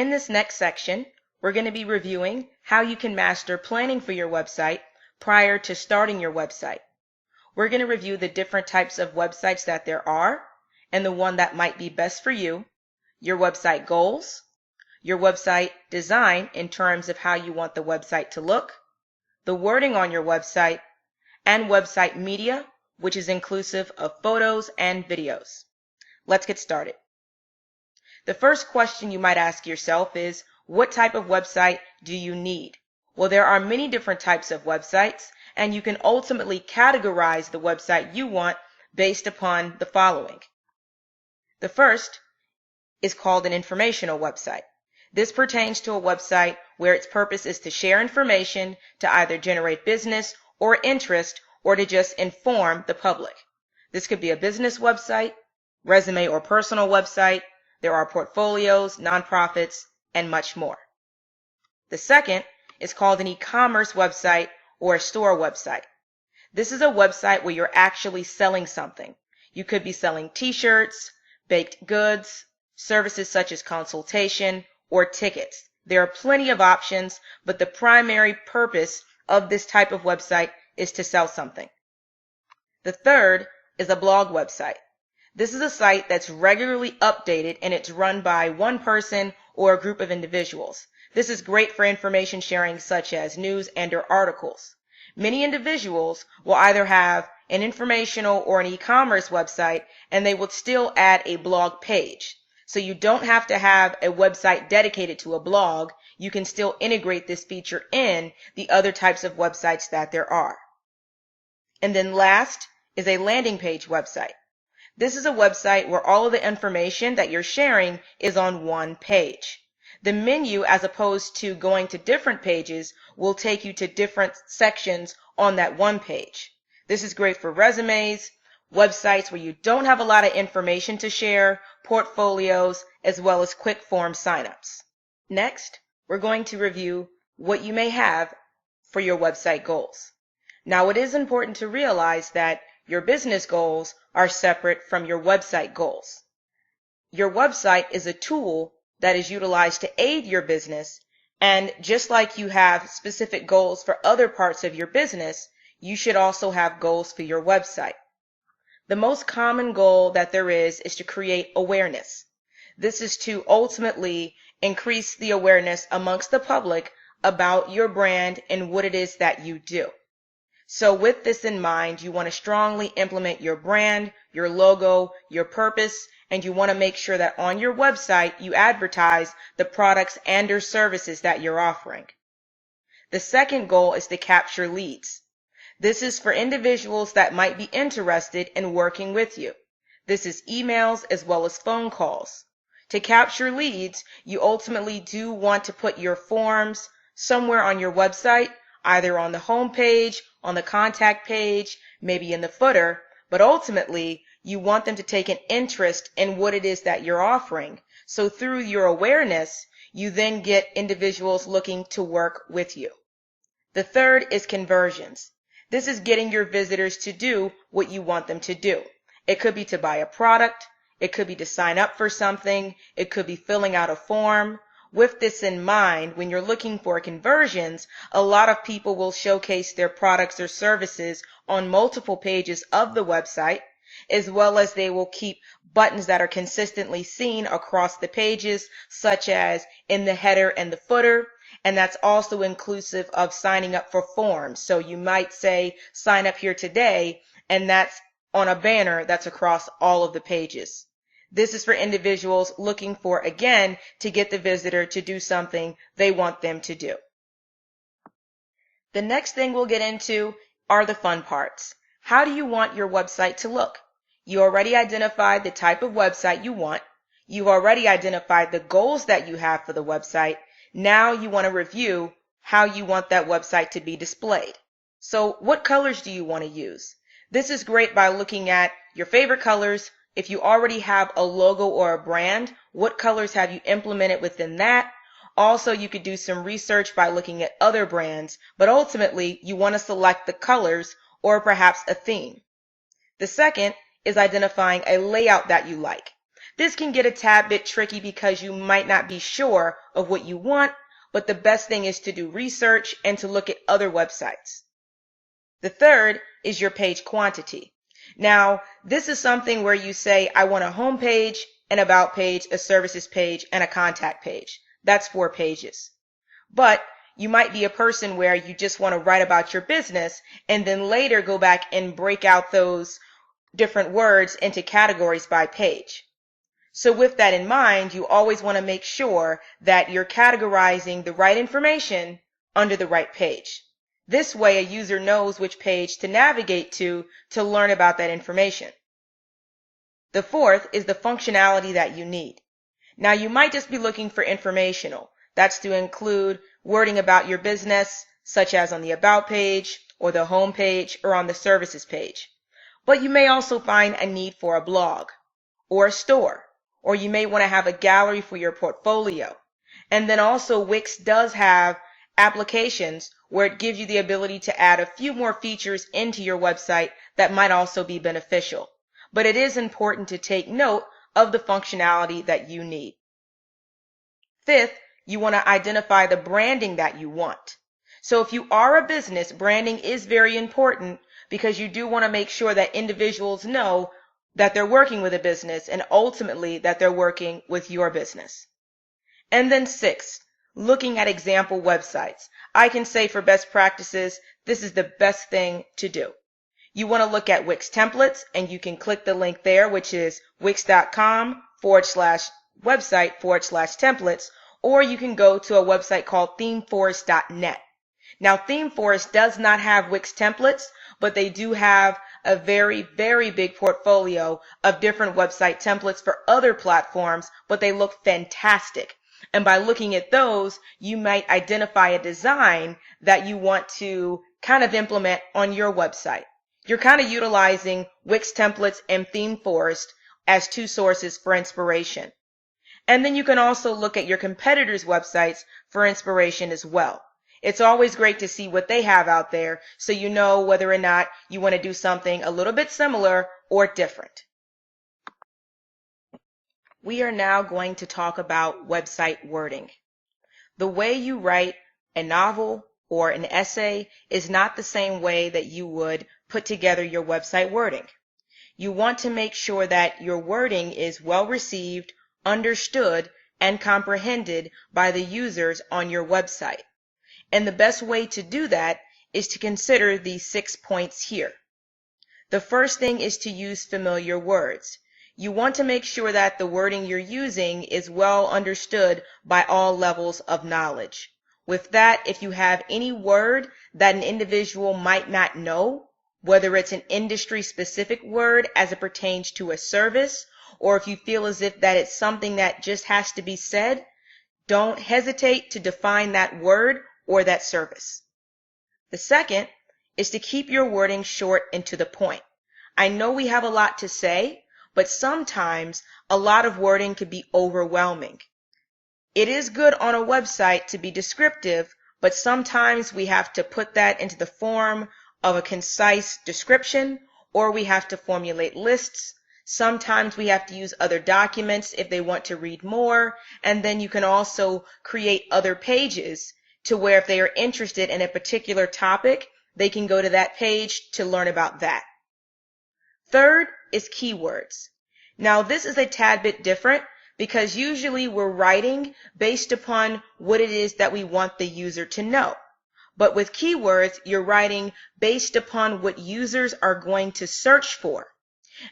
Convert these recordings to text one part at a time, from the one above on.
In this next section, we're going to be reviewing how you can master planning for your website prior to starting your website. We're going to review the different types of websites that there are and the one that might be best for you, your website goals, your website design in terms of how you want the website to look, the wording on your website, and website media, which is inclusive of photos and videos. Let's get started. The first question you might ask yourself is, what type of website do you need? Well, there are many different types of websites, and you can ultimately categorize the website you want based upon the following. The first is called an informational website. This pertains to a website where its purpose is to share information to either generate business or interest or to just inform the public. This could be a business website, resume or personal website. There are portfolios, nonprofits, and much more. The second is called an e-commerce website or a store website. This is a website where you're actually selling something. You could be selling t-shirts, baked goods, services such as consultation, or tickets. There are plenty of options, but the primary purpose of this type of website is to sell something. The third is a blog website. This is a site that's regularly updated and it's run by one person or a group of individuals. This is great for information sharing such as news and/or articles. Many individuals will either have an informational or an e-commerce website and they would still add a blog page. So you don't have to have a website dedicated to a blog. You can still integrate this feature in the other types of websites that there are. And then last is a landing page website. This is a website where all of the information that you're sharing is on one page. The menu, as opposed to going to different pages, will take you to different sections on that one page. This is great for resumes, websites where you don't have a lot of information to share, portfolios, as well as quick form signups. Next, we're going to review what you may have for your website goals. Now, it is important to realize that your business goals are separate from your website goals. Your website is a tool that is utilized to aid your business, and just like you have specific goals for other parts of your business, you should also have goals for your website. The most common goal that there is to create awareness. This is to ultimately increase the awareness amongst the public about your brand and what it is that you do. So with this in mind, you want to strongly implement your brand, your logo, your purpose, and you want to make sure that on your website you advertise the products and/or services that you're offering. The second goal is to capture leads. This is for individuals that might be interested in working with you. This is emails as well as phone calls. To capture leads, you ultimately do want to put your forms somewhere on your website, either on the home page, on the contact page, maybe in the footer, but ultimately you want them to take an interest in what it is that you're offering. So through your awareness, you then get individuals looking to work with you. The third is conversions. This is getting your visitors to do what you want them to do. It could be to buy a product. It could be to sign up for something. It could be filling out a form. With this in mind, when you're looking for conversions, a lot of people will showcase their products or services on multiple pages of the website, as well as they will keep buttons that are consistently seen across the pages, such as in the header and the footer. And that's also inclusive of signing up for forms. So you might say, sign up here today, and that's on a banner that's across all of the pages. This is for individuals looking for, again, to get the visitor to do something they want them to do. The next thing we'll get into are the fun parts. How do you want your website to look? You already identified the type of website you want. You've already identified the goals that you have for the website. Now you want to review how you want that website to be displayed. So what colors do you want to use? This is great by looking at your favorite colors. If you already have a logo or a brand, what colors have you implemented within that? Also, you could do some research by looking at other brands, but ultimately you want to select the colors or perhaps a theme. The second is identifying a layout that you like. This can get a tad bit tricky because you might not be sure of what you want, but the best thing is to do research and to look at other websites. The third is your page quantity. Now, this is something where you say, I want a home page, an about page, a services page, and a contact page. That's 4 pages. But you might be a person where you just want to write about your business and then later go back and break out those different words into categories by page. So with that in mind, you always want to make sure that you're categorizing the right information under the right page. This way, a user knows which page to navigate to learn about that information. The fourth is the functionality that you need. Now, you might just be looking for informational. That's to include wording about your business, such as on the About page, or the Home page, or on the Services page. But you may also find a need for a blog, or a store, or you may want to have a gallery for your portfolio. And then also Wix does have applications where it gives you the ability to add a few more features into your website that might also be beneficial. But it is important to take note of the functionality that you need. Fifth, you want to identify the branding that you want. So if you are a business, branding is very important because you do want to make sure that individuals know that they're working with a business and ultimately that they're working with your business. And then sixth, looking at example websites. I can say for best practices, this is the best thing to do. You want to look at Wix templates, and you can click the link there, which is wix.com/website/templates, or you can go to a website called themeforest.net. Now, ThemeForest does not have Wix templates, but they do have a very, very big portfolio of different website templates for other platforms, but they look fantastic. And by looking at those, you might identify a design that you want to kind of implement on your website. You're kind of utilizing Wix templates and ThemeForest as 2 sources for inspiration. And then you can also look at your competitors' websites for inspiration as well. It's always great to see what they have out there so you know whether or not you want to do something a little bit similar or different. We are now going to talk about website wording. The way you write a novel or an essay is not the same way that you would put together your website wording. You want to make sure that your wording is well received, understood, and comprehended by the users on your website. And the best way to do that is to consider these 6 points here. The first thing is to use familiar words. You want to make sure that the wording you're using is well understood by all levels of knowledge. With that, if you have any word that an individual might not know, whether it's an industry-specific word as it pertains to a service, or if you feel as if that it's something that just has to be said, don't hesitate to define that word or that service. The second is to keep your wording short and to the point. I know we have a lot to say, but sometimes a lot of wording could be overwhelming. It is good on a website to be descriptive, but sometimes we have to put that into the form of a concise description, or we have to formulate lists. Sometimes we have to use other documents if they want to read more, and then you can also create other pages to where if they are interested in a particular topic, they can go to that page to learn about that. Third is keywords. Now this is a tad bit different because usually we're writing based upon what it is that we want the user to know. But with keywords, you're writing based upon what users are going to search for.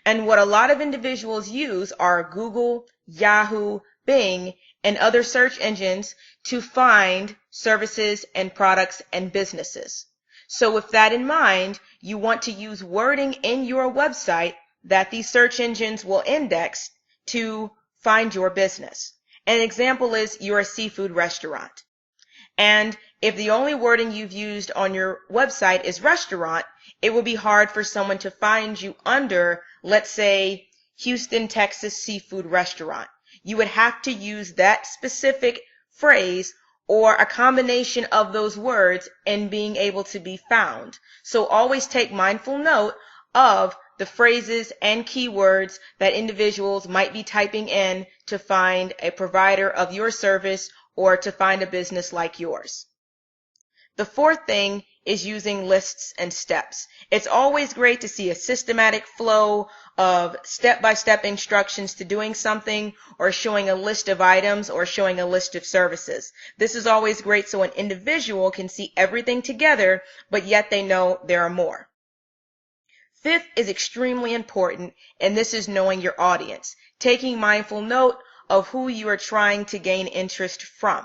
And what a lot of individuals use are Google, Yahoo, Bing, and other search engines to find services and products and businesses. So with that in mind, you want to use wording in your website that these search engines will index to find your business. An example is you're a seafood restaurant. And if the only wording you've used on your website is restaurant, it will be hard for someone to find you under, let's say, Houston, Texas seafood restaurant. You would have to use that specific phrase or a combination of those words in being able to be found. So always take mindful note of the phrases and keywords that individuals might be typing in to find a provider of your service or to find a business like yours. The fourth thing is using lists and steps. It's always great to see a systematic flow of step-by-step instructions to doing something, or showing a list of items, or showing a list of services. This is always great so an individual can see everything together, but yet they know there are more. Fifth is extremely important, and this is knowing your audience, taking mindful note of who you are trying to gain interest from.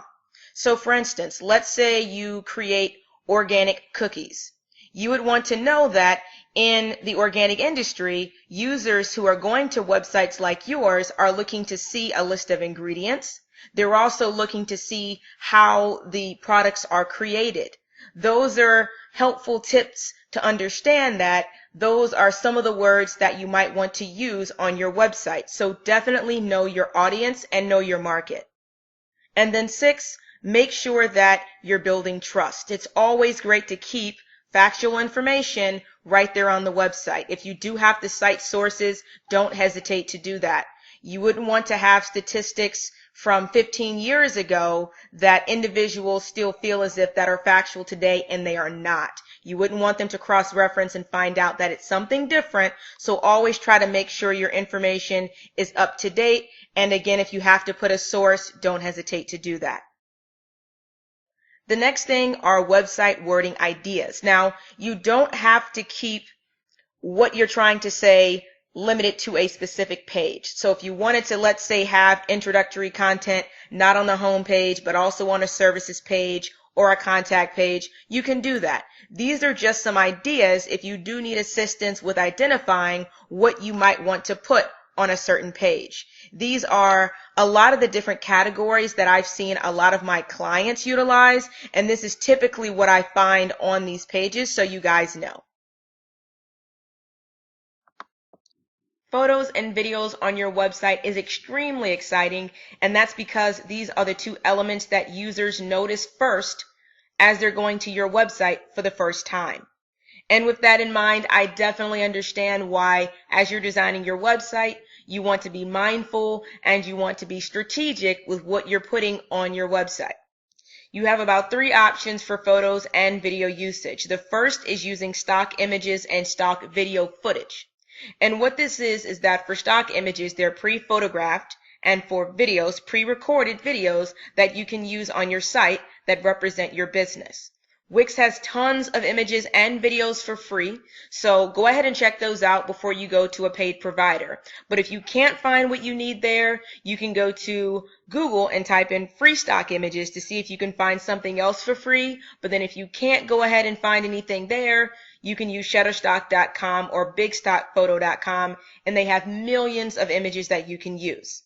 So for instance, let's say you create organic cookies. You would want to know that in the organic industry, users who are going to websites like yours are looking to see a list of ingredients. They're also looking to see how the products are created. Those are helpful tips to understand that those are some of the words that you might want to use on your website. So definitely know your audience and know your market. And then 6, make sure that you're building trust. It's always great to keep factual information right there on the website. If you do have to cite sources, don't hesitate to do that. You wouldn't want to have statistics from 15 years ago that individuals still feel as if that are factual today, and they are not. You wouldn't want them to cross-reference and find out that it's something different, so always try to make sure your information is up to date. And again, if you have to put a source, don't hesitate to do that. The next thing are website wording ideas. Now, you don't have to keep what you're trying to say limited to a specific page. So if you wanted to, let's say, have introductory content not on the home page, but also on a services page or a contact page, you can do that. These are just some ideas if you do need assistance with identifying what you might want to put on a certain page. These are a lot of the different categories that I've seen a lot of my clients utilize, and this is typically what I find on these pages, so you guys know. Photos and videos on your website is extremely exciting, and that's because these are the two elements that users notice first as they're going to your website for the first time. And with that in mind, I definitely understand why, as you're designing your website, you want to be mindful and you want to be strategic with what you're putting on your website. You have about 3 options for photos and video usage. The first is using stock images and stock video footage. And what this is that for stock images, they're pre-photographed, and for videos, pre-recorded videos that you can use on your site that represent your business. Wix has tons of images and videos for free, so go ahead and check those out before you go to a paid provider. But if you can't find what you need there, you can go to Google and type in free stock images to see if you can find something else for free. But then if you can't go ahead and find anything there, you can use Shutterstock.com or BigStockPhoto.com, and they have millions of images that you can use.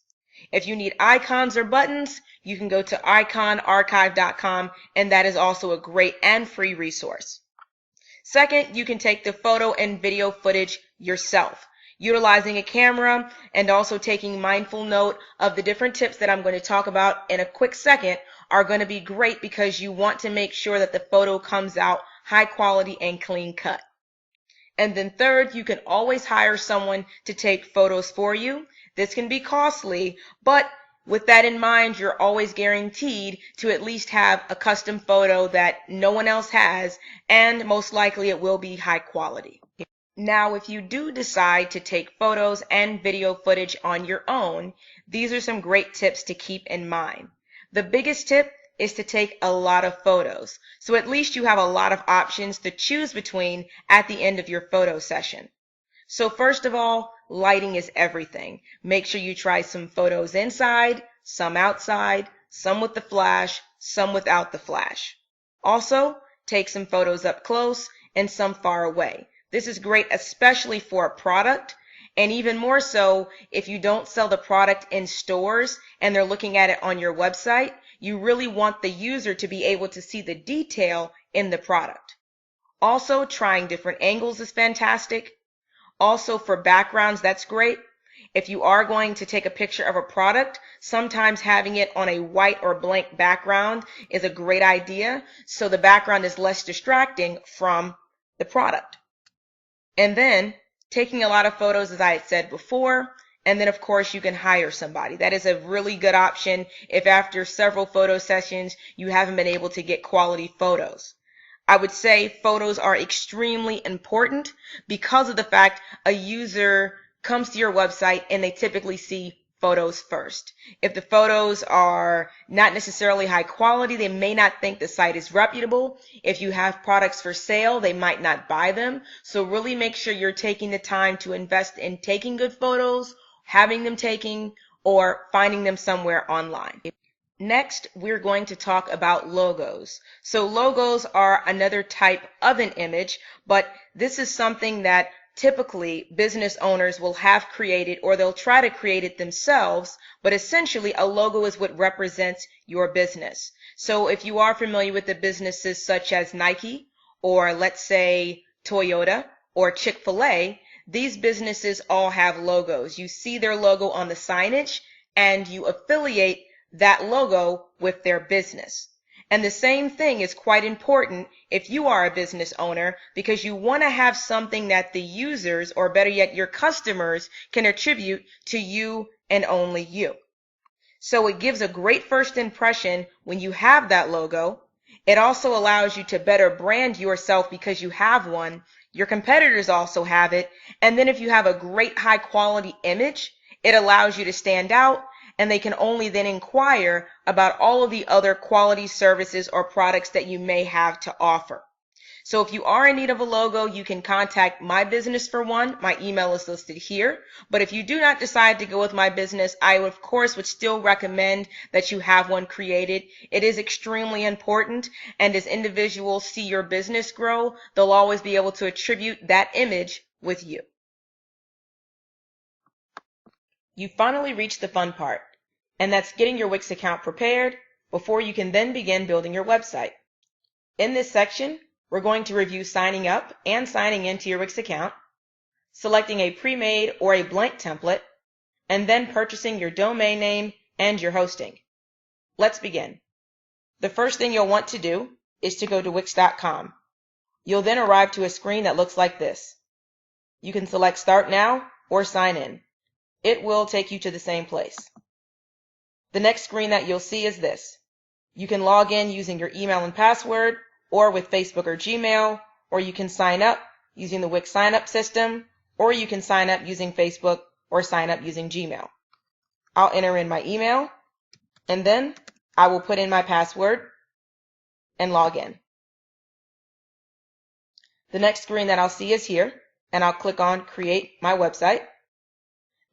If you need icons or buttons, you can go to iconarchive.com, and that is also a great and free resource. Second, you can take the photo and video footage yourself, utilizing a camera and also taking mindful note of the different tips that I'm going to talk about in a quick second are going to be great because you want to make sure that the photo comes out high quality and clean cut. And then third, you can always hire someone to take photos for you. This can be costly, but with that in mind, you're always guaranteed to at least have a custom photo that no one else has, and most likely it will be high quality. Now, if you do decide to take photos and video footage on your own, these are some great tips to keep in mind. The biggest tip is to take a lot of photos, so at least you have a lot of options to choose between at the end of your photo session. So first of all, lighting is everything. Make sure you try some photos inside, some outside, some with the flash, some without the flash. Also, take some photos up close and some far away. This is great especially for a product, and even more so if you don't sell the product in stores and they're looking at it on your website. You really want the user to be able to see the detail in the product. Also, trying different angles is fantastic. Also, for backgrounds, that's great. If you are going to take a picture of a product, sometimes having it on a white or blank background is a great idea, so the background is less distracting from the product. And then taking a lot of photos, as I had said before, and then of course you can hire somebody. That is a really good option if after several photo sessions you haven't been able to get quality photos. I would say photos are extremely important because of the fact a user comes to your website and they typically see photos first. If the photos are not necessarily high quality, they may not think the site is reputable. If you have products for sale, they might not buy them. So really make sure you're taking the time to invest in taking good photos, having them taken, or finding them somewhere online. Next, we're going to talk about logos. So logos are another type of an image, but this is something that typically business owners will have created, or they'll try to create it themselves, but essentially a logo is what represents your business. So if you are familiar with the businesses such as Nike, or let's say Toyota, or Chick-fil-A, these businesses all have logos. You see their logo on the signage and you affiliate that logo with their business. And the same thing is quite important if you are a business owner, because you want to have something that the users, or better yet your customers, can attribute to you and only you. So it gives a great first impression when you have that logo. It also allows you to better brand yourself because you have one. Your competitors also have it. And then if you have a great high quality image, it allows you to stand out, and they can only then inquire about all of the other quality services or products that you may have to offer. So if you are in need of a logo, you can contact my business for one. My email is listed here. But if you do not decide to go with my business, I of course would still recommend that you have one created. It is extremely important, and as individuals see your business grow, they'll always be able to attribute that image with you. You finally reached the fun part, and that's getting your Wix account prepared before you can then begin building your website. In this section, we're going to review signing up and signing into your Wix account, selecting a pre-made or a blank template, and then purchasing your domain name and your hosting. Let's begin. The first thing you'll want to do is to go to Wix.com. You'll then arrive to a screen that looks like this. You can select Start Now or Sign In. It will take you to the same place. The next screen that you'll see is this. You can log in using your email and password, or with Facebook or Gmail, or you can sign up using the Wix sign up system, or you can sign up using Facebook or sign up using Gmail. I'll enter in my email, and then I will put in my password and log in. The next screen that I'll see is here, and I'll click on Create My Website.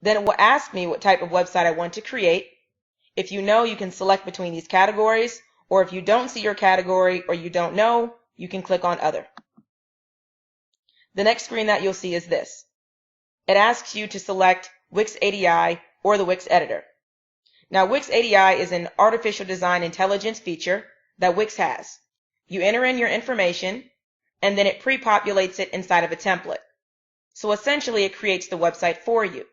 Then it will ask me what type of website I want to create. If you know, you can select between these categories, or if you don't see your category or you don't know, you can click on Other. The next screen that you'll see is this. It asks you to select Wix ADI or the Wix Editor. Now, Wix ADI is an artificial design intelligence feature that Wix has. You enter in your information, and then it pre-populates it inside of a template. So essentially, it creates the website for you.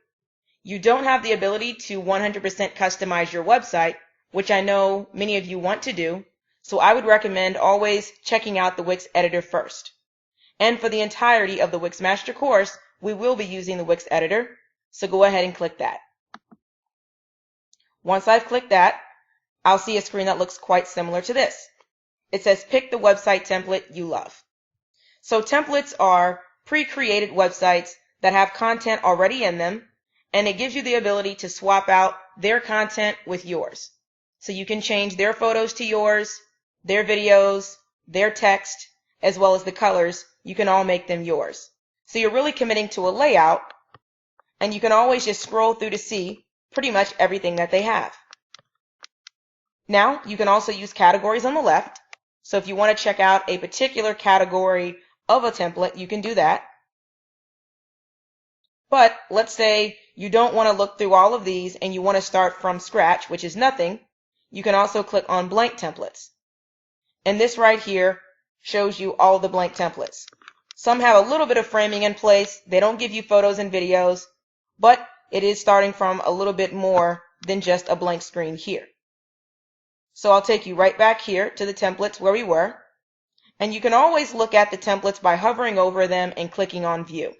You don't have the ability to 100% customize your website, which I know many of you want to do, so I would recommend always checking out the Wix Editor first. And for the entirety of the Wix Master course, we will be using the Wix Editor, so go ahead and click that. Once I've clicked that, I'll see a screen that looks quite similar to this. It says pick the website template you love. So templates are pre-created websites that have content already in them, and it gives you the ability to swap out their content with yours. So you can change their photos to yours, their videos, their text, as well as the colors. You can all make them yours. So you're really committing to a layout, and you can always just scroll through to see pretty much everything that they have. Now, you can also use categories on the left. So if you want to check out a particular category of a template, you can do that. But let's say you don't want to look through all of these and you want to start from scratch, which is nothing. You can also click on blank templates. And this right here shows you all the blank templates. Some have a little bit of framing in place. They don't give you photos and videos, but it is starting from a little bit more than just a blank screen here. So I'll take you right back here to the templates where we were. And you can always look at the templates by hovering over them and clicking on View.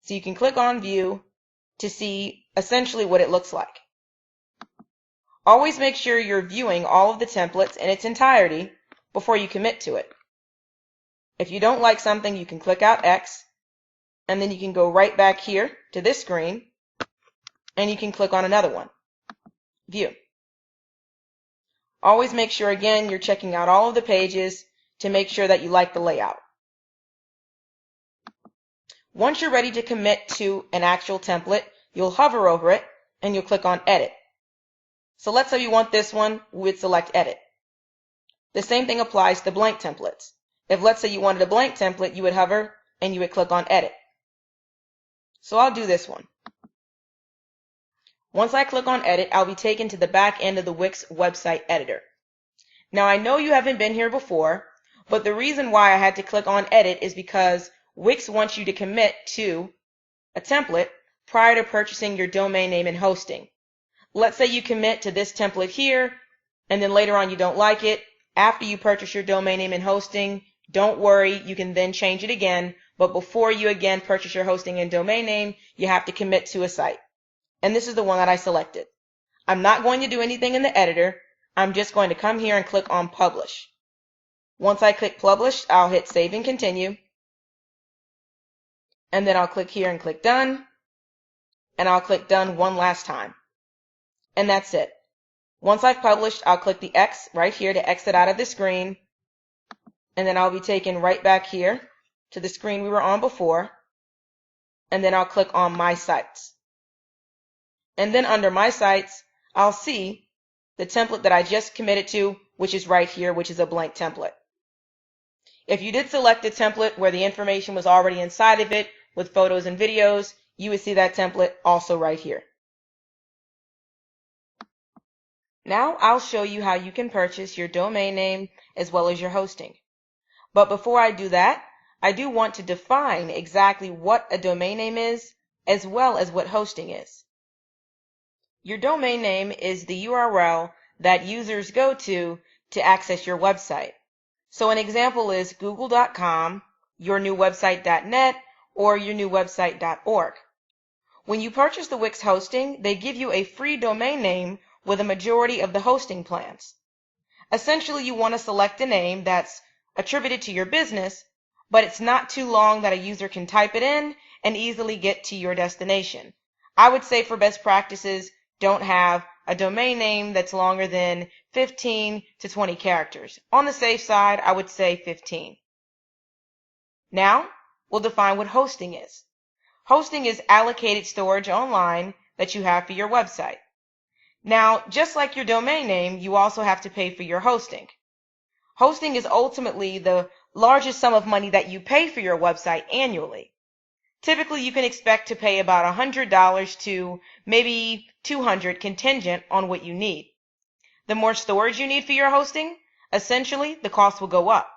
So you can click on View to see essentially what it looks like. Always make sure you're viewing all of the templates in its entirety before you commit to it. If you don't like something, you can click out X, and then you can go right back here to this screen, and you can click on another one, View. Always make sure, again, you're checking out all of the pages to make sure that you like the layout. Once you're ready to commit to an actual template, you'll hover over it, and you'll click on Edit. So let's say you want this one, we would select Edit. The same thing applies to blank templates. If let's say you wanted a blank template, you would hover and you would click on Edit. So I'll do this one. Once I click on Edit, I'll be taken to the back end of the Wix website editor. Now I know you haven't been here before, but the reason why I had to click on Edit is because Wix wants you to commit to a template prior to purchasing your domain name and hosting. Let's say you commit to this template here, and then later on you don't like it. After you purchase your domain name and hosting, don't worry, you can then change it again, but before you again purchase your hosting and domain name, you have to commit to a site. And this is the one that I selected. I'm not going to do anything in the editor. I'm just going to come here and click on Publish. Once I click Publish, I'll hit Save and Continue. And then I'll click here and click Done. And I'll click Done one last time. And that's it. Once I've published, I'll click the X right here to exit out of the screen. And then I'll be taken right back here to the screen we were on before. And then I'll click on My Sites. And then under My Sites, I'll see the template that I just committed to, which is right here, which is a blank template. If you did select a template where the information was already inside of it with photos and videos, you would see that template also right here. Now I'll show you how you can purchase your domain name as well as your hosting. But before I do that, I do want to define exactly what a domain name is as well as what hosting is. Your domain name is the URL that users go to access your website. So an example is google.com, yournewwebsite.net, or yournewwebsite.org. When you purchase the Wix hosting, they give you a free domain name with a majority of the hosting plans. Essentially, you want to select a name that's attributed to your business, but it's not too long that a user can type it in and easily get to your destination. I would say for best practices, don't have a domain name that's longer than 15 to 20 characters. On the safe side, I would say 15. Now, we'll define what hosting is. Hosting is allocated storage online that you have for your website. Now, just like your domain name, you also have to pay for your hosting. Hosting is ultimately the largest sum of money that you pay for your website annually. Typically, you can expect to pay about $100 to maybe $200 contingent on what you need. The more storage you need for your hosting, essentially, the cost will go up.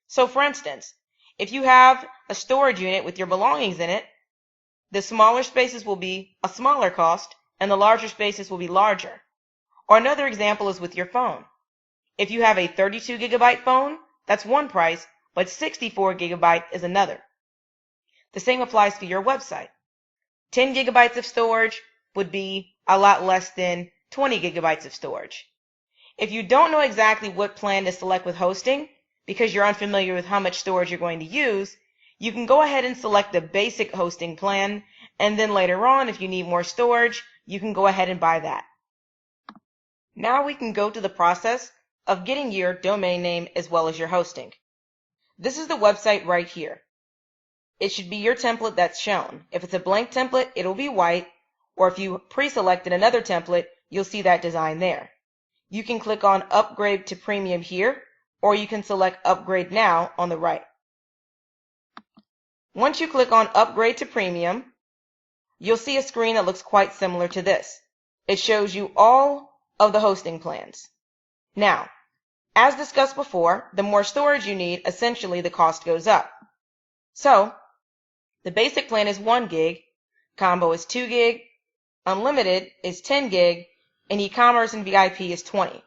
So, for instance, if you have a storage unit with your belongings in it, the smaller spaces will be a smaller cost, and the larger spaces will be larger. Or another example is with your phone. If you have a 32 gigabyte phone, that's one price, but 64 gigabyte is another. The same applies for your website. 10 gigabytes of storage would be a lot less than 20 gigabytes of storage. If you don't know exactly what plan to select with hosting, because you're unfamiliar with how much storage you're going to use, you can go ahead and select the basic hosting plan, and then later on, if you need more storage, you can go ahead and buy that. Now we can go to the process of getting your domain name as well as your hosting. This is the website right here. It should be your template that's shown. If it's a blank template, it'll be white, or if you pre-selected another template, you'll see that design there. You can click on Upgrade to Premium here, or you can select Upgrade Now on the right. Once you click on Upgrade to Premium, you'll see a screen that looks quite similar to this. It shows you all of the hosting plans. Now, as discussed before, the more storage you need, essentially the cost goes up. So, the basic plan is 1 gig, combo is 2 gig, unlimited is 10 gig, and e-commerce and VIP is 20.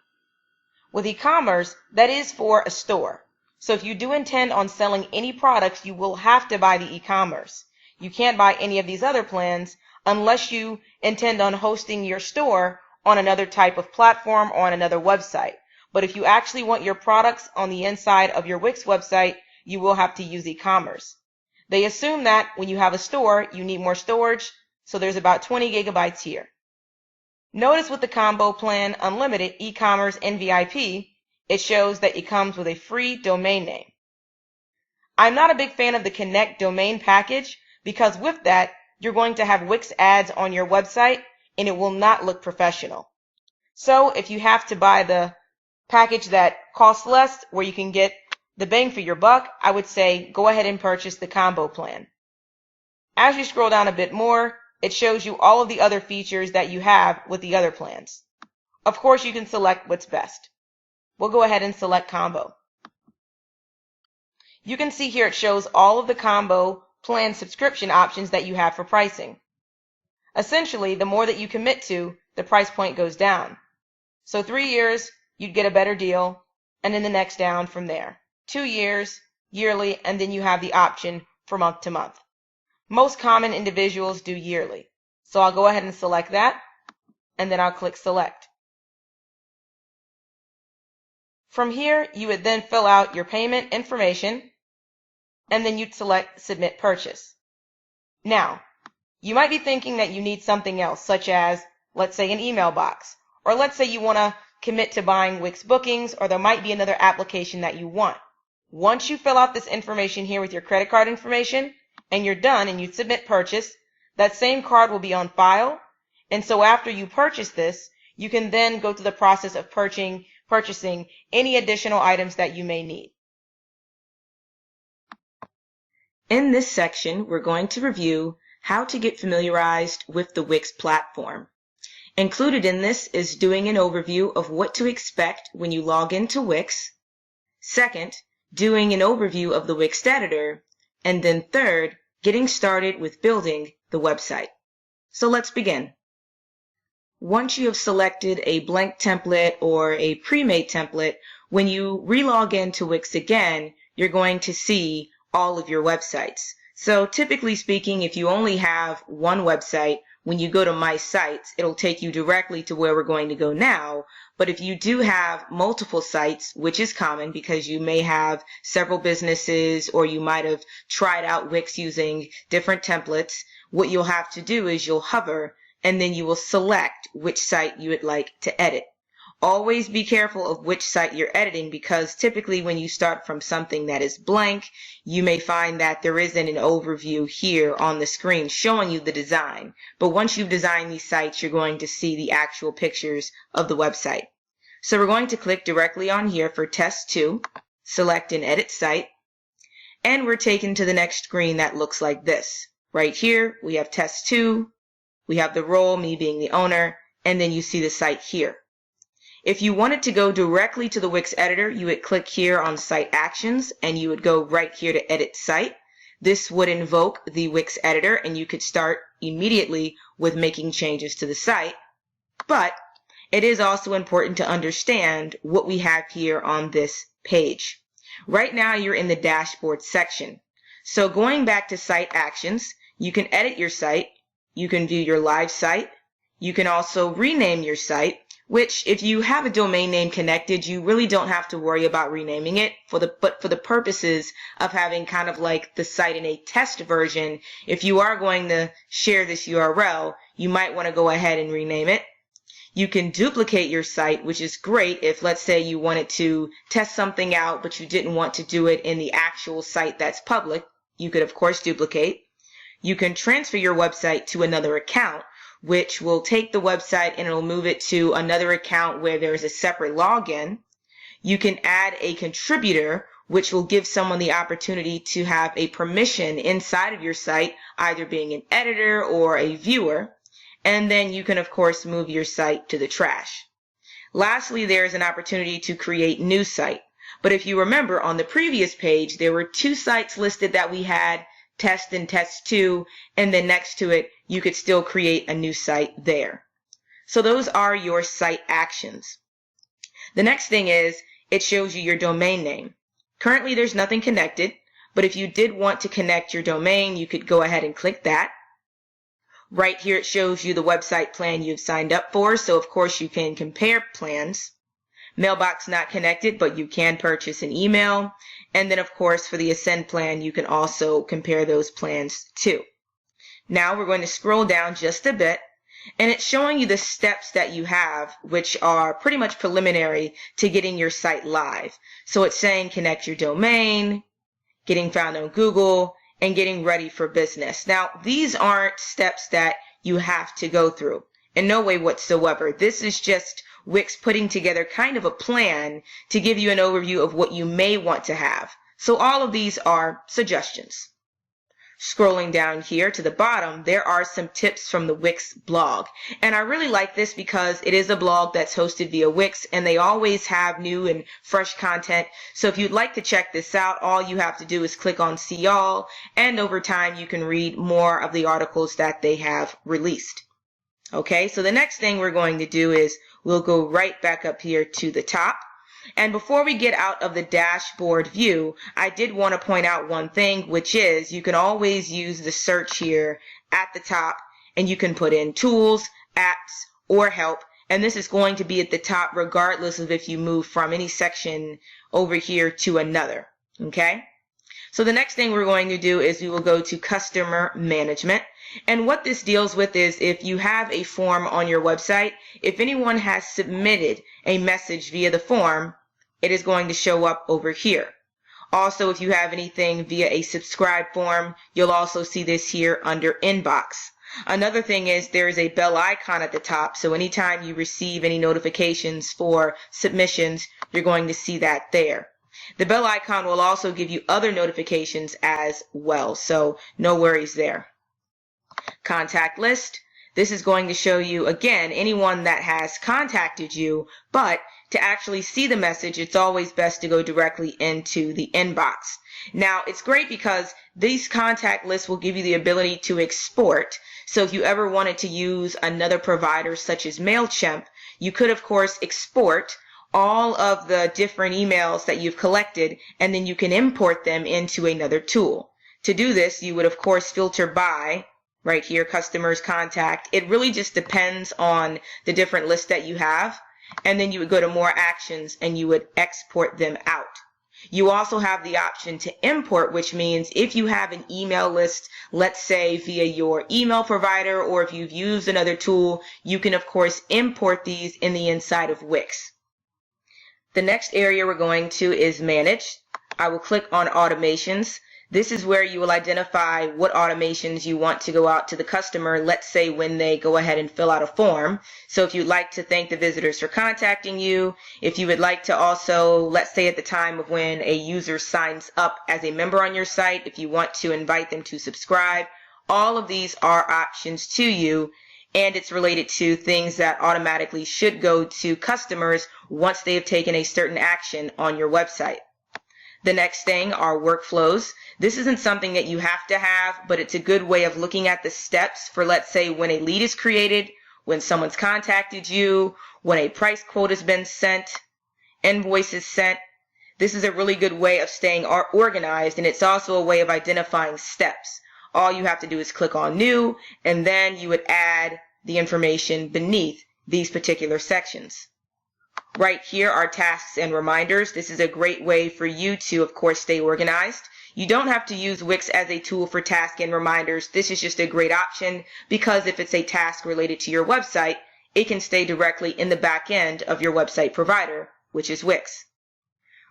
With e-commerce, that is for a store. So if you do intend on selling any products, you will have to buy the e-commerce. You can't buy any of these other plans unless you intend on hosting your store on another type of platform or on another website. But if you actually want your products on the inside of your Wix website, you will have to use e-commerce. They assume that when you have a store, you need more storage, so there's about 20 gigabytes here. Notice with the combo plan Unlimited, e-commerce, and VIP, it shows that it comes with a free domain name. I'm not a big fan of the Connect domain package because with that, you're going to have Wix ads on your website and it will not look professional. So if you have to buy the package that costs less, where you can get the bang for your buck, I would say go ahead and purchase the combo plan. As you scroll down a bit more, it shows you all of the other features that you have with the other plans. Of course, you can select what's best. We'll go ahead and select combo. You can see here it shows all of the combo plan subscription options that you have for pricing. Essentially, the more that you commit to, the price point goes down. So 3 years, you'd get a better deal, and then the next down from there. 2 years, yearly, and then you have the option for month to month. Most common individuals do yearly. So I'll go ahead and select that, and then I'll click select. From here, you would then fill out your payment information, and then you'd select submit purchase. Now, you might be thinking that you need something else, such as, let's say, an email box, or let's say you want to commit to buying Wix bookings, or there might be another application that you want. Once you fill out this information here with your credit card information, and you're done and you submit purchase, that same card will be on file. And so after you purchase this, you can then go through the process of purchasing any additional items that you may need. In this section, we're going to review how to get familiarized with the Wix platform. Included in this is doing an overview of what to expect when you log into Wix. Second, doing an overview of the Wix Editor. And then third, getting started with building the website. So let's begin. Once you have selected a blank template or a pre-made template, when you relog into Wix again, you're going to see all of your websites. So typically speaking, if you only have one website, when you go to My Sites, it'll take you directly to where we're going to go now. But if you do have multiple sites, which is common because you may have several businesses or you might have tried out Wix using different templates, what you'll have to do is you'll hover and then you will select which site you would like to edit. Always be careful of which site you're editing because typically when you start from something that is blank, you may find that there isn't an overview here on the screen showing you the design. But once you've designed these sites, you're going to see the actual pictures of the website. So we're going to click directly on here for Test 2, select an Edit Site, and we're taken to the next screen that looks like this. Right here, we have Test 2, we have the role, me being the owner, and then you see the site here. If you wanted to go directly to the Wix Editor, you would click here on Site Actions and you would go right here to Edit Site. This would invoke the Wix Editor and you could start immediately with making changes to the site. But it is also important to understand what we have here on this page. Right now you're in the dashboard section. So going back to Site Actions, you can edit your site, you can view your live site, you can also rename your site, which if you have a domain name connected, you really don't have to worry about renaming it. But for the purposes of having kind of like the site in a test version, if you are going to share this URL, you might want to go ahead and rename it. You can duplicate your site, which is great if, let's say, you wanted to test something out, but you didn't want to do it in the actual site that's public. You could, of course, duplicate. You can transfer your website to another account, which will take the website and it'll move it to another account where there's a separate login. You can add a contributor, which will give someone the opportunity to have a permission inside of your site, either being an editor or a viewer. And then you can, of course, move your site to the trash. Lastly, there is an opportunity to create new site. But if you remember on the previous page, there were 2 sites listed that we had, Test and Test 2, and then next to it, you could still create a new site there. So those are your site actions. The next thing is, it shows you your domain name. Currently, there's nothing connected, But if you did want to connect your domain, you could go ahead and click that. Right here it shows you the website plan you've signed up for, so of course you can compare plans. Mailbox not connected, but you can purchase an email. And then of course for the Ascend plan, you can also compare those plans too. Now we're going to scroll down just a bit, and it's showing you the steps that you have, which are pretty much preliminary to getting your site live. So it's saying connect your domain, getting found on Google, and getting ready for business. Now, these aren't steps that you have to go through in no way whatsoever. This is just Wix putting together kind of a plan to give you an overview of what you may want to have. So all of these are suggestions. Scrolling down here to the bottom, there are some tips from the Wix blog. And I really like this because it is a blog that's hosted via Wix, and they always have new and fresh content. So if you'd like to check this out, all you have to do is click on See All, and over time you can read more of the articles that they have released. Okay, so the next thing we're going to do is we'll go right back up here to the top. And before we get out of the dashboard view, I did want to point out one thing, which is you can always use the search here at the top, and you can put in tools, apps, or help. And this is going to be at the top regardless of if you move from any section over here to another. Okay? So the next thing we're going to do is we will go to customer management. And what this deals with is if you have a form on your website, if anyone has submitted a message via the form, it is going to show up over here. Also, if you have anything via a subscribe form, you'll also see this here under inbox. Another thing is there is a bell icon at the top, so anytime you receive any notifications for submissions, you're going to see that there. The bell icon will also give you other notifications as well, so no worries there. Contact list. This is going to show you, again, anyone that has contacted you, but to actually see the message, it's always best to go directly into the inbox. Now, it's great because these contact lists will give you the ability to export. So if you ever wanted to use another provider such as MailChimp, you could, of course, export all of the different emails that you've collected, and then you can import them into another tool. To do this, you would, of course, filter by right here, customers, contact. It really just depends on the different lists that you have. And then you would go to more actions and you would export them out. You also have the option to import, which means if you have an email list, let's say via your email provider, or if you've used another tool, you can of course import these in the inside of Wix. The next area we're going to is manage. I will click on automations. This is where you will identify what automations you want to go out to the customer, let's say when they go ahead and fill out a form. So if you'd like to thank the visitors for contacting you, if you would like to also, let's say at the time of when a user signs up as a member on your site, if you want to invite them to subscribe, all of these are options to you, and it's related to things that automatically should go to customers once they have taken a certain action on your website. The next thing are workflows. This isn't something that you have to have, but it's a good way of looking at the steps for, let's say, when a lead is created, when someone's contacted you, when a price quote has been sent, invoices sent. This is a really good way of staying organized, and it's also a way of identifying steps. All you have to do is click on New, and then you would add the information beneath these particular sections. Right here are tasks and reminders. This is a great way for you to, of course, stay organized. You don't have to use Wix as a tool for tasks and reminders. This is just a great option because if it's a task related to your website, it can stay directly in the back end of your website provider, which is Wix.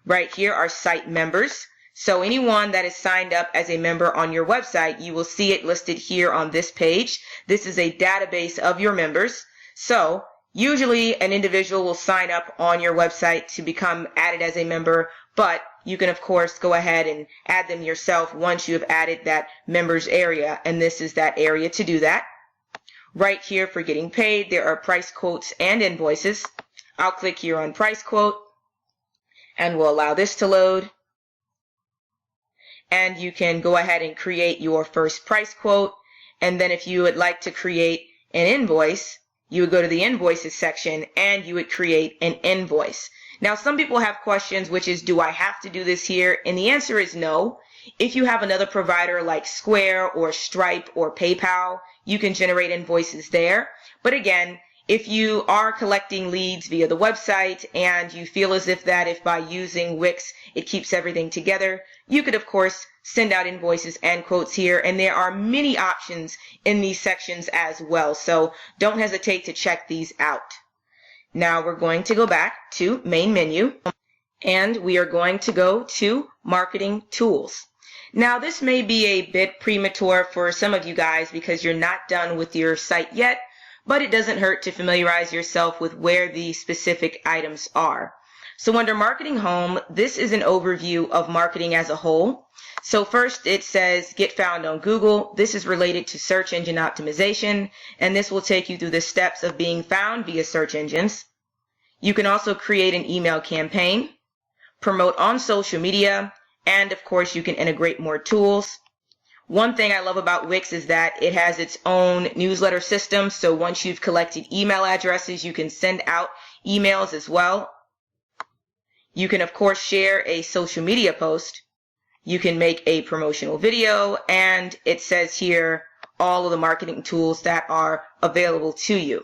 Right here are site members. So anyone that is signed up as a member on your website, you will see it listed here on this page. This is a database of your members. So usually an individual will sign up on your website to become added as a member, but you can of course go ahead and add them yourself once you have added that members area, and this is that area to do that. Right here for getting paid, there are price quotes and invoices. I'll click here on price quote and we'll allow this to load. And you can go ahead and create your first price quote, and then if you would like to create an invoice, you would go to the invoices section and you would create an invoice. Now some people have questions, which is, do I have to do this here? And the answer is no. If you have another provider like Square or Stripe or PayPal, you can generate invoices there. But again, if you are collecting leads via the website and you feel as if by using Wix it keeps everything together, you could of course send out invoices and quotes here, and there are many options in these sections as well, so don't hesitate to check these out. Now we're going to go back to main menu and we are going to go to marketing tools. Now this may be a bit premature for some of you guys because you're not done with your site yet, but it doesn't hurt to familiarize yourself with where the specific items are. So under Marketing Home, this is an overview of marketing as a whole. So first it says get found on Google. This is related to search engine optimization, and this will take you through the steps of being found via search engines. You can also create an email campaign, promote on social media, and of course you can integrate more tools. One thing I love about Wix is that it has its own newsletter system, so once you've collected email addresses, you can send out emails as well. You can of course share a social media post. You can make a promotional video, and it says here all of the marketing tools that are available to you.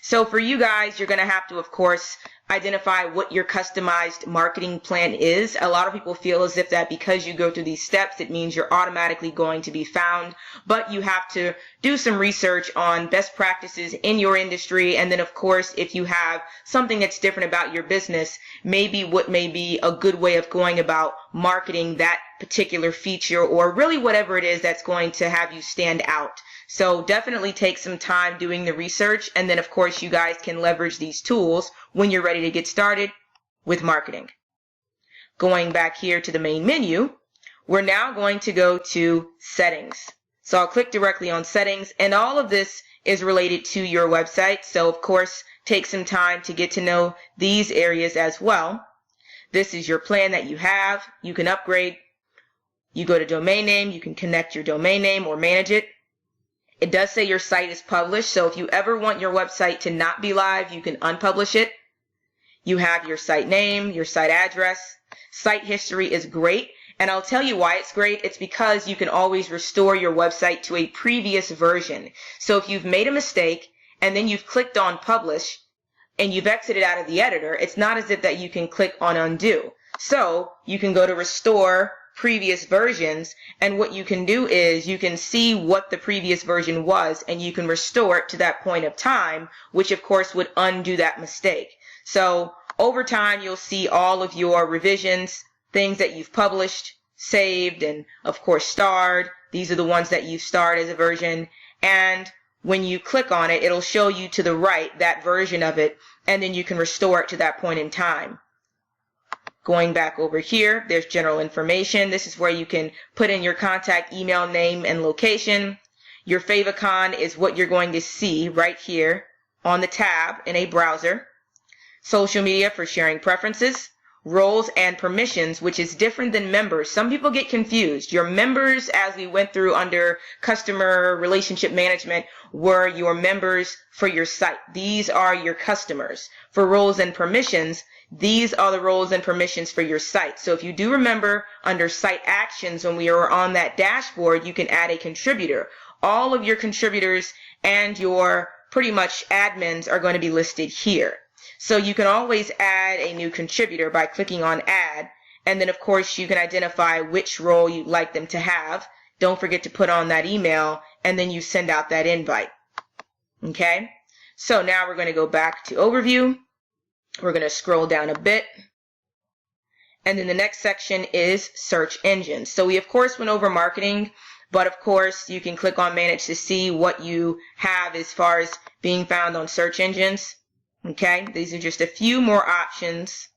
So for you guys, you're going to have to of course identify what your customized marketing plan is. A lot of people feel as if that because you go through these steps, it means you're automatically going to be found, but you have to do some research on best practices in your industry. And then of course, if you have something that's different about your business, maybe what may be a good way of going about marketing that particular feature, or really whatever it is that's going to have you stand out. So definitely take some time doing the research, and then of course you guys can leverage these tools when you're ready to get started with marketing. Going back here to the main menu, we're now going to go to settings. So I'll click directly on settings, and all of this is related to your website. So of course take some time to get to know these areas as well. This is your plan that you have. You can upgrade. You go to domain name, you can connect your domain name or manage it. It does say your site is published, so if you ever want your website to not be live, you can unpublish it. You have your site name, your site address. Site history is great, and I'll tell you why it's great. It's because you can always restore your website to a previous version. So if you've made a mistake and then you've clicked on publish and you've exited out of the editor, it's not as if that you can click on undo. So you can go to restore previous versions, and what you can do is you can see what the previous version was, and you can restore it to that point of time, which of course would undo that mistake. So over time you'll see all of your revisions, things that you've published, saved, and of course starred. These are the ones that you've starred as a version, and when you click on it, it'll show you to the right that version of it, and then you can restore it to that point in time. Going back over here, there's general information. This is where you can put in your contact email, name, and location. Your favicon is what you're going to see right here on the tab in a browser. Social media for sharing preferences. Roles and permissions, which is different than members. Some people get confused. Your members, as we went through under customer relationship management, were your members for your site. These are your customers. For roles and permissions, these are the roles and permissions for your site. So if you do remember under site actions, when we were on that dashboard, you can add a contributor. All of your contributors and your pretty much admins are going to be listed here. So you can always add a new contributor by clicking on add, and then of course you can identify which role you'd like them to have. Don't forget to put on that email, and then you send out that invite. Okay? So now we're going to go back to overview. We're going to scroll down a bit. And then the next section is search engines. So we of course went over marketing, but of course you can click on manage to see what you have as far as being found on search engines. Okay, these are just a few more options.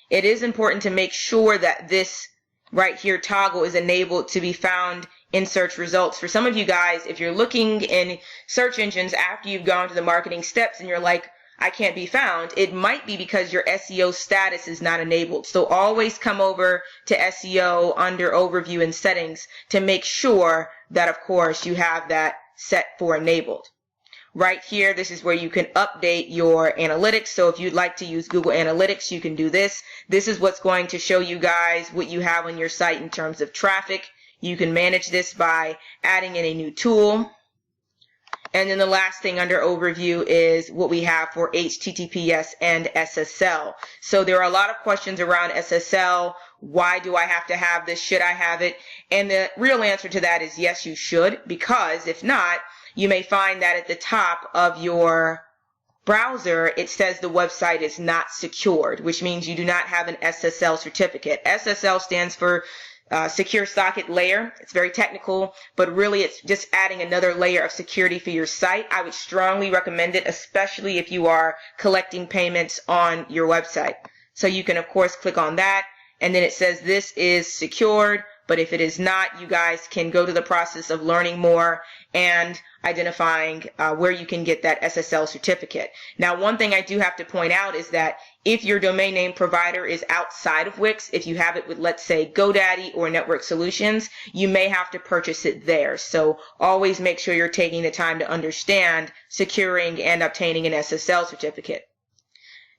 It is important to make sure that this right here toggle is enabled to be found in search results. For some of you guys, if you're looking in search engines after you've gone to the marketing steps and you're like, I can't be found, it might be because your SEO status is not enabled. So always come over to SEO under overview and settings to make sure that of course you have that set for enabled. Right here, this is where you can update your analytics. So if you'd like to use Google Analytics, you can do this. This is what's going to show you guys what you have on your site in terms of traffic. You can manage this by adding in a new tool. And then the last thing under overview is what we have for HTTPS and SSL. So there are a lot of questions around SSL. Why do I have to have this? Should I have it? And the real answer to that is yes, you should, because if not, you may find that at the top of your browser, it says the website is not secured, which means you do not have an SSL certificate. SSL stands for Secure Socket Layer. It's very technical, but really it's just adding another layer of security for your site. I would strongly recommend it, especially if you are collecting payments on your website. So you can, of course, click on that, and then it says this is secured. But if it is not, you guys can go to the process of learning more and identifying where you can get that SSL certificate. Now, one thing I do have to point out is that if your domain name provider is outside of Wix, if you have it with, let's say, GoDaddy or Network Solutions, you may have to purchase it there. So always make sure you're taking the time to understand securing and obtaining an SSL certificate.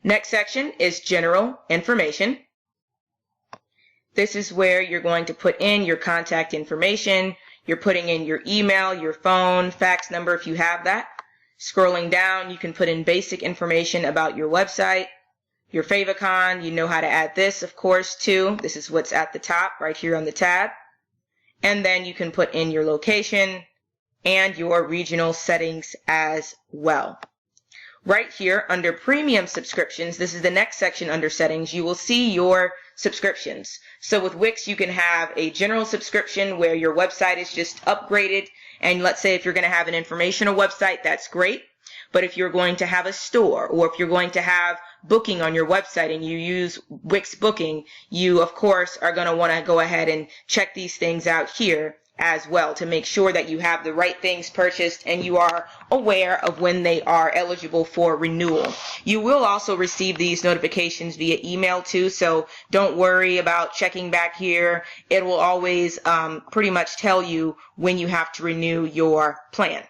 Next section is general information. This is where you're going to put in your contact information. You're putting in your email, your phone, fax number if you have that. Scrolling down, you can put in basic information about your website, your favicon. You know how to add this, of course, too. This is what's at the top right here on the tab. And then you can put in your location and your regional settings as well. Right here under premium subscriptions, this is the next section under settings, you will see your subscriptions. So with Wix, you can have a general subscription where your website is just upgraded. And let's say if you're going to have an informational website, that's great. But if you're going to have a store, or if you're going to have booking on your website and you use Wix Booking, you of course are going to want to go ahead and check these things out here as well to make sure that you have the right things purchased and you are aware of when they are eligible for renewal. You will also receive these notifications via email too, so don't worry about checking back here. It will always pretty much tell you when you have to renew your plan.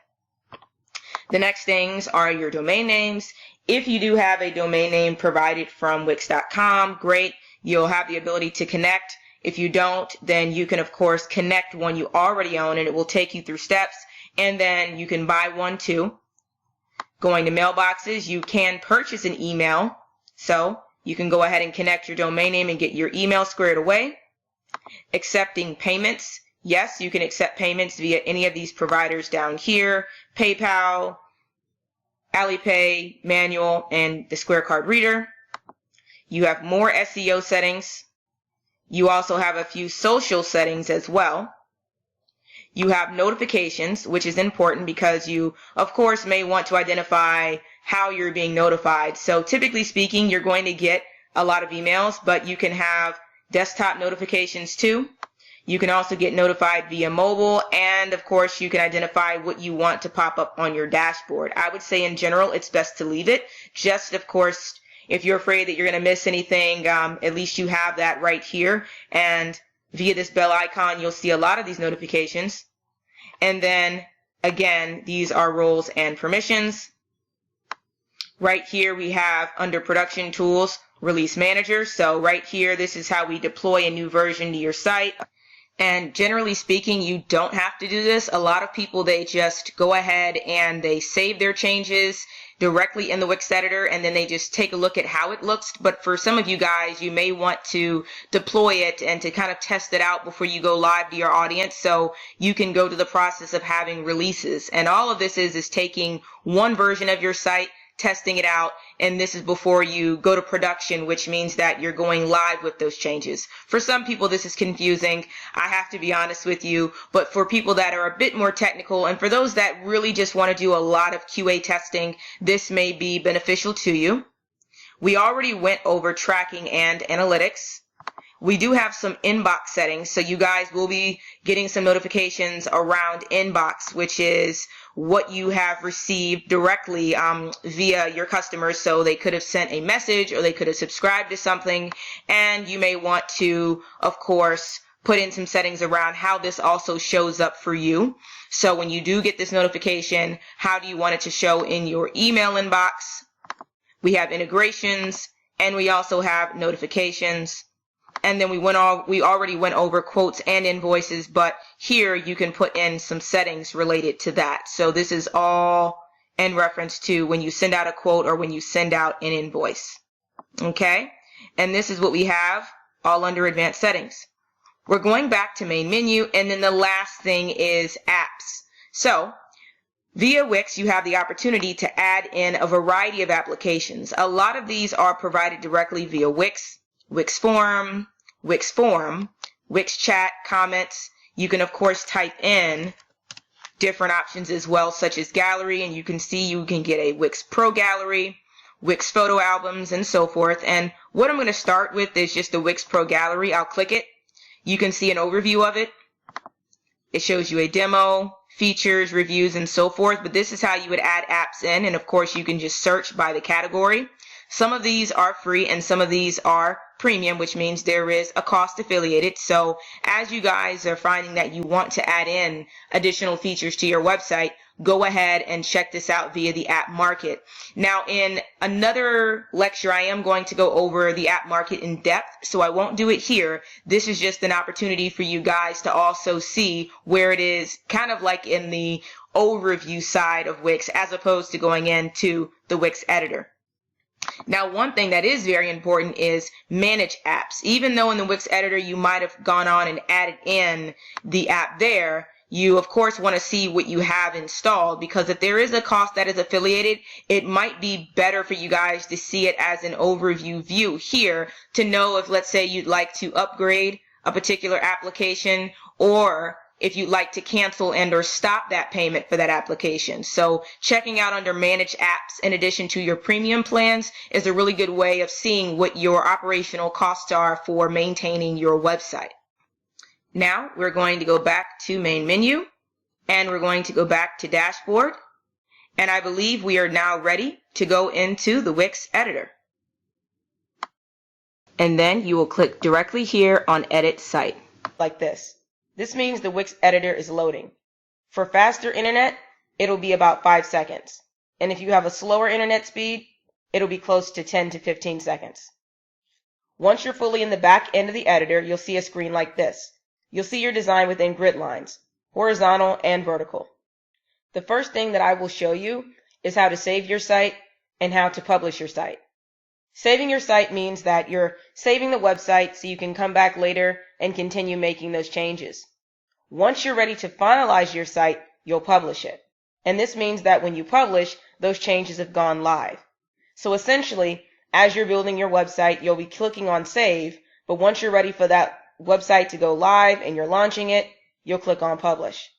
The next things are your domain names. If you do have a domain name provided from Wix.com, great. You'll have the ability to connect. If you don't, then you can, of course, connect one you already own, and it will take you through steps, and then you can buy one too. Going to Mailboxes, you can purchase an email, so you can go ahead and connect your domain name and get your email squared away. Accepting payments, yes, you can accept payments via any of these providers down here, PayPal, Alipay, Manual, and the Square Card Reader. You have more SEO settings. You also have a few social settings as well. You have notifications, which is important because you, of course, may want to identify how you're being notified. So typically speaking, you're going to get a lot of emails, but you can have desktop notifications too. You can also get notified via mobile, and of course, you can identify what you want to pop up on your dashboard. I would say in general, it's best to leave it. Just, of course, if you're afraid that you're going to miss anything, at least you have that right here. And via this bell icon, you'll see a lot of these notifications. And then, again, these are roles and permissions. Right here, we have under production tools, release manager. So right here, this is how we deploy a new version to your site. And generally speaking, you don't have to do this. A lot of people, they just go ahead and they save their changes directly in the Wix Editor, and then they just take a look at how it looks. But for some of you guys, you may want to deploy it and to kind of test it out before you go live to your audience, so you can go to the process of having releases. And all of this is taking one version of your site, testing it out, and this is before you go to production, which means that you're going live with those changes. For some people, this is confusing, I have to be honest with you, but for people that are a bit more technical, and for those that really just want to do a lot of QA testing, this may be beneficial to you. We already went over tracking and analytics. We do have some inbox settings, so you guys will be getting some notifications around inbox, which is what you have received directly via your customers. So they could have sent a message or they could have subscribed to something, and you may want to, of course, put in some settings around how this also shows up for you. So when you do get this notification, how do you want it to show in your email inbox? We have integrations, and we also have notifications. And then we already went over quotes and invoices, but here you can put in some settings related to that. So this is all in reference to when you send out a quote or when you send out an invoice. Okay? And this is what we have all under advanced settings. We're going back to main menu, and then the last thing is apps. So via Wix, you have the opportunity to add in a variety of applications. A lot of these are provided directly via Wix, Wix Form, Wix Chat, comments. You can, of course, type in different options as well, such as gallery, and you can see you can get a Wix Pro Gallery, Wix photo albums, and so forth. And what I'm going to start with is just the Wix Pro Gallery. I'll click it. You can see an overview of it. It shows you a demo, features, reviews, and so forth. But this is how you would add apps in. And of course, you can just search by the category. Some of these are free and some of these are premium, which means there is a cost affiliated. So as you guys are finding that you want to add in additional features to your website, go ahead and check this out via the app market. Now, in another lecture, I am going to go over the app market in depth, so I won't do it here. This is just an opportunity for you guys to also see where it is kind of like in the overview side of Wix as opposed to going into the Wix Editor. Now, one thing that is very important is manage apps. Even though in the Wix Editor you might have gone on and added in the app there, you of course want to see what you have installed, because if there is a cost that is affiliated, it might be better for you guys to see it as an overview view here to know if, let's say, you'd like to upgrade a particular application, or if you'd like to cancel and or stop that payment for that application. So checking out under manage apps in addition to your premium plans is a really good way of seeing what your operational costs are for maintaining your website. Now we're going to go back to main menu, and we're going to go back to dashboard, and I believe we are now ready to go into the Wix Editor. And then you will click directly here on Edit Site, like this. This means the Wix Editor is loading. For faster internet, it'll be about 5 seconds. And if you have a slower internet speed, it'll be close to 10 to 15 seconds. Once you're fully in the back end of the editor, you'll see a screen like this. You'll see your design within grid lines, horizontal and vertical. The first thing that I will show you is how to save your site and how to publish your site. Saving your site means that you're saving the website so you can come back later and continue making those changes. Once you're ready to finalize your site, you'll publish it. And this means that when you publish, those changes have gone live. So essentially, as you're building your website, you'll be clicking on save, but once you're ready for that website to go live and you're launching it, you'll click on publish.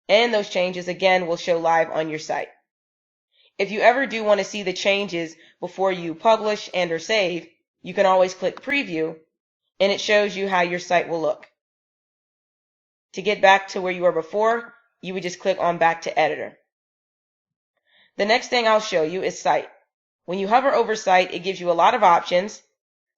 And those changes again will show live on your site. If you ever do want to see the changes before you publish and or save, you can always click preview and it shows you how your site will look. To get back to where you were before, you would just click on back to editor. The next thing I'll show you is site. When you hover over site, it gives you a lot of options.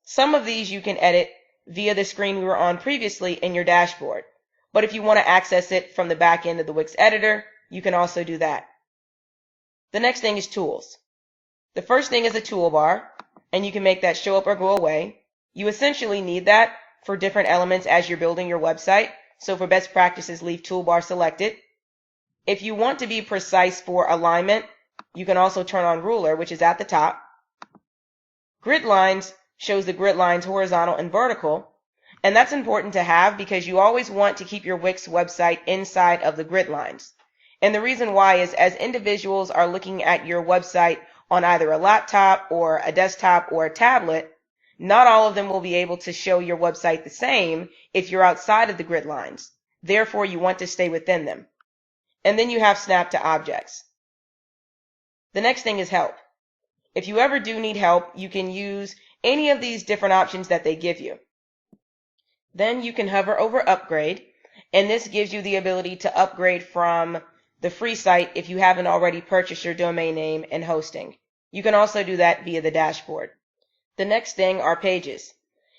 Some of these you can edit via the screen we were on previously in your dashboard. But if you want to access it from the back end of the Wix Editor, you can also do that. The next thing is tools. The first thing is a toolbar, and you can make that show up or go away. You essentially need that for different elements as you're building your website. So for best practices, leave toolbar selected. If you want to be precise for alignment, you can also turn on ruler, which is at the top. Grid lines shows the grid lines horizontal and vertical, and that's important to have because you always want to keep your Wix website inside of the grid lines. And the reason why is as individuals are looking at your website on either a laptop or a desktop or a tablet, not all of them will be able to show your website the same if you're outside of the grid lines. Therefore, you want to stay within them. And then you have snap to objects. The next thing is help. If you ever do need help, you can use any of these different options that they give you. Then you can hover over upgrade, and this gives you the ability to upgrade from the free site if you haven't already purchased your domain name and hosting. You can also do that via the dashboard. The next thing are pages.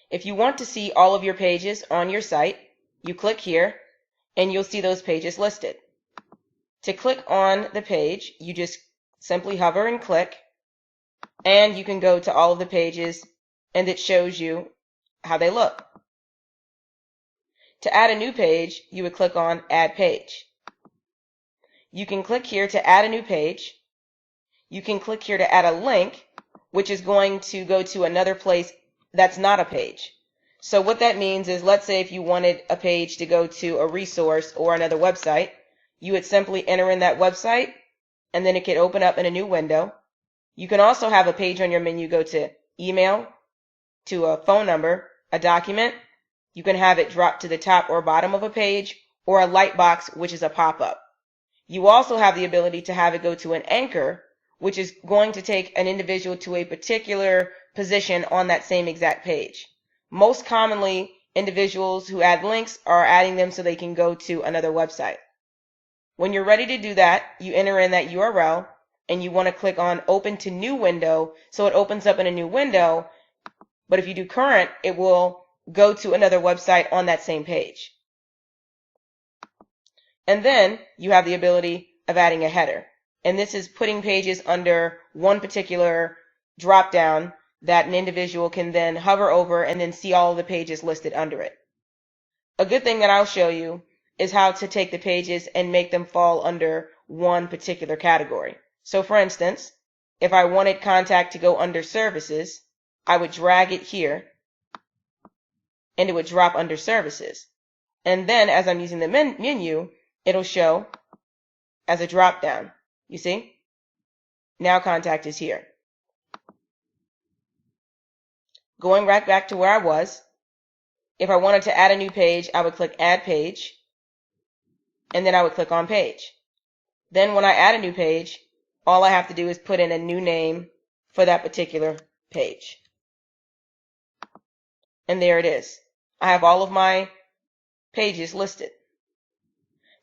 If you want to see all of your pages on your site, you click here, and you'll see those pages listed. To click on the page, you just simply hover and click, and you can go to all of the pages, and it shows you how they look. To add a new page, you would click on Add Page. You can click here to add a new page. You can click here to add a link, which is going to go to another place that's not a page. So what that means is, let's say if you wanted a page to go to a resource or another website, you would simply enter in that website, and then it could open up in a new window. You can also have a page on your menu go to email, to a phone number, a document. You can have it drop to the top or bottom of a page, or a light box, which is a pop-up. You also have the ability to have it go to an anchor, which is going to take an individual to a particular position on that same exact page. Most commonly, individuals who add links are adding them so they can go to another website. When you're ready to do that, you enter in that URL, and you want to click on Open to New Window, so it opens up in a new window. But if you do current, it will go to another website on that same page. And then you have the ability of adding a header. And this is putting pages under one particular drop-down that an individual can then hover over and then see all of the pages listed under it. A good thing that I'll show you is how to take the pages and make them fall under one particular category. So for instance, if I wanted contact to go under services, I would drag it here, and it would drop under services. And then as I'm using the menu, it'll show as a drop down. You see? Now contact is here. Going right back to where I was, if I wanted to add a new page, I would click Add Page, and then I would click on Page. Then when I add a new page, all I have to do is put in a new name for that particular page. And there it is. I have all of my pages listed.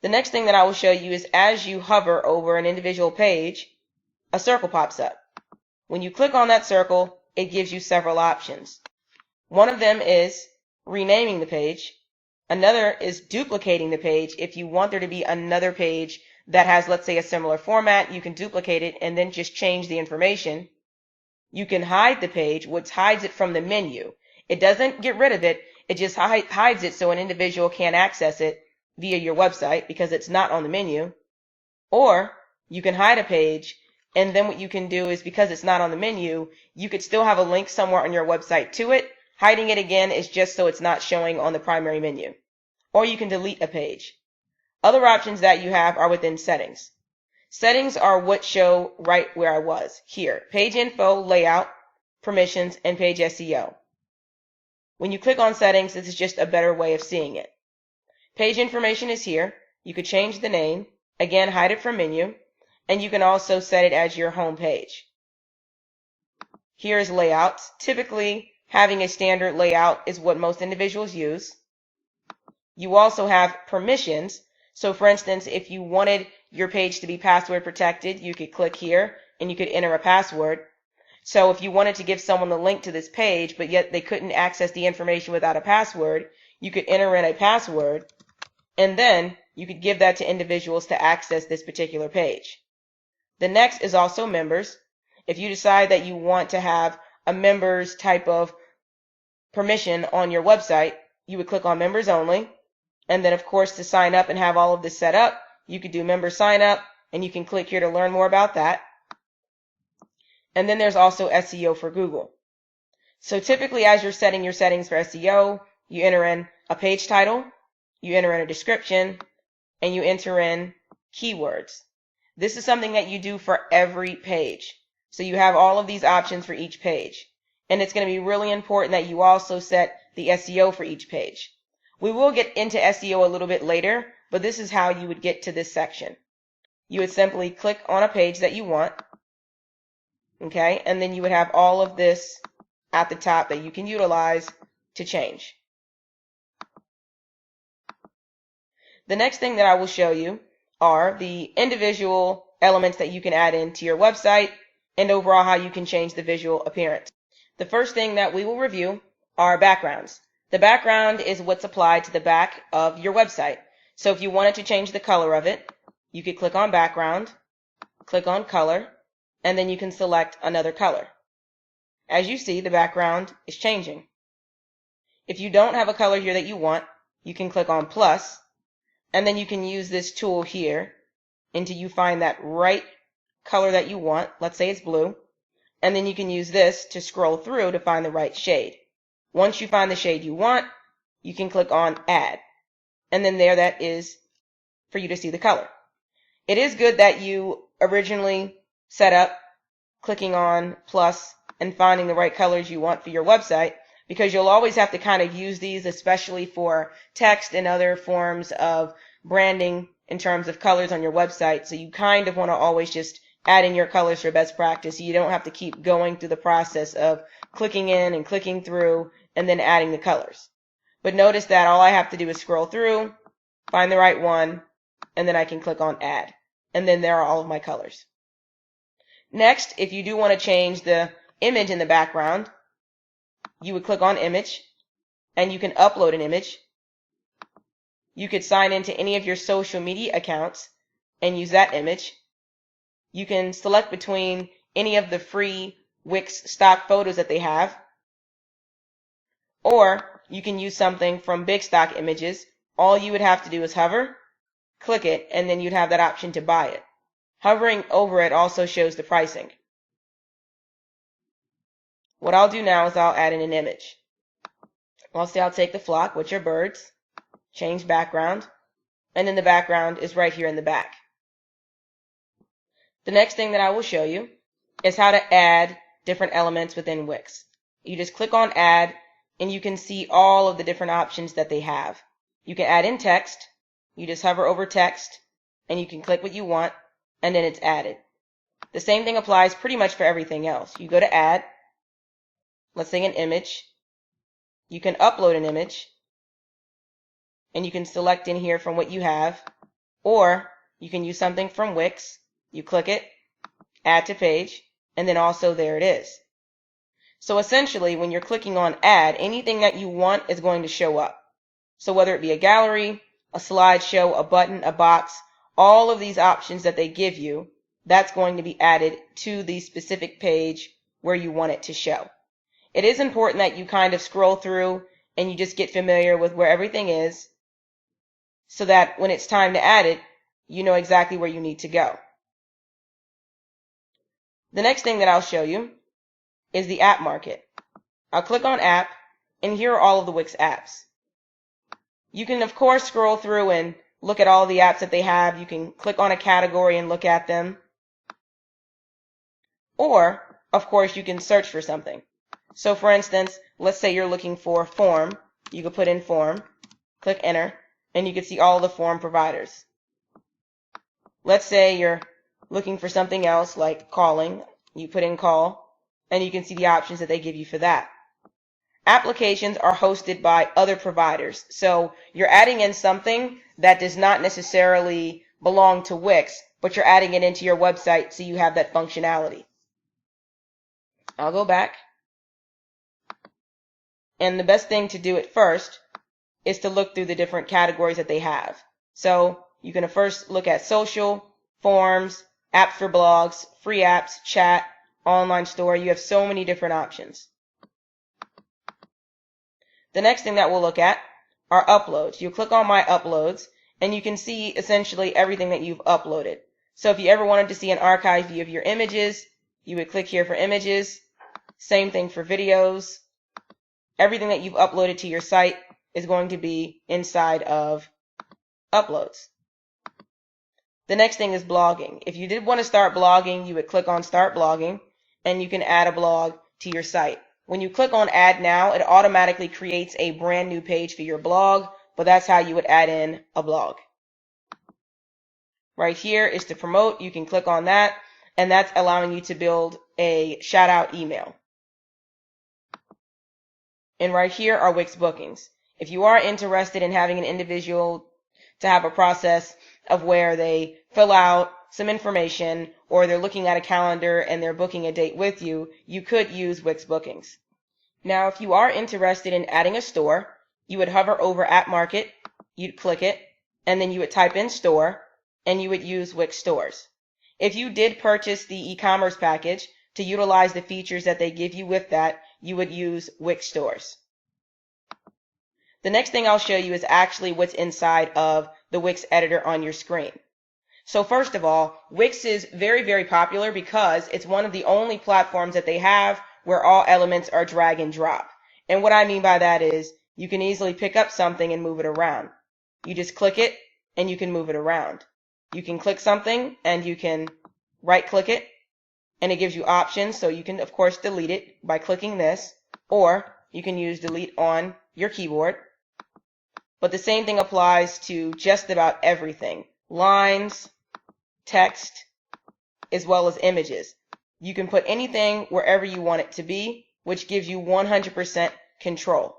The next thing that I will show you is, as you hover over an individual page, a circle pops up. When you click on that circle, it gives you several options. One of them is renaming the page. Another is duplicating the page. If you want there to be another page that has, let's say, a similar format, you can duplicate it and then just change the information. You can hide the page, which hides it from the menu. It doesn't get rid of it. It just hides it so an individual can't access it via your website because it's not on the menu. Or you can hide a page, and then what you can do is, because it's not on the menu, you could still have a link somewhere on your website to it. Hiding it again is just so it's not showing on the primary menu. Or you can delete a page. Other options that you have are within settings. Settings are what show right where I was here. Page info, layout, permissions, and page SEO. When you click on settings, this is just a better way of seeing it. Page information is here. You could change the name, again hide it from menu, and you can also set it as your home page. Here's layouts. Typically, having a standard layout is what most individuals use. You also have permissions. So for instance, if you wanted your page to be password protected, you could click here and you could enter a password. So if you wanted to give someone the link to this page, but yet they couldn't access the information without a password, you could enter in a password, and then you could give that to individuals to access this particular page. The next is also members. If you decide that you want to have a members type of permission on your website, you would click on members only. And then of course, to sign up and have all of this set up, you could do member sign up, and you can click here to learn more about that. And then there's also SEO for Google. So typically, as you're setting your settings for SEO, you enter in a page title, you enter in a description, and you enter in keywords. This is something that you do for every page. So you have all of these options for each page. And it's going to be really important that you also set the SEO for each page. We will get into SEO a little bit later, but this is how you would get to this section. You would simply click on a page that you want, okay, and then you would have all of this at the top that you can utilize to change. The next thing that I will show you are the individual elements that you can add into your website and overall how you can change the visual appearance. The first thing that we will review are backgrounds. The background is what's applied to the back of your website. So if you wanted to change the color of it, you could click on background, click on color, and then you can select another color. As you see, the background is changing. If you don't have a color here that you want, you can click on plus, and then you can use this tool here until you find that right color that you want. Let's say it's blue. And then you can use this to scroll through to find the right shade. Once you find the shade you want, you can click on add. And then there that is for you to see the color. It is good that you originally set up clicking on plus and finding the right colors you want for your website, because you'll always have to kind of use these, especially for text and other forms of branding in terms of colors on your website. So you kind of want to always just add in your colors for best practice. You don't have to keep going through the process of clicking in and clicking through and then adding the colors. But notice that all I have to do is scroll through, find the right one, and then I can click on add. And then there are all of my colors. Next, if you do want to change the image in the background, you would click on image, and you can upload an image. You could sign into any of your social media accounts and use that image. You can select between any of the free Wix stock photos that they have, or you can use something from big stock images. All you would have to do is hover, click it, and then you'd have that option to buy it. Hovering over it also shows the pricing. What I'll do now is I'll add in an image. I'll take the flock, which are birds, change background, and then the background is right here in the back. The next thing that I will show you is how to add different elements within Wix. You just click on add, and you can see all of the different options that they have. You can add in text. You just hover over text, and you can click what you want, and then it's added. The same thing applies pretty much for everything else. You go to add, let's say an image. You can upload an image, and you can select in here from what you have, or you can use something from Wix. You click it, add to page, and then also there it is. So essentially, when you're clicking on add, anything that you want is going to show up. So whether it be a gallery, a slideshow, a button, a box, all of these options that they give you, that's going to be added to the specific page where you want it to show. It is important that you kind of scroll through and you just get familiar with where everything is, so that when it's time to add it, you know exactly where you need to go. The next thing that I'll show you is the app market. I'll click on app, and here are all of the Wix apps. You can, of course, scroll through and look at all the apps that they have. You can click on a category and look at them. Or, of course, you can search for something. So, for instance, let's say you're looking for form. You could put in form, click enter, and you can see all the form providers. Let's say you're looking for something else like calling. You put in call, and you can see the options that they give you for that. Applications are hosted by other providers. So you're adding in something that does not necessarily belong to Wix, but you're adding it into your website so you have that functionality. I'll go back. And the best thing to do at first is to look through the different categories that they have. So you can first look at social, forms, apps for blogs, free apps, chat, online store. You have so many different options. The next thing that we'll look at are uploads. You click on my uploads, and you can see essentially everything that you've uploaded. So if you ever wanted to see an archive view of your images, you would click here for images. Same thing for videos. Everything that you've uploaded to your site is going to be inside of uploads. The next thing is blogging. If you did want to start blogging, you would click on start blogging, and you can add a blog to your site. When you click on add now, it automatically creates a brand new page for your blog, but that's how you would add in a blog. Right here is to promote. You can click on that, and that's allowing you to build a shout out email. And right here are Wix bookings. If you are interested in having an individual to have a process of where they fill out some information, or they're looking at a calendar and they're booking a date with you, you could use Wix bookings. Now, if you are interested in adding a store, you would hover over at Market, you'd click it, and then you would type in store, and you would use Wix Stores. If you did purchase the e-commerce package to utilize the features that they give you with that, you would use Wix Stores. The next thing I'll show you is actually what's inside of the Wix editor on your screen. So first of all, Wix is very, very popular because it's one of the only platforms that they have where all elements are drag and drop. And what I mean by that is you can easily pick up something and move it around. You just click it and you can move it around. You can click something and you can right click it and it gives you options. So you can of course delete it by clicking this, or you can use delete on your keyboard. But the same thing applies to just about everything. Lines, text, as well as images. You can put anything wherever you want it to be, which gives you 100% control.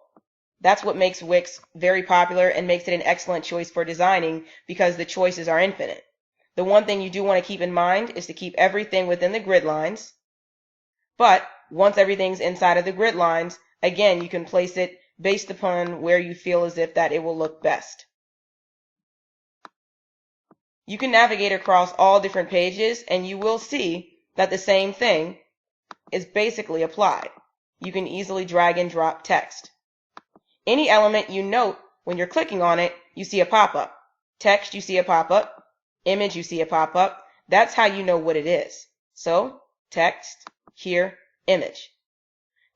That's what makes Wix very popular and makes it an excellent choice for designing because the choices are infinite. The one thing you do want to keep in mind is to keep everything within the grid lines. But once everything's inside of the grid lines, again, you can place it based upon where you feel as if that it will look best. You can navigate across all different pages and you will see that the same thing is basically applied. You can easily drag and drop text. Any element you note, when you're clicking on it, you see a pop-up. Text, you see a pop-up. Image, you see a pop-up. That's how you know what it is. So, text, here, image.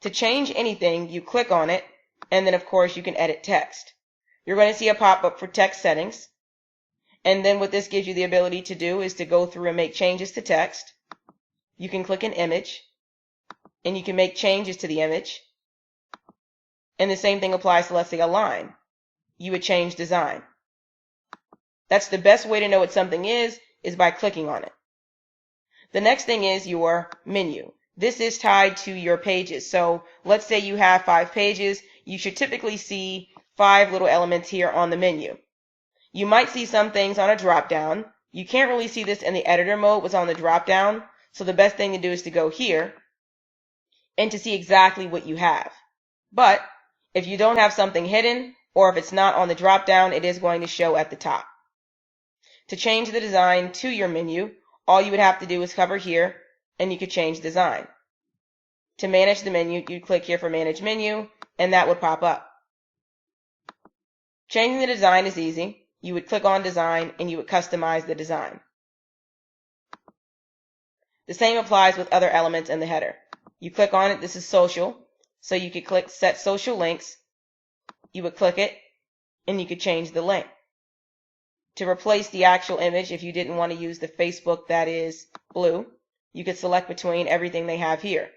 To change anything, you click on it, and then of course you can edit text. You're going to see a pop-up for text settings. And then what this gives you the ability to do is to go through and make changes to text. You can click an image, and you can make changes to the image. And the same thing applies to, let's say, a line. You would change design. That's the best way to know what something is by clicking on it. The next thing is your menu. This is tied to your pages. So let's say you have 5 pages. You should typically see 5 little elements here on the menu. You might see some things on a drop down. You can't really see this in the editor mode, what's on the drop down. So the best thing to do is to go here and to see exactly what you have. But if you don't have something hidden, or if it's not on the drop down, it is going to show at the top. To change the design to your menu, all you would have to do is hover here and you could change design. To manage the menu, you click here for manage menu and that would pop up. Changing the design is easy. You would click on design and you would customize the design. The same applies with other elements in the header. You click on it, this is social, so you could click set social links. You would click it and you could change the link. To replace the actual image, if you didn't want to use the Facebook that is blue, you could select between everything they have here.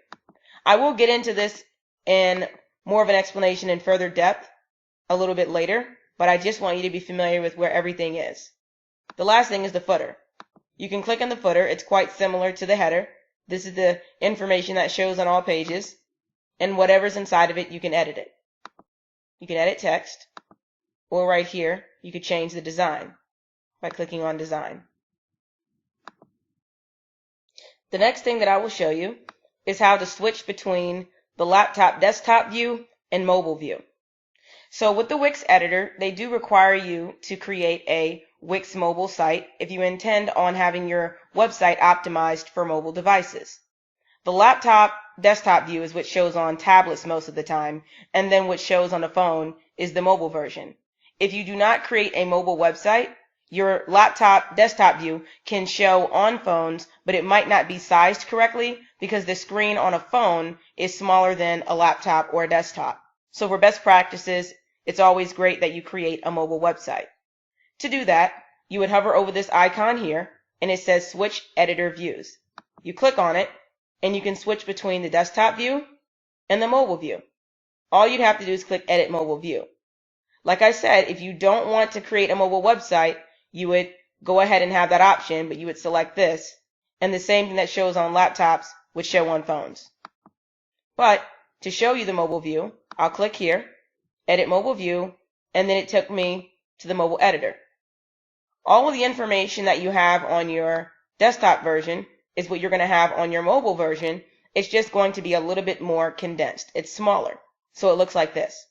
I will get into this in more of an explanation in further depth a little bit later, but I just want you to be familiar with where everything is. The last thing is the footer. You can click on the footer. It's quite similar to the header. This is the information that shows on all pages, and whatever's inside of it, you can edit it. You can edit text, or right here, you could change the design by clicking on design. The next thing that I will show you is how to switch between the laptop desktop view and mobile view. So with the Wix editor, they do require you to create a Wix mobile site if you intend on having your website optimized for mobile devices. The laptop desktop view is what shows on tablets most of the time, and then what shows on the phone is the mobile version. If you do not create a mobile website, your laptop desktop view can show on phones, but it might not be sized correctly because the screen on a phone is smaller than a laptop or a desktop. So for best practices, it's always great that you create a mobile website. To do that, you would hover over this icon here, and it says Switch Editor Views. You click on it, and you can switch between the desktop view and the mobile view. All you'd have to do is click Edit Mobile View. Like I said, if you don't want to create a mobile website, you would go ahead and have that option, but you would select this, and the same thing that shows on laptops would show on phones. But to show you the mobile view, I'll click here, Edit Mobile View, and then it took me to the mobile editor. All of the information that you have on your desktop version is what you're going to have on your mobile version. It's just going to be a little bit more condensed. It's smaller, so it looks like this.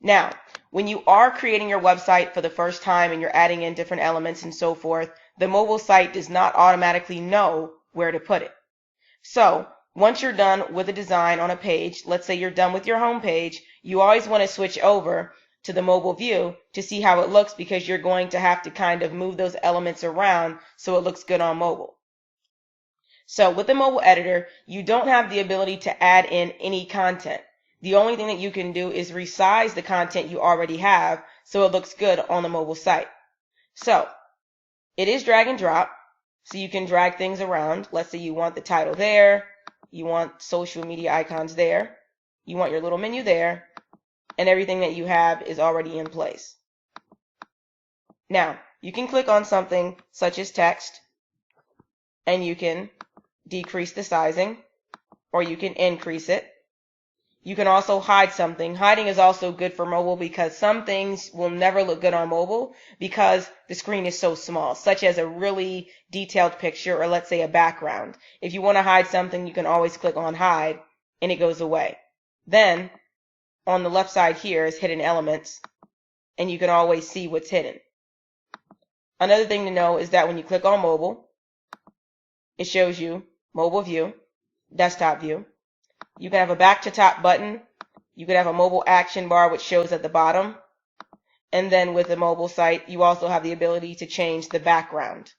Now, When you are creating your website for the first time and you're adding in different elements and so forth, the mobile site does not automatically know where to put it. So once you're done with a design on a page, let's say you're done with your home page, you always want to switch over to the mobile view to see how it looks, because you're going to have to kind of move those elements around so it looks good on mobile. So with the mobile editor, you don't have the ability to add in any content. The only thing that you can do is resize the content you already have so it looks good on the mobile site. So it is drag and drop, so you can drag things around. Let's say you want the title there, you want social media icons there, you want your little menu there, and everything that you have is already in place. Now, you can click on something such as text, and you can decrease the sizing, or you can increase it. You can also hide something. Hiding is also good for mobile because some things will never look good on mobile because the screen is so small, such as a really detailed picture, or let's say a background. If you want to hide something, you can always click on hide and it goes away. Then on the left side here is hidden elements, and you can always see what's hidden. Another thing to know is that when you click on mobile, it shows you mobile view, desktop view. You can have a back to top button. You can have a mobile action bar which shows at the bottom. And then with the mobile site, you also have the ability to change the background.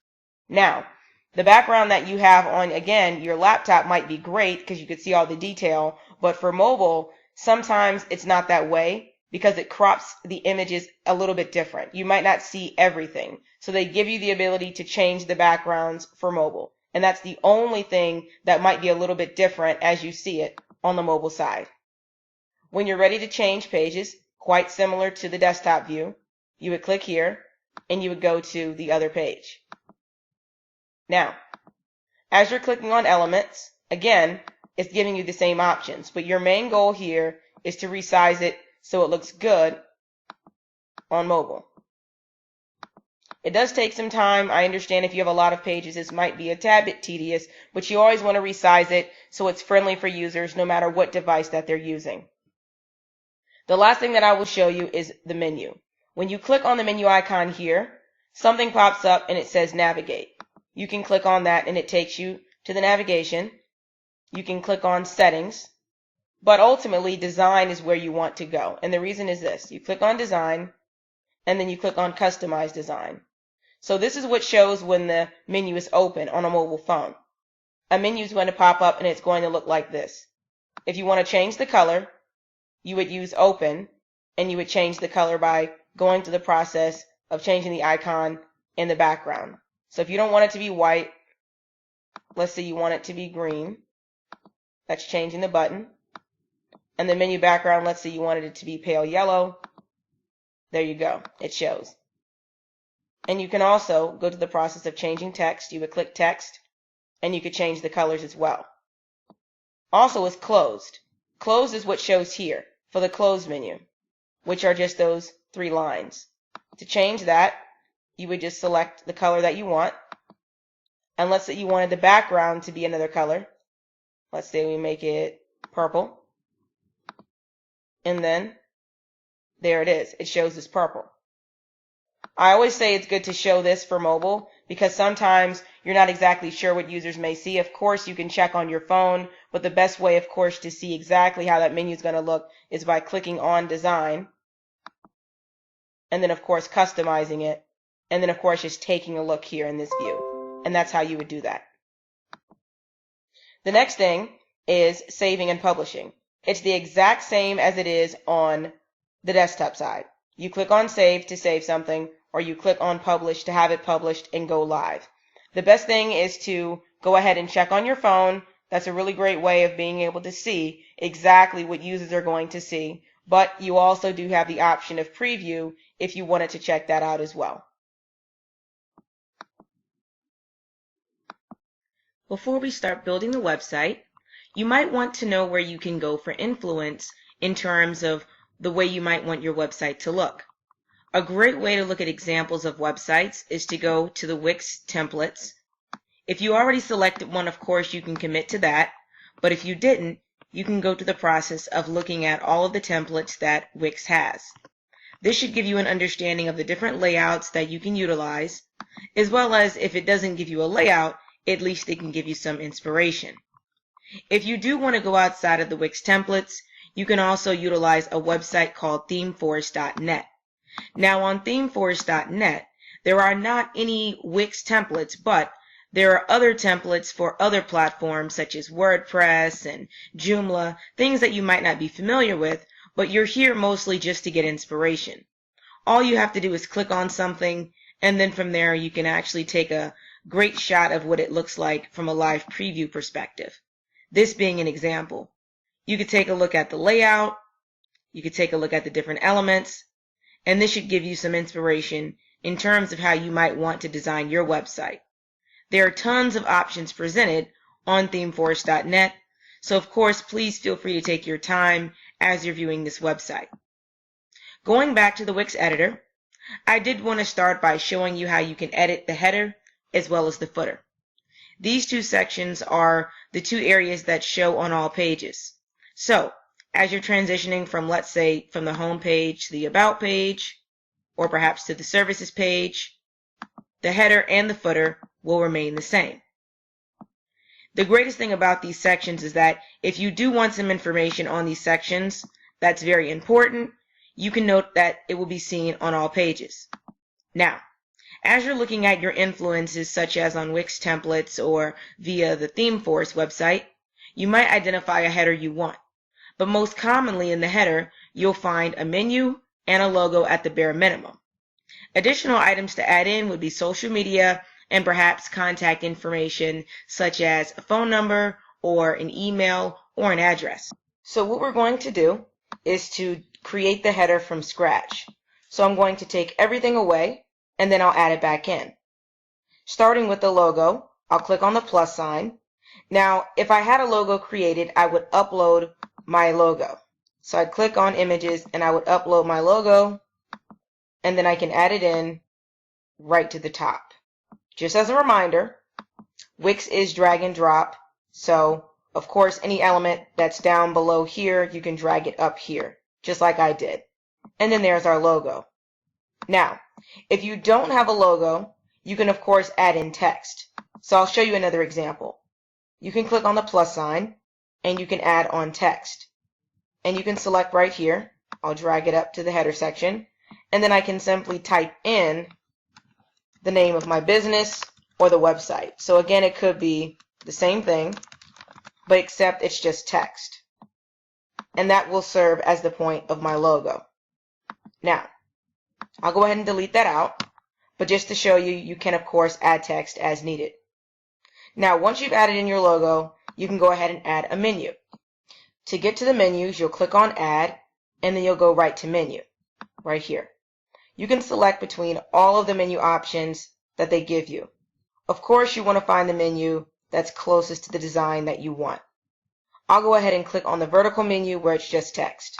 Now, the background that you have on, again, your laptop might be great because you could see all the detail, but for mobile, sometimes it's not that way because it crops the images a little bit different. You might not see everything. So they give you the ability to change the backgrounds for mobile. And that's the only thing that might be a little bit different as you see it on the mobile side. When you're ready to change pages, quite similar to the desktop view, you would click here and you would go to the other page. Now, as you're clicking on elements, again, it's giving you the same options, but your main goal here is to resize it so it looks good on mobile. It does take some time. I understand if you have a lot of pages, this might be a tad bit tedious, but you always want to resize it so it's friendly for users no matter what device that they're using. The last thing that I will show you is the menu. When you click on the menu icon here, something pops up and it says navigate. You can click on that and it takes you to the navigation. You can click on settings, but ultimately design is where you want to go. And the reason is this: you click on design and then you click on customize design. So this is what shows when the menu is open on a mobile phone. A menu is going to pop up and it's going to look like this. If you want to change the color, you would use open and you would change the color by going through the process of changing the icon in the background. So if you don't want it to be white, let's say you want it to be green, that's changing the button. And the menu background, let's say you wanted it to be pale yellow, there you go, it shows. And you can also go to the process of changing text. You would click text and you could change the colors as well. Also is closed. Closed is what shows here for the closed menu, which are just those 3 lines. To change that, you would just select the color that you want. And let's say you wanted the background to be another color. Let's say we make it purple. And then there it is. It shows as purple. I always say it's good to show this for mobile because sometimes you're not exactly sure what users may see. Of course, you can check on your phone, but the best way, of course, to see exactly how that menu is going to look is by clicking on design and then, of course, customizing it, and then, of course, just taking a look here in this view. And that's how you would do that. The next thing is saving and publishing. It's the exact same as it is on the desktop side. You click on save to save something, or you click on publish to have it published and go live. The best thing is to go ahead and check on your phone. That's a really great way of being able to see exactly what users are going to see, but you also do have the option of preview if you wanted to check that out as well. Before we start building the website, you might want to know where you can go for influence in terms of the way you might want your website to look. A great way to look at examples of websites is to go to the Wix templates. If you already selected one, of course, you can commit to that, but if you didn't, you can go to the process of looking at all of the templates that Wix has. This should give you an understanding of the different layouts that you can utilize, as well as if it doesn't give you a layout, at least it can give you some inspiration. If you do want to go outside of the Wix templates, you can also utilize a website called themeforest.net. Now on themeforest.net, there are not any Wix templates, but there are other templates for other platforms such as WordPress and Joomla, things that you might not be familiar with, but you're here mostly just to get inspiration. All you have to do is click on something, and then from there you can actually take a great shot of what it looks like from a live preview perspective. This being an example. You could take a look at the layout, you could take a look at the different elements, and this should give you some inspiration in terms of how you might want to design your website. There are tons of options presented on themeforest.net, so of course please feel free to take your time as you're viewing this website. Going back to the Wix Editor, I did want to start by showing you how you can edit the header as well as the footer. These two sections are the two areas that show on all pages. So, as you're transitioning from, let's say, from the home page to the About page, or perhaps to the Services page, the header and the footer will remain the same. The greatest thing about these sections is that if you do want some information on these sections that's very important, you can note that it will be seen on all pages. Now, as you're looking at your influences, such as on Wix templates or via the ThemeForest website, you might identify a header you want. But most commonly in the header, you'll find a menu and a logo at the bare minimum. Additional items to add in would be social media and perhaps contact information such as a phone number or an email or an address. So what we're going to do is to create the header from scratch. So I'm going to take everything away and then I'll add it back in. Starting with the logo, I'll click on the plus sign. Now, if I had a logo created, I would upload my logo. So I'd click on images and I would upload my logo, and then I can add it in right to the top. Just as a reminder, Wix is drag and drop, so of course any element that's down below here, you can drag it up here, just like I did. And then there's our logo. Now, if you don't have a logo, you can of course add in text. So I'll show you another example. You can click on the plus sign and you can add on text. And you can select right here. I'll drag it up to the header section, and then I can simply type in the name of my business or the website. So again, it could be the same thing, but except it's just text. And that will serve as the point of my logo. Now, I'll go ahead and delete that out, but just to show you, you can of course add text as needed. Now, once you've added in your logo, you can go ahead and add a menu. To get to the menus, you'll click on Add, and then you'll go right to Menu, right here. You can select between all of the menu options that they give you. Of course, you want to find the menu that's closest to the design that you want. I'll go ahead and click on the vertical menu where it's just text.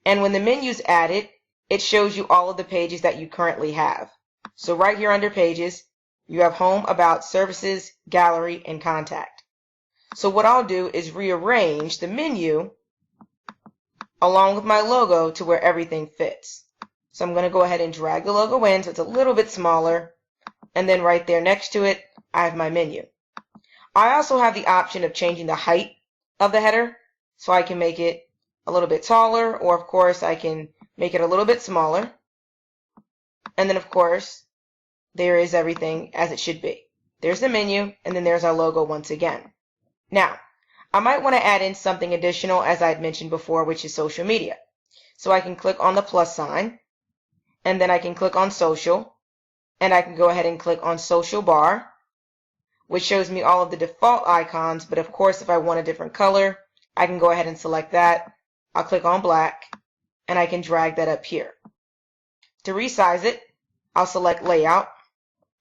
And when the menu's added, it shows you all of the pages that you currently have. So right here under Pages, you have Home, About, Services, Gallery, and Contact. So what I'll do is rearrange the menu along with my logo to where everything fits. So I'm going to go ahead and drag the logo in so it's a little bit smaller, and then right there next to it, I have my menu. I also have the option of changing the height of the header, so I can make it a little bit taller, or of course I can make it a little bit smaller. And then of course, there is everything as it should be. There's the menu, and then there's our logo once again. Now, I might want to add in something additional, as I had mentioned before, which is social media. So I can click on the plus sign, and then I can click on social, and I can go ahead and click on social bar, which shows me all of the default icons, but of course if I want a different color, I can go ahead and select that. I'll click on black, and I can drag that up here. To resize it, I'll select layout,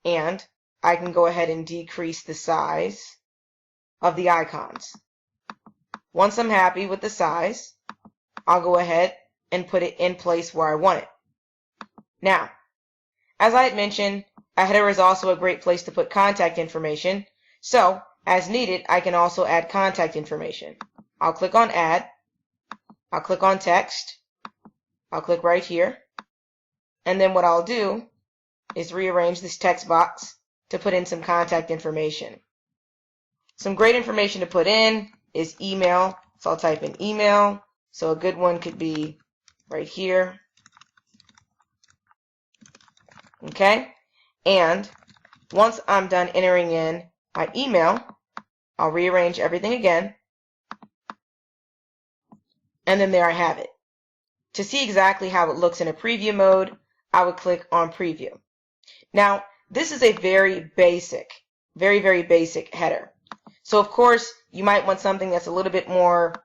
and I can go ahead and decrease the size of the icons. Once I'm happy with the size, I'll go ahead and put it in place where I want it. Now, as I had mentioned, a header is also a great place to put contact information, so as needed, I can also add contact information. I'll click on Add, I'll click on Text, I'll click right here, And then what I'll do is rearrange this text box to put in some contact information. Some great information to put in is email. So I'll type in email. So a good one could be right here. Okay? And once I'm done entering in my email, I'll rearrange everything again. And then there I have it. To see exactly how it looks in a preview mode, I would click on preview. Now, this is a very basic, very basic header. So of course, you might want something that's a little bit more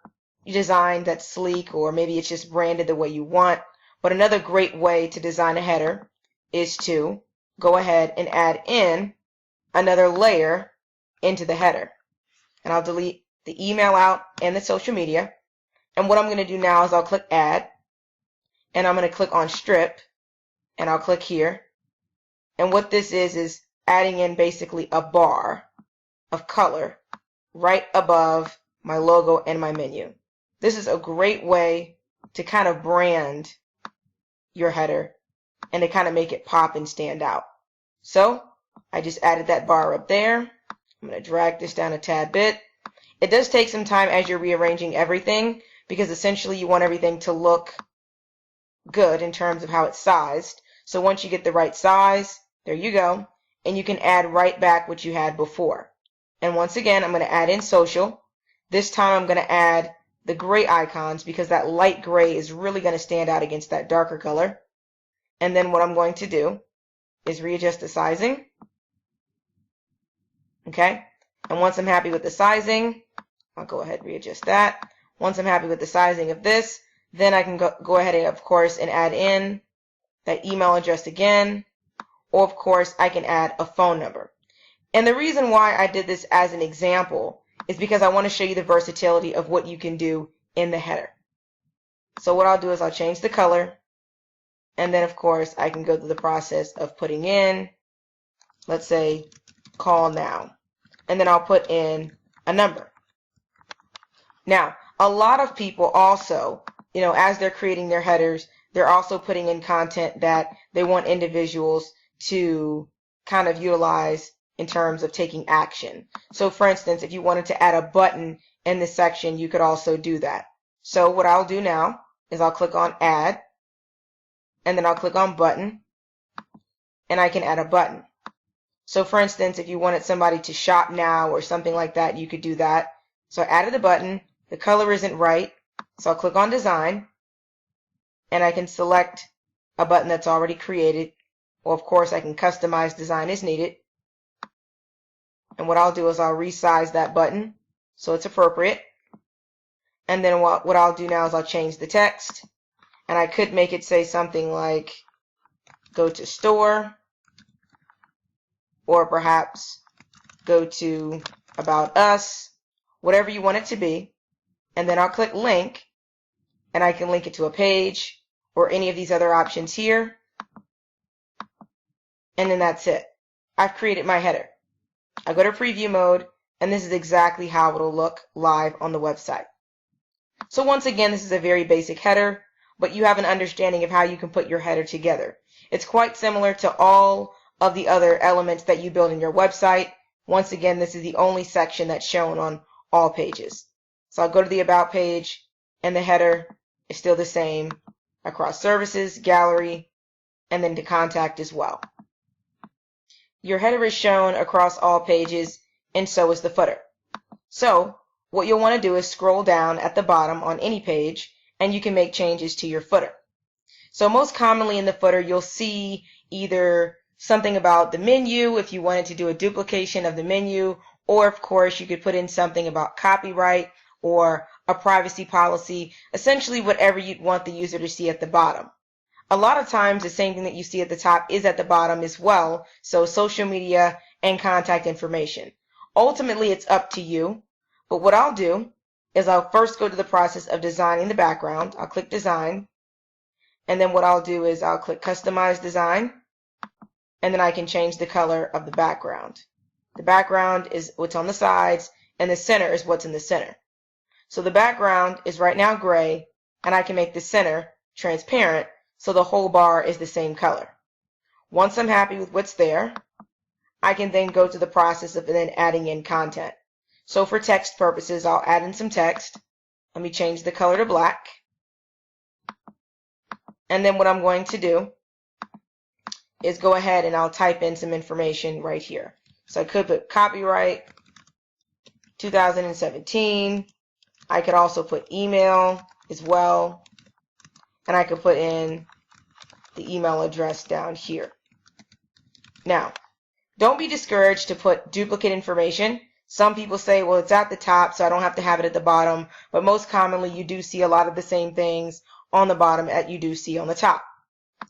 designed, that's sleek, or maybe it's just branded the way you want. But another great way to design a header is to go ahead and add in another layer into the header. And I'll delete the email out and the social media. And what I'm going to do now is I'll click add, and I'm going to click on strip, and I'll click here. And what this is adding in basically a bar of color right above my logo and my menu. This is a great way to kind of brand your header and to kind of make it pop and stand out. So I just added that bar up there. I'm going to drag this down a tad bit. It does take some time as you're rearranging everything, because essentially you want everything to look good in terms of how it's sized. So once you get the right size, there you go, and you can add right back what you had before. And once again, I'm going to add in social. This time I'm going to add the gray icons, because that light gray is really going to stand out against that darker color. And then what I'm going to do is readjust the sizing. Okay, and once I'm happy with the sizing, I'll go ahead and readjust that. Once I'm happy with the sizing of this, then I can go ahead and, of course, and add in that email address again. Or, of course, I can add a phone number. And the reason why I did this as an example is because I want to show you the versatility of what you can do in the header. So what I'll do is I'll change the color. And then, of course, I can go through the process of putting in, let's say, call now. And then I'll put in a number. Now, a lot of people also, as they're creating their headers, they're also putting in content that they want individuals to kind of utilize in terms of taking action. So for instance, if you wanted to add a button in this section, you could also do that. So what I'll do now is I'll click on add, and then I'll click on button, and I can add a button. So for instance, if you wanted somebody to shop now or something like that, you could do that. So I added a button. The color isn't right, so I'll click on design, and I can select a button that's already created. Or of course, I can customize design as needed. And what I'll do is I'll resize that button so it's appropriate. And then what I'll do now is I'll change the text, and I could make it say something like go to store, or perhaps go to about us, whatever you want it to be. And then I'll click link, and I can link it to a page or any of these other options here. And then that's it. I've created my header. I go to preview mode, and this is exactly how it'll look live on the website. So once again, this is a very basic header, but you have an understanding of how you can put your header together. It's quite similar to all of the other elements that you build in your website. Once again, this is the only section that's shown on all pages. So I'll go to the About page, and the header is still the same across services, gallery, and then to contact as well. Your header is shown across all pages, and so is the footer. So what you'll want to do is scroll down at the bottom on any page, and you can make changes to your footer. So most commonly in the footer, you'll see either something about the menu if you wanted to do a duplication of the menu, or of course you could put in something about copyright or a privacy policy, essentially whatever you'd want the user to see at the bottom. A lot of times the same thing that you see at the top is at the bottom as well, so social media and contact information. Ultimately, it's up to you, but what I'll do is I'll first go to the process of designing the background. I'll click design, and then what I'll do is I'll click customize design, and then I can change the color of the background. The background is what's on the sides, and the center is what's in the center. So the background is right now gray, and I can make the center transparent so the whole bar is the same color. Once I'm happy with what's there, I can then go to the process of then adding in content. So for text purposes, I'll add in some text. Let me change the color to black. And then what I'm going to do is go ahead and I'll type in some information right here. So I could put copyright 2017. I could also put email as well. And I could put in the email address down here. Now, don't be discouraged to put duplicate information. Some people say, well, it's at the top, so I don't have to have it at the bottom. But most commonly, you do see a lot of the same things on the bottom that you do see on the top.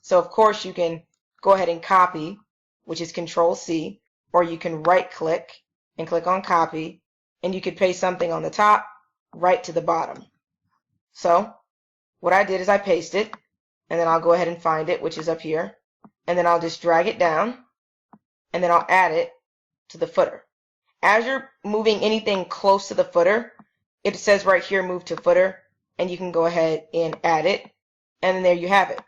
So, of course, you can go ahead and copy, which is Control-C, or you can right-click and click on copy, and you could paste something on the top right to the bottom. So, what I did is I paste it, and then I'll go ahead and find it, which is up here, and then I'll just drag it down, and then I'll add it to the footer. As you're moving anything close to the footer, it says right here, move to footer, and you can go ahead and add it, and then there you have it.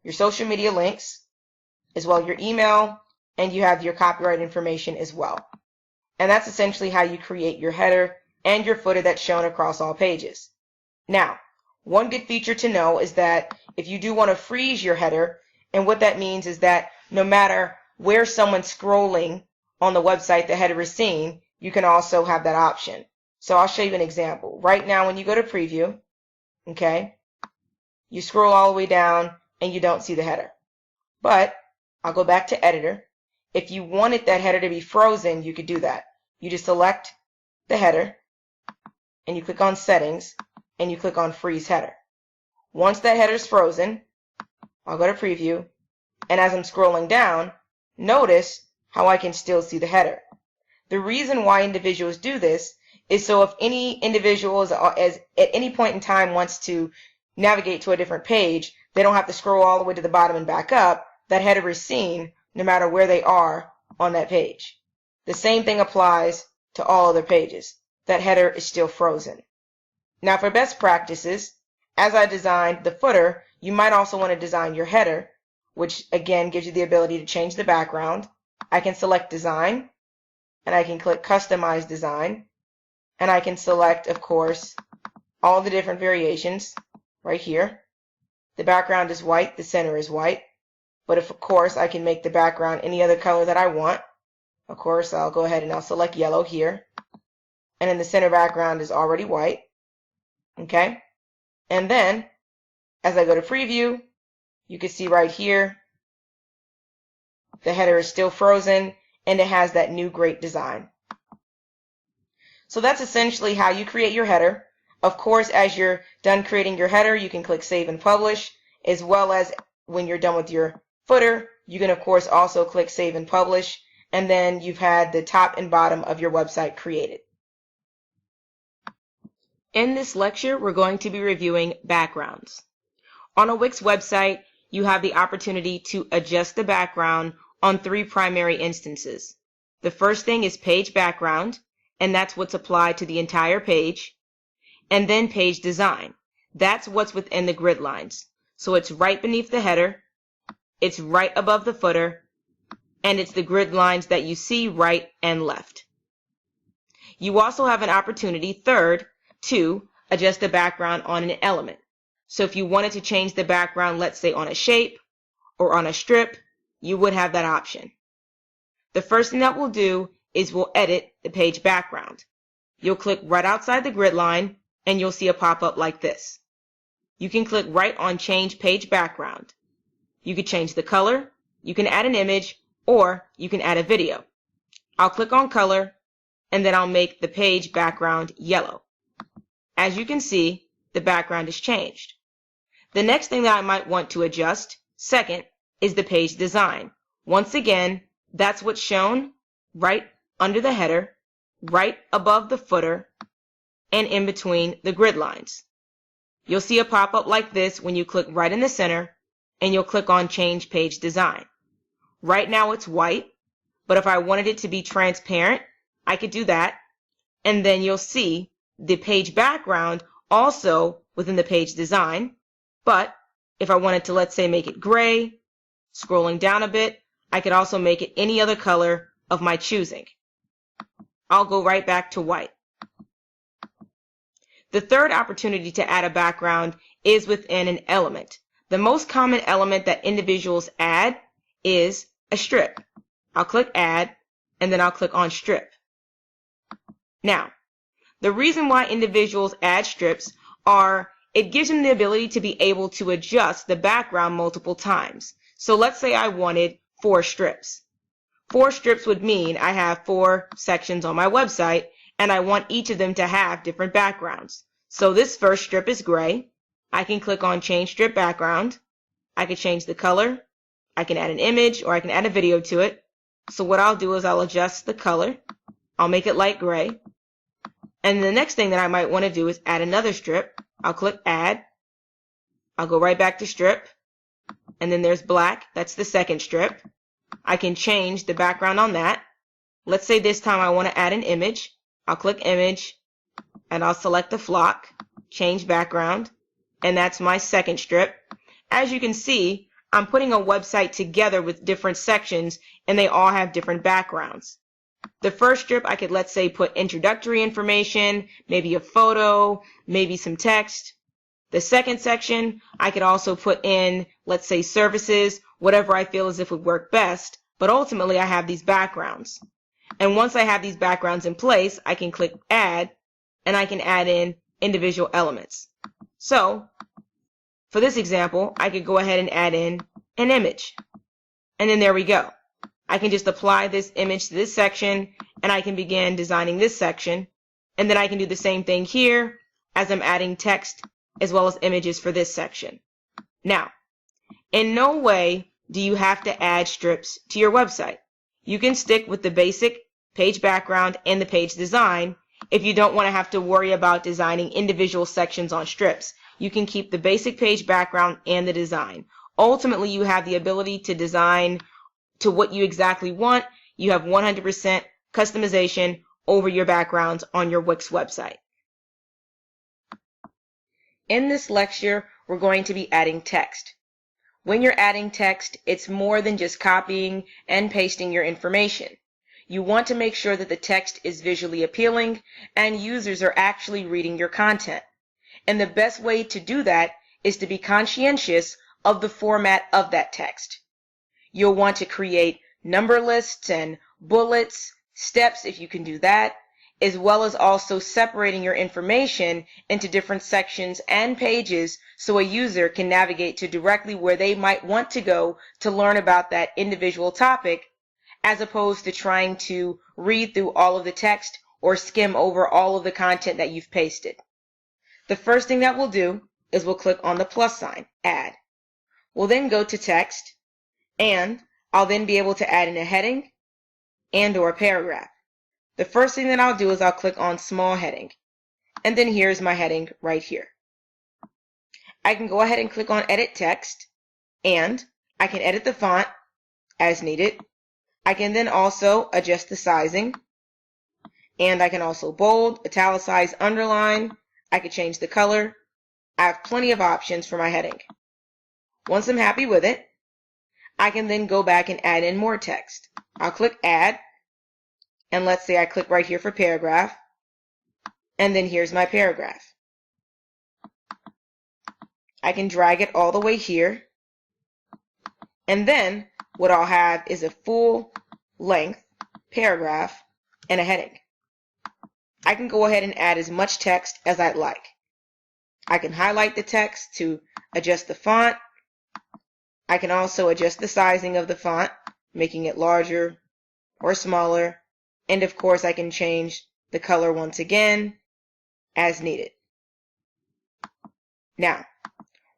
Your social media links, as well as your email, and you have your copyright information as well. And that's essentially how you create your header and your footer that's shown across all pages. Now, one good feature to know is that if you do want to freeze your header, and what that means is that no matter where someone's scrolling on the website the header is seen, you can also have that option. So I'll show you an example. Right now when you go to preview, okay, you scroll all the way down and you don't see the header. But I'll go back to editor. If you wanted that header to be frozen, you could do that. You just select the header and you click on settings and you click on freeze header. Once that header is frozen, I'll go to preview, and as I'm scrolling down, notice how I can still see the header. The reason why individuals do this is so if any individual at any point in time wants to navigate to a different page, they don't have to scroll all the way to the bottom and back up. That header is seen no matter where they are on that page. The same thing applies to all other pages. That header is still frozen. Now for best practices, as I designed the footer, you might also want to design your header, which again gives you the ability to change the background. I can select design, and I can click customize design, and I can select, of course, all the different variations right here. The background is white, the center is white, but if, of course, I can make the background any other color that I want. Of course, I'll go ahead and I'll select yellow here, and then the center background is already white. Okay, and then as I go to preview, you can see right here the header is still frozen and it has that new great design. So that's essentially how you create your header. Of course, as you're done creating your header, you can click save and publish, as well as when you're done with your footer, you can of course also click save and publish, and then you've had the top and bottom of your website created. In this lecture, we're going to be reviewing backgrounds. On a Wix website, you have the opportunity to adjust the background on 3 primary instances. The first thing is page background, and that's what's applied to the entire page. And then page design. That's what's within the grid lines. So it's right beneath the header, it's right above the footer, and it's the grid lines that you see right and left. You also have an opportunity, third, to adjust the background on an element. So if you wanted to change the background, let's say on a shape or on a strip, you would have that option. The first thing that we'll do is we'll edit the page background. You'll click right outside the grid line and you'll see a pop-up like this. You can click right on change page background. You can change the color, you can add an image, or you can add a video. I'll click on color and then I'll make the page background yellow. As you can see, the background is changed. The next thing that I might want to adjust, second, is the page design. Once again, that's what's shown right under the header, right above the footer, and in between the grid lines. You'll see a pop-up like this when you click right in the center, and you'll click on Change Page Design. Right now it's white, but if I wanted it to be transparent, I could do that, and then you'll see the page background also within the page design, but If I wanted to, let's say, make it gray, scrolling down a bit, I could also make it any other color of my choosing. I'll go right back to white. The third opportunity to add a background is within an element. The most common element that individuals add is a strip. I'll click Add, and then I'll click on Strip. Now, the reason why individuals add strips are it gives them the ability to be able to adjust the background multiple times. So let's say I wanted 4 strips. 4 strips would mean I have 4 sections on my website, and I want each of them to have different backgrounds. So this first strip is gray. I can click on Change Strip Background. I can change the color. I can add an image, or I can add a video to it. So what I'll do is I'll adjust the color. I'll make it light gray. And the next thing that I might want to do is add another strip. I'll click Add. I'll go right back to Strip. And then there's black. That's the second strip. I can change the background on that. Let's say this time I want to add an image. I'll click Image, and I'll select the flock, change background, and that's my second strip. As you can see, I'm putting a website together with different sections, and they all have different backgrounds. The first strip, I could, let's say, put introductory information, maybe a photo, maybe some text. The second section, I could also put in, let's say, services, whatever I feel as if would work best, but ultimately I have these backgrounds. And once I have these backgrounds in place, I can click Add, and I can add in individual elements. So, for this example, I could go ahead and add in an image. And then there we go. I can just apply this image to this section, and I can begin designing this section. And then I can do the same thing here as I'm adding text as well as images for this section. Now, in no way do you have to add strips to your website. You can stick with the basic page background and the page design if you don't want to have to worry about designing individual sections on strips. You can keep the basic page background and the design. Ultimately, you have the ability to design to what you exactly want. You have 100% customization over your backgrounds on your Wix website. In this lecture, we're going to be adding text. When you're adding text, it's more than just copying and pasting your information. You want to make sure that the text is visually appealing and users are actually reading your content. And the best way to do that is to be conscientious of the format of that text. You'll want to create number lists and bullets, steps if you can do that, as well as also separating your information into different sections and pages so a user can navigate to directly where they might want to go to learn about that individual topic, as opposed to trying to read through all of the text or skim over all of the content that you've pasted. The first thing that we'll do is we'll click on the plus sign, Add. We'll then go to Text, and I'll then be able to add in a heading and or a paragraph. The first thing that I'll do is I'll click on Small Heading, and then here's my heading right here. I can go ahead and click on Edit Text, and I can edit the font as needed. I can then also adjust the sizing, and I can also bold, italicize, underline. I could change the color. I have plenty of options for my heading. Once I'm happy with it, I can then go back and add in more text. I'll click Add, and let's say I click right here for paragraph, and then here's my paragraph. I can drag it all the way here, and then what I'll have is a full length paragraph and a heading. I can go ahead and add as much text as I'd like. I can highlight the text to adjust the font. I can also adjust the sizing of the font, making it larger or smaller. And of course, I can change the color once again as needed. Now,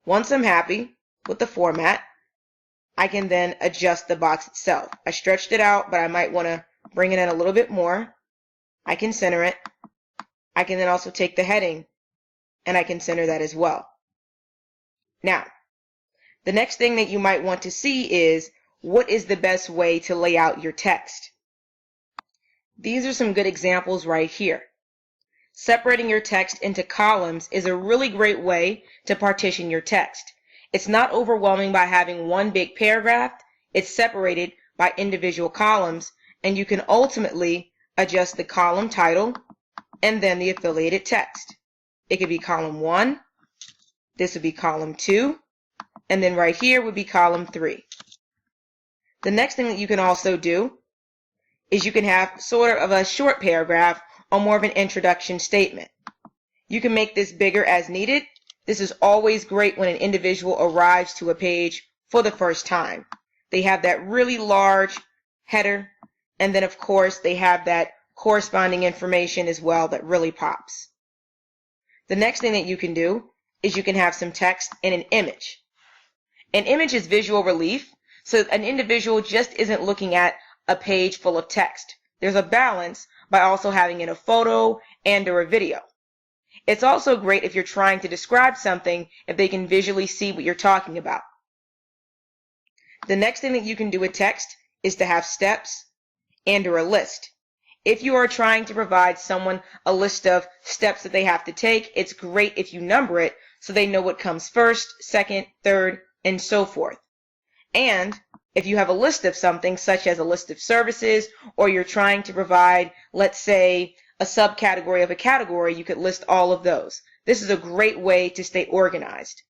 once I'm happy with the format, I can then adjust the box itself. I stretched it out, but I might want to bring it in a little bit more. I can center it. I can then also take the heading and I can center that as well. Now, the next thing that you might want to see is what is the best way to lay out your text. These are some good examples right here. Separating your text into columns is a really great way to partition your text. It's not overwhelming by having one big paragraph. It's separated by individual columns, and you can ultimately adjust the column title and then the affiliated text. It could be column 1, this would be column 2, and then right here would be column 3. The next thing that you can also do is you can have sort of a short paragraph or more of an introduction statement. You can make this bigger as needed. This is always great when an individual arrives to a page for the first time. They have that really large header, and then of course they have that corresponding information as well that really pops. The next thing that you can do is you can have some text and an image. An image is visual relief, so an individual just isn't looking at a page full of text. There's a balance by also having in a photo and or a video. It's also great if you're trying to describe something if they can visually see what you're talking about. The next thing that you can do with text is to have steps and or a list. If you are trying to provide someone a list of steps that they have to take, it's great if you number it so they know what comes first, second, third, and so forth. And if you have a list of something, such as a list of services, or you're trying to provide, let's say, a subcategory of a category, you could list all of those. This is a great way to stay organized.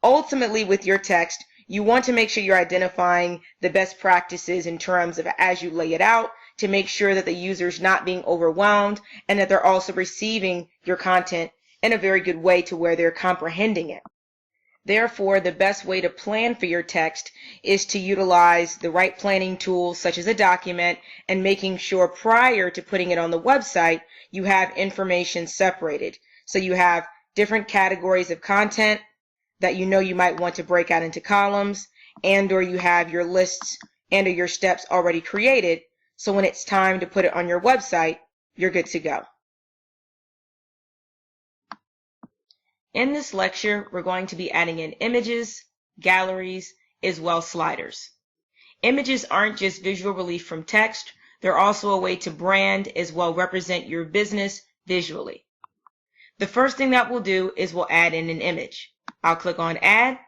Ultimately, with your text, you want to make sure you're identifying the best practices in terms of as you lay it out to make sure that the user is not being overwhelmed and that they're also receiving your content in a very good way to where they're comprehending it. Therefore, the best way to plan for your text is to utilize the right planning tools such as a document and making sure prior to putting it on the website, you have information separated. So you have different categories of content that you know you might want to break out into columns, and or you have your lists and or your steps already created. So when it's time to put it on your website, you're good to go. In this lecture, we're going to be adding in images, galleries, as well as sliders. Images aren't just visual relief from text, they're also a way to brand as well represent your business visually. The first thing that we'll do is we'll add in an image. I'll click on Add,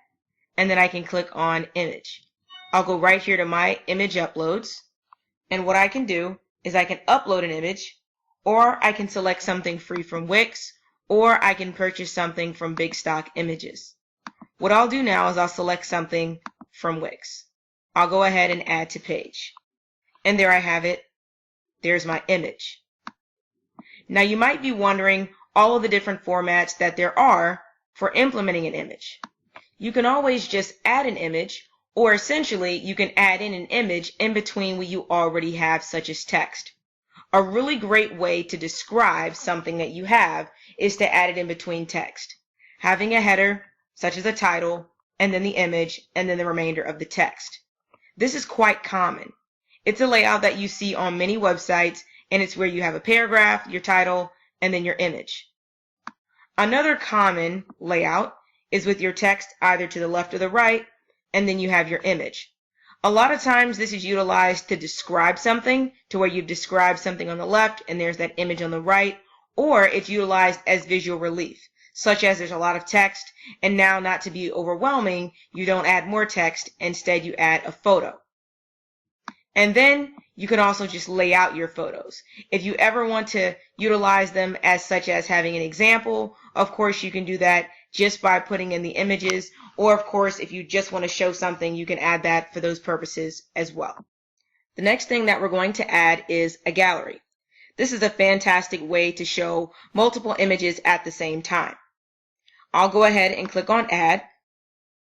and then I can click on Image. I'll go right here to my image uploads, and what I can do is I can upload an image, or I can select something free from Wix, or I can purchase something from Big Stock Images. What I'll do now is I'll select something from Wix. I'll go ahead and add to page. And there I have it. There's my image. Now you might be wondering all of the different formats that there are for implementing an image. You can always just add an image, or essentially you can add in an image in between what you already have, such as text. A really great way to describe something that you have is to add it in between text. Having a header, such as a title, and then the image, and then the remainder of the text. This is quite common. It's a layout that you see on many websites, and it's where you have a paragraph, your title, and then your image. Another common layout is with your text either to the left or the right, and then you have your image. A lot of times this is utilized to describe something, to where you describe something on the left and there's that image on the right, or it's utilized as visual relief, such as there's a lot of text, and now, not to be overwhelming, you don't add more text, instead you add a photo. And then you can also just lay out your photos. If you ever want to utilize them as such as having an example, of course you can do that just by putting in the images, or of course if you just want to show something, you can add that for those purposes as well. The next thing that we're going to add is a gallery. This is a fantastic way to show multiple images at the same time. I'll go ahead and click on Add,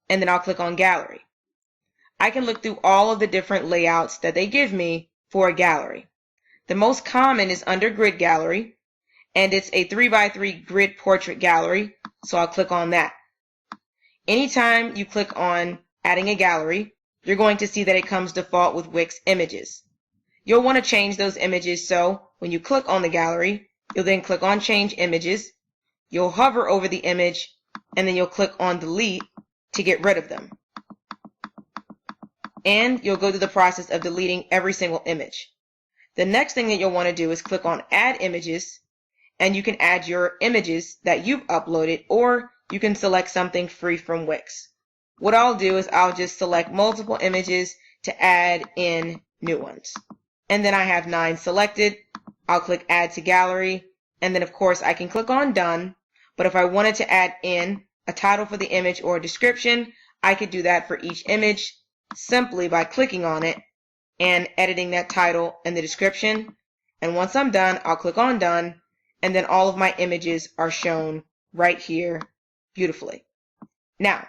and then I'll click on Gallery. I can look through all of the different layouts that they give me for a gallery. The most common is under Grid Gallery, and it's a 3x3 grid portrait gallery, so I'll click on that. Anytime you click on adding a gallery, you're going to see that it comes default with Wix images. You'll want to change those images, so when you click on the gallery, you'll then click on Change Images, you'll hover over the image, and then you'll click on Delete to get rid of them. And you'll go through the process of deleting every single image. The next thing that you'll want to do is click on Add Images, and you can add your images that you've uploaded, or you can select something free from Wix. what I'll do is I'll just select multiple images to add in new ones. And then I have 9 selected. I'll click Add to Gallery, and then of course I can click on Done. But if I wanted to add in a title for the image or a description, I could do that for each image simply by clicking on it and editing that title and the description. And once I'm done, I'll click on Done, and then all of my images are shown right here beautifully. Now,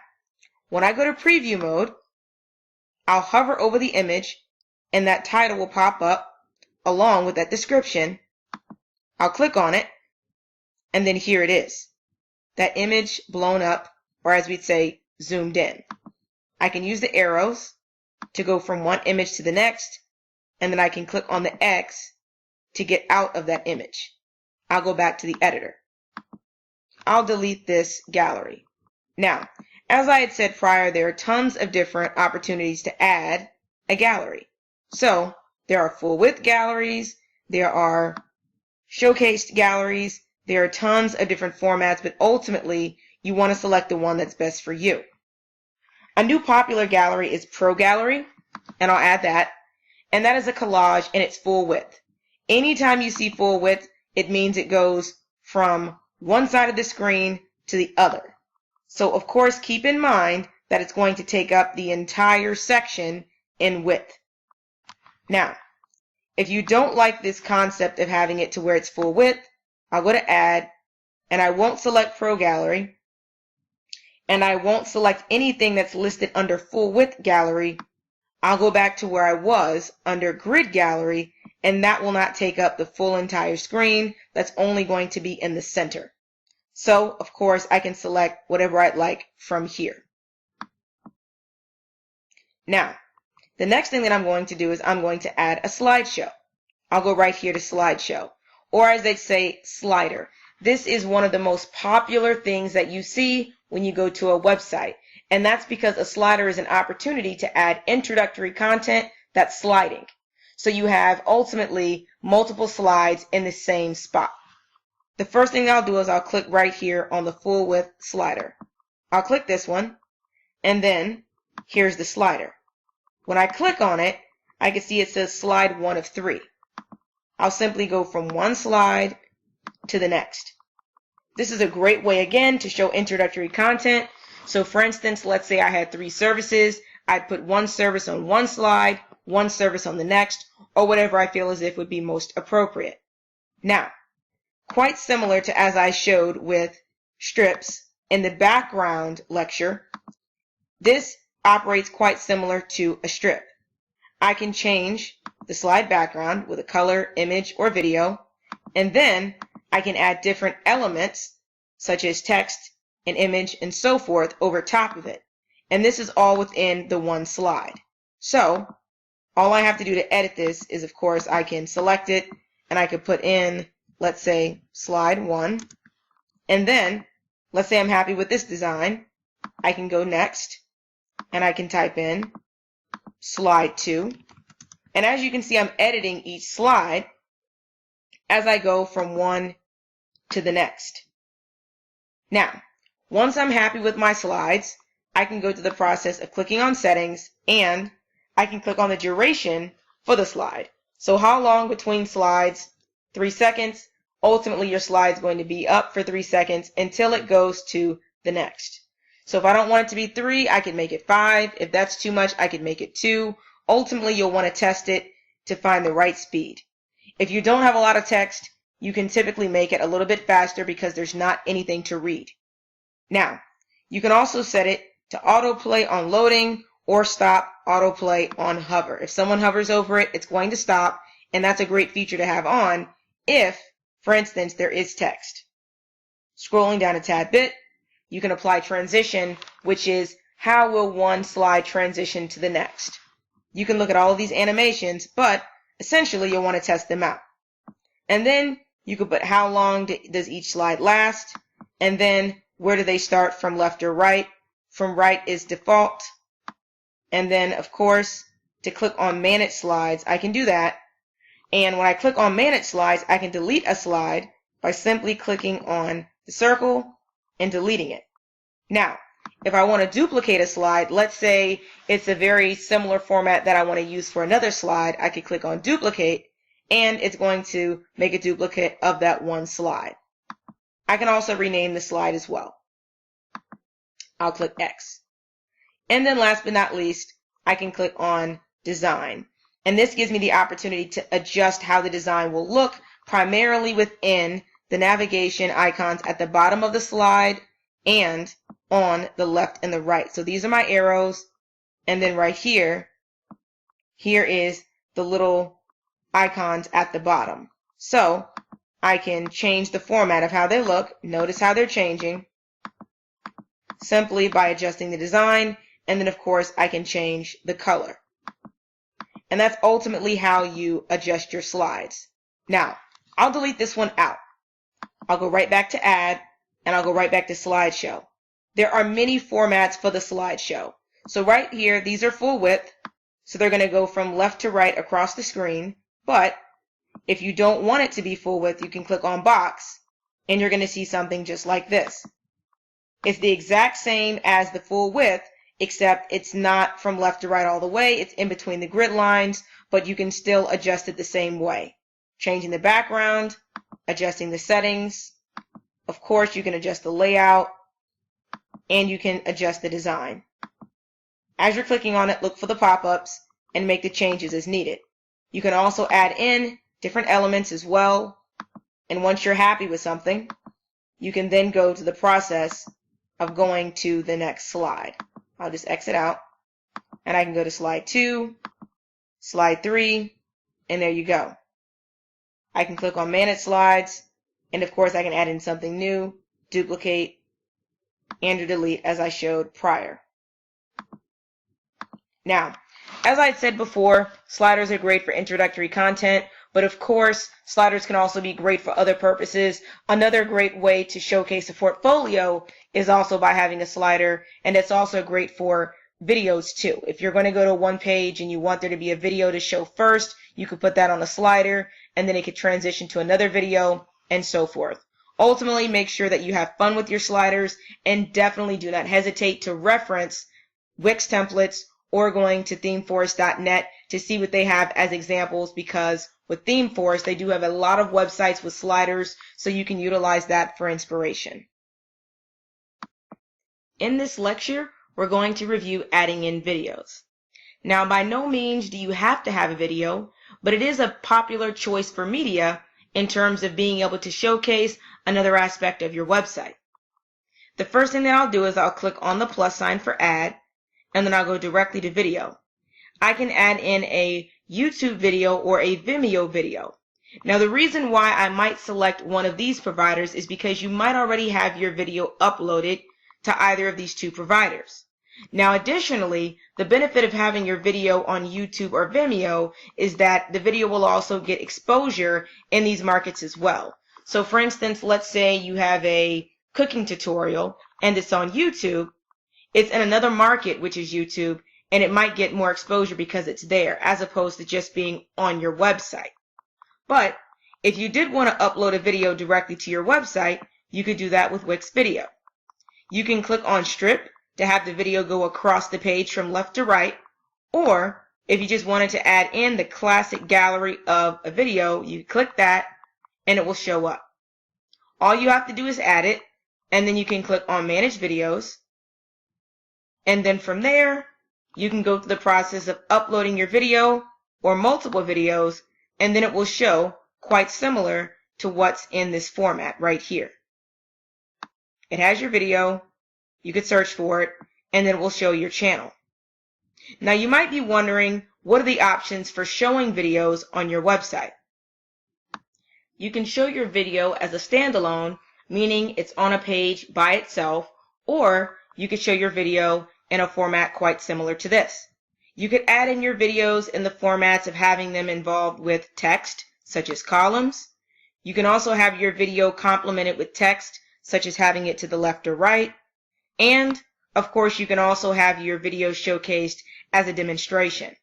when I go to preview mode, I'll hover over the image and that title will pop up along with that description. I'll click on it, and then here it is. That image blown up, or as we'd say, zoomed in. I can use the arrows to go from one image to the next, and then I can click on the X to get out of that image. I'll go back to the editor. I'll delete this gallery. Now, as I had said prior, there are tons of different opportunities to add a gallery. So, there are full width galleries, there are showcased galleries, there are tons of different formats, but ultimately, you want to select the one that's best for you. A new popular gallery is Pro Gallery, and I'll add that. And that is a collage in its full width. Anytime you see full width, it means it goes from one side of the screen to the other. So of course, keep in mind that it's going to take up the entire section in width. Now, if you don't like this concept of having it to where it's full width, I'll go to Add, and I won't select Pro Gallery, and I won't select anything that's listed under full width gallery. I'll go back to where I was under Grid Gallery, and that will not take up the full entire screen. That's only going to be in the center. So, of course, I can select whatever I'd like from here. Now, the next thing that I'm going to do is I'm going to add a slideshow. I'll go right here to slideshow, or as they say, slider. This is one of the most popular things that you see when you go to a website, and that's because a slider is an opportunity to add introductory content that's sliding. So you have ultimately multiple slides in the same spot. The first thing I'll do is I'll click right here on the full width slider. I'll click this one, and then here's the slider. When I click on it, I can see it says slide 1 of 3. I'll simply go from one slide to the next. This is a great way, again, to show introductory content. So for instance, let's say I had 3 services. I'd put one service on one slide, one service on the next, or whatever I feel as if would be most appropriate. Now, quite similar to as I showed with strips in the background lecture, this operates quite similar to a strip. I can change the slide background with a color, image, or video, and then I can add different elements such as text, an image, and so forth over top of it. And this is all within the one slide. So, all I have to do to edit this is, of course, I can select it, and I could put in, let's say, slide 1. And then, let's say I'm happy with this design. I can go next, and I can type in slide 2. And as you can see, I'm editing each slide as I go from one to the next. Now, once I'm happy with my slides, I can go to the process of clicking on Settings, and I can click on the duration for the slide. So how long between slides? 3 seconds. Ultimately, your slide is going to be up for 3 seconds until it goes to the next. So if I don't want it to be 3, I can make it 5. If that's too much, I can make it 2. Ultimately, you'll want to test it to find the right speed. If you don't have a lot of text, you can typically make it a little bit faster because there's not anything to read. Now, you can also set it to autoplay on loading or stop autoplay on hover. If someone hovers over it, it's going to stop, and that's a great feature to have on if, for instance, there is text. Scrolling down a tad bit, you can apply transition, which is how will one slide transition to the next. You can look at all of these animations, but essentially you'll want to test them out. And then you can put how long does each slide last, and then where do they start, from left or right. From right is default. And then, of course, to click on Manage Slides, I can do that. And when I click on Manage Slides, I can delete a slide by simply clicking on the circle and deleting it. Now, If I want to duplicate a slide, let's say it's a very similar format that I want to use for another slide, I could click on duplicate and it's going to make a duplicate of that one slide. I can also rename the slide as well. I'll click X. And then last but not least, I can click on design. And this gives me the opportunity to adjust how the design will look, primarily within the navigation icons at the bottom of the slide and on the left and the right. So these are my arrows, and then right here is the little icons at the bottom. So I can change the format of how they look. Notice how they're changing simply by adjusting the design, and then of course I can change the color. And that's ultimately how you adjust your slides. Now, I'll delete this one out. I'll go right back to Add, and I'll go right back to Slideshow. There are many formats for the slideshow. So right here, these are full width, so they're going to go from left to right across the screen. But if you don't want it to be full width, you can click on Box, and you're going to see something just like this. It's the exact same as the full width, except it's not from left to right all the way. It's in between the grid lines, but you can still adjust it the same way. Changing the background, adjusting the settings. Of course, you can adjust the layout, and you can adjust the design. As you're clicking on it, look for the pop-ups and make the changes as needed. You can also add in different elements as well. And once you're happy with something, you can then go to the process of going to the next slide. I'll just exit out, and I can go to slide 2, slide 3, and there you go. I can click on Manage Slides, and of course I can add in something new, duplicate, and delete as I showed prior. Now, as I said before, sliders are great for introductory content, but of course, sliders can also be great for other purposes. Another great way to showcase a portfolio is also by having a slider, and it's also great for videos too. If you're going to go to one page and you want there to be a video to show first, you could put that on a slider, and then it could transition to another video, and so forth. Ultimately, make sure that you have fun with your sliders, and definitely do not hesitate to reference Wix templates or going to themeforest.net to see what they have as examples, because with ThemeForest, they do have a lot of websites with sliders, so you can utilize that for inspiration. In this lecture, we're going to review adding in videos. Now, by no means do you have to have a video, but it is a popular choice for media in terms of being able to showcase another aspect of your website. The first thing that I'll do is I'll click on the plus sign for Add, and then I'll go directly to video. I can add in a YouTube video or a Vimeo video. Now, the reason why I might select one of these providers is because you might already have your video uploaded to either of these two providers. Now, additionally, the benefit of having your video on YouTube or Vimeo is that the video will also get exposure in these markets as well. So, for instance, let's say you have a cooking tutorial and it's on YouTube. It's in another market, which is YouTube, and it might get more exposure because it's there, as opposed to just being on your website. But if you did want to upload a video directly to your website, you could do that with Wix Video. You can click on Strip to have the video go across the page from left to right, or if you just wanted to add in the classic gallery of a video, you click that and it will show up. All you have to do is add it, and then you can click on Manage Videos, and then from there, you can go through the process of uploading your video or multiple videos, and then it will show quite similar to what's in this format right here. It has your video, you could search for it, and then it will show your channel. Now, you might be wondering, what are the options for showing videos on your website? You can show your video as a standalone, meaning it's on a page by itself, or you could show your video in a format quite similar to this. You could add in your videos in the formats of having them involved with text, such as columns. You can also have your video complemented with text, such as having it to the left or right. And, of course, you can also have your video showcased as a demonstration.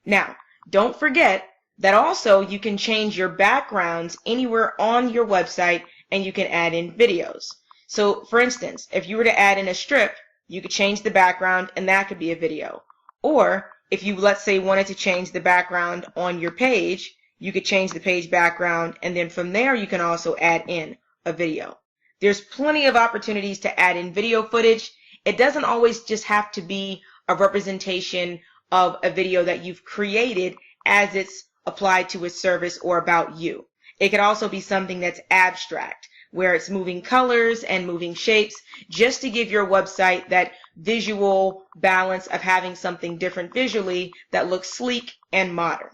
Now, don't forget that also you can change your backgrounds anywhere on your website, and you can add in videos. So, for instance, if you were to add in a strip, you could change the background and that could be a video. Or if you, let's say, wanted to change the background on your page, you could change the page background, and then from there you can also add in a video. There's plenty of opportunities to add in video footage. It doesn't always just have to be a representation of a video that you've created as it's applied to a service or about you. It could also be something that's abstract, where it's moving colors and moving shapes, just to give your website that visual balance of having something different visually that looks sleek and modern.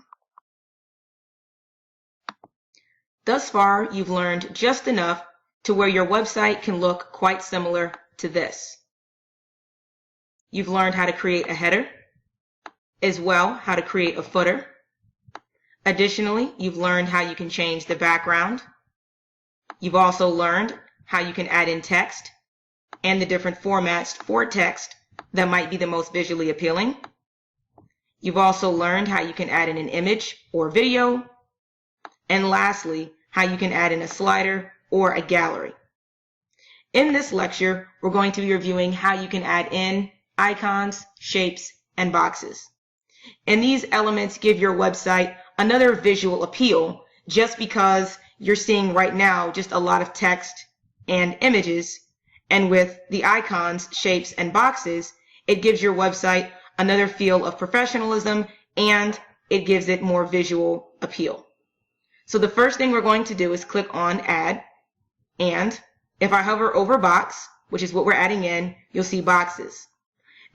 Thus far, you've learned just enough to where your website can look quite similar to this. You've learned how to create a header, as well how to create a footer. Additionally, you've learned how you can change the background. You've also learned how you can add in text and the different formats for text that might be the most visually appealing. You've also learned how you can add in an image or video. And lastly, how you can add in a slider or a gallery. In this lecture, we're going to be reviewing how you can add in icons, shapes, and boxes. And these elements give your website another visual appeal, just because you're seeing right now just a lot of text and images, and with the icons, shapes, and boxes, it gives your website another feel of professionalism, and it gives it more visual appeal. So the first thing we're going to do is click on Add, and if I hover over Box, which is what we're adding in, you'll see boxes.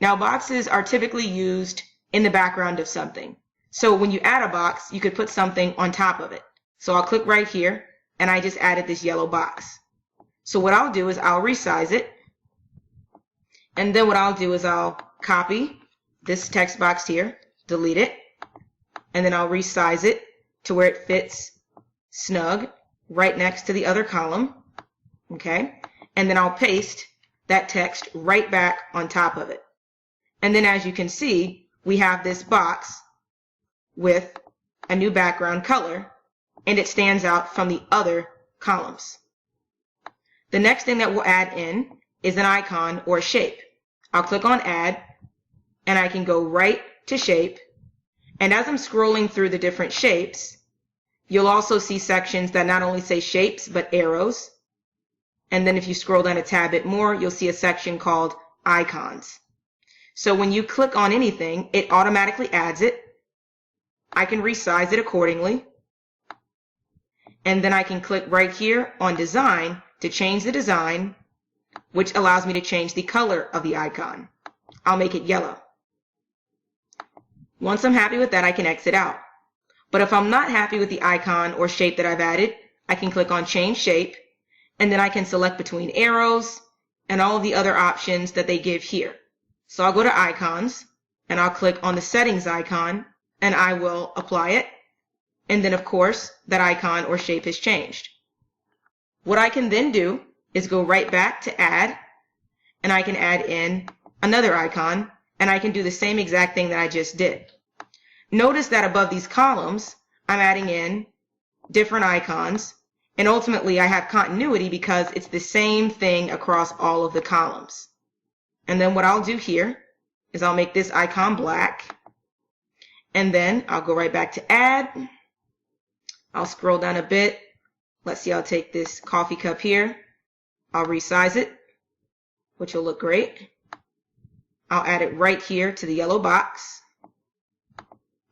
Now boxes are typically used in the background of something. So when you add a box, you could put something on top of it. So I'll click right here, and I just added this yellow box. So what I'll do is I'll resize it, and then what I'll do is I'll copy this text box here, delete it, and then I'll resize it to where it fits snug right next to the other column, okay? And then I'll paste that text right back on top of it. And then as you can see, we have this box with a new background color, and it stands out from the other columns. The next thing that we'll add in is an icon or shape. I'll click on Add, and I can go right to Shape. And as I'm scrolling through the different shapes, you'll also see sections that not only say shapes, but arrows. And then if you scroll down a tad bit more, you'll see a section called Icons. So when you click on anything, it automatically adds it. I can resize it accordingly. And then I can click right here on Design to change the design, which allows me to change the color of the icon. I'll make it yellow. Once I'm happy with that, I can exit out. But if I'm not happy with the icon or shape that I've added, I can click on Change Shape, and then I can select between arrows and all of the other options that they give here. So I'll go to Icons, and I'll click on the Settings icon, and I will apply it. And then, of course, that icon or shape has changed. What I can then do is go right back to Add, and I can add in another icon, and I can do the same exact thing that I just did. Notice that above these columns, I'm adding in different icons, and ultimately I have continuity because it's the same thing across all of the columns. And then what I'll do here is I'll make this icon black, and then I'll go right back to Add. I'll scroll down a bit. Let's see, I'll take this coffee cup here. I'll resize it, which will look great. I'll add it right here to the yellow box.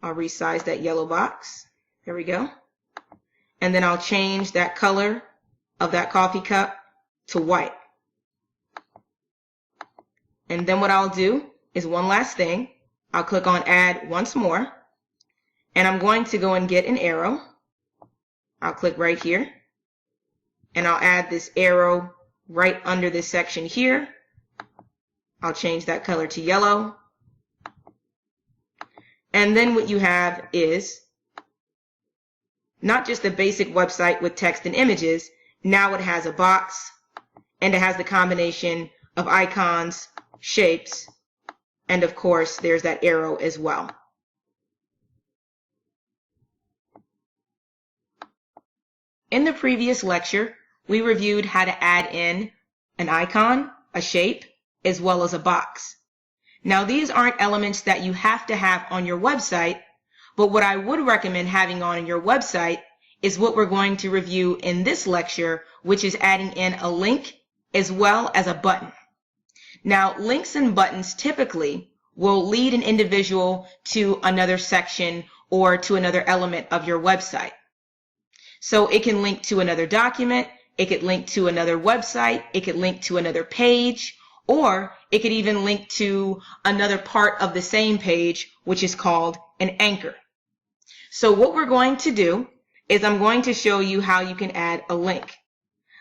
I'll resize that yellow box. There we go. And then I'll change that color of that coffee cup to white. And then what I'll do is one last thing. I'll click on Add once more, and I'm going to go and get an arrow. I'll click right here, and I'll add this arrow right under this section here. I'll change that color to yellow. And then what you have is not just a basic website with text and images. Now it has a box, and it has the combination of icons, shapes, and of course there's that arrow as well. In the previous lecture, we reviewed how to add in an icon, a shape, as well as a box. Now, these aren't elements that you have to have on your website, but what I would recommend having on your website is what we're going to review in this lecture, which is adding in a link as well as a button. Now, links and buttons typically will lead an individual to another section or to another element of your website. So it can link to another document, it could link to another website, it could link to another page, or it could even link to another part of the same page, which is called an anchor. So what we're going to do is I'm going to show you how you can add a link.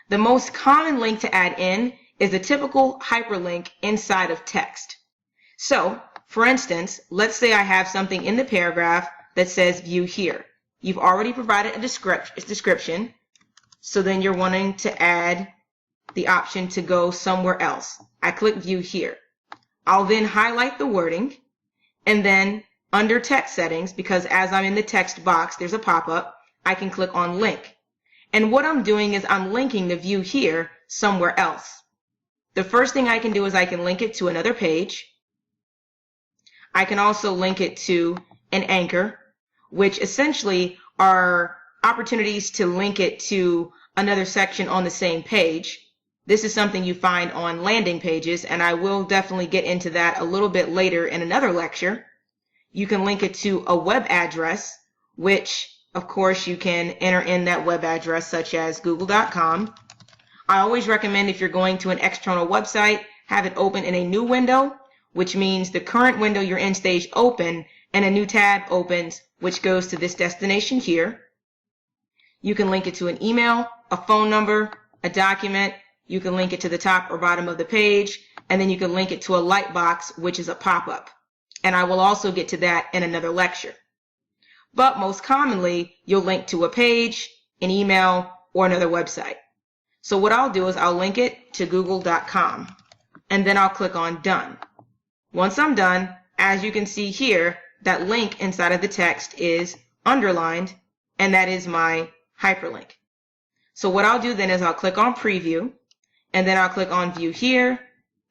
The most common link to add in is a typical hyperlink inside of text. So, for instance, let's say I have something in the paragraph that says view here. You've already provided a description, so then you're wanting to add the option to go somewhere else. I click view here. I'll then highlight the wording, and then under text settings, because as I'm in the text box, there's a pop-up, I can click on link. And what I'm doing is I'm linking the view here somewhere else. The first thing I can do is I can link it to another page. I can also link it to an anchor, which essentially are opportunities to link it to another section on the same page. This is something you find on landing pages, and I will definitely get into that a little bit later in another lecture. You can link it to a web address, which of course you can enter in that web address such as google.com. I always recommend if you're going to an external website, have it open in a new window, which means the current window you're in stays open and a new tab opens, which goes to this destination here. You can link it to an email, a phone number, a document. You can link it to the top or bottom of the page, and then you can link it to a light box, which is a pop-up. And I will also get to that in another lecture. But most commonly, you'll link to a page, an email, or another website. So what I'll do is I'll link it to google.com, and then I'll click on done. Once I'm done, as you can see here, that link inside of the text is underlined, and that is my hyperlink. So what I'll do then is I'll click on preview, and then I'll click on view here,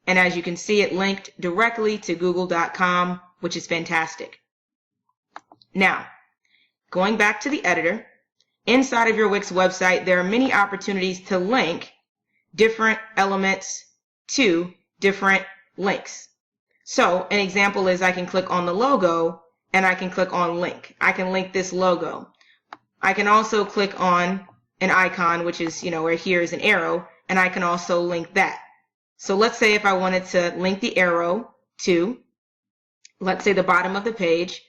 and as you can see, it linked directly to google.com, which is fantastic. Now, going back to the editor, inside of your Wix website, there are many opportunities to link different elements to different links. So an example is I can click on the logo and I can click on link. I can link this logo. I can also click on an icon, which is, where here is an arrow, and I can also link that. So let's say if I wanted to link the arrow to, let's say the bottom of the page,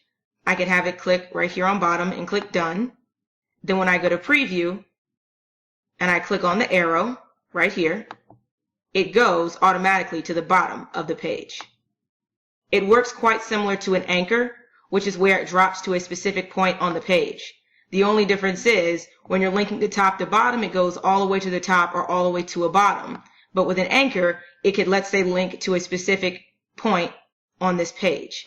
I could have it click right here on bottom and click done. Then when I go to preview and I click on the arrow right here, it goes automatically to the bottom of the page. It works quite similar to an anchor, which is where it drops to a specific point on the page. The only difference is when you're linking the top to bottom, it goes all the way to the top or all the way to a bottom. But with an anchor, it could, let's say, link to a specific point on this page.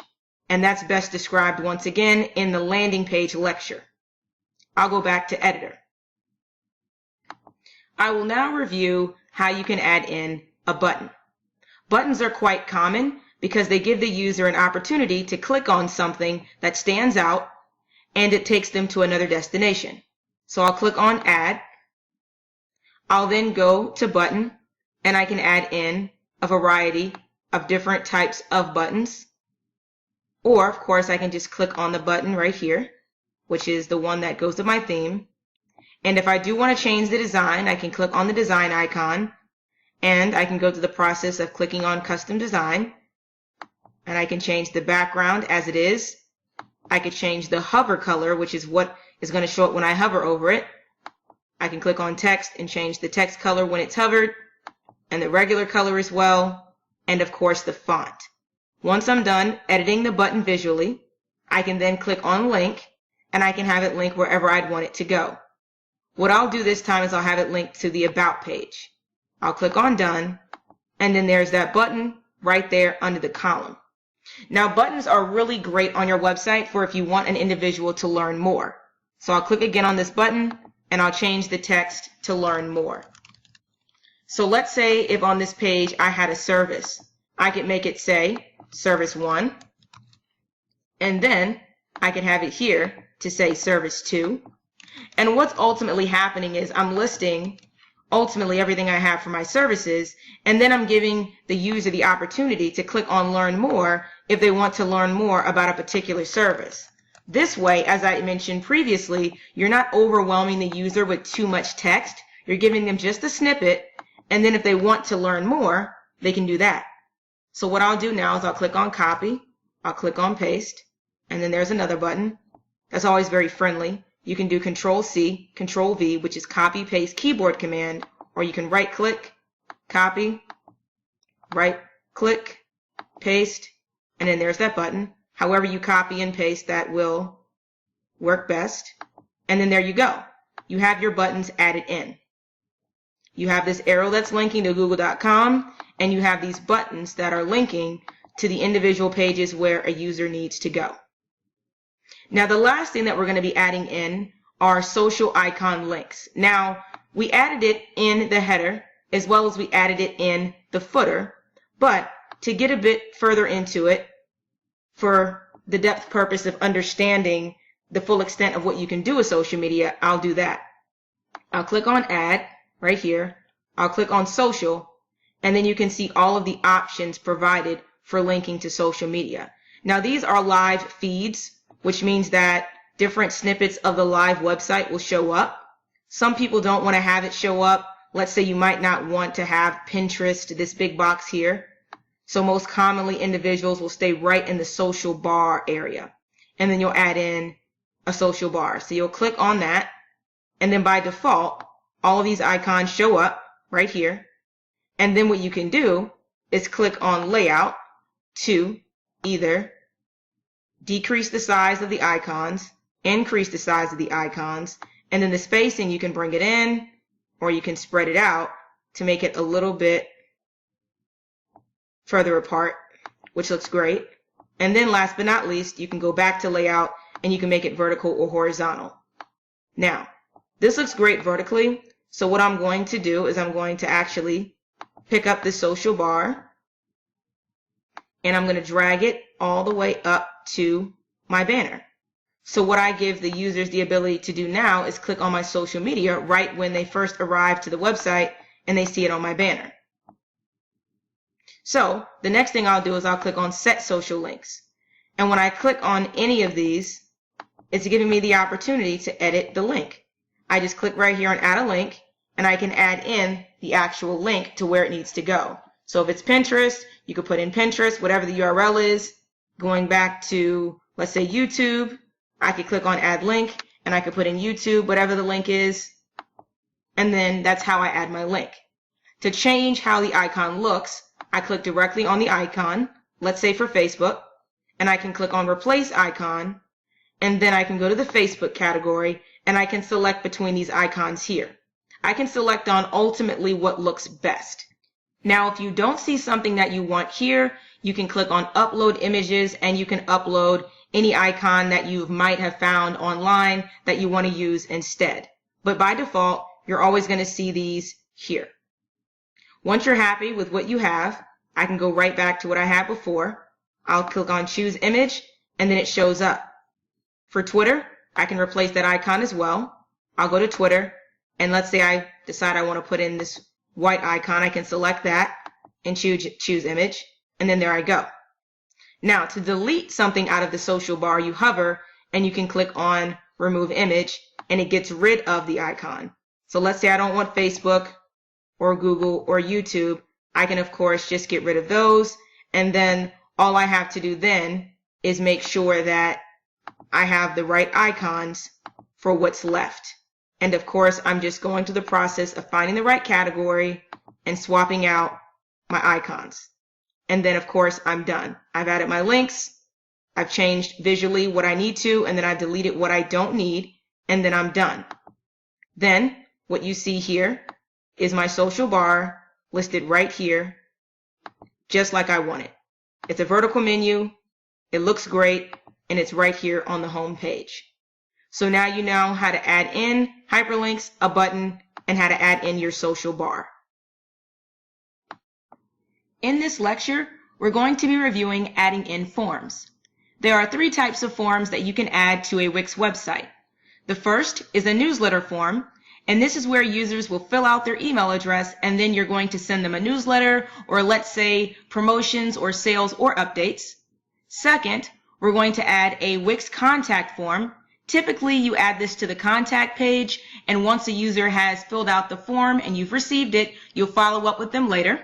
And that's best described once again in the landing page lecture. I'll go back to editor. I will now review how you can add in a button. Buttons are quite common because they give the user an opportunity to click on something that stands out and it takes them to another destination. So I'll click on add. I'll then go to button and I can add in a variety of different types of buttons. Or, of course, I can just click on the button right here, which is the one that goes to my theme. And if I do want to change the design, I can click on the design icon, and I can go through the process of clicking on custom design, and I can change the background as it is. I could change the hover color, which is what is going to show up when I hover over it. I can click on text and change the text color when it's hovered, and the regular color as well, and of course the font. Once I'm done editing the button visually, I can then click on link, and I can have it link wherever I'd want it to go. What I'll do this time is I'll have it linked to the About page. I'll click on Done, and then there's that button right there under the column. Now, buttons are really great on your website for if you want an individual to learn more. So I'll click again on this button, and I'll change the text to learn more. So let's say if on this page I had a service. I could make it say Service 1, and then I could have it here to say Service 2. And what's ultimately happening is I'm listing ultimately everything I have for my services, and then I'm giving the user the opportunity to click on Learn More if they want to learn more about a particular service. This way, as I mentioned previously, you're not overwhelming the user with too much text. You're giving them just a snippet, and then if they want to learn more, they can do that. So what I'll do now is I'll click on Copy, I'll click on Paste, and then there's another button. That's always very friendly. You can do Control-C, Control-V, which is copy, paste, keyboard command, or you can right-click, copy, right-click, paste, and then there's that button. However you copy and paste, that will work best. And then there you go. You have your buttons added in. You have this arrow that's linking to google.com, and you have these buttons that are linking to the individual pages where a user needs to go. Now, the last thing that we're going to be adding in are social icon links. Now, we added it in the header as well as we added it in the footer, but to get a bit further into it, for the depth purpose of understanding the full extent of what you can do with social media, I'll do that. I'll click on Add right here. I'll click on Social, and then you can see all of the options provided for linking to social media. Now, these are live feeds, which means that different snippets of the live website will show up. Some people don't want to have it show up. Let's say you might not want to have Pinterest, this big box here. So most commonly, individuals will stay right in the social bar area. And then you'll add in a social bar. So you'll click on that. And then by default, all of these icons show up right here. And then what you can do is click on Layout to either decrease the size of the icons, increase the size of the icons, and then the spacing, you can bring it in or you can spread it out to make it a little bit further apart, which looks great. And then last but not least, you can go back to layout and you can make it vertical or horizontal. Now, this looks great vertically, so what I'm going to do is I'm going to actually pick up the social bar and I'm going to drag it all the way up to my banner. So what I give the users the ability to do now is click on my social media right when they first arrive to the website and they see it on my banner. So the next thing I'll do is I'll click on Set Social Links. And when I click on any of these, it's giving me the opportunity to edit the link. I just click right here on Add a Link, and I can add in the actual link to where it needs to go. So if it's Pinterest, you could put in Pinterest, whatever the URL is. Going back to, let's say, YouTube, I could click on Add Link, and I could put in YouTube, whatever the link is, and then that's how I add my link. To change how the icon looks, I click directly on the icon, let's say for Facebook, and I can click on Replace Icon, and then I can go to the Facebook category, and I can select between these icons here. I can select on ultimately what looks best. Now, if you don't see something that you want here, you can click on Upload Images, and you can upload any icon that you might have found online that you want to use instead. But by default, you're always going to see these here. Once you're happy with what you have, I can go right back to what I had before. I'll click on Choose Image, and then it shows up. For Twitter, I can replace that icon as well. I'll go to Twitter, and let's say I decide I want to put in this white icon. I can select that and choose Image, and then there I go. Now, to delete something out of the social bar, you hover, and you can click on Remove Image, and it gets rid of the icon. So let's say I don't want Facebook or Google or YouTube. I can, of course, just get rid of those, and then all I have to do then is make sure that I have the right icons for what's left. And of course, I'm just going through the process of finding the right category and swapping out my icons. And then, of course, I'm done. I've added my links, I've changed visually what I need to, and then I've deleted what I don't need, and then I'm done. Then, what you see here is my social bar listed right here, just like I want it. It's a vertical menu, it looks great, and it's right here on the home page. So now you know how to add in hyperlinks, a button, and how to add in your social bar. In this lecture, we're going to be reviewing adding in forms. There are 3 types of forms that you can add to a Wix website. The first is a newsletter form, and this is where users will fill out their email address and then you're going to send them a newsletter or let's say promotions or sales or updates. Second, we're going to add a Wix contact form. Typically, you add this to the contact page, and once a user has filled out the form and you've received it, you'll follow up with them later.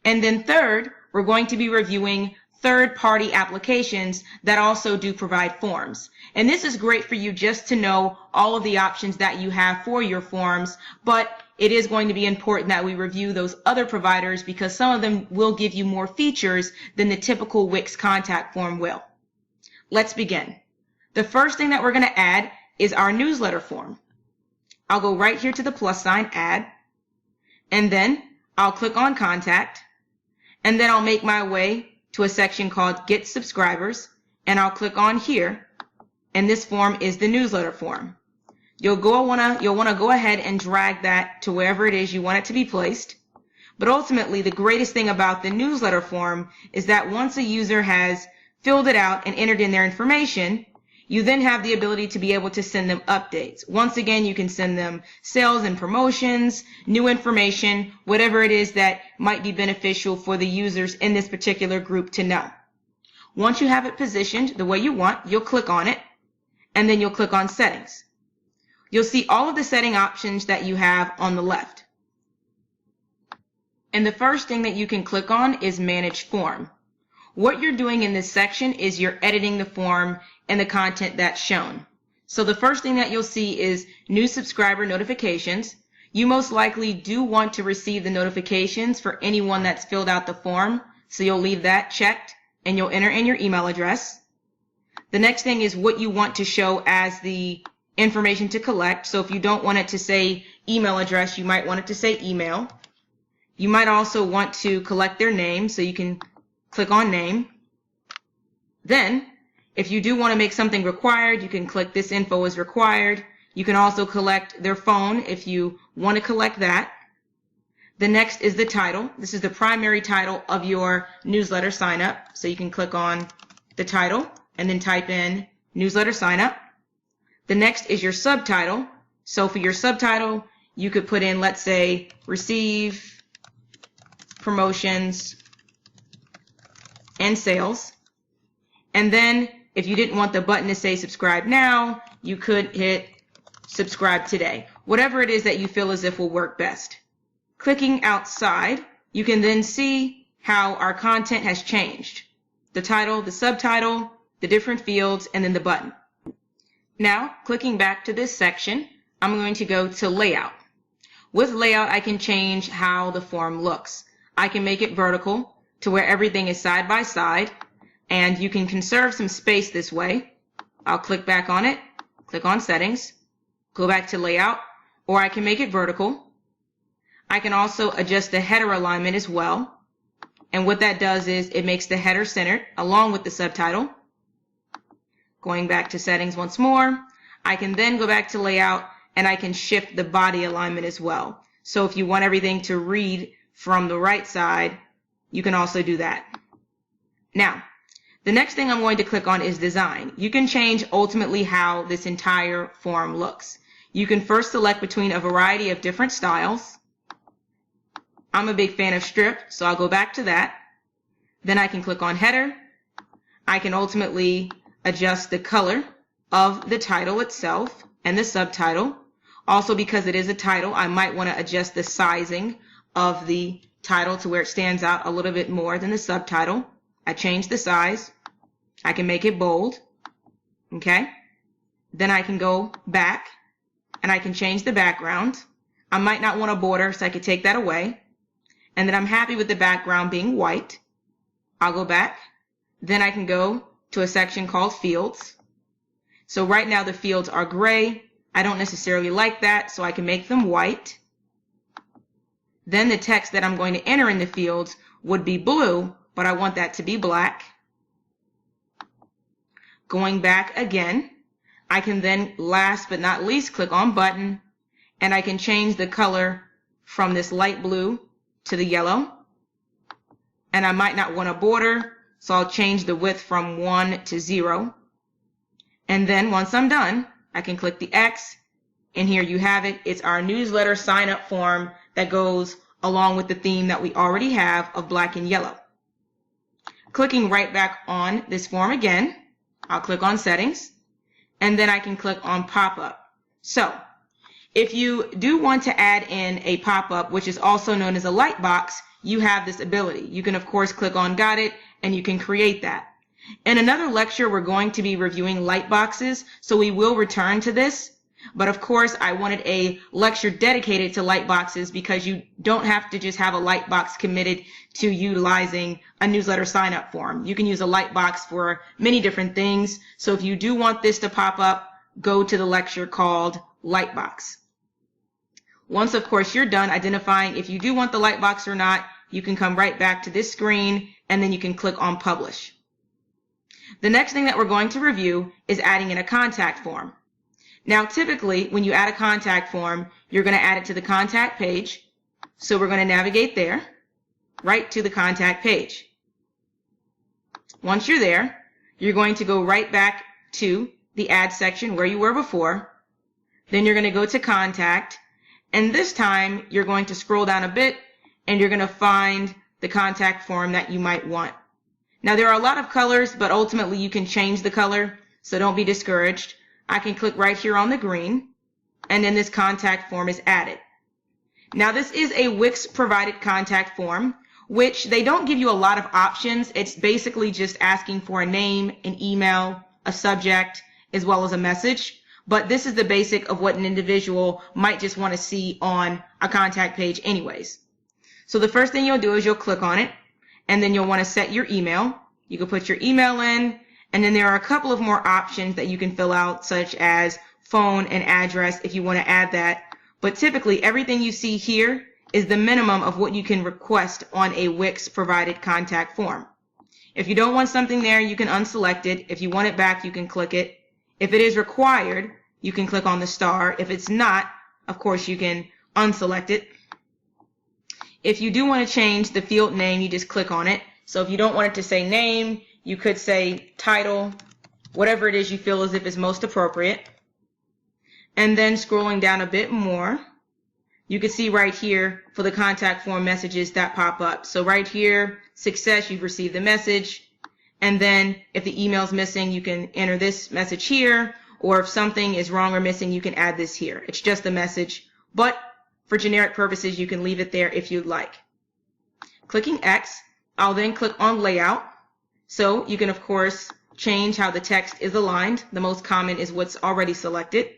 And then third, we're going to be reviewing third-party applications that also do provide forms. And this is great for you just to know all of the options that you have for your forms, but it is going to be important that we review those other providers because some of them will give you more features than the typical Wix contact form will. Let's begin. The first thing that we're going to add is our newsletter form. I'll go right here to the plus sign, add, and then I'll click on contact, and then I'll make my way to a section called Get Subscribers, and I'll click on here, and this form is the newsletter form. You'll want to go ahead and drag that to wherever it is you want it to be placed. But ultimately, the greatest thing about the newsletter form is that once a user has filled it out and entered in their information, you then have the ability to be able to send them updates. Once again, you can send them sales and promotions, new information, whatever it is that might be beneficial for the users in this particular group to know. Once you have it positioned the way you want, you'll click on it, and then you'll click on Settings. You'll see all of the setting options that you have on the left. And the first thing that you can click on is Manage Form. What you're doing in this section is you're editing the form and the content that's shown. So the first thing that you'll see is new subscriber notifications. You most likely do want to receive the notifications for anyone that's filled out the form, so you'll leave that checked and you'll enter in your email address. The next thing is what you want to show as the information to collect. So if you don't want it to say email address, you might want it to say email. You might also want to collect their name, so you can click on name. Then, if you do want to make something required, you can click this info is required. You can also collect their phone if you want to collect that. The next is the title. This is the primary title of your newsletter sign up. So you can click on the title and then type in newsletter sign up. The next is your subtitle. So for your subtitle, you could put in, let's say, receive promotions and sales. And then if you didn't want the button to say subscribe now, you could hit subscribe today. Whatever it is that you feel as if will work best. Clicking outside, you can then see how our content has changed. The title, the subtitle, the different fields, and then the button. Now, clicking back to this section, I'm going to go to layout. With layout, I can change how the form looks. I can make it vertical to where everything is side by side, and you can conserve some space this way. I'll click back on it, click on Settings, go back to Layout, or I can make it vertical. I can also adjust the header alignment as well, and what that does is it makes the header centered along with the subtitle. Going back to Settings once more, I can then go back to Layout, and I can shift the body alignment as well. So if you want everything to read from the right side, you can also do that. Now, the next thing I'm going to click on is Design. You can change ultimately how this entire form looks. You can first select between a variety of different styles. I'm a big fan of strip, so I'll go back to that. Then I can click on Header. I can ultimately adjust the color of the title itself and the subtitle. Also, because it is a title, I might want to adjust the sizing of the title to where it stands out a little bit more than the subtitle. I change the size. I can make it bold. Okay. Then I can go back and I can change the background. I might not want a border, so I could take that away. And then I'm happy with the background being white. I'll go back. Then I can go to a section called Fields. So right now the fields are gray. I don't necessarily like that, so I can make them white. Then the text that I'm going to enter in the fields would be blue, but I want that to be black. Going back again, I can then, last but not least, click on Button, and I can change the color from this light blue to the yellow. and I might not want a border, so I'll change the width from 1 to 0. And then once I'm done, I can click the X, and here you have it. It's our newsletter sign up form that goes along with the theme that we already have of black and yellow. Clicking right back on this form again, I'll click on Settings, and then I can click on Pop-up. So if you do want to add in a pop-up, which is also known as a light box, you have this ability. You can of course click on Got It, and you can create that. In another lecture, we're going to be reviewing light boxes, so we will return to this. But of course, I wanted a lecture dedicated to light boxes because you don't have to just have a light box committed to utilizing a newsletter sign-up form. You can use a light box for many different things. So if you do want this to pop up, go to the lecture called Lightbox. Once, of course, you're done identifying if you do want the light box or not, you can come right back to this screen, and then you can click on Publish. The next thing that we're going to review is adding in a contact form. Now, typically, when you add a contact form, you're going to add it to the contact page. So we're going to navigate there, right to the contact page. Once you're there, you're going to go right back to the add section where you were before. Then you're going to go to contact, and this time you're going to scroll down a bit, and you're going to find the contact form that you might want. Now, there are a lot of colors, but ultimately you can change the color, so don't be discouraged. I can click right here on the green, and then this contact form is added. Now, this is a Wix provided contact form, which they don't give you a lot of options. It's basically just asking for a name, an email, a subject, as well as a message. But this is the basic of what an individual might just want to see on a contact page anyways. So the first thing you'll do is you'll click on it, and then you'll want to set your email. You can put your email in, and then there are a couple of more options that you can fill out, such as phone and address if you want to add that. But typically, everything you see here is the minimum of what you can request on a Wix provided contact form. If you don't want something there, you can unselect it. If you want it back, you can click it. If it is required, you can click on the star. If it's not, of course, you can unselect it. If you do want to change the field name, you just click on it. So if you don't want it to say name, you could say title, whatever it is you feel as if is most appropriate. And then scrolling down a bit more, you can see right here for the contact form messages that pop up. So right here, success, you've received the message. And then if the email's missing, you can enter this message here. Or if something is wrong or missing, you can add this here. It's just a message, but for generic purposes, you can leave it there if you'd like. Clicking X, I'll then click on Layout. So you can, of course, change how the text is aligned. The most common is what's already selected.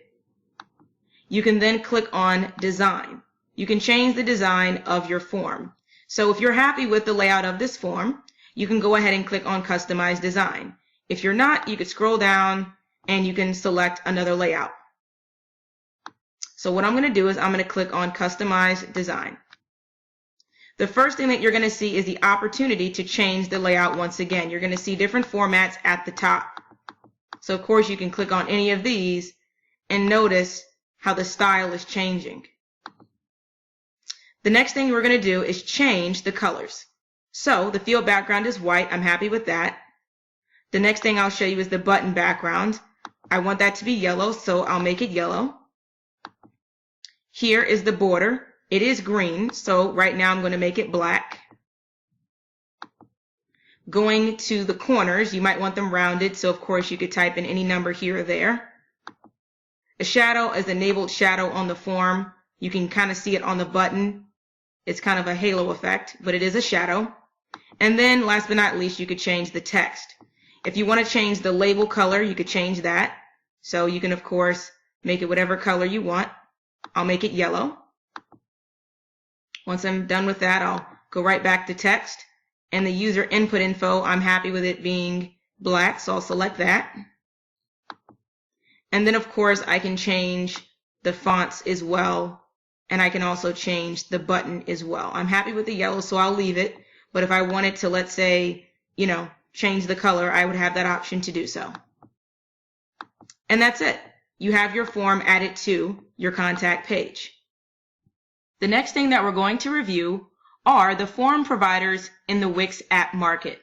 You can then click on Design. You can change the design of your form. So if you're happy with the layout of this form, you can go ahead and click on Customize Design. If you're not, you could scroll down and you can select another layout. So what I'm going to do is I'm going to click on Customize Design. The first thing that you're going to see is the opportunity to change the layout once again. You're going to see different formats at the top. So of course you can click on any of these and notice how the style is changing. The next thing we're going to do is change the colors. So the field background is white. I'm happy with that. The next thing I'll show you is the button background. I want that to be yellow, so I'll make it yellow. Here is the border. It is green, so right now I'm going to make it black. Going to the corners, you might want them rounded, so of course you could type in any number here or there. The shadow is enabled shadow on the form. You can kind of see it on the button. It's kind of a halo effect, but it is a shadow. And then last but not least, you could change the text. If you want to change the label color, you could change that. So you can, of course, make it whatever color you want. I'll make it yellow. Once I'm done with that, I'll go right back to text. And the user input info, I'm happy with it being black, so I'll select that. And then, of course, I can change the fonts as well. And I can also change the button as well. I'm happy with the yellow, so I'll leave it. But if I wanted to, let's say, change the color, I would have that option to do so. And that's it. You have your form added to your contact page. The next thing that we're going to review are the form providers in the Wix app market.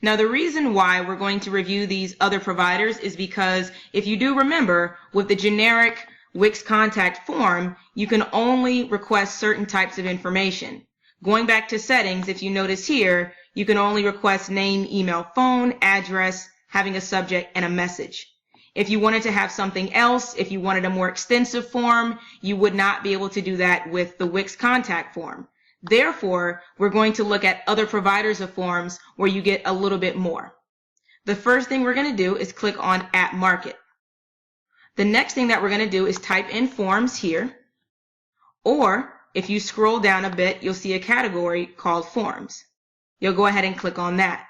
Now, the reason why we're going to review these other providers is because if you do remember, with the generic Wix contact form, you can only request certain types of information. Going back to settings, if you notice here, you can only request name, email, phone, address, having a subject, and a message. If you wanted to have something else, if you wanted a more extensive form, you would not be able to do that with the Wix contact form. Therefore, we're going to look at other providers of forms where you get a little bit more. The first thing we're going to do is click on App Market. The next thing that we're going to do is type in forms here, or if you scroll down a bit, you'll see a category called forms. You'll go ahead and click on that.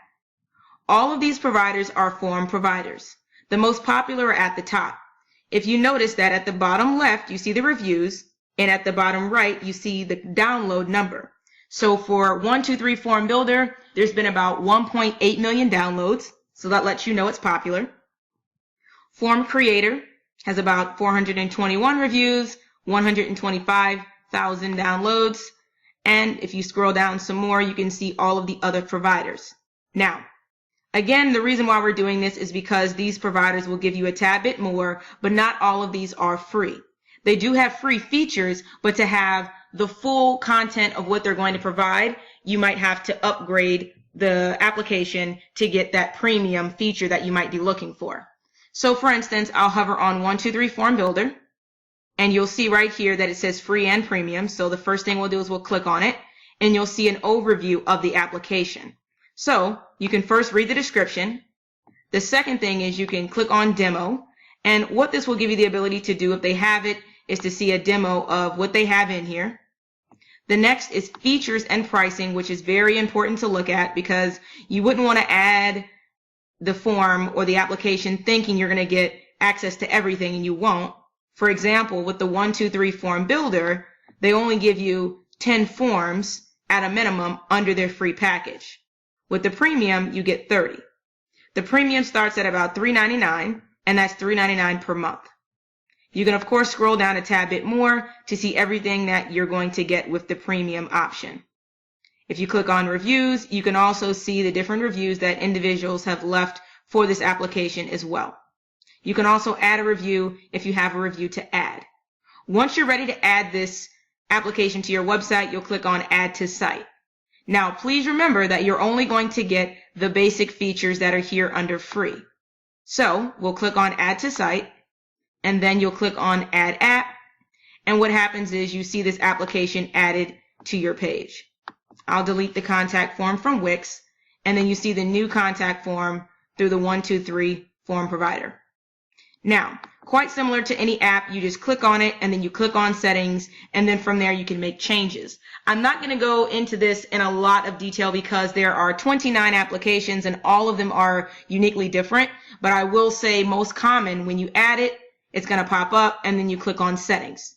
All of these providers are form providers. The most popular are at the top. If you notice that at the bottom left, you see the reviews, and at the bottom right, you see the download number. So for 123 Form Builder, there's been about 1.8 million downloads, so that lets you know it's popular. Form Creator has about 421 reviews, 125,000 downloads, and if you scroll down some more, you can see all of the other providers. Now, again, the reason why we're doing this is because these providers will give you a tad bit more, but not all of these are free. They do have free features, but to have the full content of what they're going to provide, you might have to upgrade the application to get that premium feature that you might be looking for. So for instance, I'll hover on 123 Form Builder, and you'll see right here that it says free and premium. So the first thing we'll do is we'll click on it, and you'll see an overview of the application. So you can first read the description. The second thing is you can click on Demo, and what this will give you the ability to do if they have it is to see a demo of what they have in here. The next is features and pricing, which is very important to look at because you wouldn't want to add the form or the application thinking you're going to get access to everything, and you won't. For example, with the 123 Form Builder, they only give you 10 forms at a minimum under their free package. With the premium, you get 30. The premium starts at about $3.99, and that's $3.99 per month. You can, of course, scroll down a tad bit more to see everything that you're going to get with the premium option. If you click on reviews, you can also see the different reviews that individuals have left for this application as well. You can also add a review if you have a review to add. Once you're ready to add this application to your website, you'll click on Add to Site. Now, please remember that you're only going to get the basic features that are here under free. So we'll click on Add to Site, and then you'll click on Add App, and what happens is you see this application added to your page. I'll delete the contact form from Wix, and then you see the new contact form through the 123 form provider. Now, quite similar to any app, you just click on it, and then you click on Settings, and then from there you can make changes. I'm not going to go into this in a lot of detail because there are 29 applications, and all of them are uniquely different, but I will say most common, when you add it, it's going to pop up, and then you click on Settings.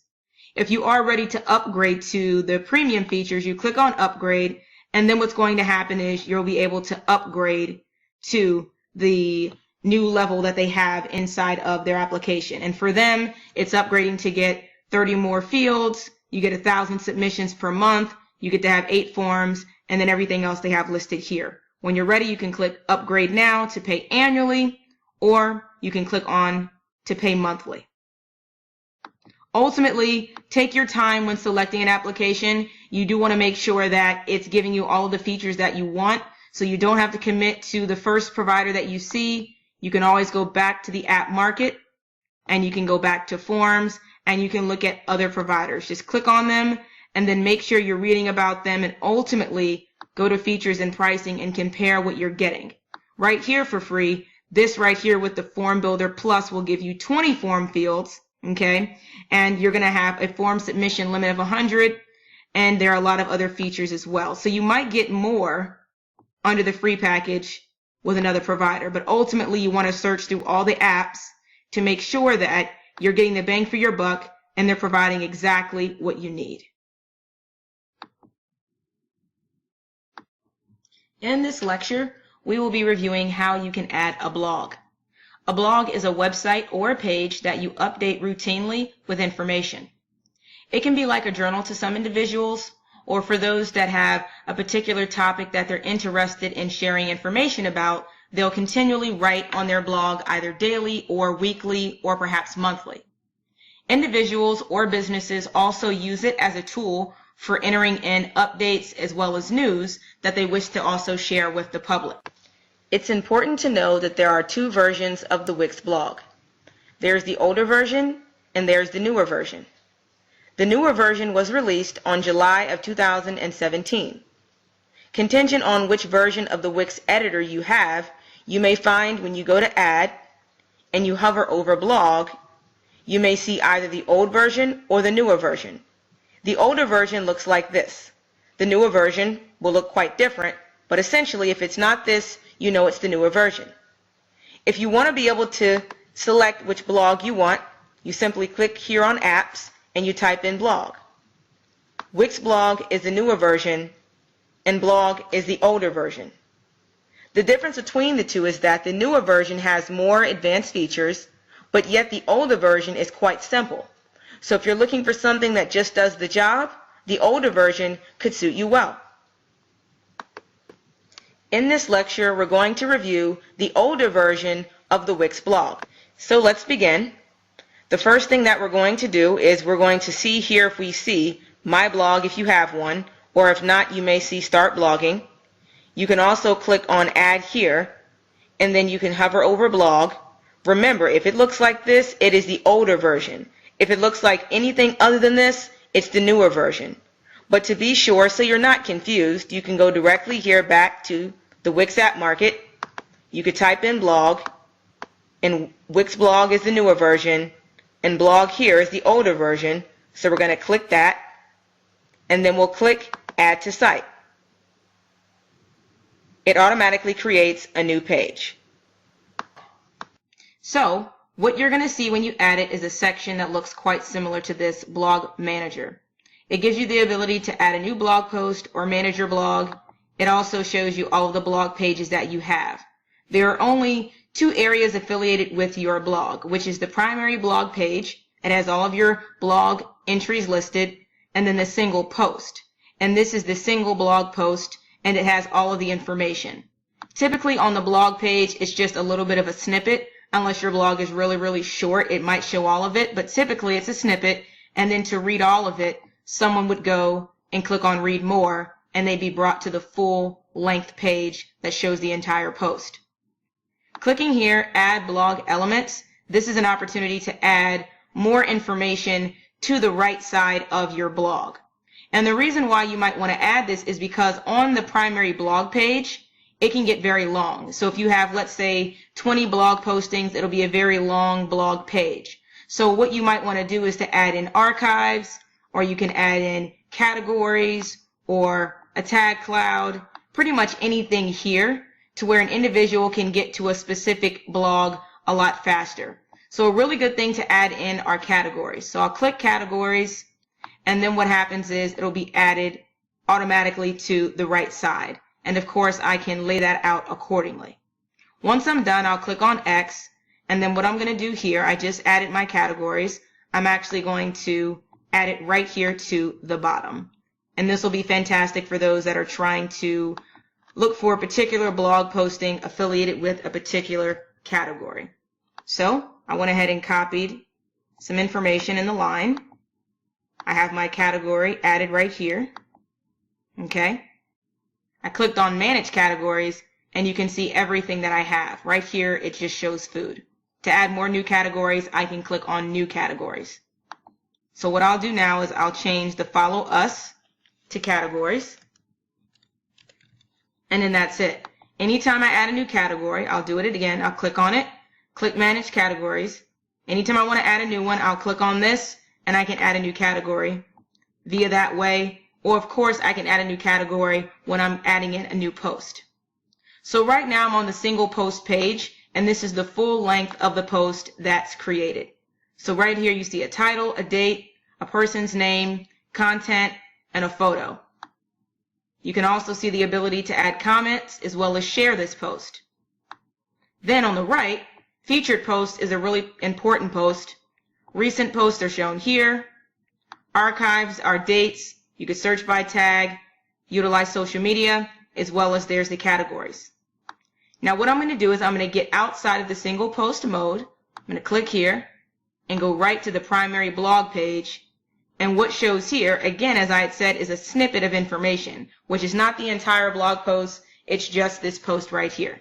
If you are ready to upgrade to the premium features, you click on Upgrade, and then what's going to happen is you'll be able to upgrade to the new level that they have inside of their application. And for them, it's upgrading to get 30 more fields, you get 1,000 submissions per month, you get to have 8 forms, and then everything else they have listed here. When you're ready, you can click Upgrade Now to pay annually, or you can click on to pay monthly. Ultimately, take your time when selecting an application. You do want to make sure that it's giving you all of the features that you want, so you don't have to commit to the first provider that you see. You can always go back to the app market, and you can go back to forms, and you can look at other providers. Just click on them, and then make sure you're reading about them, and ultimately go to features and pricing and compare what you're getting. Right here for free, this right here with the Form Builder Plus will give you 20 form fields, okay? And you're going to have a form submission limit of 100, and there are a lot of other features as well. So you might get more under the free package with another provider, but ultimately you want to search through all the apps to make sure that you're getting the bang for your buck and they're providing exactly what you need. In this lecture, we will be reviewing how you can add a blog. A blog is a website or a page that you update routinely with information. It can be like a journal to some individuals, or for those that have a particular topic that they're interested in sharing information about, they'll continually write on their blog either daily or weekly or perhaps monthly. Individuals or businesses also use it as a tool for entering in updates as well as news that they wish to also share with the public. It's important to know that there are two versions of the Wix blog. There's the older version and there's the newer version. The newer version was released on July of 2017. Contingent on which version of the Wix editor you have, you may find when you go to Add and you hover over Blog, you may see either the old version or the newer version. The older version looks like this. The newer version will look quite different, but essentially if it's not this, you know it's the newer version. If you want to be able to select which blog you want, you simply click here on Apps and you type in Blog. Wix Blog is the newer version and Blog is the older version. The difference between the two is that the newer version has more advanced features, but yet the older version is quite simple. So if you're looking for something that just does the job, the older version could suit you well. In this lecture, we're going to review the older version of the Wix blog. So let's begin. The first thing that we're going to do is we're going to see here if we see My Blog if you have one, or if not, you may see Start Blogging. You can also click on Add here, and then you can hover over Blog. Remember, if it looks like this, it is the older version. If it looks like anything other than this, it's the newer version. But to be sure, so you're not confused, you can go directly here back to the Wix App Market. You could type in Blog, and Wix Blog is the newer version, and Blog here is the older version. So we're going to click that, and then we'll click Add to Site. It automatically creates a new page. So what you're going to see when you add it is a section that looks quite similar to this Blog Manager. It gives you the ability to add a new blog post or manage your blog. It also shows you all of the blog pages that you have. There are only two areas affiliated with your blog, which is the primary blog page. It has all of your blog entries listed, and then the single post. And this is the single blog post, and it has all of the information. Typically on the blog page, it's just a little bit of a snippet. Unless your blog is really, really short, it might show all of it, but typically it's a snippet, and then to read all of it, someone would go and click on Read More, and they'd be brought to the full length page that shows the entire post. Clicking here, Add Blog Elements, this is an opportunity to add more information to the right side of your blog. And the reason why you might want to add this is because on the primary blog page, it can get very long. So if you have, let's say, 20 blog postings, it'll be a very long blog page. So what you might want to do is to add in archives, or you can add in categories or a tag cloud, pretty much anything here to where an individual can get to a specific blog a lot faster. So a really good thing to add in are categories. So I'll click categories, and then what happens is it'll be added automatically to the right side. And of course, I can lay that out accordingly. Once I'm done, I'll click on X, and then what I'm going to do here, I just added my categories. I'm actually going to add it right here to the bottom. And this will be fantastic for those that are trying to look for a particular blog posting affiliated with a particular category. So I went ahead and copied some information in the line. I have my category added right here. Okay. I clicked on Manage Categories, and you can see everything that I have. Right here, it just shows food. To add more new categories, I can click on New Categories. So what I'll do now is I'll change the Follow Us to Categories. And then that's it. Anytime I add a new category, I'll do it again. I'll click on it, click Manage Categories. Anytime I want to add a new one, I'll click on this, and I can add a new category via that way. Or of course, I can add a new category when I'm adding in a new post. So right now I'm on the single post page, and this is the full length of the post that's created. So right here you see a title, a date, a person's name, content, and a photo. You can also see the ability to add comments as well as share this post. Then on the right, featured post is a really important post. Recent posts are shown here. Archives are dates You could search by tag, utilize social media, as well as there's the categories. Now what I'm going to do is I'm going to get outside of the single post mode. I'm going to click here and go right to the primary blog page. And what shows here, again, as I had said, is a snippet of information, which is not the entire blog post. It's just this post right here.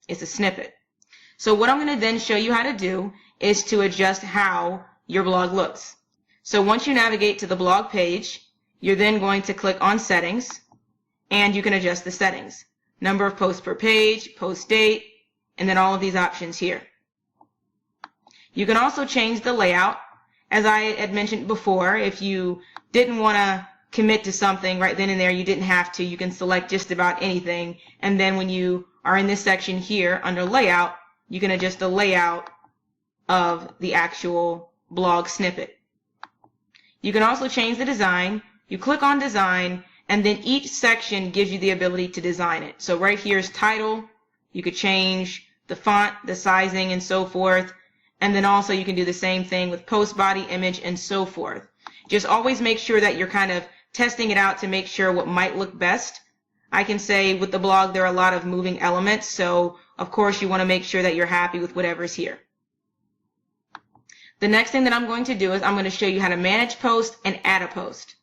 It's a snippet. So what I'm going to then show you how to do is to adjust how your blog looks. So once you navigate to the blog page, you're then going to click on Settings, and you can adjust the settings. Number of posts per page, post date, and then all of these options here. You can also change the layout. As I had mentioned before, if you didn't want to commit to something right then and there, you didn't have to. You can select just about anything, and then when you are in this section here under layout, you can adjust the layout of the actual blog snippet. You can also change the design. You click on design, and then each section gives you the ability to design it. So right here is title. You could change the font, the sizing, and so forth. And then also you can do the same thing with post body, image, and so forth. Just always make sure that you're kind of testing it out to make sure what might look best. I can say with the blog there are a lot of moving elements, so of course you want to make sure that you're happy with whatever's here. The next thing that I'm going to do is I'm going to show you how to manage posts and add a post.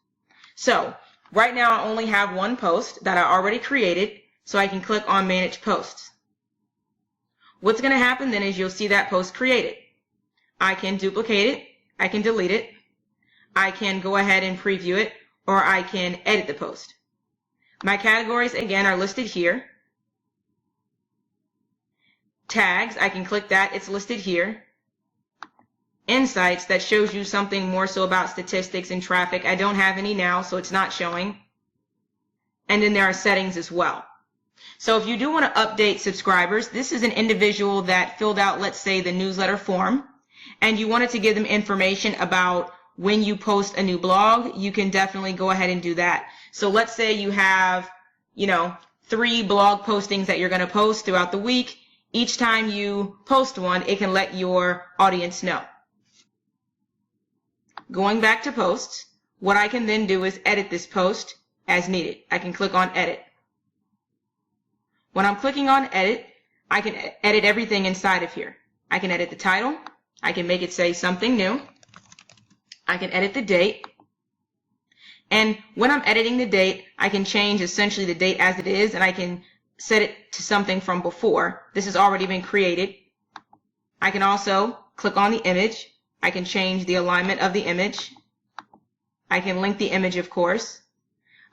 So right now I only have one post that I already created, so I can click on Manage Posts. What's going to happen then is you'll see that post created. I can duplicate it, I can delete it, I can go ahead and preview it, or I can edit the post. My categories again are listed here. Tags, I can click that, it's listed here. Insights, that shows you something more so about statistics and traffic. I don't have any now, so it's not showing. And then there are settings as well. So if you do want to update subscribers, this is an individual that filled out, let's say, the newsletter form, and you wanted to give them information about when you post a new blog, you can definitely go ahead and do that. So let's say you have, 3 blog postings that you're going to post throughout the week. Each time you post one, it can let your audience know. Going back to posts, what I can then do is edit this post as needed. I can click on edit. When I'm clicking on edit, I can edit everything inside of here. I can edit the title. I can make it say something new. I can edit the date. And when I'm editing the date, I can change essentially the date as it is, and I can set it to something from before. This has already been created. I can also click on the image. I can change the alignment of the image. I can link the image, of course.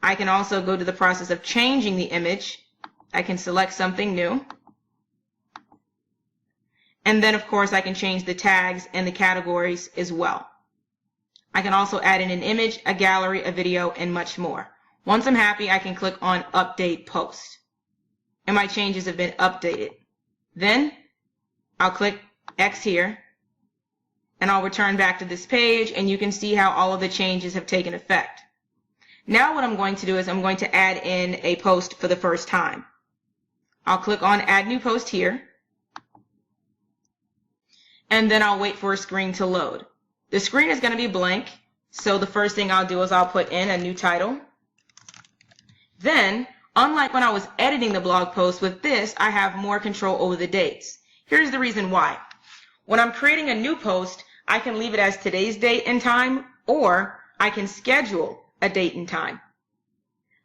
I can also go to the process of changing the image. I can select something new. And then, of course, I can change the tags and the categories as well. I can also add in an image, a gallery, a video, and much more. Once I'm happy, I can click on Update Post. And my changes have been updated. Then I'll click X here, and I'll return back to this page, and you can see how all of the changes have taken effect. Now what I'm going to do is I'm going to add in a post for the first time. I'll click on Add New Post here, and then I'll wait for a screen to load. The screen is going to be blank, so the first thing I'll do is I'll put in a new title. Then, unlike when I was editing the blog post, with this, I have more control over the dates. Here's the reason why. When I'm creating a new post, I can leave it as today's date and time, or I can schedule a date and time.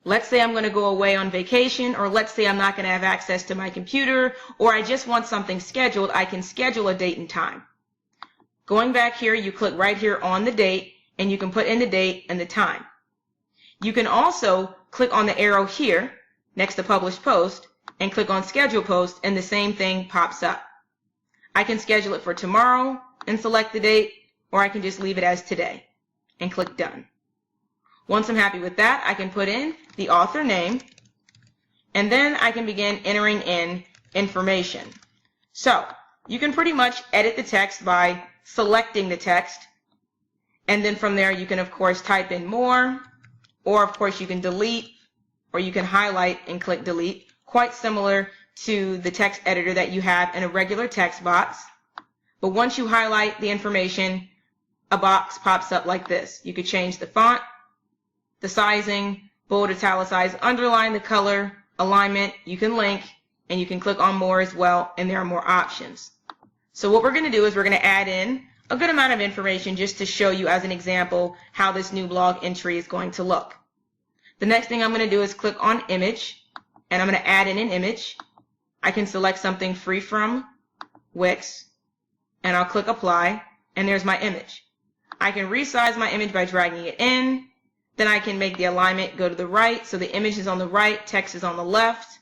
Let's say I'm going to go away on vacation, or let's say I'm not going to have access to my computer, or I just want something scheduled. I can schedule a date and time. Going back here, you click right here on the date, and you can put in the date and the time. You can also click on the arrow here next to Publish Post and click on Schedule Post, and the same thing pops up. I can schedule it for tomorrow and select the date, or I can just leave it as today and click Done. Once I'm happy with that, I can put in the author name, and then I can begin entering in information. So you can pretty much edit the text by selecting the text, and then from there you can of course type in more, or of course you can delete, or you can highlight and click delete, quite similar to the text editor that you have in a regular text box. But once you highlight the information, a box pops up like this. You could change the font, the sizing, bold, italicize, underline, the color, alignment. You can link, and you can click on more as well, and there are more options. So what we're going to do is we're going to add in a good amount of information just to show you as an example how this new blog entry is going to look. The next thing I'm going to do is click on image, and I'm going to add in an image. I can select something free from Wix, and I'll click apply, and there's my image. I can resize my image by dragging it in. Then I can make the alignment go to the right, so the image is on the right, text is on the left.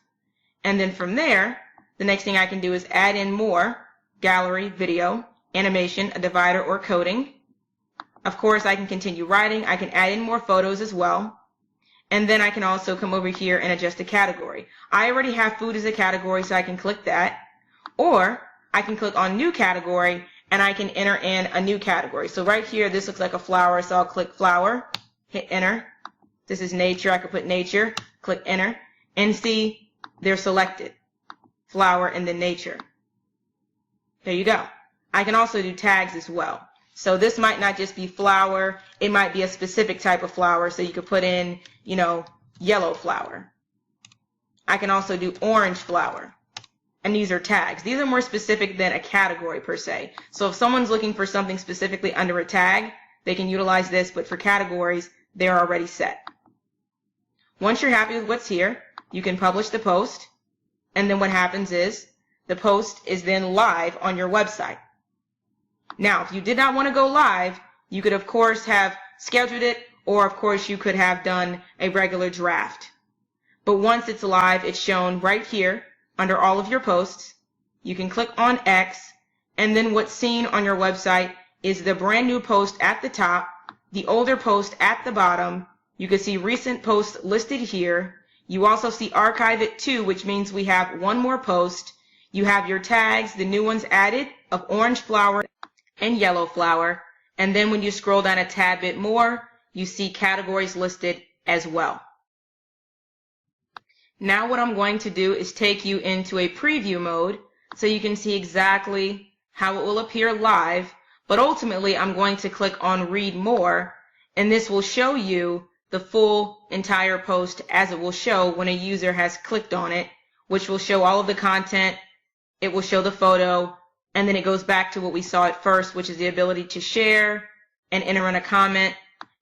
And then from there, the next thing I can do is add in more: gallery, video, animation, a divider, or coding. Of course, I can continue writing. I can add in more photos as well. And then I can also come over here and adjust a category. I already have food as a category, so I can click that. Or I can click on new category, and I can enter in a new category. So right here, this looks like a flower, so I'll click flower, hit enter. This is nature. I could put nature, click enter, and see they're selected. Flower and then nature. There you go. I can also do tags as well. So this might not just be flower, it might be a specific type of flower, so you could put in, yellow flower. I can also do orange flower. And these are tags. These are more specific than a category per se. So if someone's looking for something specifically under a tag, they can utilize this, but for categories, they're already set. Once you're happy with what's here, you can publish the post, and then what happens is the post is then live on your website. Now, if you did not want to go live, you could of course have scheduled it, or of course you could have done a regular draft. But once it's live, it's shown right here under all of your posts. You can click on X, and then what's seen on your website is the brand new post at the top, the older post at the bottom. You can see recent posts listed here. You also see archive it too, which means we have one more post. You have your tags, the new ones added of orange flower and yellow flower. And then when you scroll down a tad bit more, you see categories listed as well. Now what I'm going to do is take you into a preview mode so you can see exactly how it will appear live, but ultimately I'm going to click on read more, and this will show you the full entire post as it will show when a user has clicked on it, which will show all of the content, it will show the photo, and then it goes back to what we saw at first, which is the ability to share and enter in a comment.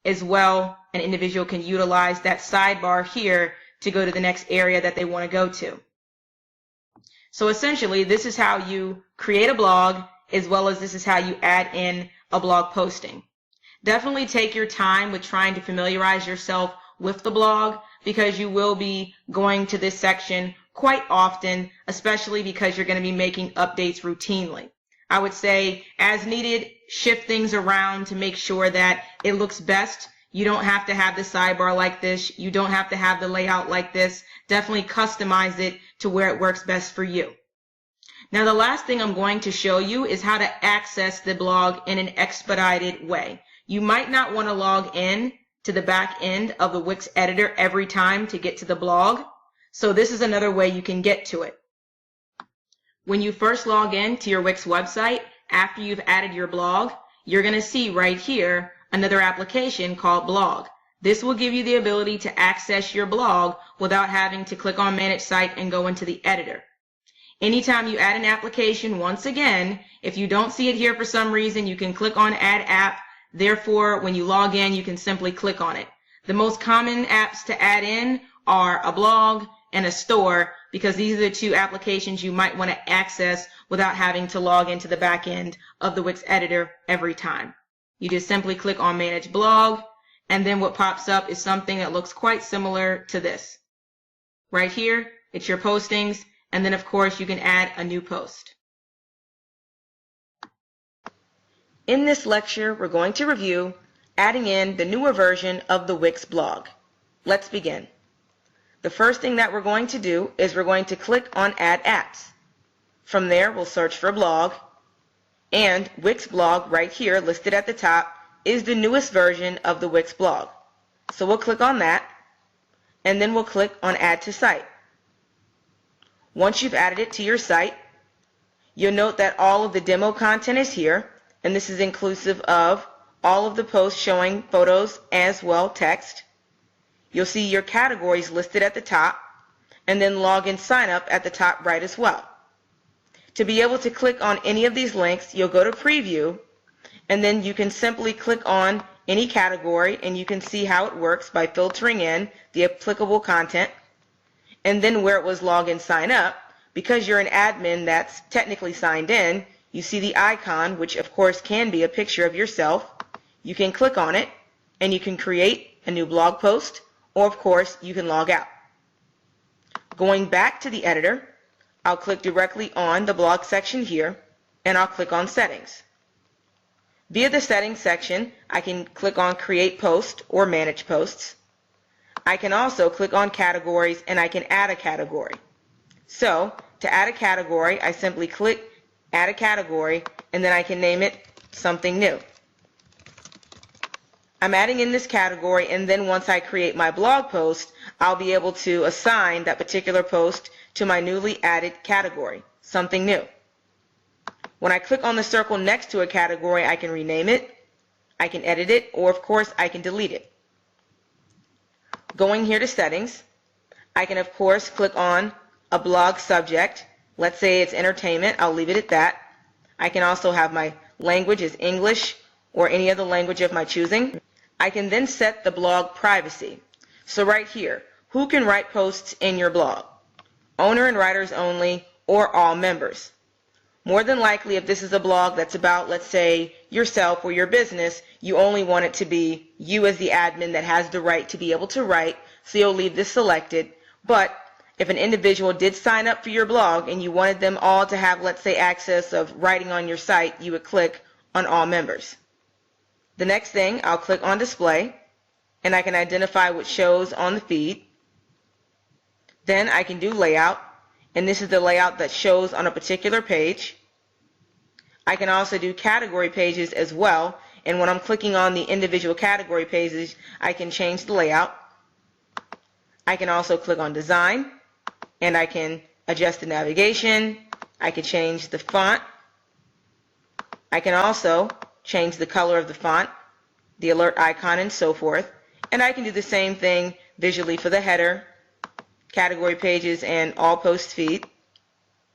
As well, an individual can utilize that sidebar here to go to the next area that they want to go to. So essentially, this is how you create a blog, as well as this is how you add in a blog posting. Definitely take your time with trying to familiarize yourself with the blog, because you will be going to this section quite often, especially because you're going to be making updates routinely. I would say, as needed, shift things around to make sure that it looks best. You don't have to have the sidebar like this. You don't have to have the layout like this. Definitely customize it to where it works best for you. Now, the last thing I'm going to show you is how to access the blog in an expedited way. You might not want to log in to the back end of the Wix Editor every time to get to the blog. So this is another way you can get to it. When you first log in to your Wix website, after you've added your blog, you're going to see right here another application called Blog. This will give you the ability to access your blog without having to click on Manage Site and go into the editor. Anytime you add an application, once again, if you don't see it here for some reason, you can click on Add App. Therefore, when you log in, you can simply click on it. The most common apps to add in are a blog and a store, because these are the two applications you might want to access without having to log into the back end of the Wix Editor every time. You just simply click on Manage Blog, and then what pops up is something that looks quite similar to this. Right here, it's your postings, and then of course you can add a new post. In this lecture, we're going to review adding in the newer version of the Wix blog. Let's begin. The first thing that we're going to do is we're going to click on Add Apps. From there, we'll search for blog, and Wix blog right here listed at the top is the newest version of the Wix blog. So we'll click on that, and then we'll click on Add to Site. Once you've added it to your site, you'll note that all of the demo content is here, and this is inclusive of all of the posts showing photos as well text. you'll see your categories listed at the top, and then login sign up at the top right as well. To be able to click on any of these links, you'll go to preview, and then you can simply click on any category, and you can see how it works by filtering in the applicable content. And then where it was login sign up, because you're an admin that's technically signed in, you see the icon, which of course can be a picture of yourself. You can click on it, and you can create a new blog post, or of course you can log out. Going back to the editor, I'll click directly on the blog section here, and I'll click on Settings. Via the Settings section, I can click on Create Post or Manage Posts. I can also click on Categories, and I can add a category. So, to add a category, I simply click Add a Category, and then I can name it something new. I'm adding in this category, and then once I create my blog post, I'll be able to assign that particular post to my newly added category, something new. When I click on the circle next to a category, I can rename it, I can edit it, or of course I can delete it. Going here to Settings, I can of course click on a blog subject. Let's say it's entertainment, I'll leave it at that. I can also have my language as English or any other language of my choosing. I can then set the blog privacy. So right here, who can write posts in your blog? Owner and writers only, or all members. More than likely, if this is a blog that's about, let's say, yourself or your business, you only want it to be you as the admin that has the right to be able to write, so you'll leave this selected. But if an individual did sign up for your blog and you wanted them all to have, let's say, access of writing on your site, you would click on all members. The next thing, I'll click on Display, and I can identify what shows on the feed. Then I can do Layout, and this is the layout that shows on a particular page. I can also do category pages as well, and when I'm clicking on the individual category pages, I can change the layout. I can also click on Design, and I can adjust the navigation. I can change the font. I can also change the color of the font, the alert icon, and so forth. And I can do the same thing visually for the header, category pages, and all post feed.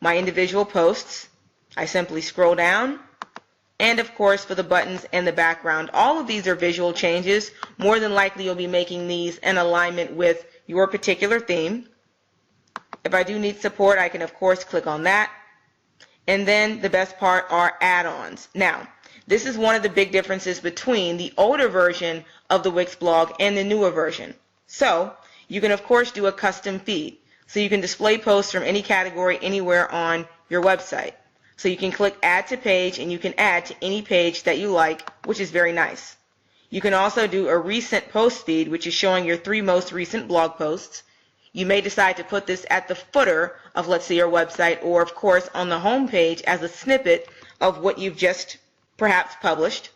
My individual posts, I simply scroll down. And of course for the buttons and the background, all of these are visual changes. More than likely you'll be making these in alignment with your particular theme. If I do need support, I can of course click on that. And then the best part are add-ons. Now, this is one of the big differences between the older version of the Wix blog and the newer version. So, you can of course do a custom feed. So you can display posts from any category anywhere on your website. So you can click Add to Page, and you can add to any page that you like, which is very nice. You can also do a recent post feed, which is showing your 3 most recent blog posts. You may decide to put this at the footer of, let's say, your website, or of course on the home page as a snippet of what you've just perhaps published.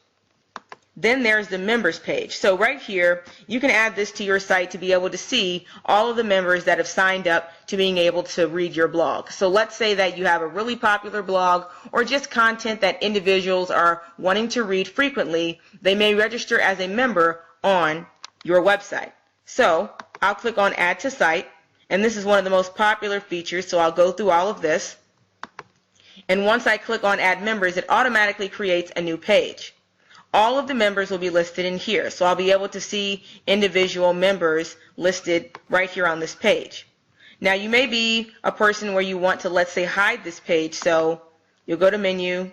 Then there's the members page. So right here, you can add this to your site to be able to see all of the members that have signed up to being able to read your blog. So let's say that you have a really popular blog or just content that individuals are wanting to read frequently. They may register as a member on your website. So I'll click on Add to Site, and this is one of the most popular features, so I'll go through all of this. And once I click on Add Members, it automatically creates a new page. All of the members will be listed in here, so I'll be able to see individual members listed right here on this page. Now you may be a person where you want to, let's say, hide this page, so you'll go to Menu,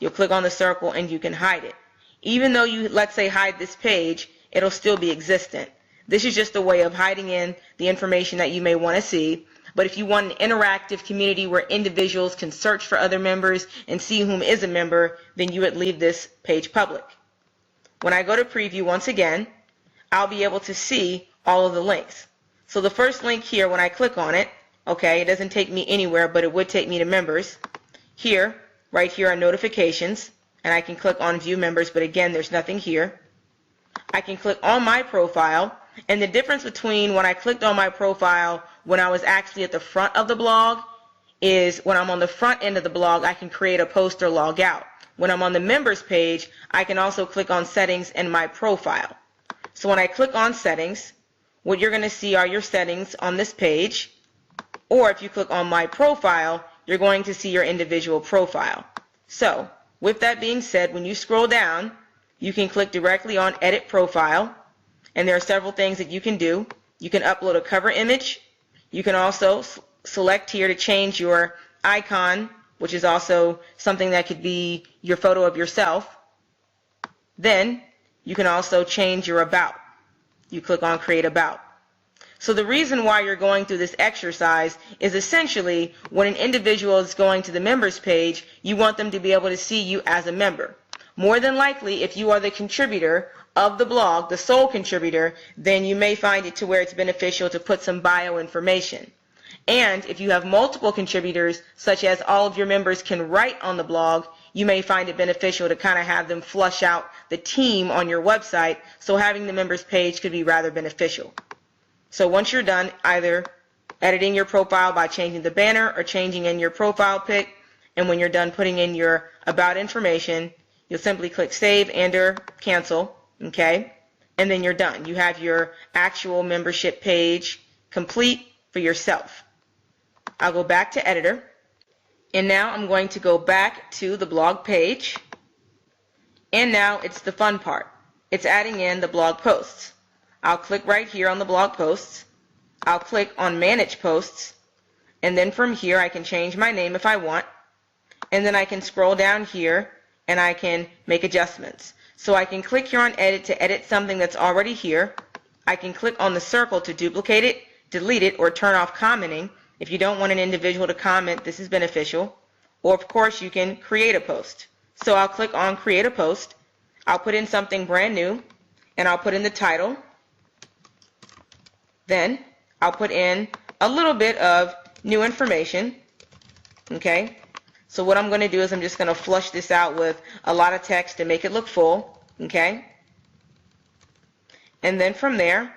you'll click on the circle, and you can hide it. Even though you, let's say, hide this page, it'll still be existent. This is just a way of hiding in the information that you may want to see. But if you want an interactive community where individuals can search for other members and see whom is a member, then you would leave this page public. When I go to preview once again, I'll be able to see all of the links. So the first link here, when I click on it, okay, it doesn't take me anywhere, but it would take me to members. Here, right here are notifications, and I can click on view members, but again, there's nothing here. I can click on my profile, and the difference between when I clicked on my profile when I was actually at the front of the blog is when I'm on the front end of the blog, I can create a post or log out. When I'm on the members page, I can also click on Settings and my profile. So when I click on Settings, what you're going to see are your settings on this page, or if you click on My Profile, you're going to see your individual profile. So, with that being said, when you scroll down, you can click directly on Edit Profile, and there are several things that you can do. You can upload a cover image. You can also select here to change your icon, which is also something that could be your photo of yourself. Then, you can also change your About. You click on Create About. So the reason why you're going through this exercise is essentially when an individual is going to the members page, you want them to be able to see you as a member. More than likely, if you are the contributor of the blog, the sole contributor, then you may find it to where it's beneficial to put some bio information. And if you have multiple contributors, such as all of your members can write on the blog, you may find it beneficial to kind of have them flush out the team on your website, so having the members page could be rather beneficial. So once you're done either editing your profile by changing the banner or changing in your profile pic, and when you're done putting in your about information, you'll simply click Save and or Cancel, okay? And then you're done. You have your actual membership page complete for yourself. I'll go back to Editor, and now I'm going to go back to the blog page, and now it's the fun part. It's adding in the blog posts. I'll click right here on the blog posts. I'll click on Manage Posts, and then from here I can change my name if I want, and then I can scroll down here and I can make adjustments. So I can click here on Edit to edit something that's already here. I can click on the circle to duplicate it, delete it, or turn off commenting. If you don't want an individual to comment, this is beneficial. Or of course you can create a post. So I'll click on Create a Post. I'll put in something brand new, and I'll put in the title. Then I'll put in a little bit of new information, okay? So what I'm going to do is I'm just going to flush this out with a lot of text to make it look full, okay? And then from there,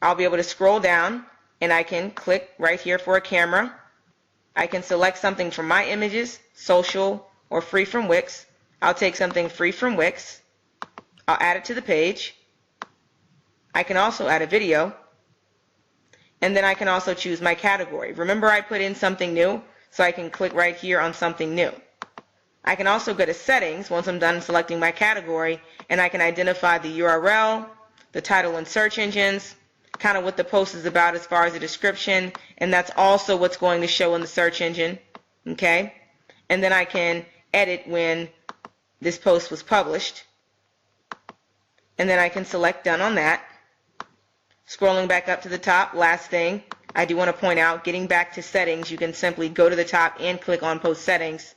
I'll be able to scroll down, and I can click right here for a camera. I can select something from my images, social, or free from Wix. I'll take something free from Wix. I'll add it to the page. I can also add a video. And then I can also choose my category. Remember, I put in something new, so I can click right here on something new. I can also go to Settings once I'm done selecting my category, and I can identify the URL, the title and search engines, kind of what the post is about as far as the description, and that's also what's going to show in the search engine, okay? And then I can edit when this post was published, and then I can select Done on that. Scrolling back up to the top, last thing, I do want to point out, getting back to Settings, you can simply go to the top and click on Post Settings,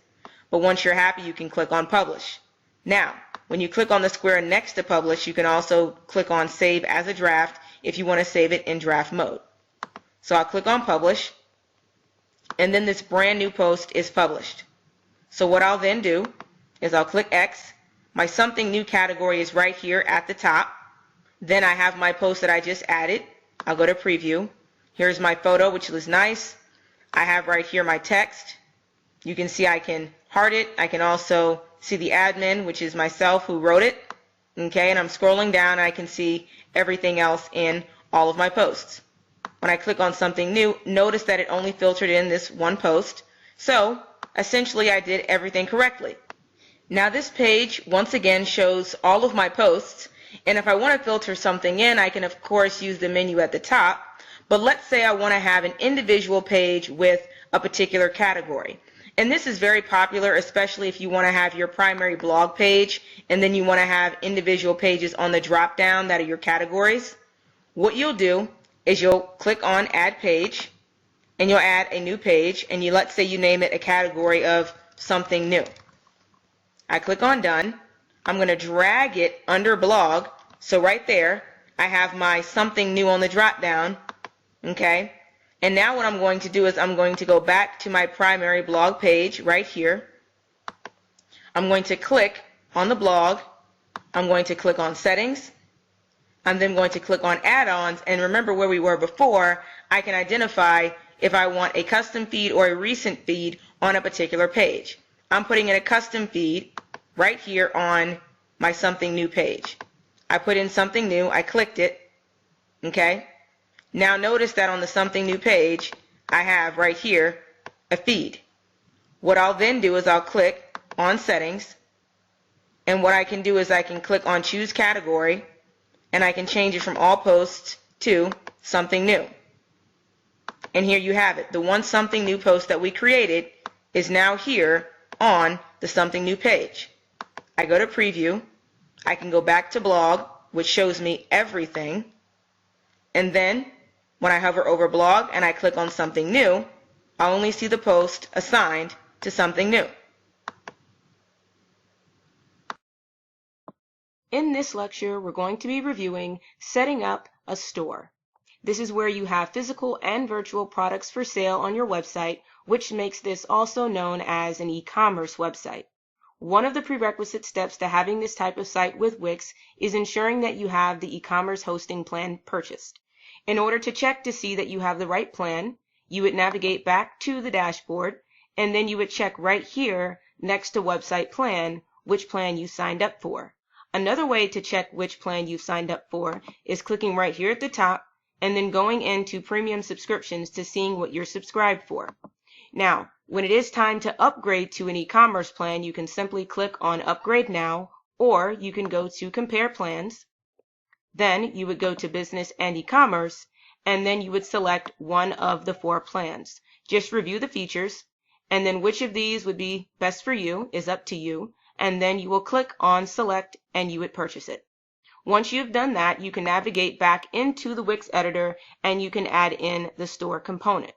but once you're happy, you can click on Publish. Now, when you click on the square next to Publish, you can also click on Save as a Draft if you want to save it in draft mode. So I'll click on Publish, and then this brand new post is published. So what I'll then do is I'll click X. My something new category is right here at the top. Then I have my post that I just added. I'll go to Preview. Here's my photo, which looks nice. I have right here my text. You can see I can heart it. I can also see the admin, which is myself who wrote it. Okay, and I'm scrolling down, and I can see everything else in all of my posts. When I click on something new, notice that it only filtered in this one post. So essentially I did everything correctly. Now this page once again shows all of my posts, and if I want to filter something in, I can of course use the menu at the top. But let's say I want to have an individual page with a particular category. And this is very popular, especially if you want to have your primary blog page and then you want to have individual pages on the drop down that are your categories. What you'll do is you'll click on Add Page, and you'll add a new page, and let's say you name it a category of something new. I click on Done. I'm going to drag it under Blog, so right there I have my something new on the drop down, okay? And now what I'm going to do is I'm going to go back to my primary blog page right here. I'm going to click on the blog. I'm going to click on Settings. I'm then going to click on Add-ons, and remember where we were before, I can identify if I want a custom feed or a recent feed on a particular page. I'm putting in a custom feed right here on my something new page. I put in something new, I clicked it, okay? Now notice that on the Something New page, I have right here a feed. What I'll then do is I'll click on Settings, and what I can do is I can click on Choose Category, and I can change it from All Posts to Something New. And here you have it. The one Something New post that we created is now here on the Something New page. I go to Preview, I can go back to Blog, which shows me everything, and then when I hover over Blog and I click on Something New, I'll only see the post assigned to Something New. In this lecture, we're going to be reviewing setting up a store. This is where you have physical and virtual products for sale on your website, which makes this also known as an e-commerce website. One of the prerequisite steps to having this type of site with Wix is ensuring that you have the e-commerce hosting plan purchased. In order to check to see that you have the right plan, you would navigate back to the dashboard, and then you would check right here next to Website Plan which plan you signed up for. Another way to check which plan you've signed up for is clicking right here at the top and then going into Premium Subscriptions to seeing what you're subscribed for. Now, when it is time to upgrade to an e-commerce plan, you can simply click on Upgrade Now, or you can go to Compare Plans. Then you would go to Business and E-commerce, and then you would select one of the 4 plans. Just review the features, and then which of these would be best for you is up to you, and then you will click on Select and you would purchase it. Once you've done that, you can navigate back into the Wix Editor and you can add in the store component.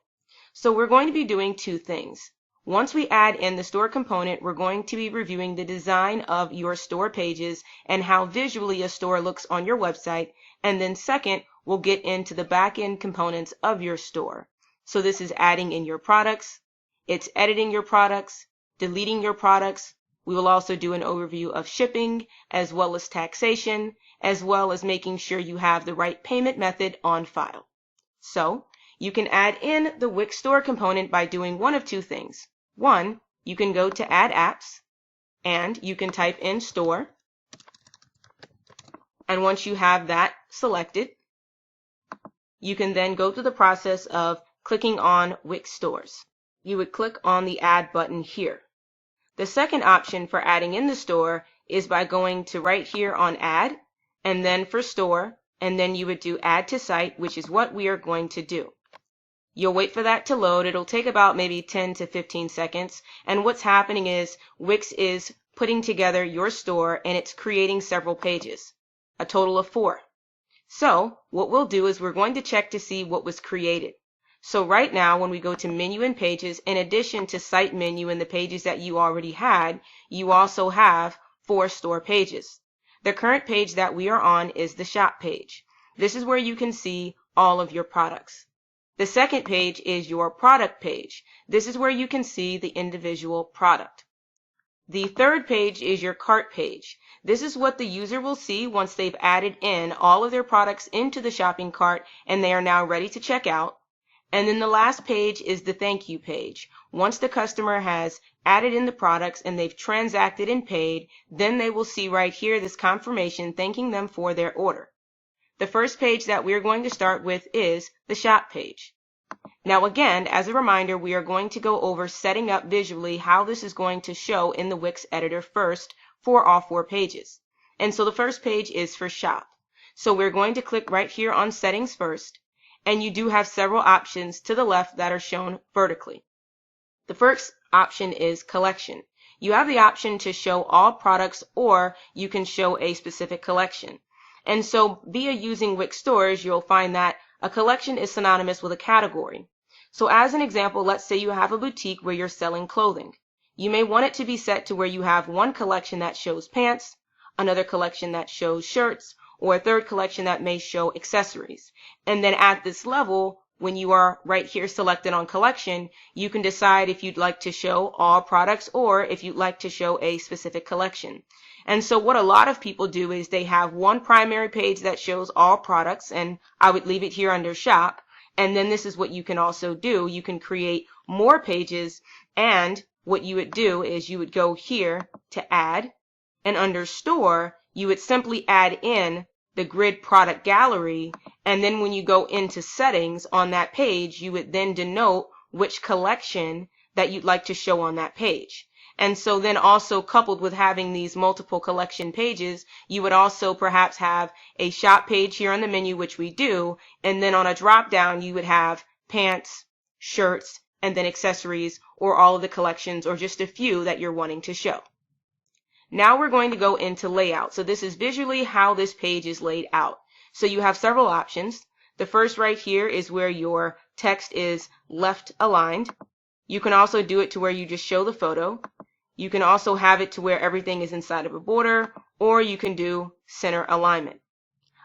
So we're going to be doing 2 things. Once we add in the store component, we're going to be reviewing the design of your store pages and how visually a store looks on your website. And then second, we'll get into the back-end components of your store. So this is adding in your products, it's editing your products, deleting your products. We will also do an overview of shipping, as well as taxation, as well as making sure you have the right payment method on file. So you can add in the Wix store component by doing one of 2 things. One, you can go to Add Apps, and you can type in Store. And once you have that selected, you can then go through the process of clicking on Wix Stores. You would click on the Add button here. The second option for adding in the store is by going to right here on Add, and then for Store, and then you would do Add to Site, which is what we are going to do. You'll wait for that to load. It'll take about maybe 10 to 15 seconds. And what's happening is Wix is putting together your store and it's creating several pages, a total of 4. So what we'll do is we're going to check to see what was created. So right now, when we go to Menu and Pages, in addition to Site Menu and the pages that you already had, you also have 4 store pages. The current page that we are on is the Shop page. This is where you can see all of your products. The second page is your Product page. This is where you can see the individual product. The third page is your Cart page. This is what the user will see once they've added in all of their products into the shopping cart and they are now ready to check out. And then the last page is the Thank You page. Once the customer has added in the products and they've transacted and paid, then they will see right here this confirmation thanking them for their order. The first page that we're going to start with is the Shop page. Now again, as a reminder, we are going to go over setting up visually how this is going to show in the Wix Editor first for all 4 pages. And so the first page is for Shop. So we're going to click right here on Settings first. And you do have several options to the left that are shown vertically. The first option is Collection. You have the option to show all products or you can show a specific collection. And so via using Wix Stores, you'll find that a collection is synonymous with a category. So as an example, let's say you have a boutique where you're selling clothing. You may want it to be set to where you have one collection that shows pants, another collection that shows shirts, or a third collection that may show accessories. And then at this level, when you are right here selected on collection, you can decide if you'd like to show all products or if you'd like to show a specific collection. And so what a lot of people do is they have one primary page that shows all products, and I would leave it here under Shop. And then this is what you can also do. You can create more pages, and what you would do is you would go here to Add, and under Store, you would simply add in the grid product gallery, and then when you go into settings on that page, you would then denote which collection that you'd like to show on that page. And so then also coupled with having these multiple collection pages, you would also perhaps have a shop page here on the menu, which we do, and then on a drop down you would have pants, shirts, and then accessories, or all of the collections, or just a few that you're wanting to show. Now we're going to go into layout. So this is visually how this page is laid out. So you have several options. The first right here is where your text is left aligned. You can also do it to where you just show the photo. You can also have it to where everything is inside of a border, or you can do center alignment.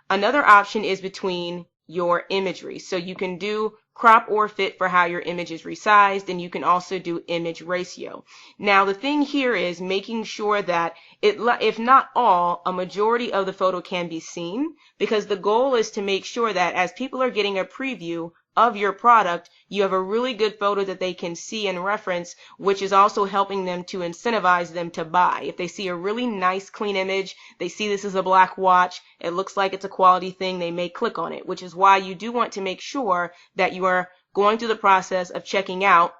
Another option is between your imagery. So you can do crop or fit for how your image is resized, and you can also do image ratio. Now the thing here is making sure that if not all, a majority of the photo can be seen, because the goal is to make sure that as people are getting a preview of your product, you have a really good photo that they can see and reference, which is also helping them to incentivize them to buy. If they see a really nice clean image, they see this is a black watch, it looks like it's a quality thing, they may click on it, which is why you do want to make sure that you are going through the process of checking out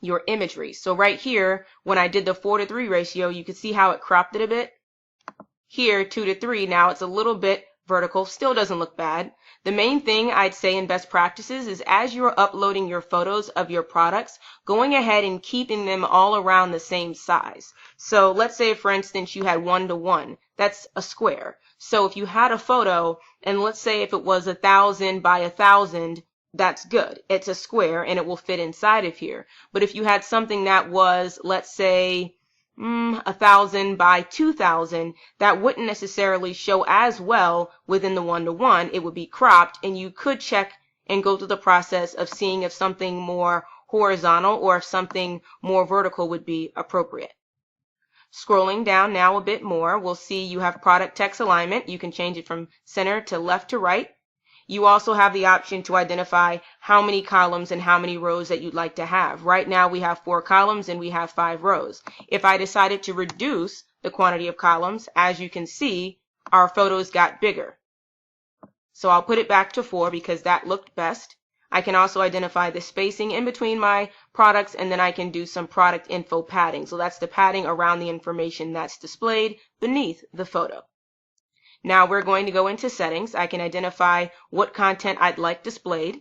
your imagery. So right here, when I did the 4:3 ratio, you can see how it cropped it a bit. Here, 2:3, now it's a little bit vertical, still doesn't look bad. The main thing I'd say in best practices is as you're uploading your photos of your products, going ahead and keeping them all around the same size. So let's say, for instance, you had 1:1. That's a square. So if you had a photo, and let's say if it was 1,000 by 1,000, that's good. It's a square and it will fit inside of here. But if you had something that was, let's say, 1,000 by 2,000, that wouldn't necessarily show as well within the 1:1. It would be cropped, and you could check and go through the process of seeing if something more horizontal or if something more vertical would be appropriate. Scrolling down now a bit more, we'll see you have product text alignment. You can change it from center to left to right. You also have the option to identify how many columns and how many rows that you'd like to have. Right now we have 4 columns and we have 5 rows. If I decided to reduce the quantity of columns, as you can see, our photos got bigger. So I'll put it back to 4 because that looked best. I can also identify the spacing in between my products, and then I can do some product info padding. So that's the padding around the information that's displayed beneath the photo. Now we're going to go into settings. I can identify what content I'd like displayed.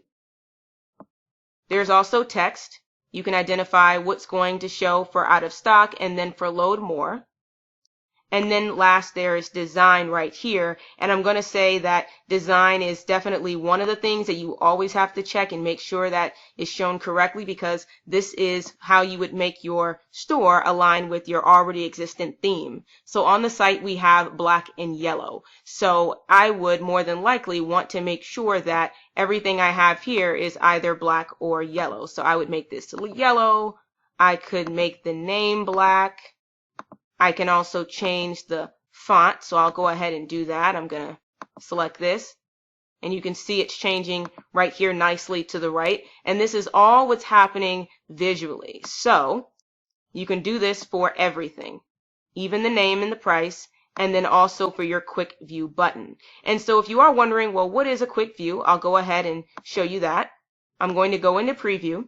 There's also text. You can identify what's going to show for out of stock and then for load more. And then last, there is design right here. And I'm going to say that design is definitely one of the things that you always have to check and make sure that is shown correctly, because this is how you would make your store align with your already existent theme. So on the site, we have black and yellow. So I would more than likely want to make sure that everything I have here is either black or yellow. So I would make this yellow. I could make the name black. I can also change the font, so I'll go ahead and do that. I'm going to select this, and you can see it's changing right here nicely to the right, and this is all what's happening visually. So you can do this for everything, even the name and the price, and then also for your quick view button. And so if you are wondering, well, what is a quick view? I'll go ahead and show you that. I'm going to go into preview.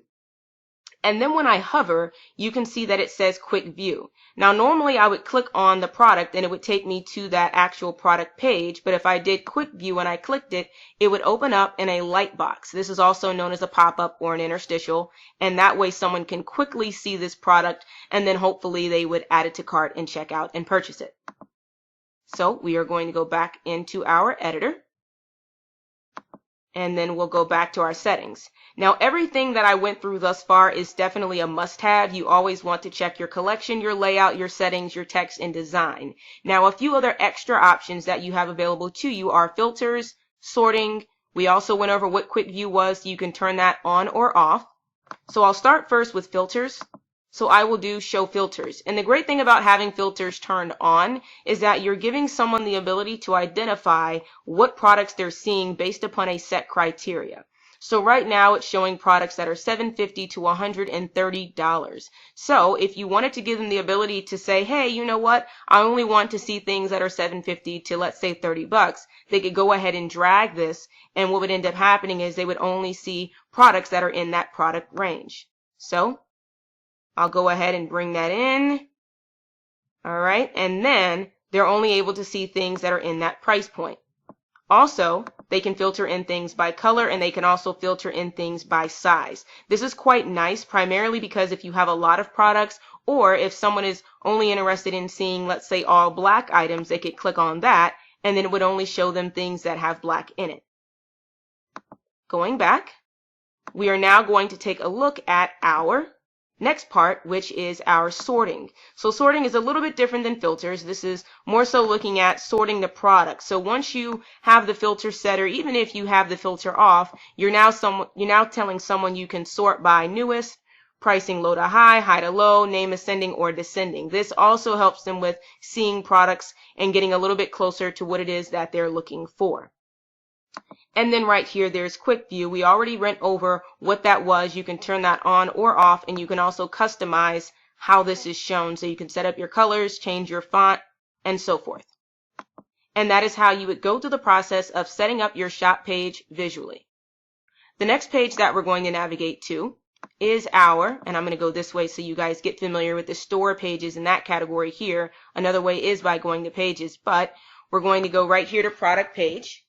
And then when I hover, you can see that it says quick view. Now normally I would click on the product and it would take me to that actual product page, but if I did quick view and I clicked it, it would open up in a light box. This is also known as a pop-up or an interstitial, and that way someone can quickly see this product and then hopefully they would add it to cart and check out and purchase it. So we are going to go back into our editor. And then we'll go back to our settings. Now everything that I went through thus far is definitely a must-have. You always want to check your collection, your layout, your settings, your text, and design. Now a few other extra options that you have available to you are filters, sorting. We also went over what quick view was, so you can turn that on or off. So I'll start first with filters. So I will do show filters. And the great thing about having filters turned on is that you're giving someone the ability to identify what products they're seeing based upon a set criteria. So right now it's showing products that are $7.50 to $130. So if you wanted to give them the ability to say, hey, you know what? I only want to see things that are $7.50 to, let's say, $30, they could go ahead and drag this, and what would end up happening is they would only see products that are in that product range. So I'll go ahead and bring that in. All right, and then they're only able to see things that are in that price point. Also, they can filter in things by color, and they can also filter in things by size. This is quite nice, primarily because if you have a lot of products, or if someone is only interested in seeing, let's say, all black items, they could click on that, and then it would only show them things that have black in it. Going back, we are now going to take a look at our next part, which is our sorting. So sorting is a little bit different than filters. This is more so looking at sorting the product. So once you have the filter set, or even if you have the filter off, you're now telling someone you can sort by newest, pricing low to high, high to low, name ascending or descending. This also helps them with seeing products and getting a little bit closer to what it is that they're looking for. And then right here, there's quick view. We already went over what that was. You can turn that on or off, and you can also customize how this is shown. So you can set up your colors, change your font, and so forth. And that is how you would go through the process of setting up your shop page visually. The next page that we're going to navigate to is and I'm going to go this way so you guys get familiar with the store pages in that category here. Another way is by going to pages, but we're going to go right here to product page.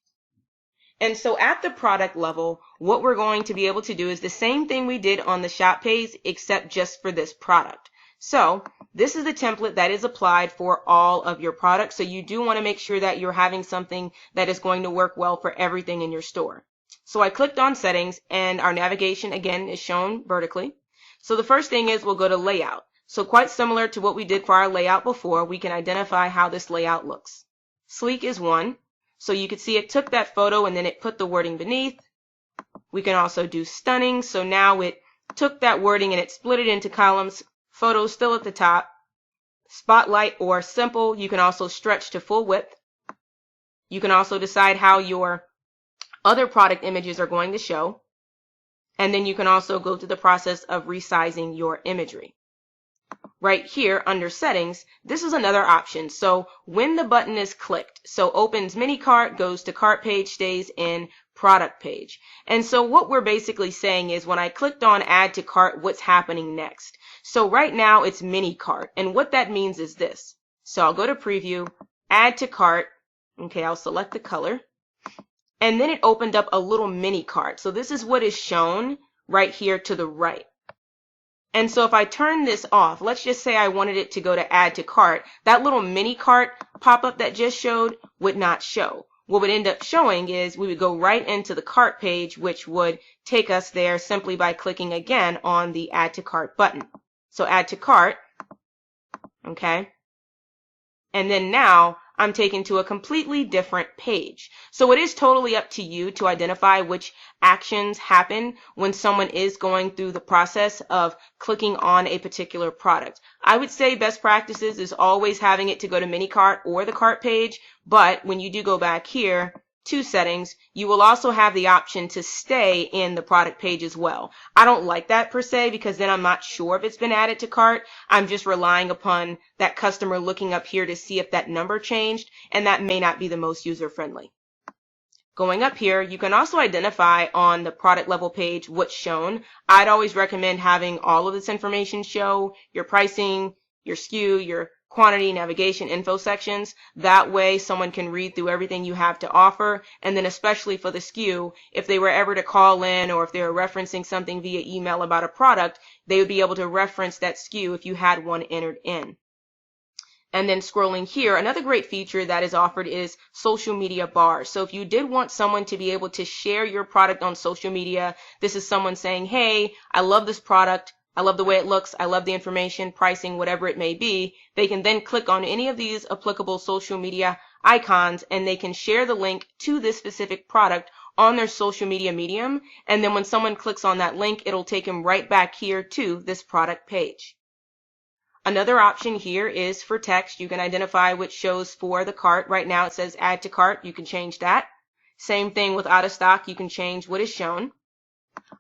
And so at the product level, what we're going to be able to do is the same thing we did on the shop page, except just for this product. So this is the template that is applied for all of your products. So you do want to make sure that you're having something that is going to work well for everything in your store. So I clicked on settings, and our navigation again is shown vertically. So the first thing is we'll go to layout. So quite similar to what we did for our layout before, we can identify how this layout looks. Sleek is one. So you could see it took that photo and then it put the wording beneath. We can also do stunning. So now it took that wording and it split it into columns. Photos still at the top. Spotlight or simple. You can also stretch to full width. You can also decide how your other product images are going to show. And then you can also go through the process of resizing your imagery. Right here under settings, this is another option. So when the button is clicked, so opens mini cart, goes to cart page, stays in product page. And so what we're basically saying is when I clicked on add to cart, what's happening next? So right now it's mini cart. And what that means is this. So I'll go to preview, add to cart. Okay, I'll select the color. And then it opened up a little mini cart. So this is what is shown right here to the right. And so if I turn this off, let's just say I wanted it to go to add to cart, that little mini cart pop-up that just showed would not show. What would end up showing is we would go right into the cart page, which would take us there simply by clicking again on the add to cart button. So add to cart, okay? And then now I'm taken to a completely different page. So it is totally up to you to identify which actions happen when someone is going through the process of clicking on a particular product. I would say best practices is always having it to go to mini cart or the cart page, but when you do go back here to settings, you will also have the option to stay in the product page as well. I don't like that per se because then I'm not sure if it's been added to cart. I'm just relying upon that customer looking up here to see if that number changed, and that may not be the most user-friendly. Going up here, you can also identify on the product level page what's shown. I'd always recommend having all of this information show, your pricing, your SKU, your quantity, navigation, info sections. That way someone can read through everything you have to offer. And then especially for the SKU, if they were ever to call in or if they were referencing something via email about a product, they would be able to reference that SKU if you had one entered in. And then scrolling here, another great feature that is offered is social media bars. So if you did want someone to be able to share your product on social media, this is someone saying, hey, I love this product. I love the way it looks. I love the information, pricing, whatever it may be. They can then click on any of these applicable social media icons and they can share the link to this specific product on their social media medium. And then when someone clicks on that link, it'll take them right back here to this product page. Another option here is for text. You can identify which shows for the cart. Right now it says add to cart. You can change that. Same thing with out of stock. You can change what is shown.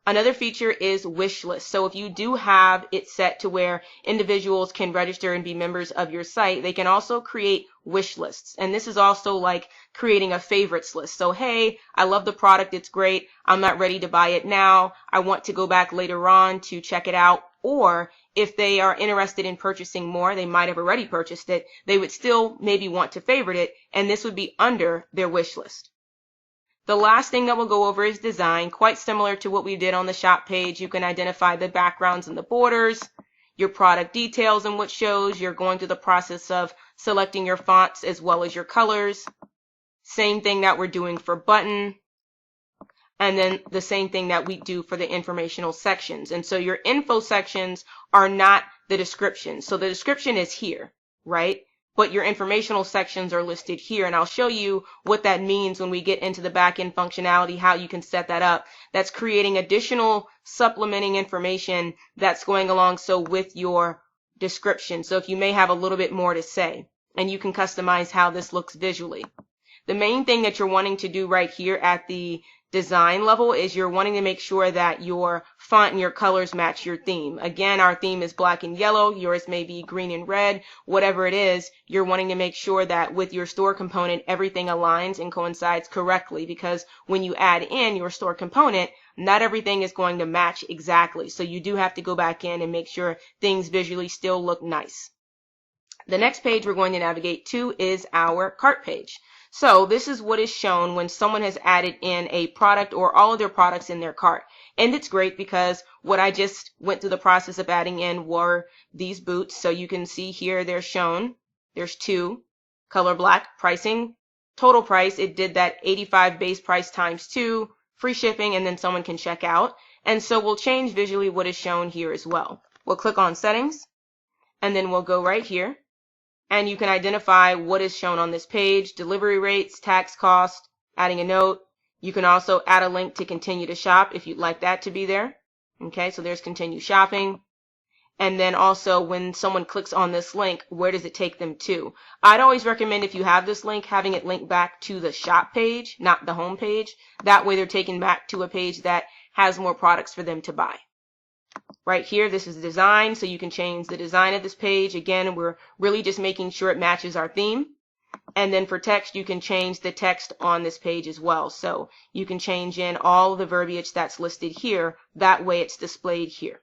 Another feature is wish list. So if you do have it set to where individuals can register and be members of your site, they can also create wish lists. And this is also like creating a favorites list. So, hey, I love the product. It's great. I'm not ready to buy it now. I want to go back later on to check it out. Or if they are interested in purchasing more, they might have already purchased it. They would still maybe want to favorite it, and this would be under their wish list. The last thing that we'll go over is design. Quite similar to what we did on the shop page. You can identify the backgrounds and the borders, your product details and what shows. You're going through the process of selecting your fonts as well as your colors. Same thing that we're doing for button. And then the same thing that we do for the informational sections. And so your info sections are not the description. So the description is here, right? But your informational sections are listed here. And I'll show you what that means when we get into the back-end functionality, how you can set that up. That's creating additional supplementing information that's going along so with your description. So if you may have a little bit more to say, and you can customize how this looks visually. The main thing that you're wanting to do right here at the design level is you're wanting to make sure that your font and your colors match your theme. Again, our theme is black and yellow. Yours may be green and red. Whatever it is, you're wanting to make sure that with your store component, everything aligns and coincides correctly, because when you add in your store component, not everything is going to match exactly. So you do have to go back in and make sure things visually still look nice. The next page we're going to navigate to is our cart page. So this is what is shown when someone has added in a product or all of their products in their cart. And it's great because what I just went through the process of adding in were these boots. So you can see here they're shown. There's two, color black, pricing, total price. It did that 85 base price times 2, free shipping, and then someone can check out. And so we'll change visually what is shown here as well. We'll click on settings, and then we'll go right here. And you can identify what is shown on this page, delivery rates, tax cost, adding a note. You can also add a link to continue to shop if you'd like that to be there. Okay, so there's continue shopping. And then also when someone clicks on this link, where does it take them to? I'd always recommend, if you have this link, having it link back to the shop page, not the home page. That way they're taken back to a page that has more products for them to buy. Right here, this is design, so you can change the design of this page. Again, we're really just making sure it matches our theme. And then for text, you can change the text on this page as well. So you can change in all the verbiage that's listed here. That way it's displayed here.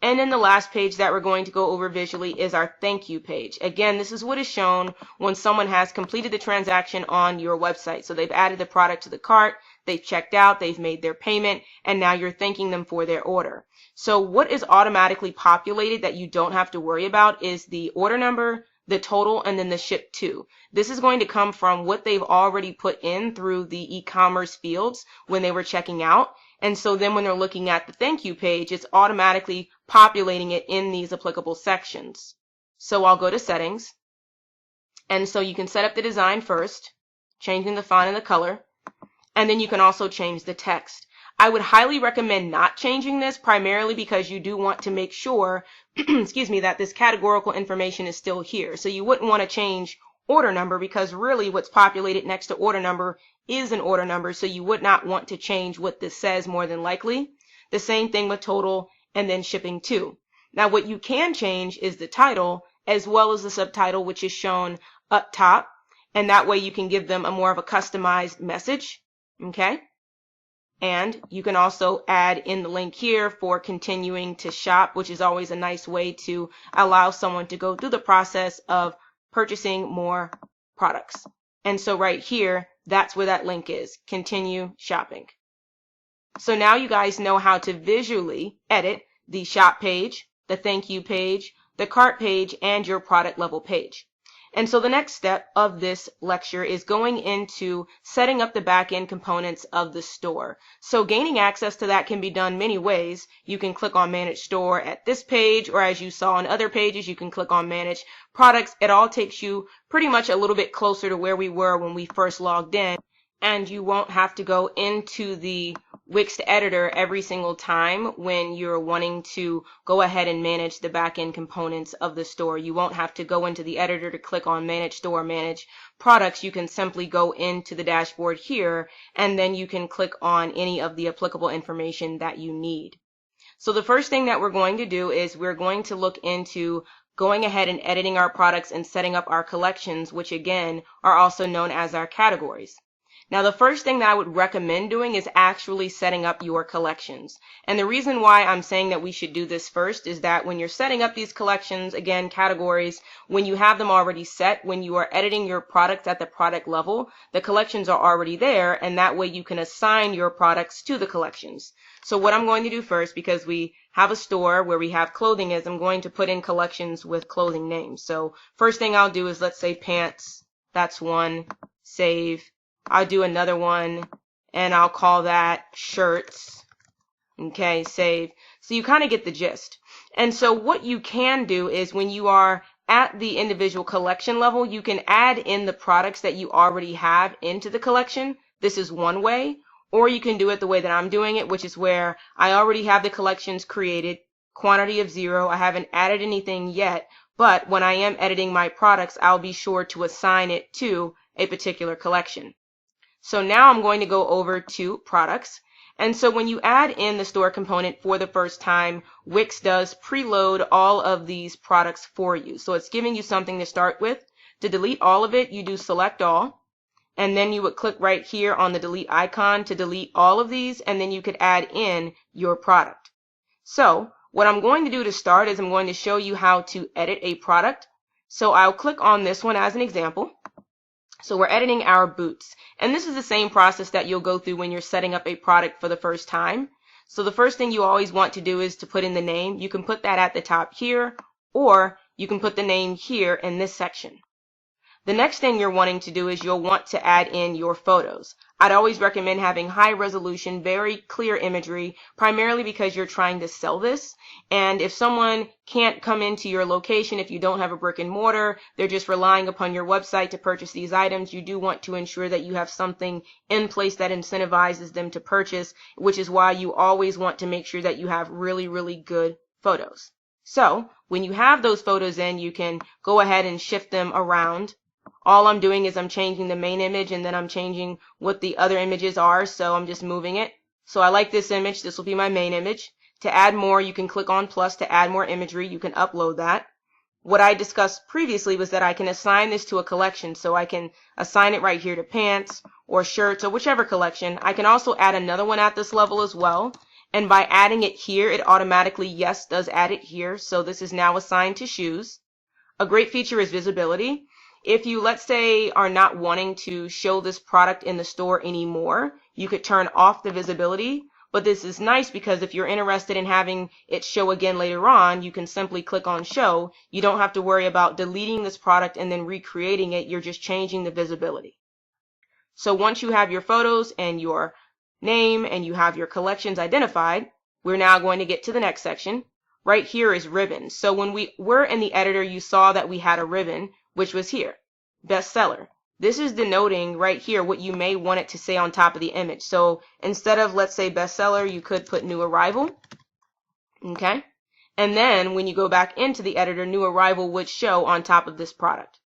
And then the last page that we're going to go over visually is our thank you page. Again, this is what is shown when someone has completed the transaction on your website. So they've added the product to the cart, they've checked out, they've made their payment, and now you're thanking them for their order. So what is automatically populated that you don't have to worry about is the order number, the total, and then the ship to. This is going to come from what they've already put in through the e-commerce fields when they were checking out. And so then when they're looking at the thank you page, it's automatically populating it in these applicable sections. So I'll go to settings. And so you can set up the design first, changing the font and the color. And then you can also change the text. I would highly recommend not changing this, primarily because you do want to make sure, excuse me, that this categorical information is still here. So you wouldn't want to change order number, because really what's populated next to order number is an order number. So you would not want to change what this says more than likely. The same thing with total and then shipping to. Now what you can change is the title as well as the subtitle, which is shown up top. And that way you can give them a more of a customized message. Okay. And you can also add in the link here for continuing to shop, which is always a nice way to allow someone to go through the process of purchasing more products. And so right here, that's where that link is, continue shopping. So now you guys know how to visually edit the shop page, the thank you page, the cart page, and your product level page. And so the next step of this lecture is going into setting up the back-end components of the store. So gaining access to that can be done many ways. You can click on Manage Store at this page, or as you saw on other pages, you can click on Manage Products. It all takes you pretty much a little bit closer to where we were when we first logged in, and you won't have to go into the Wix Editor every single time when you're wanting to go ahead and manage the back-end components of the store. You won't have to go into the editor to click on Manage Store, Manage Products. You can simply go into the dashboard here, and then you can click on any of the applicable information that you need. So the first thing that we're going to do is we're going to look into going ahead and editing our products and setting up our collections, which again are also known as our categories. Now, the first thing that I would recommend doing is actually setting up your collections. And the reason why I'm saying that we should do this first is that when you're setting up these collections, again, categories, when you have them already set, when you are editing your products at the product level, the collections are already there, and that way you can assign your products to the collections. So what I'm going to do first, because we have a store where we have clothing, is I'm going to put in collections with clothing names. So first thing I'll do is, let's say pants, that's one, save. I'll do another one, and I'll call that shirts. Okay, save. So you kind of get the gist. And so what you can do is when you are at the individual collection level, you can add in the products that you already have into the collection. This is one way. Or you can do it the way that I'm doing it, which is where I already have the collections created, quantity of 0. I haven't added anything yet, but when I am editing my products, I'll be sure to assign it to a particular collection. So now I'm going to go over to products. And so when you add in the store component for the first time, Wix does preload all of these products for you. So it's giving you something to start with. To delete all of it, you do select all. And then you would click right here on the delete icon to delete all of these. And then you could add in your product. So what I'm going to do to start is I'm going to show you how to edit a product. So I'll click on this one as an example. So we're editing our boots. And this is the same process that you'll go through when you're setting up a product for the first time. So the first thing you always want to do is to put in the name. You can put that at the top here, or you can put the name here in this section. The next thing you're wanting to do is you'll want to add in your photos. I'd always recommend having high resolution, very clear imagery, primarily because you're trying to sell this. And if someone can't come into your location, if you don't have a brick and mortar, they're just relying upon your website to purchase these items, you do want to ensure that you have something in place that incentivizes them to purchase, which is why you always want to make sure that you have really, really good photos. So when you have those photos in, you can go ahead and shift them around. All I'm doing is I'm changing the main image, and then I'm changing what the other images are, so I'm just moving it. So I like this image. This will be my main image. To add more, you can click on plus to add more imagery. You can upload that. What I discussed previously was that I can assign this to a collection, so I can assign it right here to pants or shirts or whichever collection. I can also add another one at this level as well, and by adding it here, it automatically, yes, does add it here. So this is now assigned to shoes. A great feature is visibility. If you, let's say, are not wanting to show this product in the store anymore, you could turn off the visibility. But this is nice because if you're interested in having it show again later on, you can simply click on show. You don't have to worry about deleting this product and then recreating it. You're just changing the visibility. So once you have your photos and your name and you have your collections identified, we're now going to get to the next section. Right here is ribbons. So when we were in the editor, you saw that we had a ribbon, which was here, bestseller. This is denoting right here what you may want it to say on top of the image. So instead of, let's say, bestseller, you could put new arrival. Okay. And then when you go back into the editor, new arrival would show on top of this product.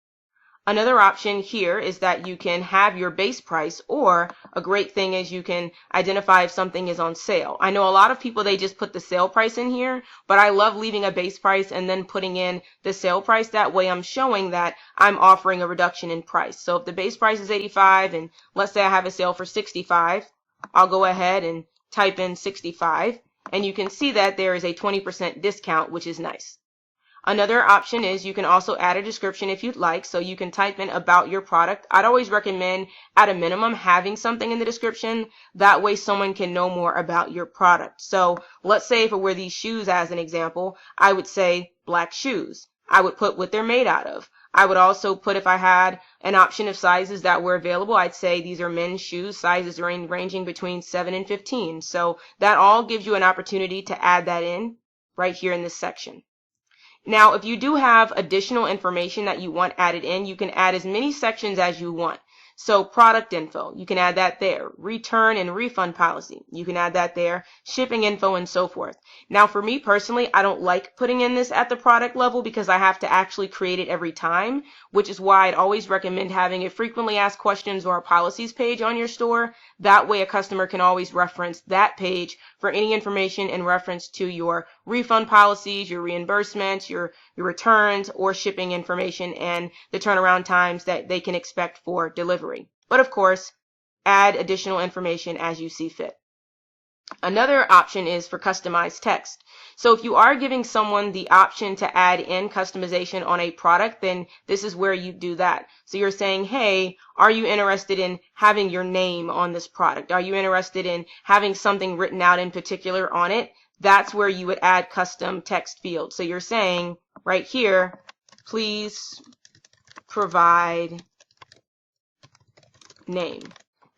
Another option here is that you can have your base price, or a great thing is you can identify if something is on sale. I know a lot of people, they just put the sale price in here, but I love leaving a base price and then putting in the sale price. That way I'm showing that I'm offering a reduction in price. So if the base price is 85 and let's say I have a sale for 65, I'll go ahead and type in 65, and you can see that there is a 20% discount, which is nice. Another option is you can also add a description if you'd like, so you can type in about your product. I'd always recommend at a minimum having something in the description. That way someone can know more about your product. So let's say if it were these shoes as an example, I would say black shoes. I would put what they're made out of. I would also put, if I had an option of sizes that were available, I'd say these are men's shoes, sizes ranging between 7 and 15. So that all gives you an opportunity to add that in right here in this section. Now, if you do have additional information that you want added in, you can add as many sections as you want. So product info, you can add that there. Return and refund policy, you can add that there. Shipping info and so forth. Now for me personally, I don't like putting in this at the product level because I have to actually create it every time, which is why I'd always recommend having a frequently asked questions or a policies page on your store. That way a customer can always reference that page for any information in reference to your refund policies, your reimbursements, your returns, or shipping information and the turnaround times that they can expect for delivery. But of course, add additional information as you see fit. Another option is for customized text. So if you are giving someone the option to add in customization on a product, then this is where you do that. So you're saying, hey, are you interested in having your name on this product? Are you interested in having something written out in particular on it? That's where you would add custom text fields. So you're saying right here, please provide name.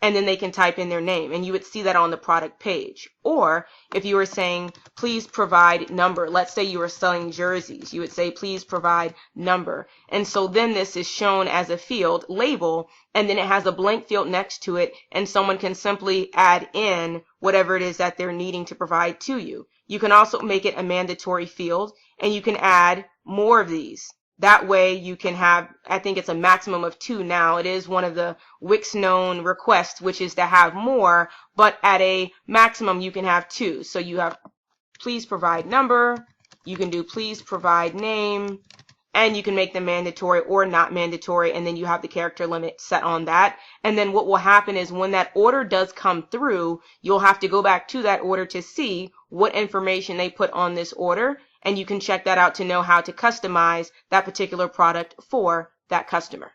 And then they can type in their name, and you would see that on the product page. Or if you were saying, please provide number, let's say you were selling jerseys, you would say, please provide number. And so then this is shown as a field label, and then it has a blank field next to it, and someone can simply add in whatever it is that they're needing to provide to you. You can also make it a mandatory field, and you can add more of these. That way you can have, I think it's a maximum of 2 now. It is one of the Wix known requests, which is to have more, but at a maximum you can have 2. So you have please provide number, you can do please provide name, and you can make them mandatory or not mandatory, and then you have the character limit set on that. And then what will happen is when that order does come through, you'll have to go back to that order to see what information they put on this order, and you can check that out to know how to customize that particular product for that customer.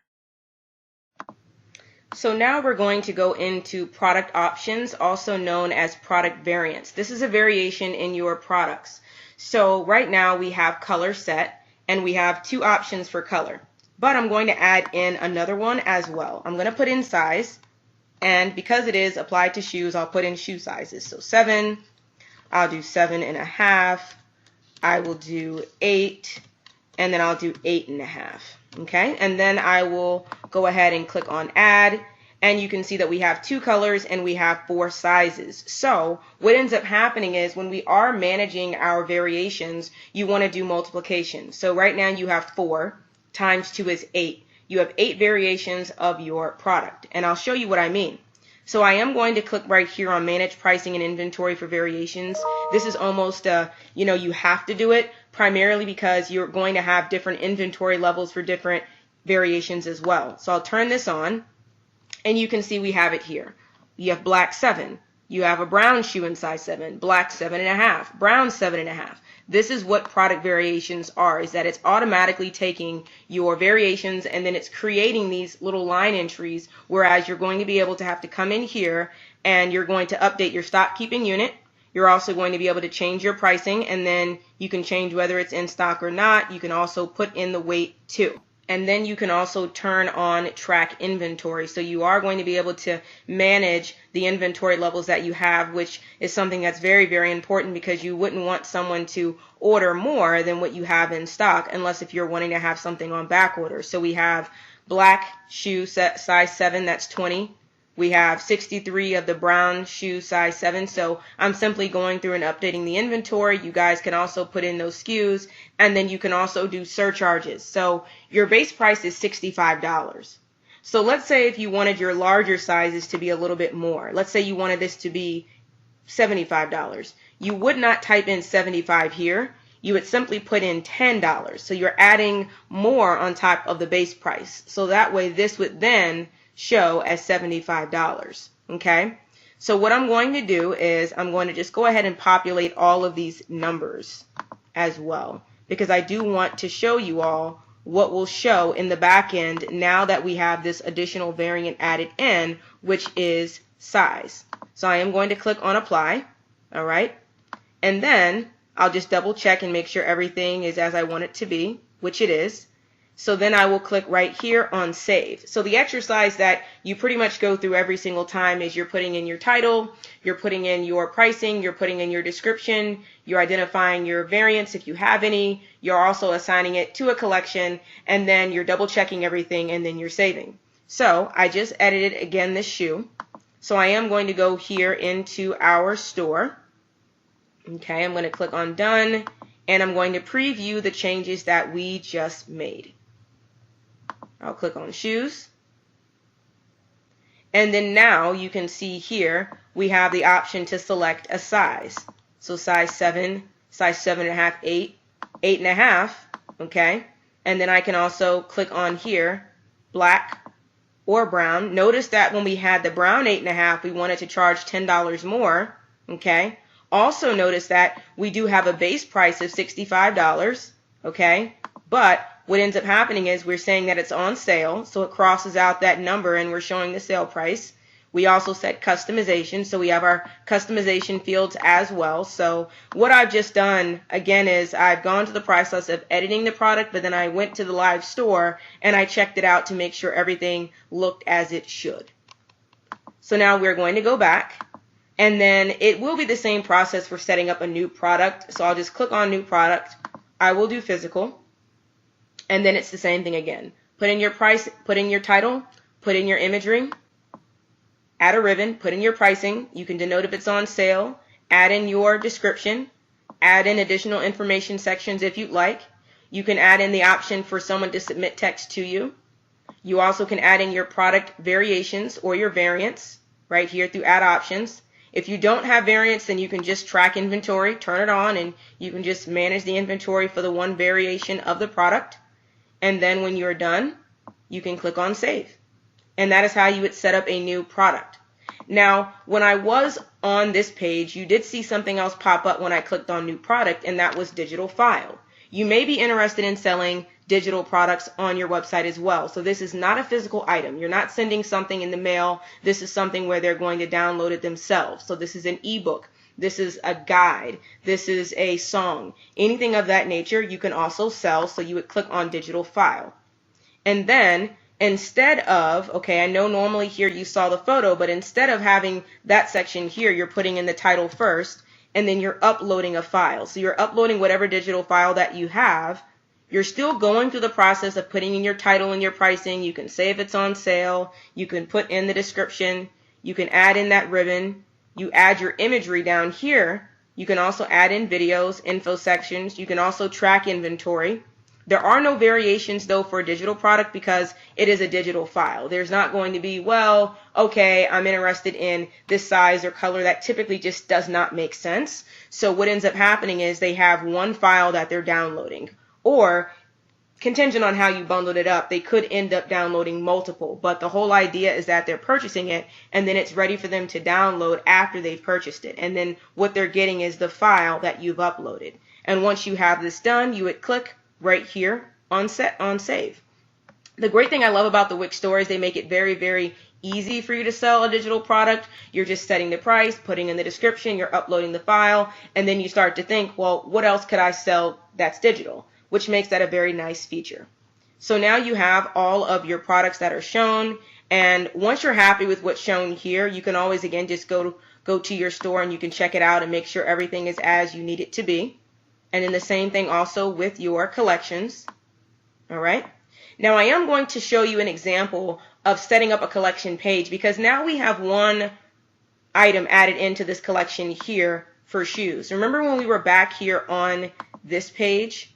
So now we're going to go into product options, also known as product variants. This is a variation in your products. So right now we have color set, and we have 2 options for color. But I'm going to add in another one as well. I'm going to put in size, and because it is applied to shoes, I'll put in shoe sizes. So 7, I'll do 7.5. I will do 8, and then I'll do 8.5. Okay, and then I will go ahead and click on add, and you can see that we have 2 colors and we have 4 sizes. So what ends up happening is when we are managing our variations, you want to do multiplication. So right now you have 4 times 2 is 8. You have 8 variations of your product, and I'll show you what I mean. So I am going to click right here on Manage Pricing and Inventory for Variations. This is almost, you have to do it primarily because you're going to have different inventory levels for different variations as well. So I'll turn this on, and you can see we have it here. You have black 7. You have a brown shoe in size 7, black 7.5, brown 7.5. This is what product variations are, is that it's automatically taking your variations and then it's creating these little line entries, whereas you're going to be able to have to come in here and you're going to update your stock keeping unit. You're also going to be able to change your pricing, and then you can change whether it's in stock or not. You can also put in the weight too. And then you can also turn on track inventory. So you are going to be able to manage the inventory levels that you have, which is something that's very, very important because you wouldn't want someone to order more than what you have in stock unless if you're wanting to have something on back order. So we have black shoe set size 7, that's 20. We have 63 of the brown shoe size 7. So I'm simply going through and updating the inventory. You guys can also put in those SKUs, and then you can also do surcharges. So your base price is $65. So let's say if you wanted your larger sizes to be a little bit more. Let's say you wanted this to be $75. You would not type in 75 here. You would simply put in $10. So you're adding more on top of the base price. So that way this would then show as $75. Okay, so what I'm going to do is I'm going to just go ahead and populate all of these numbers as well, because I do want to show you all what will show in the back end now that we have this additional variant added in, which is size. So I am going to click on apply. All right, and then I'll just double check and make sure everything is as I want it to be, which it is. So then I will click right here on save. So the exercise that you pretty much go through every single time is you're putting in your title, you're putting in your pricing, you're putting in your description, you're identifying your variants if you have any, you're also assigning it to a collection, and then you're double checking everything, and then you're saving. So I just edited again this shoe. So I am going to go here into our store. Okay, I'm going to click on done, and I'm going to preview the changes that we just made. I'll click on shoes. And then now you can see here we have the option to select a size. So size 7, size 7.5, 8, 8.5, okay? And then I can also click on here, black or brown. Notice that when we had the brown 8.5, we wanted to charge $10 more, okay? Also notice that we do have a base price of $65, okay? But what ends up happening is we're saying that it's on sale, so it crosses out that number and we're showing the sale price. We also set customization, so we have our customization fields as well. So what I've just done, again, is I've gone to the process of editing the product, but then I went to the live store and I checked it out to make sure everything looked as it should. So now we're going to go back, and then it will be the same process for setting up a new product. So I'll just click on new product. I will do physical. And then it's the same thing again. Put in your price, put in your title, put in your imagery, add a ribbon, put in your pricing. You can denote if it's on sale, add in your description, add in additional information sections if you'd like. You can add in the option for someone to submit text to you. You also can add in your product variations or your variants right here through add options. If you don't have variants, then you can just track inventory, turn it on, and you can just manage the inventory for the one variation of the product. And then when you're done, you can click on save. And that is how you would set up a new product. Now, when I was on this page, you did see something else pop up when I clicked on new product, and that was digital file. You may be interested in selling digital products on your website as well. So this is not a physical item. You're not sending something in the mail. This is something where they're going to download it themselves. So this is an ebook. This is a guide. This is a song. Anything of that nature you can also sell, so you would click on digital file. And then instead of, okay, I know normally here you saw the photo, but instead of having that section here, you're putting in the title first, and then you're uploading a file. So you're uploading whatever digital file that you have. You're still going through the process of putting in your title and your pricing. You can say if it's on sale. You can put in the description. You can add in that ribbon. You add your imagery down here. You can also add in videos, info sections. You can also track inventory. There are no variations though for a digital product because it is a digital file. There's not going to be, well, okay, I'm interested in this size or color. That typically just does not make sense. So what ends up happening is they have one file that they're downloading, or contingent on how you bundled it up, they could end up downloading multiple, but the whole idea is that they're purchasing it and then it's ready for them to download after they've purchased it. And then what they're getting is the file that you've uploaded. And once you have this done, you would click right here on save. The great thing I love about the Wix store is they make it very, very easy for you to sell a digital product. You're just setting the price, putting in the description, you're uploading the file, and then you start to think, well, what else could I sell that's digital? Which makes that a very nice feature. So now you have all of your products that are shown, and once you're happy with what's shown here, you can always again just go to your store and you can check it out and make sure everything is as you need it to be. And then the same thing also with your collections. All right. Now I am going to show you an example of setting up a collection page, because now we have one item added into this collection here for shoes. Remember when we were back here on this page?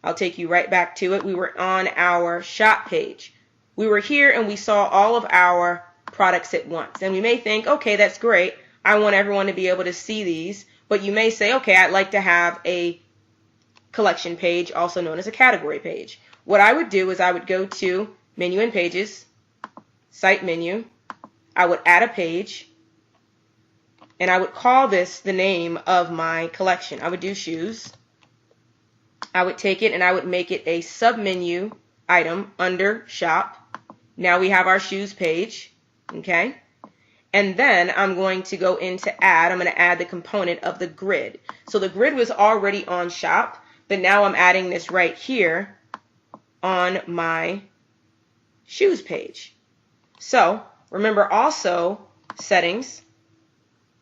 I'll take you right back to it. We were on our shop page. We were here and we saw all of our products at once. And we may think, okay, that's great. I want everyone to be able to see these. But you may say, okay, I'd like to have a collection page, also known as a category page. What I would do is I would go to Menu and Pages, Site Menu. I would add a page, and I would call this the name of my collection. I would do shoes. I would take it and I would make it a sub-menu item under Shop. Now we have our shoes page, okay? And then I'm going to go into Add. I'm going to add the component of the grid. So the grid was already on Shop, but now I'm adding this right here on my shoes page. So remember also settings,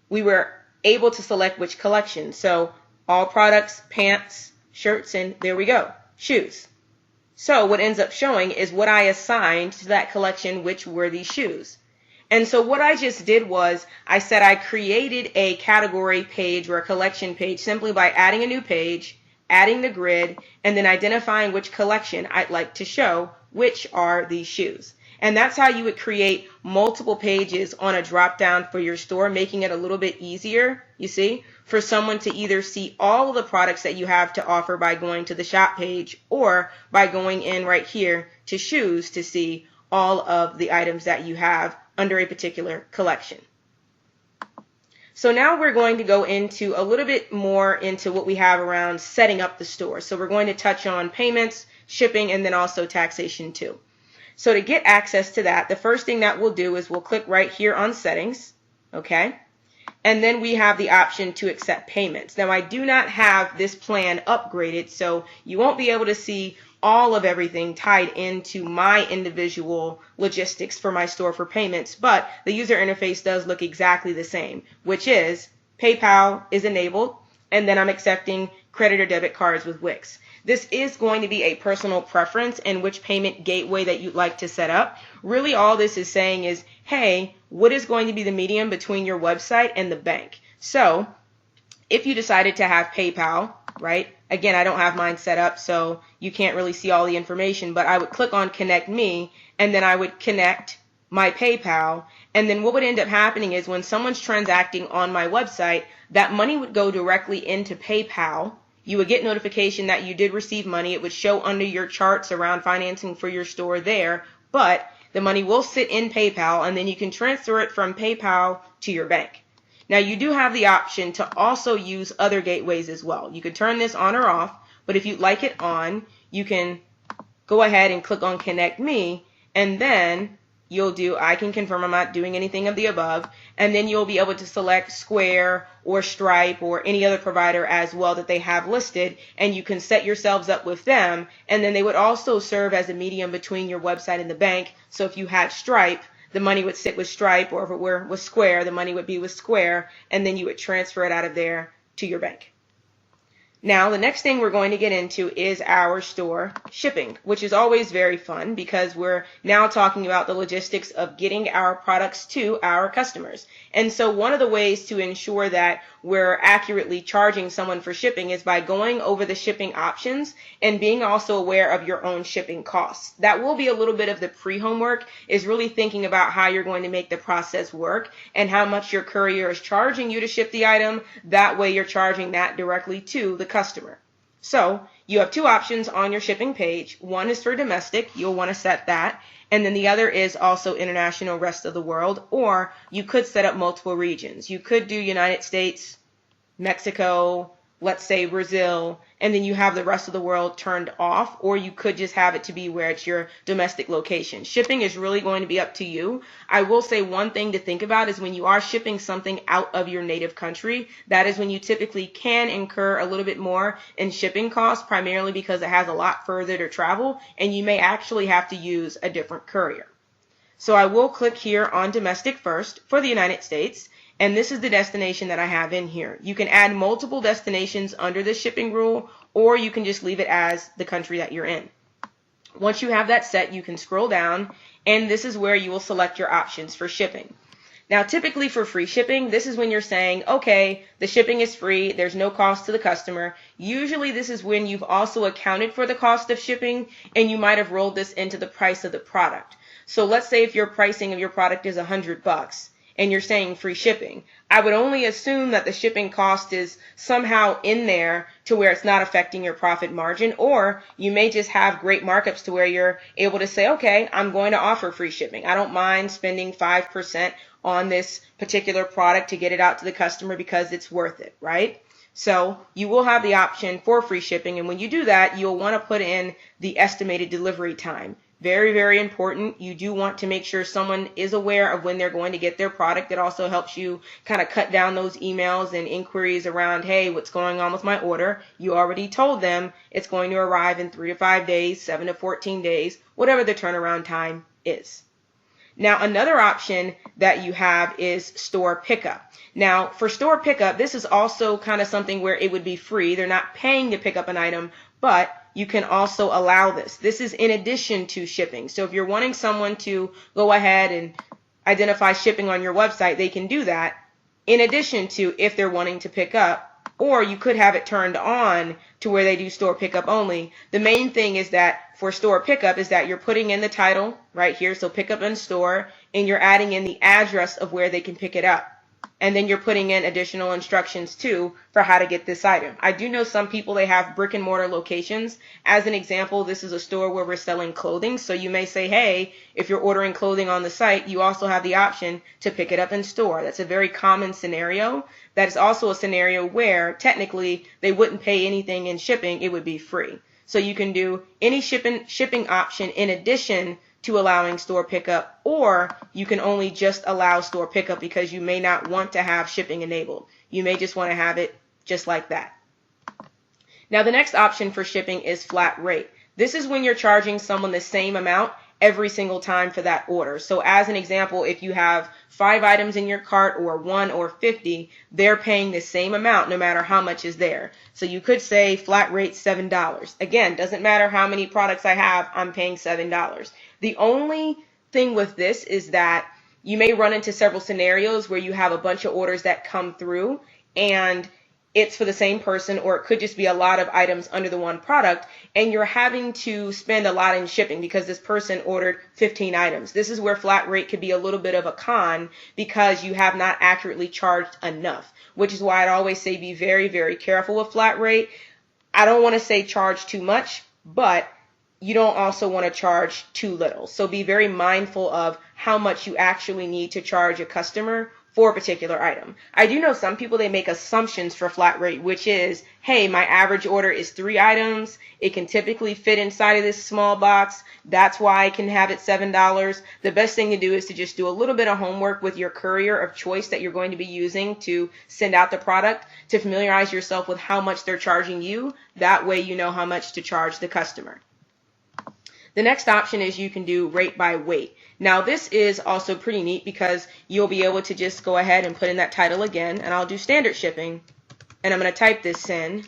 we were able to select which collection. So all products, pants, shirts, and there we go, shoes. So what ends up showing is what I assigned to that collection, which were these shoes. And so what I just did was I said I created a category page or a collection page simply by adding a new page, adding the grid, and then identifying which collection I'd like to show, which are these shoes. And that's how you would create multiple pages on a drop down for your store, making it a little bit easier, you see, for someone to either see all of the products that you have to offer by going to the shop page or by going in right here to shoes to see all of the items that you have under a particular collection. So now we're going to go into a little bit more into what we have around setting up the store. So we're going to touch on payments, shipping, and then also taxation too. So to get access to that, the first thing that we'll do is we'll click right here on settings, okay? And then we have the option to accept payments. Now I do not have this plan upgraded, so you won't be able to see all of everything tied into my individual logistics for my store for payments, but the user interface does look exactly the same, which is PayPal is enabled, and then I'm accepting credit or debit cards with Wix. This is going to be a personal preference in which payment gateway that you'd like to set up. Really all this is saying is, hey, what is going to be the medium between your website and the bank? So if you decided to have PayPal, right? Again, I don't have mine set up, so you can't really see all the information, but I would click on Connect Me, and then I would connect my PayPal, and then what would end up happening is when someone's transacting on my website, that money would go directly into PayPal. You would get notification that you did receive money. It would show under your charts around financing for your store there, but the money will sit in PayPal, and then you can transfer it from PayPal to your bank. Now you do have the option to also use other gateways as well. You could turn this on or off, but if you'd like it on, you can go ahead and click on Connect Me, and then you'll do I can confirm I'm not doing anything of the above, and then you'll be able to select Square or Stripe or any other provider as well that they have listed, and you can set yourselves up with them, and then they would also serve as a medium between your website and the bank. So if you had Stripe, the money would sit with Stripe, or if it were with Square, the money would be with Square, and then you would transfer it out of there to your bank. Now, the next thing we're going to get into is our store shipping, which is always very fun because we're now talking about the logistics of getting our products to our customers. And so one of the ways to ensure that we're accurately charging someone for shipping is by going over the shipping options and being also aware of your own shipping costs. That will be a little bit of the pre-homework, is really thinking about how you're going to make the process work and how much your courier is charging you to ship the item. That way you're charging that directly to the customer. So you have two options on your shipping page. One is for domestic. You'll want to set that. And then the other is also international, rest of the world, or you could set up multiple regions. You could do United States, Mexico, let's say Brazil, and then you have the rest of the world turned off, or you could just have it to be where it's your domestic location. Shipping is really going to be up to you. I will say one thing to think about is when you are shipping something out of your native country, that is when you typically can incur a little bit more in shipping costs, primarily because it has a lot further to travel, and you may actually have to use a different courier. So I will click here on domestic first for the United States. And this is the destination that I have in here. You can add multiple destinations under the shipping rule, or you can just leave it as the country that you're in. Once you have that set, you can scroll down, and this is where you will select your options for shipping. Now, typically for free shipping, this is when you're saying, okay, the shipping is free, there's no cost to the customer. Usually this is when you've also accounted for the cost of shipping, and you might have rolled this into the price of the product. So let's say if your pricing of your product is $100, and you're saying free shipping, I would only assume that the shipping cost is somehow in there to where it's not affecting your profit margin, or you may just have great markups to where you're able to say, okay, I'm going to offer free shipping. I don't mind spending 5% on this particular product to get it out to the customer because it's worth it, right? So you will have the option for free shipping, and when you do that, you'll want to put in the estimated delivery time. Very, very important. You do want to make sure someone is aware of when they're going to get their product. It also helps you kind of cut down those emails and inquiries around, hey, what's going on with my order? You already told them it's going to arrive in 3 to 5 days, 7 to 14 days, whatever the turnaround time is. Now, another option that you have is store pickup. Now, for store pickup, this is also kind of something where it would be free. They're not paying to pick up an item, but you can also allow this. This is in addition to shipping. So if you're wanting someone to go ahead and identify shipping on your website, they can do that in addition to if they're wanting to pick up. Or you could have it turned on to where they do store pickup only. The main thing is that for store pickup is that you're putting in the title right here, so pickup in store, and you're adding in the address of where they can pick it up. And then you're putting in additional instructions too for how to get this item. I do know some people, they have brick and mortar locations. As an example, this is a store where we're selling clothing. So you may say, hey, if you're ordering clothing on the site, you also have the option to pick it up in store. That's a very common scenario. That is also a scenario where technically they wouldn't pay anything in shipping. It would be free. So you can do any shipping option in addition to allowing store pickup, or you can only just allow store pickup because you may not want to have shipping enabled. You may just want to have it just like that. Now, the next option for shipping is flat rate. This is when you're charging someone the same amount every single time for that order. So as an example, if you have 5 items in your cart or 1 or 50, they're paying the same amount no matter how much is there. So you could say flat rate $7. Again, doesn't matter how many products I have, I'm paying $7. The only thing with this is that you may run into several scenarios where you have a bunch of orders that come through and it's for the same person, or it could just be a lot of items under the one product, and you're having to spend a lot in shipping because this person ordered 15 items. This is where flat rate could be a little bit of a con because you have not accurately charged enough, which is why I'd always say be very, very careful with flat rate. I don't want to say charge too much, but you don't also want to charge too little. So be very mindful of how much you actually need to charge a customer for a particular item. I do know some people, they make assumptions for flat rate, which is, hey, my average order is 3 items. It can typically fit inside of this small box. That's why I can have it $7. The best thing to do is to just do a little bit of homework with your courier of choice that you're going to be using to send out the product, to familiarize yourself with how much they're charging you. That way you know how much to charge the customer. The next option is you can do rate by weight. Now this is also pretty neat because you'll be able to just go ahead and put in that title again, and I'll do standard shipping, and I'm going to type this in.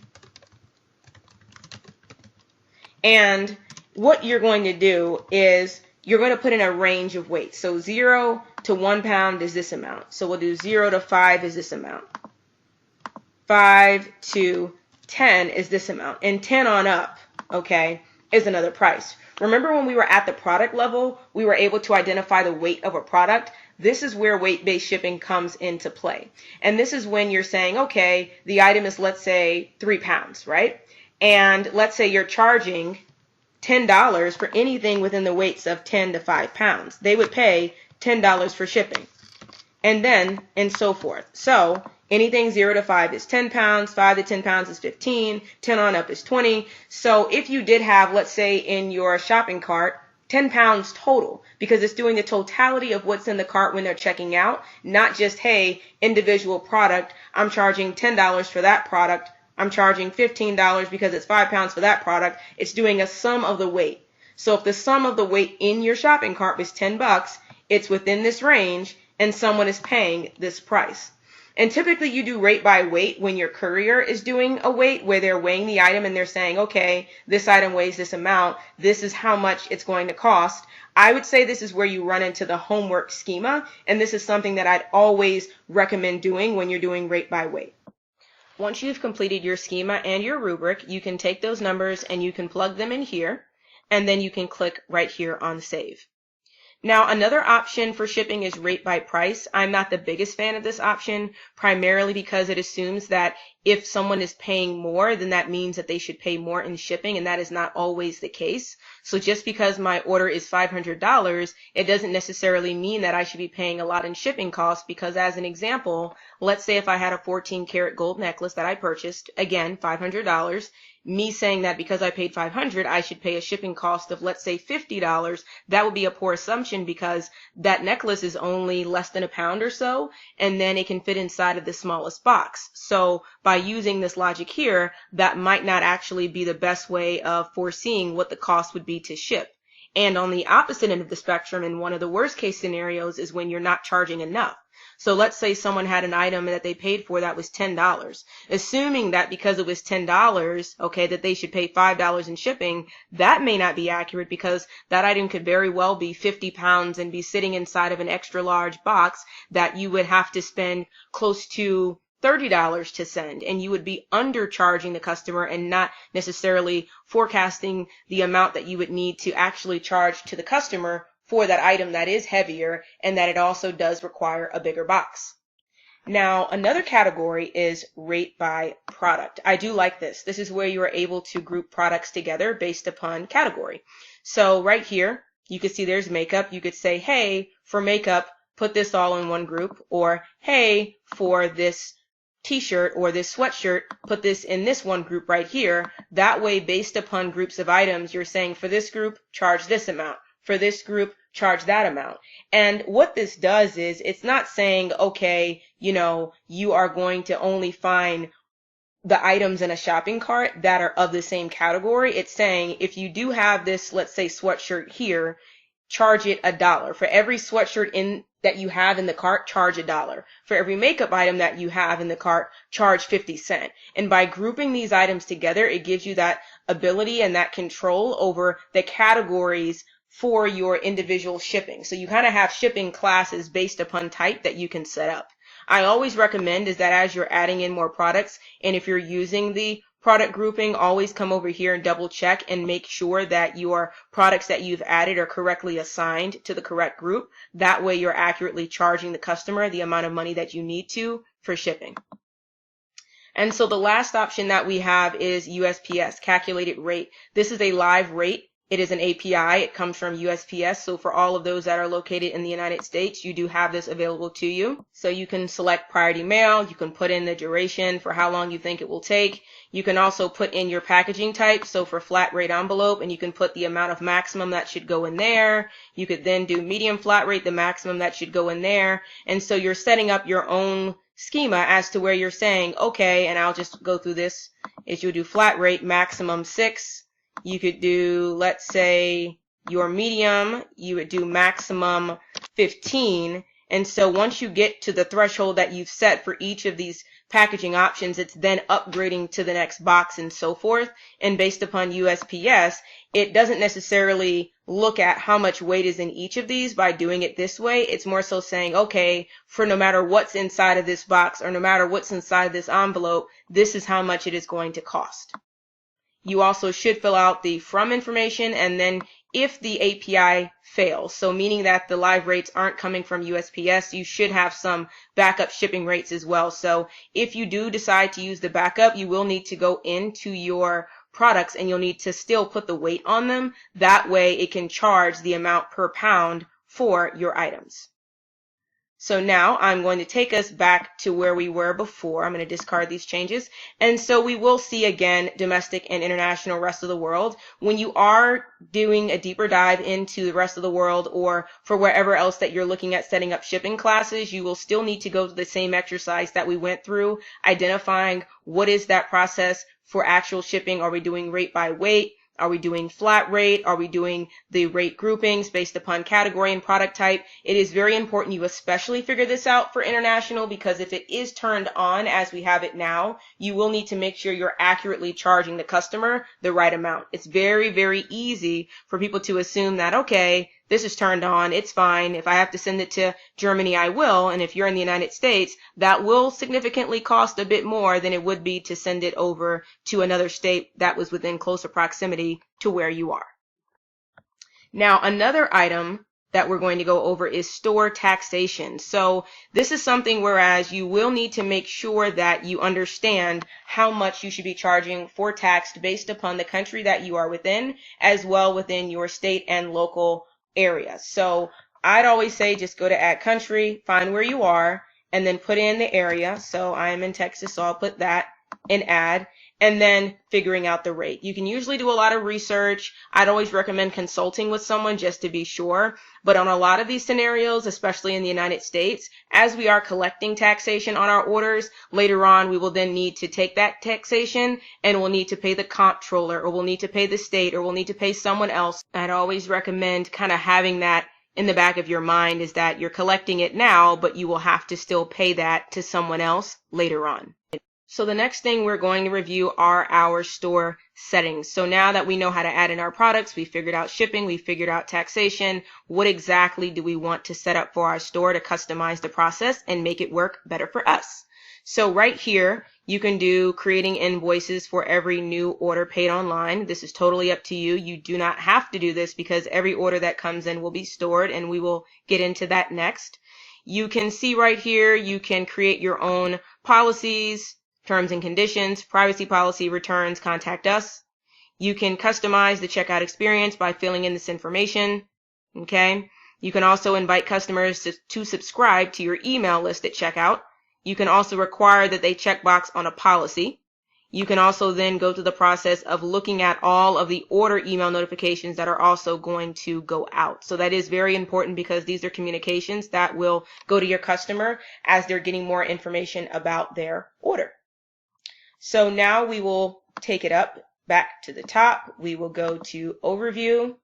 And what you're going to do is you're going to put in a range of weights. So 0 to 1 pound is this amount. So we'll do 0 to 5 is this amount. 5 to 10 is this amount. And 10 on up, okay, is another price. Remember when we were at the product level, we were able to identify the weight of a product. This is where weight-based shipping comes into play. And this is when you're saying, okay, the item is, let's say, 3 pounds, right? And let's say you're charging $10 for anything within the weights of 10 to 5 pounds. They would pay $10 for shipping. And then, and so forth. So anything 0 to 5 is 10 pounds, 5 to 10 pounds is 15, 10 on up is 20. So if you did have, let's say, in your shopping cart, 10 pounds total, because it's doing the totality of what's in the cart when they're checking out, not just, hey, individual product, I'm charging $10 for that product, I'm charging $15 because it's 5 pounds for that product. It's doing a sum of the weight. So if the sum of the weight in your shopping cart was $10, it's within this range, and someone is paying this price. And typically you do rate by weight when your courier is doing a weight where they're weighing the item and they're saying, okay, this item weighs this amount. This is how much it's going to cost. I would say this is where you run into the homework schema. And this is something that I'd always recommend doing when you're doing rate by weight. Once you've completed your schema and your rubric, you can take those numbers and you can plug them in here. And then you can click right here on save. Now, another option for shipping is rate by price. I'm not the biggest fan of this option, primarily because it assumes that if someone is paying more, then that means that they should pay more in shipping, and that is not always the case. So just because my order is $500, it doesn't necessarily mean that I should be paying a lot in shipping costs, because as an example, let's say if I had a 14-karat gold necklace that I purchased, again, $500, me saying that because I paid $500, I should pay a shipping cost of, let's say, $50, that would be a poor assumption because that necklace is only less than a pound or so, and then it can fit inside of the smallest box. So by using this logic here, that might not actually be the best way of foreseeing what the cost would be to ship. And on the opposite end of the spectrum, in one of the worst case scenarios, is when you're not charging enough. So let's say someone had an item that they paid for that was $10. Assuming that because it was $10, okay, that they should pay $5 in shipping, that may not be accurate because that item could very well be 50 pounds and be sitting inside of an extra large box that you would have to spend close to $30 to send, and you would be undercharging the customer and not necessarily forecasting the amount that you would need to actually charge to the customer for that item that is heavier and that it also does require a bigger box. Now, another category is rate by product. I do like this. This is where you are able to group products together based upon category. So right here, you can see there's makeup. You could say, hey, for makeup, put this all in one group, or hey, for this t-shirt or this sweatshirt, put this in this one group right here. That way, based upon groups of items, you're saying for this group, charge this amount. For this group, charge that amount. And what this does is it's not saying, okay, you are going to only find the items in a shopping cart that are of the same category. It's saying if you do have this, let's say, sweatshirt here, charge it $1. For every sweatshirt that you have in the cart, charge $1. For every makeup item that you have in the cart, charge 50 cents. And by grouping these items together, it gives you that ability and that control over the categories for your individual shipping. So you kind of have shipping classes based upon type that you can set up. I always recommend is that as you're adding in more products, and if you're using the product grouping, always come over here and double check and make sure that your products that you've added are correctly assigned to the correct group. That way you're accurately charging the customer the amount of money that you need to for shipping. And so the last option that we have is USPS, calculated rate. This is a live rate. It is an API. It comes from USPS. So for all of those that are located in the United States, you do have this available to you. So you can select priority mail. You can put in the duration for how long you think it will take. You can also put in your packaging type. So for flat rate envelope, and you can put the amount of maximum that should go in there. You could then do medium flat rate, the maximum that should go in there. And so you're setting up your own schema as to where you're saying, okay, and I'll just go through this, is you'll do flat rate maximum 6. You could do, let's say, your medium, you would do maximum 15. And so once you get to the threshold that you've set for each of these packaging options, it's then upgrading to the next box and so forth. And based upon USPS, it doesn't necessarily look at how much weight is in each of these by doing it this way. It's more so saying, okay, for no matter what's inside of this box or no matter what's inside this envelope, this is how much it is going to cost. You also should fill out the from information, and then if the API fails, so meaning that the live rates aren't coming from USPS, you should have some backup shipping rates as well. So if you do decide to use the backup, you will need to go into your products and you'll need to still put the weight on them. That way it can charge the amount per pound for your items. So now I'm going to take us back to where we were before. I'm going to discard these changes. And so we will see again domestic and international, rest of the world. When you are doing a deeper dive into the rest of the world, or for wherever else that you're looking at setting up shipping classes, you will still need to go through the same exercise that we went through, identifying what is that process for actual shipping. Are we doing rate by weight? Are we doing flat rate? Are we doing the rate groupings based upon category and product type? It is very important you especially figure this out for international, because if it is turned on as we have it now, you will need to make sure you're accurately charging the customer the right amount. It's very, very easy for people to assume that, okay, this is turned on, it's fine. If I have to send it to Germany, I will. And if you're in the United States, that will significantly cost a bit more than it would be to send it over to another state that was within closer proximity to where you are. Now, another item that we're going to go over is store taxation. So this is something whereas you will need to make sure that you understand how much you should be charging for tax based upon the country that you are within, as well within your state and local area. So I'd always say just go to add country, find where you are, and then put in the area. So I'm in Texas, so I'll put that and add. and then figuring out the rate. You can usually do a lot of research. I'd always recommend consulting with someone just to be sure. But on a lot of these scenarios, especially in the United States, as we are collecting taxation on our orders, later on we will then need to take that taxation and we'll need to pay the comptroller, or we'll need to pay the state, or we'll need to pay someone else. I'd always recommend kind of having that in the back of your mind, is that you're collecting it now, but you will have to still pay that to someone else later on. So the next thing we're going to review are our store settings. So now that we know how to add in our products, we figured out shipping, we figured out taxation, what exactly do we want to set up for our store to customize the process and make it work better for us? So right here, you can do creating invoices for every new order paid online. This is totally up to you. You do not have to do this because every order that comes in will be stored, and we will get into that next. You can see right here, you can create your own policies, terms and conditions, privacy policy, returns, contact us. You can customize the checkout experience by filling in this information. Okay. You can also invite customers to subscribe to your email list at checkout. You can also require that they checkbox on a policy. You can also then go through the process of looking at all of the order email notifications that are also going to go out. So that is very important because these are communications that will go to your customer as they're getting more information about their order. So now we will take it up back to the top. We will go to Overview,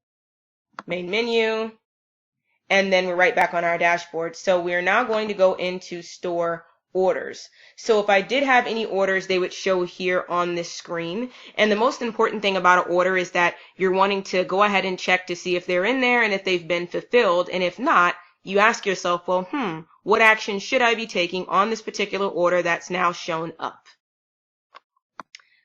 Main Menu, and then we're right back on our dashboard. So we're now going to go into Store Orders. So if I did have any orders, they would show here on this screen. And the most important thing about an order is that you're wanting to go ahead and check to see if they're in there and if they've been fulfilled. And if not, you ask yourself, well, what action should I be taking on this particular order that's now shown up?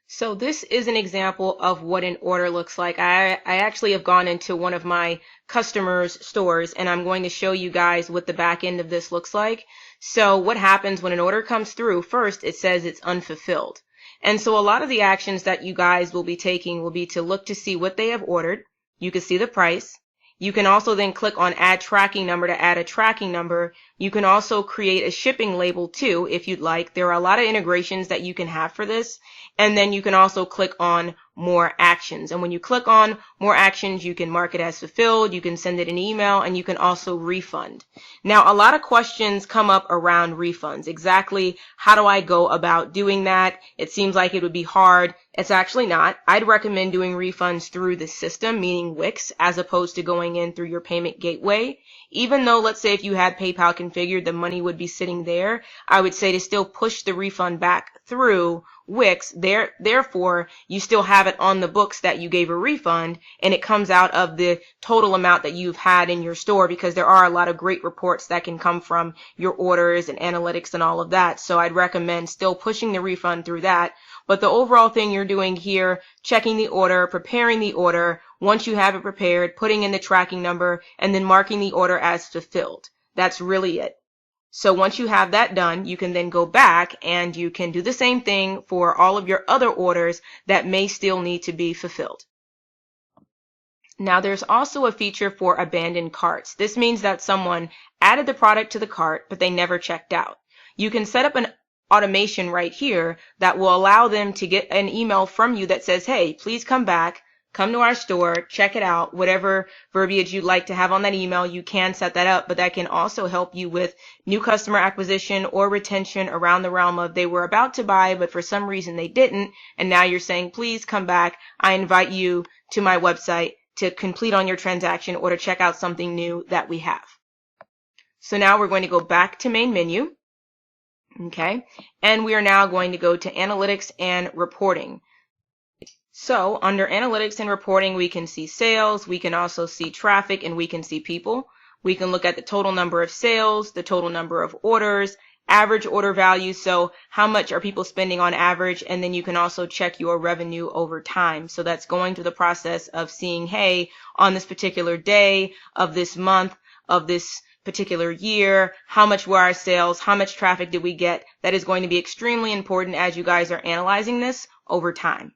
So this is an example of what an order looks like. I actually have gone into one of my customers' stores, and I'm going to show you guys what the back end of this looks like. So what happens when an order comes through? First, it says it's unfulfilled. And so a lot of the actions that you guys will be taking will be to look to see what they have ordered. You can see the price. You can also then click on Add Tracking Number to add a tracking number. You can also create a shipping label too, if you'd like. There are a lot of integrations that you can have for this. And then you can also click on More Actions. And when you click on More Actions, you can mark it as fulfilled, you can send it an email, and you can also refund. Now, a lot of questions come up around refunds. Exactly how do I go about doing that? It seems like it would be hard. It's actually not. I'd recommend doing refunds through the system, meaning Wix, as opposed to going in through your payment gateway. Even though, let's say if you had PayPal configured, the money would be sitting there, I would say to still push the refund back through Wix. Therefore, you still have it on the books that you gave a refund, and it comes out of the total amount that you've had in your store, because there are a lot of great reports that can come from your orders and analytics and all of that. So I'd recommend still pushing the refund through that. But the overall thing you're doing here, checking the order, preparing the order, once you have it prepared, putting in the tracking number, and then marking the order as fulfilled. That's really it. So once you have that done, you can then go back and you can do the same thing for all of your other orders that may still need to be fulfilled. Now there's also a feature for abandoned carts. This means that someone added the product to the cart, but they never checked out. You can set up an automation right here that will allow them to get an email from you that says, hey, please come back, come to our store, check it out. Whatever verbiage you'd like to have on that email, you can set that up, but that can also help you with new customer acquisition or retention around the realm of they were about to buy, but for some reason they didn't, and now you're saying, please come back. I invite you to my website to complete on your transaction or to check out something new that we have. So now we're going to go back to main menu. Okay, and we are now going to go to Analytics and Reporting. So under Analytics and Reporting, we can see sales, we can also see traffic, and we can see people. We can look at the total number of sales, the total number of orders, average order value, so how much are people spending on average, and then you can also check your revenue over time. So that's going through the process of seeing, hey, on this particular day of this month of this particular year, how much were our sales, how much traffic did we get? That is going to be extremely important as you guys are analyzing this over time.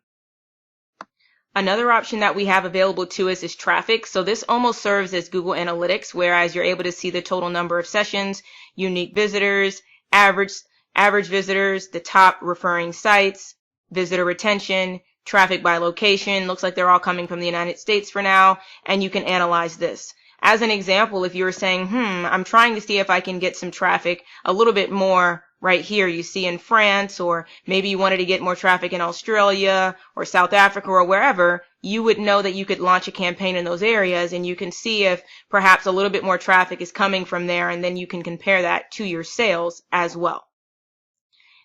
Another option that we have available to us is traffic. So this almost serves as Google Analytics, whereas you're able to see the total number of sessions, unique visitors, average visitors, the top referring sites, visitor retention, traffic by location. Looks like they're all coming from the United States for now, and you can analyze this. As an example, if you were saying, I'm trying to see if I can get some traffic a little bit more right here, you see in France, or maybe you wanted to get more traffic in Australia or South Africa or wherever, you would know that you could launch a campaign in those areas, and you can see if perhaps a little bit more traffic is coming from there, and then you can compare that to your sales as well.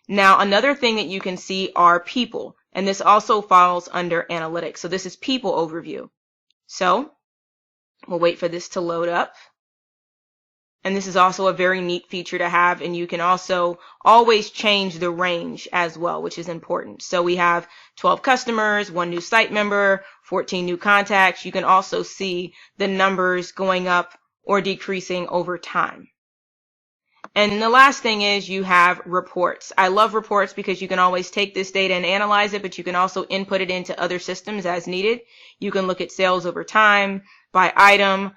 Now, another thing that you can see are people, and this also falls under analytics. So this is people overview. So we'll wait for this to load up. And this is also a very neat feature to have, and you can also always change the range as well, which is important. So we have 12 customers, 1 new site member, 14 new contacts. You can also see the numbers going up or decreasing over time. And the last thing is you have reports. I love reports because you can always take this data and analyze it, but you can also input it into other systems as needed. You can look at sales over time, by item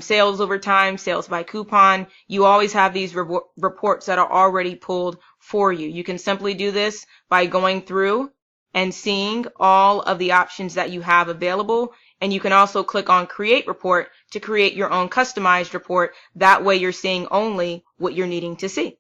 sales over time, sales by coupon. You always have these reports that are already pulled for you. You can simply do this by going through and seeing all of the options that you have available. And you can also click on Create Report to create your own customized report. That way you're seeing only what you're needing to see.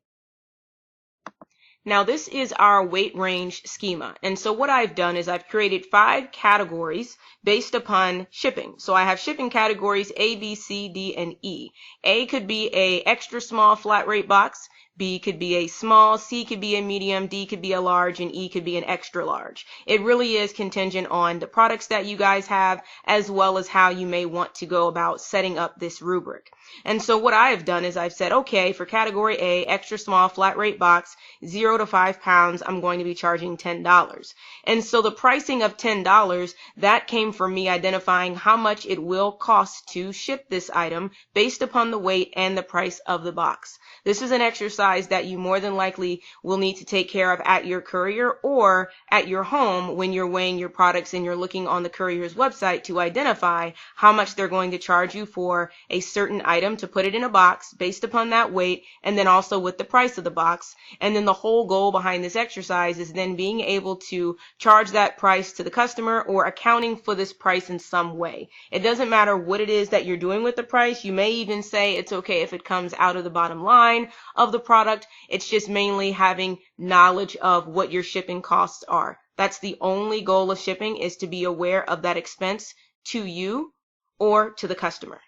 Now this is our weight range schema. And so what I've done is I've created 5 categories based upon shipping. So I have shipping categories A, B, C, D, and E. A could be a extra small flat rate box. B could be a small, C could be a medium, D could be a large, and E could be an extra large. It really is contingent on the products that you guys have, as well as how you may want to go about setting up this rubric. And so what I have done is I've said, okay, for category A, extra small flat rate box, 0 to 5 pounds, I'm going to be charging $10. And so the pricing of $10, that came from me identifying how much it will cost to ship this item based upon the weight and the price of the box. This is an exercise that you more than likely will need to take care of at your courier or at your home when you're weighing your products and you're looking on the courier's website to identify how much they're going to charge you for a certain item to put it in a box based upon that weight, and then also with the price of the box. And then the whole goal behind this exercise is then being able to charge that price to the customer or accounting for this price in some way. It doesn't matter what it is that you're doing with the price. You may even say it's okay if it comes out of the bottom line of the product. It's just mainly having knowledge of what your shipping costs are. That's the only goal of shipping, is to be aware of that expense to you or to the customer.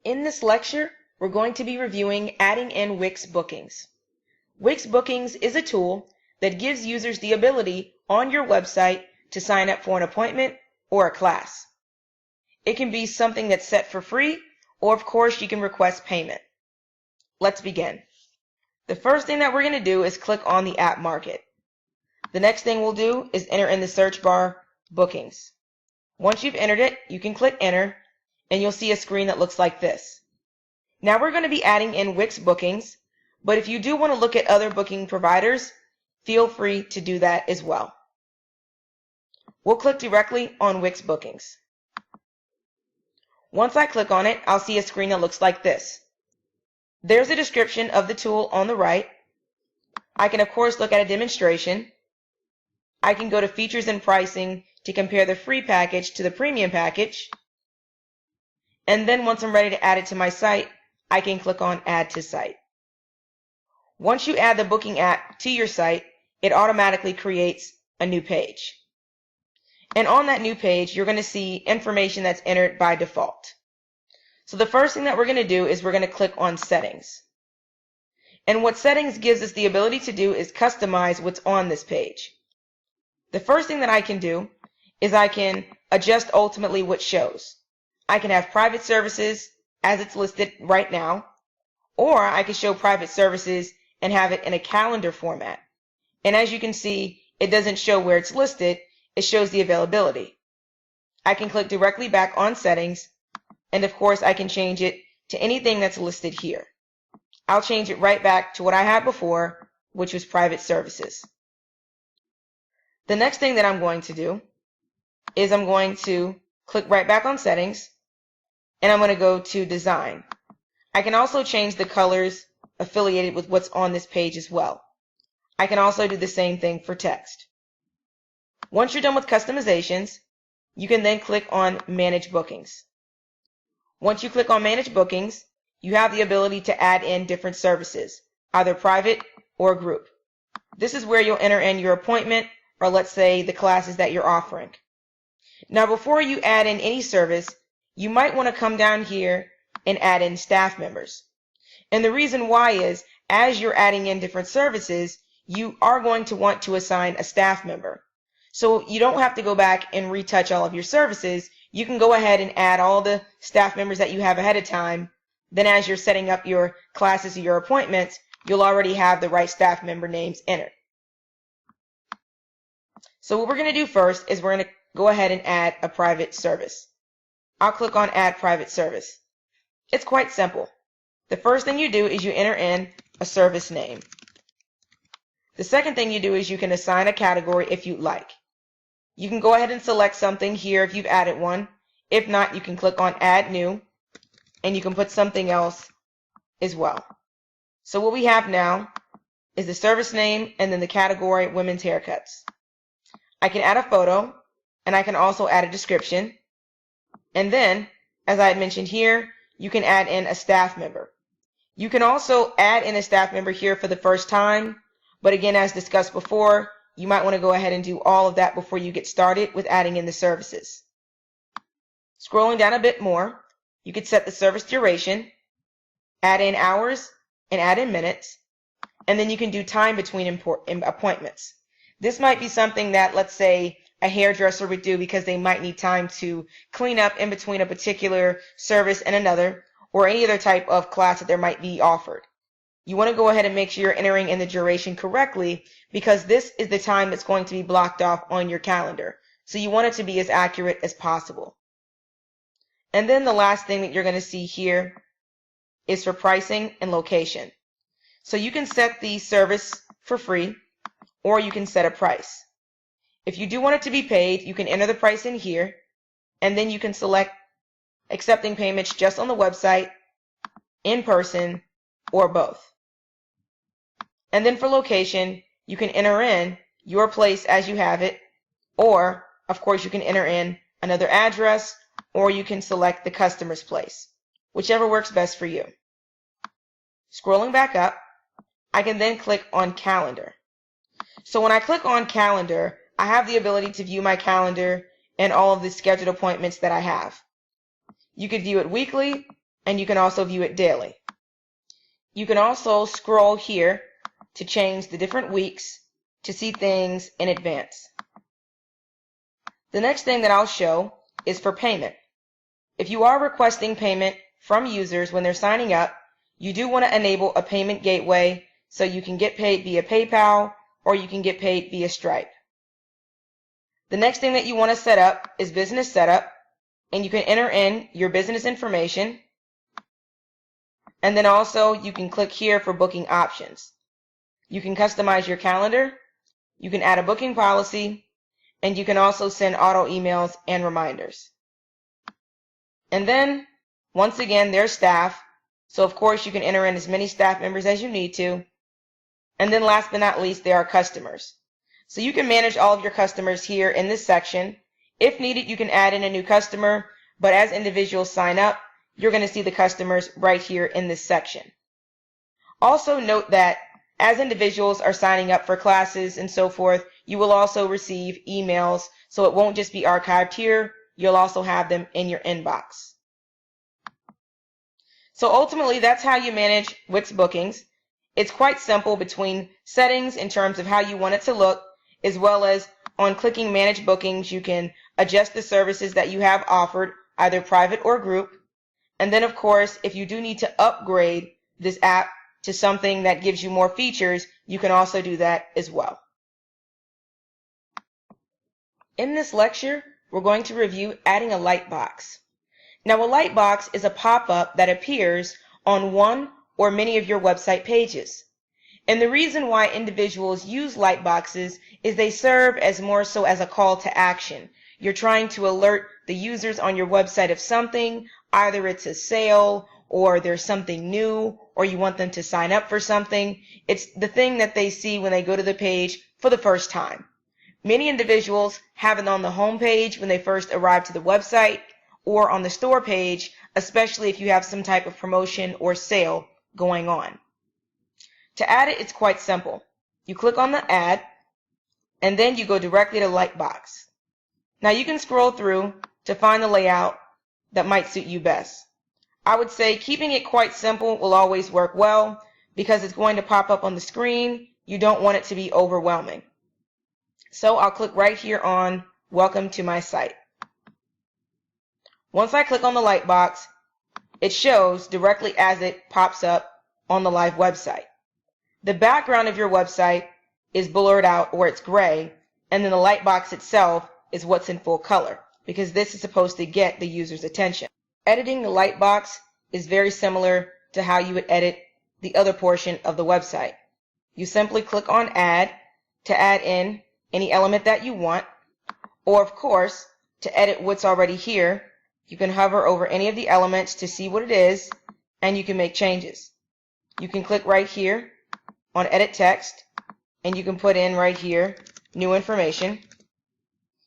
In this lecture, we're going to be reviewing adding in Wix bookings. Wix bookings is a tool that gives users the ability on your website to sign up for an appointment or a class. It can be something that's set for free, or of course you can request payment. Let's begin. The first thing that we're going to do is click on the app market. The next thing we'll do is enter in the search bar bookings. Once you've entered it, you can click enter and you'll see a screen that looks like this. Now we're going to be adding in Wix bookings, but if you do want to look at other booking providers, feel free to do that as well. We'll click directly on Wix bookings. Once I click on it, I'll see a screen that looks like this. There's a description of the tool on the right. I can of course look at a demonstration. I can go to features and pricing to compare the free package to the premium package. And then once I'm ready to add it to my site, I can click on Add to Site. Once you add the booking app to your site, it automatically creates a new page. And on that new page, you're going to see information that's entered by default. So the first thing that we're going to do is we're going to click on Settings. And what Settings gives us the ability to do is customize what's on this page. The first thing that I can do is I can adjust ultimately what shows. I can have private services as it's listed right now, or I can show private services and have it in a calendar format. And as you can see, it doesn't show where it's listed, it shows the availability. I can click directly back on Settings, and of course I can change it to anything that's listed here. I'll change it right back to what I had before, which was private services. The next thing that I'm going to do is I'm going to click right back on Settings, and I'm going to go to Design. I can also change the colors affiliated with what's on this page as well. I can also do the same thing for text. Once you're done with customizations, you can then click on Manage Bookings. Once you click on Manage Bookings, you have the ability to add in different services, either private or group. This is where you'll enter in your appointment, or let's say the classes that you're offering. Now, before you add in any service, you might want to come down here and add in staff members. And the reason why is, as you're adding in different services, you are going to want to assign a staff member. So you don't have to go back and retouch all of your services. You can go ahead and add all the staff members that you have ahead of time. Then as you're setting up your classes or your appointments, you'll already have the right staff member names entered. So what we're going to do first is we're going to go ahead and add a private service. I'll click on Add Private Service. It's quite simple. The first thing you do is you enter in a service name. The second thing you do is you can assign a category if you'd like. You can go ahead and select something here if you've added one. If not, you can click on Add New, and you can put something else as well. So what we have now is the service name and then the category Women's Haircuts. I can add a photo, and I can also add a description. And then, as I had mentioned here, you can add in a staff member. You can also add in a staff member here for the first time, but again, as discussed before, you might want to go ahead and do all of that before you get started with adding in the services. Scrolling down a bit more, you could set the service duration, add in hours, and add in minutes, and then you can do time between appointments. This might be something that, let's say, a hairdresser would do because they might need time to clean up in between a particular service and another, or any other type of class that there might be offered. You want to go ahead and make sure you're entering in the duration correctly, because this is the time that's going to be blocked off on your calendar. So you want it to be as accurate as possible. And then the last thing that you're going to see here is for pricing and location. So you can set the service for free, or you can set a price. If you do want it to be paid, you can enter the price in here, and then you can select accepting payments just on the website, in person, or both. And then for location, you can enter in your place as you have it, or of course you can enter in another address, or you can select the customer's place, whichever works best for you. Scrolling back up, I can then click on Calendar. So when I click on Calendar, I have the ability to view my calendar and all of the scheduled appointments that I have. You could view it weekly, and you can also view it daily. You can also scroll here to change the different weeks to see things in advance. The next thing that I'll show is for payment. If you are requesting payment from users when they're signing up, you do want to enable a payment gateway so you can get paid via PayPal or you can get paid via Stripe. The next thing that you want to set up is business setup, and you can enter in your business information, and then also you can click here for booking options. You can customize your calendar, you can add a booking policy, and you can also send auto emails and reminders. And then, once again, there's staff, so of course you can enter in as many staff members as you need to. And then last but not least, there are customers. So you can manage all of your customers here in this section. If needed, you can add in a new customer, but as individuals sign up, you're going to see the customers right here in this section. Also note that as individuals are signing up for classes and so forth, you will also receive emails, so it won't just be archived here, you'll also have them in your inbox. So ultimately, that's how you manage Wix bookings. It's quite simple between settings in terms of how you want it to look, as well as on clicking Manage Bookings, you can adjust the services that you have offered, either private or group. And then, of course, if you do need to upgrade this app to something that gives you more features, you can also do that as well. In this lecture, we're going to review adding a lightbox. Now, a lightbox is a pop-up that appears on one or many of your website pages. And the reason why individuals use lightboxes is they serve as more so as a call to action. You're trying to alert the users on your website of something, either it's a sale or there's something new or you want them to sign up for something. It's the thing that they see when they go to the page for the first time. Many individuals have it on the home page when they first arrive to the website, or on the store page, especially if you have some type of promotion or sale going on. To add it, it's quite simple. You click on the ad, and then you go directly to Lightbox. Now you can scroll through to find the layout that might suit you best. I would say keeping it quite simple will always work well because it's going to pop up on the screen. You don't want it to be overwhelming. So I'll click right here on Welcome to my site. Once I click on the Lightbox, it shows directly as it pops up on the live website. The background of your website is blurred out or it's gray, and then the Lightbox itself is what's in full color because this is supposed to get the user's attention. Editing the Lightbox is very similar to how you would edit the other portion of the website. You simply click on Add to add in any element that you want, or of course, to edit what's already here, you can hover over any of the elements to see what it is, and you can make changes. You can click right here on Edit Text, and you can put in right here new information.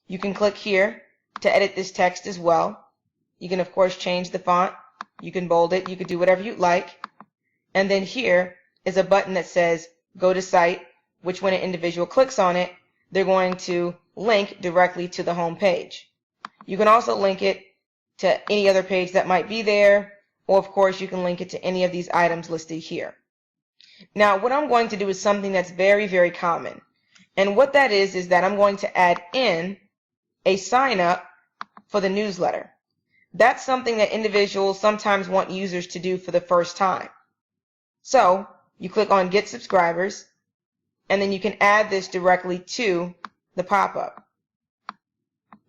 You can click here to edit this text as well. You can of course change the font, you can bold it, you can do whatever you'd like. And then here is a button that says Go to Site, which when an individual clicks on it, they're going to link directly to the home page. You can also link it to any other page that might be there, or of course you can link it to any of these items listed here. Now what I'm going to do is something that's very, very common. And what that is that I'm going to add in a sign up for the newsletter. That's something that individuals sometimes want users to do for the first time. So you click on Get Subscribers, and then you can add this directly to the pop-up.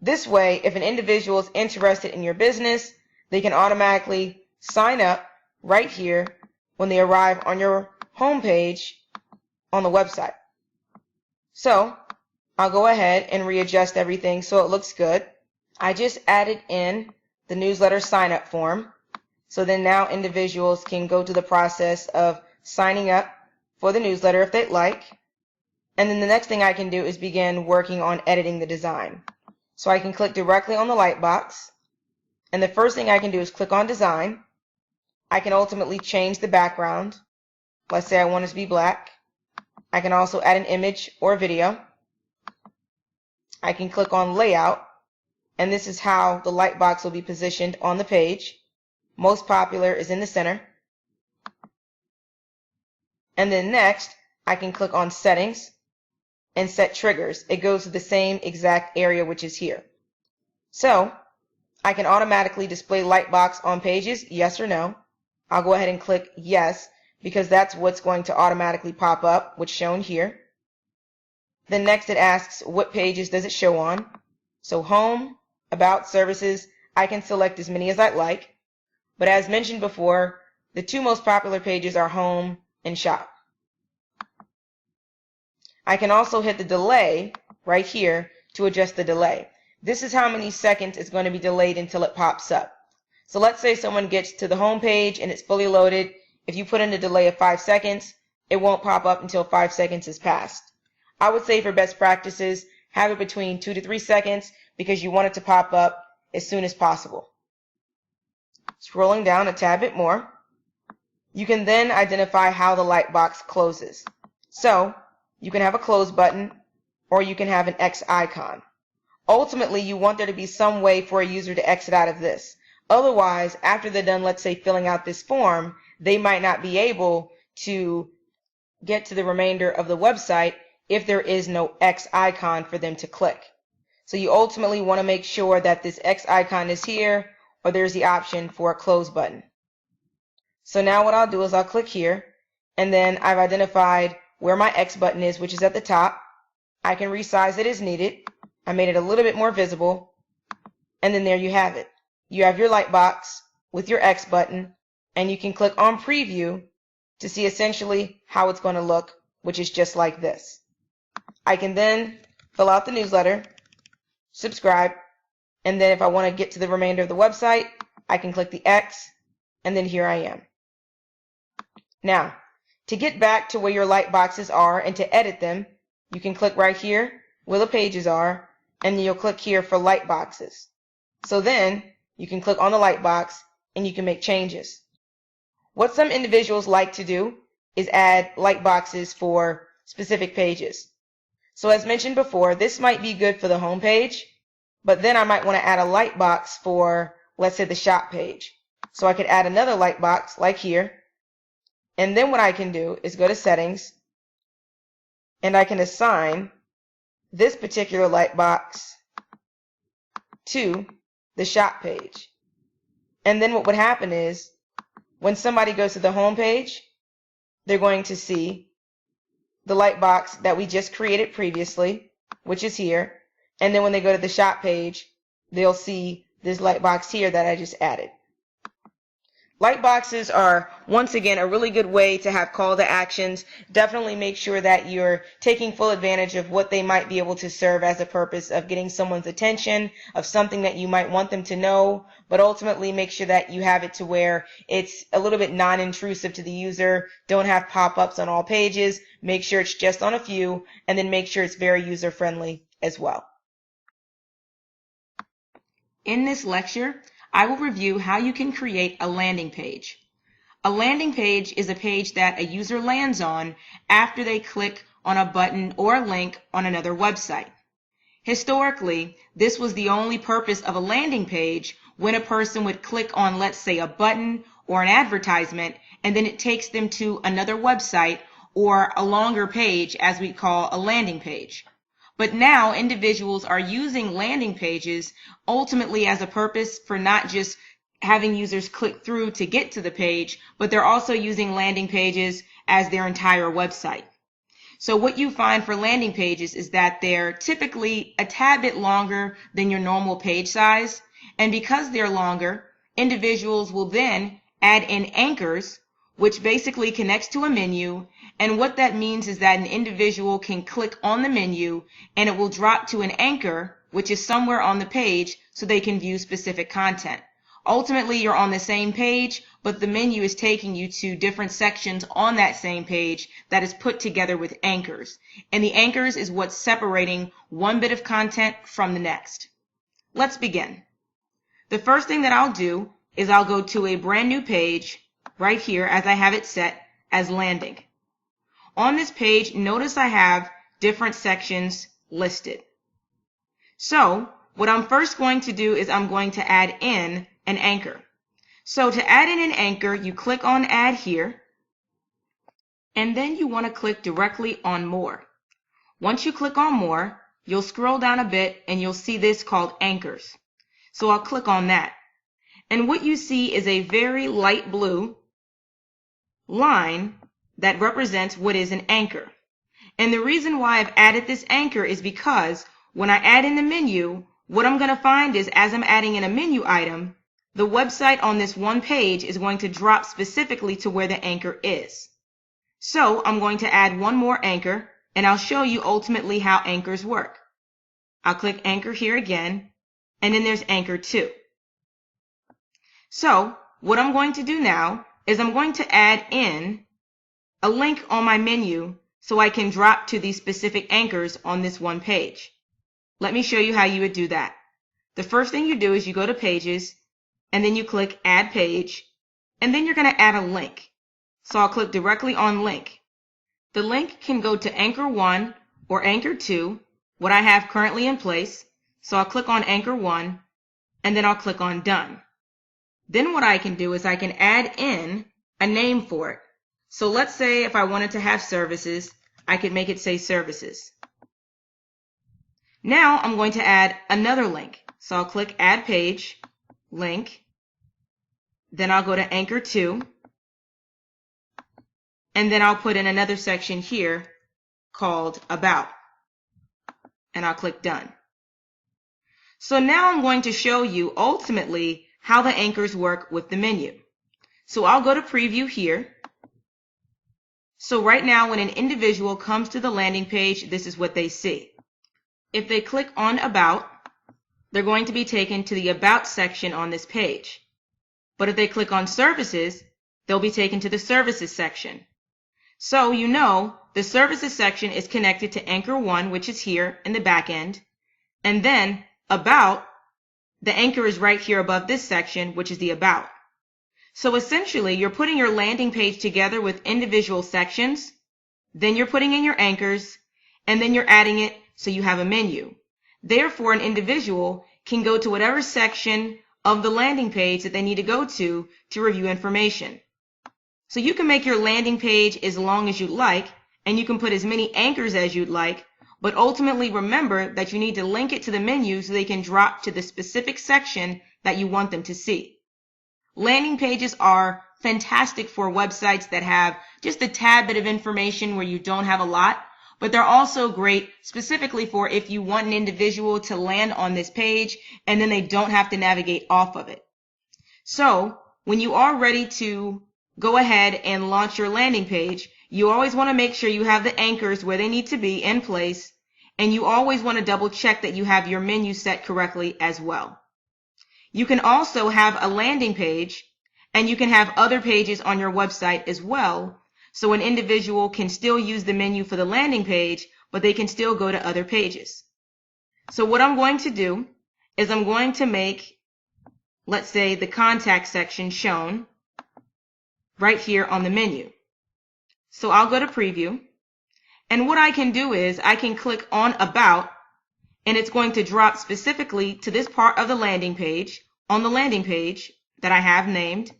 This way, if an individual is interested in your business, they can automatically sign up right here when they arrive on your home page on the website. So I'll go ahead and readjust everything so it looks good. I just added in the newsletter sign-up form. So then now individuals can go through the process of signing up for the newsletter if they'd like. And then the next thing I can do is begin working on editing the design. So I can click directly on the Lightbox, and the first thing I can do is click on Design. I can ultimately change the background. Let's say I want it to be black. I can also add an image or a video. I can click on Layout, and this is how the Lightbox will be positioned on the page. Most popular is in the center. And then next, I can click on Settings and set triggers. It goes to the same exact area which is here. So I can automatically display Lightbox on pages, yes or no. I'll go ahead and click yes because that's what's going to automatically pop up, what's shown here. Then next it asks what pages does it show on. So Home, About, Services, I can select as many as I'd like. But as mentioned before, the two most popular pages are Home and Shop. I can also hit the delay right here to adjust the delay. This is how many seconds it's going to be delayed until it pops up. So let's say someone gets to the home page and it's fully loaded. If you put in a delay of 5 seconds, it won't pop up until 5 seconds has passed. I would say for best practices, have it between 2 to 3 seconds because you want it to pop up as soon as possible. Scrolling down a tad bit more, you can then identify how the Lightbox closes. So you can have a close button or you can have an X icon. Ultimately, you want there to be some way for a user to exit out of this. Otherwise, after they're done, let's say, filling out this form, they might not be able to get to the remainder of the website if there is no X icon for them to click. So you ultimately want to make sure that this X icon is here, or there's the option for a close button. So now what I'll do is I'll click here, and then I've identified where my X button is, which is at the top. I can resize it as needed. I made it a little bit more visible, and then there you have it. You have your Lightbox with your X button, and you can click on Preview to see essentially how it's going to look, which is just like this. I can then fill out the newsletter, subscribe, and then if I want to get to the remainder of the website, I can click the X, and then here I am. Now, to get back to where your light boxes are and to edit them, you can click right here where the pages are, and then you'll click here for light boxes. So then you can click on the light box and you can make changes. What some individuals like to do is add light boxes for specific pages. So as mentioned before, this might be good for the home page, but then I might want to add a light box for, let's say, the shop page. So I could add another light box like here, and then what I can do is go to Settings, and I can assign this particular light box to the shop page. And then what would happen is when somebody goes to the home page, they're going to see the light box that we just created previously, which is here. And then when they go to the shop page, they'll see this light box here that I just added. Light boxes are, once again, a really good way to have call to actions. Definitely make sure that you're taking full advantage of what they might be able to serve as a purpose of getting someone's attention, of something that you might want them to know, but ultimately make sure that you have it to where it's a little bit non-intrusive to the user. Don't have pop-ups on all pages. Make sure it's just on a few, and then make sure it's very user-friendly as well. In this lecture, I will review how you can create a landing page. A landing page is a page that a user lands on after they click on a button or a link on another website. Historically, this was the only purpose of a landing page when a person would click on, let's say, a button or an advertisement, and then it takes them to another website or a longer page, as we call a landing page. But now individuals are using landing pages ultimately as a purpose for not just having users click through to get to the page, but they're also using landing pages as their entire website. So what you find for landing pages is that they're typically a tad bit longer than your normal page size. And because they're longer, individuals will then add in anchors, which basically connects to a menu. And what that means is that an individual can click on the menu and it will drop to an anchor, which is somewhere on the page, so they can view specific content. Ultimately, you're on the same page, but the menu is taking you to different sections on that same page that is put together with anchors. And the anchors is what's separating one bit of content from the next. Let's begin. The first thing that I'll do is I'll go to a brand new page right here as I have it set as landing. On this page, notice I have different sections listed. So what I'm first going to do is I'm going to add in an anchor. So to add in an anchor, you click on Add here, and then you want to click directly on More. Once you click on More, you'll scroll down a bit and you'll see this called Anchors. So I'll click on that. And what you see is a very light blue line that represents what is an anchor. And the reason why I've added this anchor is because when I add in the menu, what I'm going to find is as I'm adding in a menu item, the website on this one page is going to drop specifically to where the anchor is. So I'm going to add one more anchor, and I'll show you ultimately how anchors work. I'll click anchor here again, and then there's anchor 2. So what I'm going to do now is I'm going to add in a link on my menu so I can drop to these specific anchors on this one page. Let me show you how you would do that. The first thing you do is you go to Pages, and then you click Add Page, and then you're going to add a link. So I'll click directly on Link. The link can go to Anchor 1 or Anchor 2, what I have currently in place. So I'll click on Anchor 1, and then I'll click on Done. Then what I can do is I can add in a name for it. So let's say if I wanted to have services, I could make it say services. Now I'm going to add another link. So I'll click Add Page, Link, then I'll go to Anchor 2, and then I'll put in another section here called About, and I'll click Done. So now I'm going to show you ultimately how the anchors work with the menu. So I'll go to Preview here. So right now when an individual comes to the landing page, this is what they see. If they click on About, they're going to be taken to the About section on this page. But if they click on Services, they'll be taken to the Services section. So you know the Services section is connected to Anchor 1, which is here in the back end, and then About, the anchor is right here above this section, which is the About. So essentially, you're putting your landing page together with individual sections, then you're putting in your anchors, and then you're adding it so you have a menu. Therefore, an individual can go to whatever section of the landing page that they need to go to review information. So you can make your landing page as long as you'd like, and you can put as many anchors as you'd like, but ultimately remember that you need to link it to the menu so they can drop to the specific section that you want them to see. Landing pages are fantastic for websites that have just a tad bit of information where you don't have a lot, but they're also great specifically for if you want an individual to land on this page and then they don't have to navigate off of it. So when you are ready to go ahead and launch your landing page, you always want to make sure you have the anchors where they need to be in place, and you always want to double check that you have your menu set correctly as well. You can also have a landing page, and you can have other pages on your website as well, so an individual can still use the menu for the landing page, but they can still go to other pages. So what I'm going to do is I'm going to make, let's say, the contact section shown right here on the menu. So I'll go to preview, and what I can do is I can click on About, and it's going to drop specifically to this part of the landing page, on the landing page that I have named.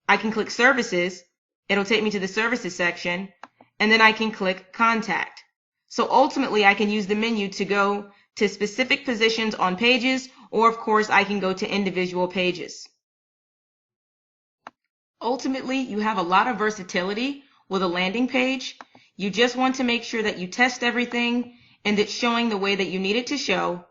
I can click Services, it'll take me to the Services section, and then I can click Contact. So ultimately I can use the menu to go to specific positions on pages, or of course I can go to individual pages. Ultimately, you have a lot of versatility with a landing page. You just want to make sure that you test everything and it's showing the way that you need it to show.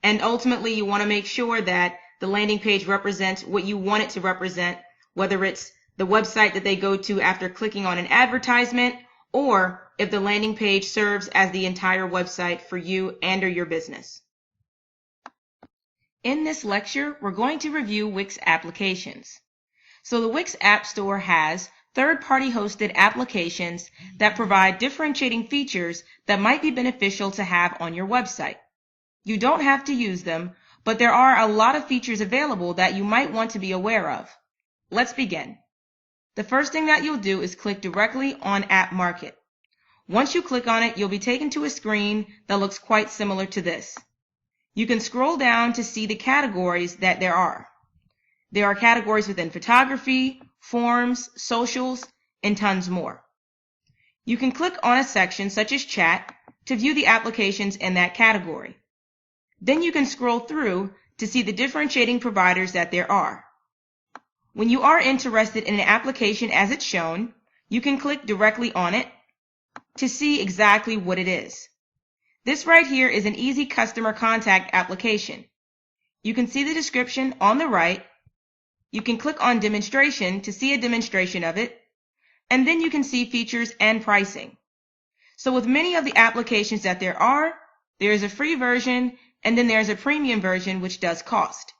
And ultimately, you want to make sure that the landing page represents what you want it to represent, whether it's the website that they go to after clicking on an advertisement, or if the landing page serves as the entire website for you and or your business. In this lecture, we're going to review Wix applications. So the Wix App Store has third-party hosted applications that provide differentiating features that might be beneficial to have on your website. You don't have to use them, but there are a lot of features available that you might want to be aware of. Let's begin. The first thing that you'll do is click directly on App Market. Once you click on it, you'll be taken to a screen that looks quite similar to this. You can scroll down to see the categories that there are. There are categories within photography, forms, socials, and tons more. You can click on a section such as chat to view the applications in that category. Then you can scroll through to see the differentiating providers that there are. When you are interested in an application as it's shown, you can click directly on it to see exactly what it is. This right here is an easy customer contact application. You can see the description on the right. You can click on demonstration to see a demonstration of it, and then you can see features and pricing. So with many of the applications that there is a free version, and then there's a premium version which does cost.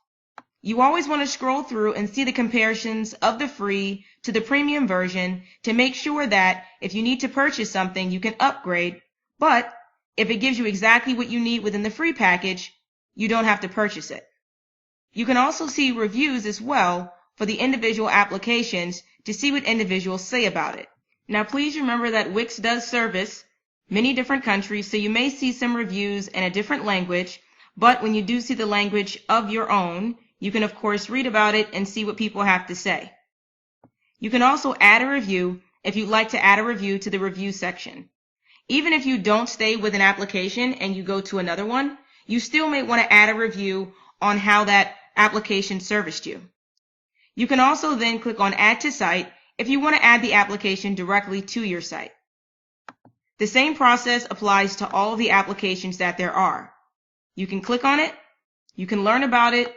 You always want to scroll through and see the comparisons of the free to the premium version to make sure that if you need to purchase something, you can upgrade, but if it gives you exactly what you need within the free package, you don't have to purchase it. You can also see reviews as well for the individual applications to see what individuals say about it. Now please remember that Wix does service many different countries, so you may see some reviews in a different language, but when you do see the language of your own, you can of course read about it and see what people have to say. You can also add a review if you'd like to add a review to the review section. Even if you don't stay with an application and you go to another one, you still may want to add a review on how that application serviced you. You can also then click on Add to Site if you want to add the application directly to your site. The same process applies to all of the applications that there are. You can click on it, you can learn about it,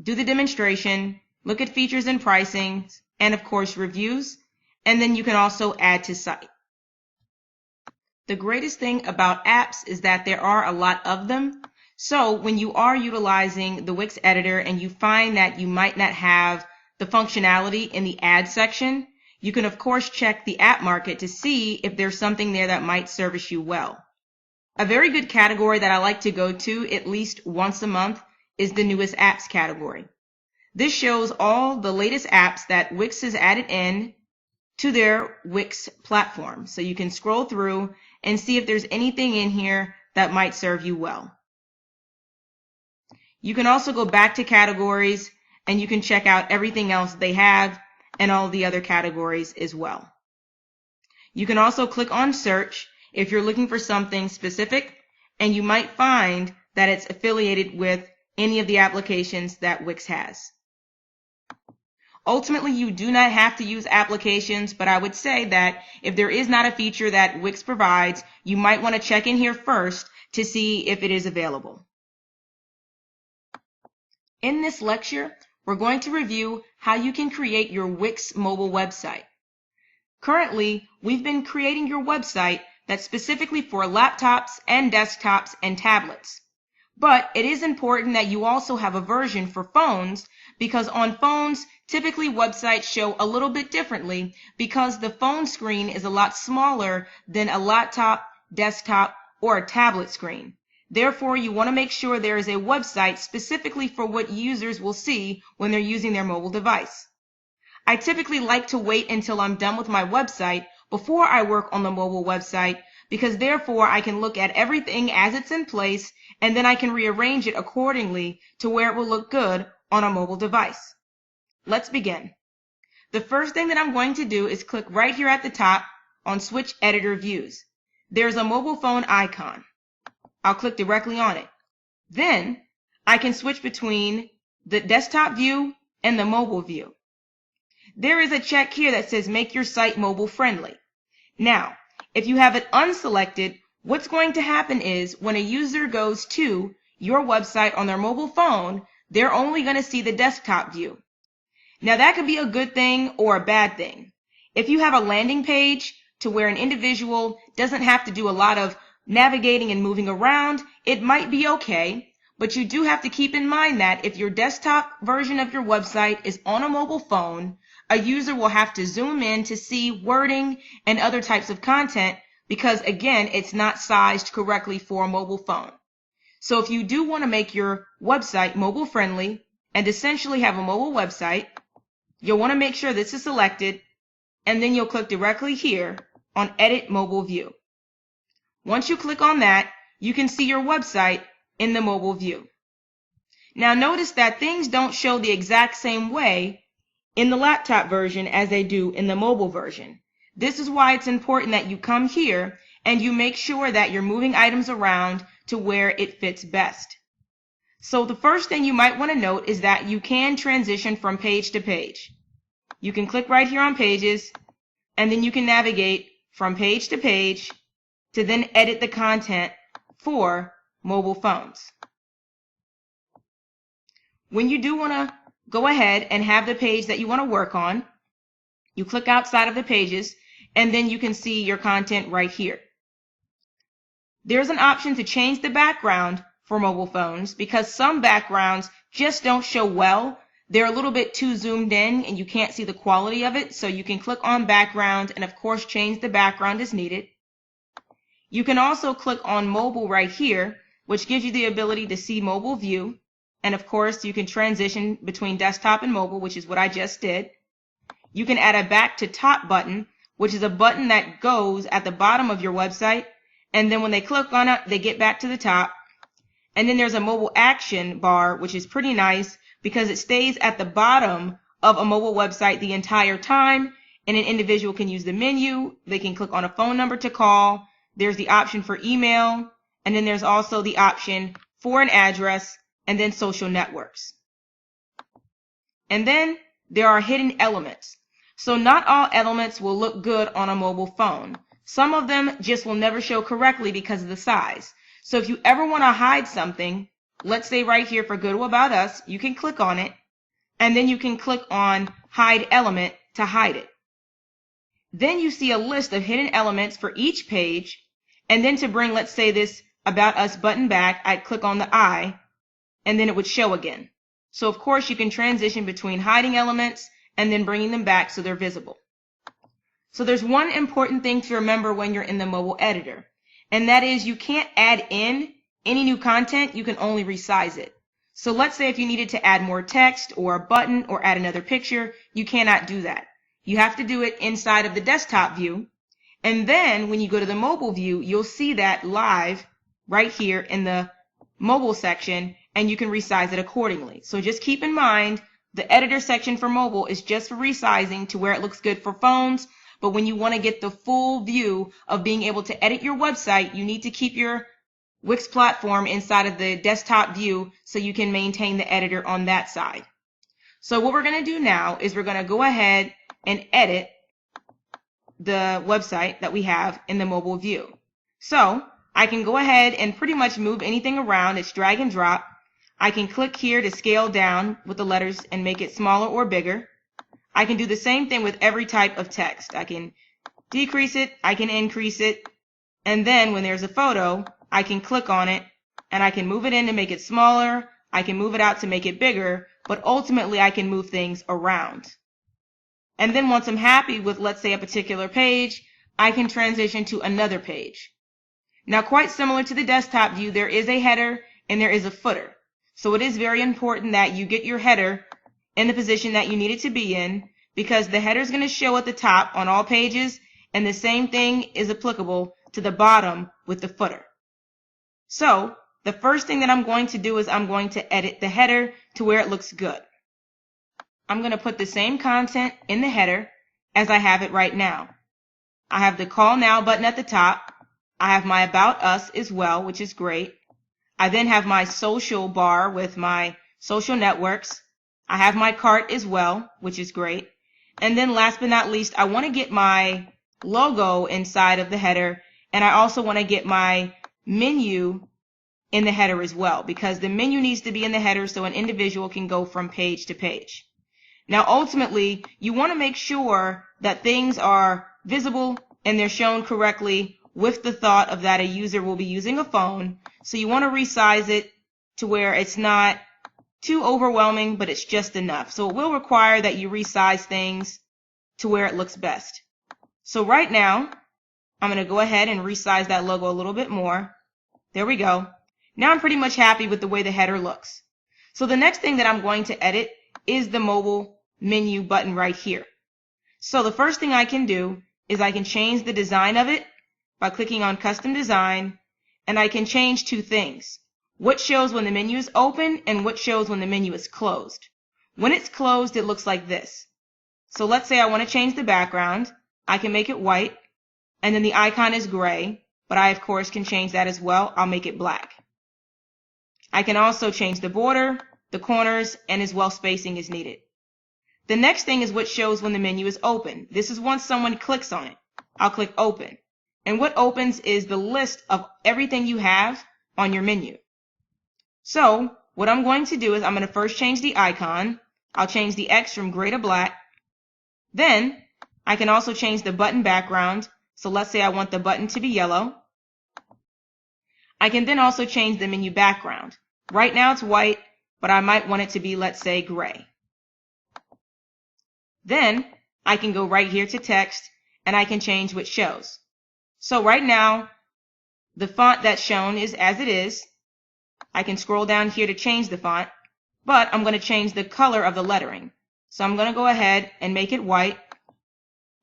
do the demonstration, look at features and pricing, and of course reviews, and then you can also add to site. The greatest thing about apps is that there are a lot of them. So when you are utilizing the Wix Editor and you find that you might not have the functionality in the add section, You can of course check the app market to see if there's something there that might service you well. A very good category that I like to go to at least once a month is the newest apps category. This shows all the latest apps that Wix has added in to their Wix platform. So you can scroll through and see if there's anything in here that might serve you well. You can also go back to categories and you can check out everything else they have and all the other categories as well. You can also click on search if you're looking for something specific, and you might find that it's affiliated with any of the applications that Wix has. Ultimately, you do not have to use applications, but I would say that if there is not a feature that Wix provides, you might want to check in here first to see if it is available. In this lecture, we're going to review how you can create your Wix mobile website. Currently, we've been creating your website that's specifically for laptops and desktops and tablets. But it is important that you also have a version for phones, because on phones, typically websites show a little bit differently because the phone screen is a lot smaller than a laptop, desktop, or a tablet screen. Therefore, you want to make sure there is a website specifically for what users will see when they're using their mobile device. I typically like to wait until I'm done with my website before I work on the mobile website, because therefore I can look at everything as it's in place and then I can rearrange it accordingly to where it will look good on a mobile device. Let's begin. The first thing that I'm going to do is click right here at the top on Switch Editor Views. There's a mobile phone icon. I'll click directly on it. Then I can switch between the desktop view and the mobile view. There is a check here that says make your site mobile friendly. Now, if you have it unselected, what's going to happen is when a user goes to your website on their mobile phone, they're only going to see the desktop view. Now that could be a good thing or a bad thing. If you have a landing page to where an individual doesn't have to do a lot of navigating and moving around, it might be okay, but you do have to keep in mind that if your desktop version of your website is on a mobile phone, a user will have to zoom in to see wording and other types of content because, again, it's not sized correctly for a mobile phone. So if you do want to make your website mobile friendly and essentially have a mobile website, you'll want to make sure this is selected, and then you'll click directly here on Edit Mobile View. Once you click on that, you can see your website in the mobile view. Now notice that things don't show the exact same way in the laptop version as they do in the mobile version. This is why it's important that you come here and you make sure that you're moving items around to where it fits best. So the first thing you might want to note is that you can transition from page to page. You can click right here on Pages, and then you can navigate from page to page to then edit the content for mobile phones. When you do want to go ahead and have the page that you want to work on, you click outside of the pages, and then you can see your content right here. There's an option to change the background for mobile phones because some backgrounds just don't show well. They're a little bit too zoomed in and you can't see the quality of it, so you can click on background and of course change the background as needed. You can also click on mobile right here, which gives you the ability to see mobile view, and of course you can transition between desktop and mobile, which is what I just did. You can add a back to top button, which is a button that goes at the bottom of your website, and then when they click on it, they get back to the top. And then there's a mobile action bar, which is pretty nice because it stays at the bottom of a mobile website the entire time, and an individual can use the menu. They can click on a phone number to call. There's the option for email, and then there's also the option for an address, and then social networks. And then there are hidden elements. So not all elements will look good on a mobile phone. Some of them just will never show correctly because of the size. So if you ever want to hide something, let's say right here for Good About Us, you can click on it, and then you can click on Hide Element to hide it. Then you see a list of hidden elements for each page, and then to bring, let's say, this About Us button back, I'd click on the eye, and then it would show again. So of course you can transition between hiding elements and then bringing them back so they're visible. So there's one important thing to remember when you're in the mobile editor, and that is you can't add in any new content, you can only resize it. So let's say if you needed to add more text or a button or add another picture, you cannot do that. You have to do it inside of the desktop view, and then when you go to the mobile view, you'll see that live right here in the mobile section, and you can resize it accordingly. So just keep in mind, the editor section for mobile is just for resizing to where it looks good for phones. But when you want to get the full view of being able to edit your website, you need to keep your Wix platform inside of the desktop view so you can maintain the editor on that side. So what we're going to do now is we're going to go ahead and edit the website that we have in the mobile view. So I can go ahead and pretty much move anything around. It's drag and drop. I can click here to scale down with the letters and make it smaller or bigger. I can do the same thing with every type of text. I can decrease it, I can increase it, and then when there's a photo, I can click on it and I can move it in to make it smaller, I can move it out to make it bigger, but ultimately I can move things around. And then once I'm happy with, let's say, a particular page, I can transition to another page. Now, quite similar to the desktop view, there is a header and there is a footer. So it is very important that you get your header in the position that you need it to be in, because the header is going to show at the top on all pages, and the same thing is applicable to the bottom with the footer. So the first thing that I'm going to do is I'm going to edit the header to where it looks good. I'm going to put the same content in the header as I have it right now. I have the Call Now button at the top. I have my About Us as well, which is great. I then have my social bar with my social networks. I have my cart as well, which is great. And then last but not least, I want to get my logo inside of the header, and I also want to get my menu in the header as well, because the menu needs to be in the header so an individual can go from page to page. Now ultimately, you want to make sure that things are visible and they're shown correctly with the thought of that a user will be using a phone. So you want to resize it to where it's not too overwhelming, but it's just enough. So it will require that you resize things to where it looks best. So right now, I'm going to go ahead and resize that logo a little bit more. There we go. Now I'm pretty much happy with the way the header looks. So the next thing that I'm going to edit is the mobile menu button right here. So the first thing I can do is I can change the design of it by clicking on Custom Design, and I can change two things. What shows when the menu is open and what shows when the menu is closed. When it's closed, it looks like this. So let's say I want to change the background. I can make it white, and then the icon is gray, but I of course can change that as well. I'll make it black. I can also change the border, the corners, and as well spacing is needed. The next thing is what shows when the menu is open. This is once someone clicks on it. I'll click Open. And what opens is the list of everything you have on your menu. So what I'm going to do is I'm going to first change the icon. I'll change the X from gray to black. Then I can also change the button background. So let's say I want the button to be yellow. I can then also change the menu background. Right now it's white, but I might want it to be, let's say, gray. Then I can go right here to text and I can change what shows. So right now the font that's shown is as it is. I can scroll down here to change the font, but I'm going to change the color of the lettering. So I'm going to go ahead and make it white.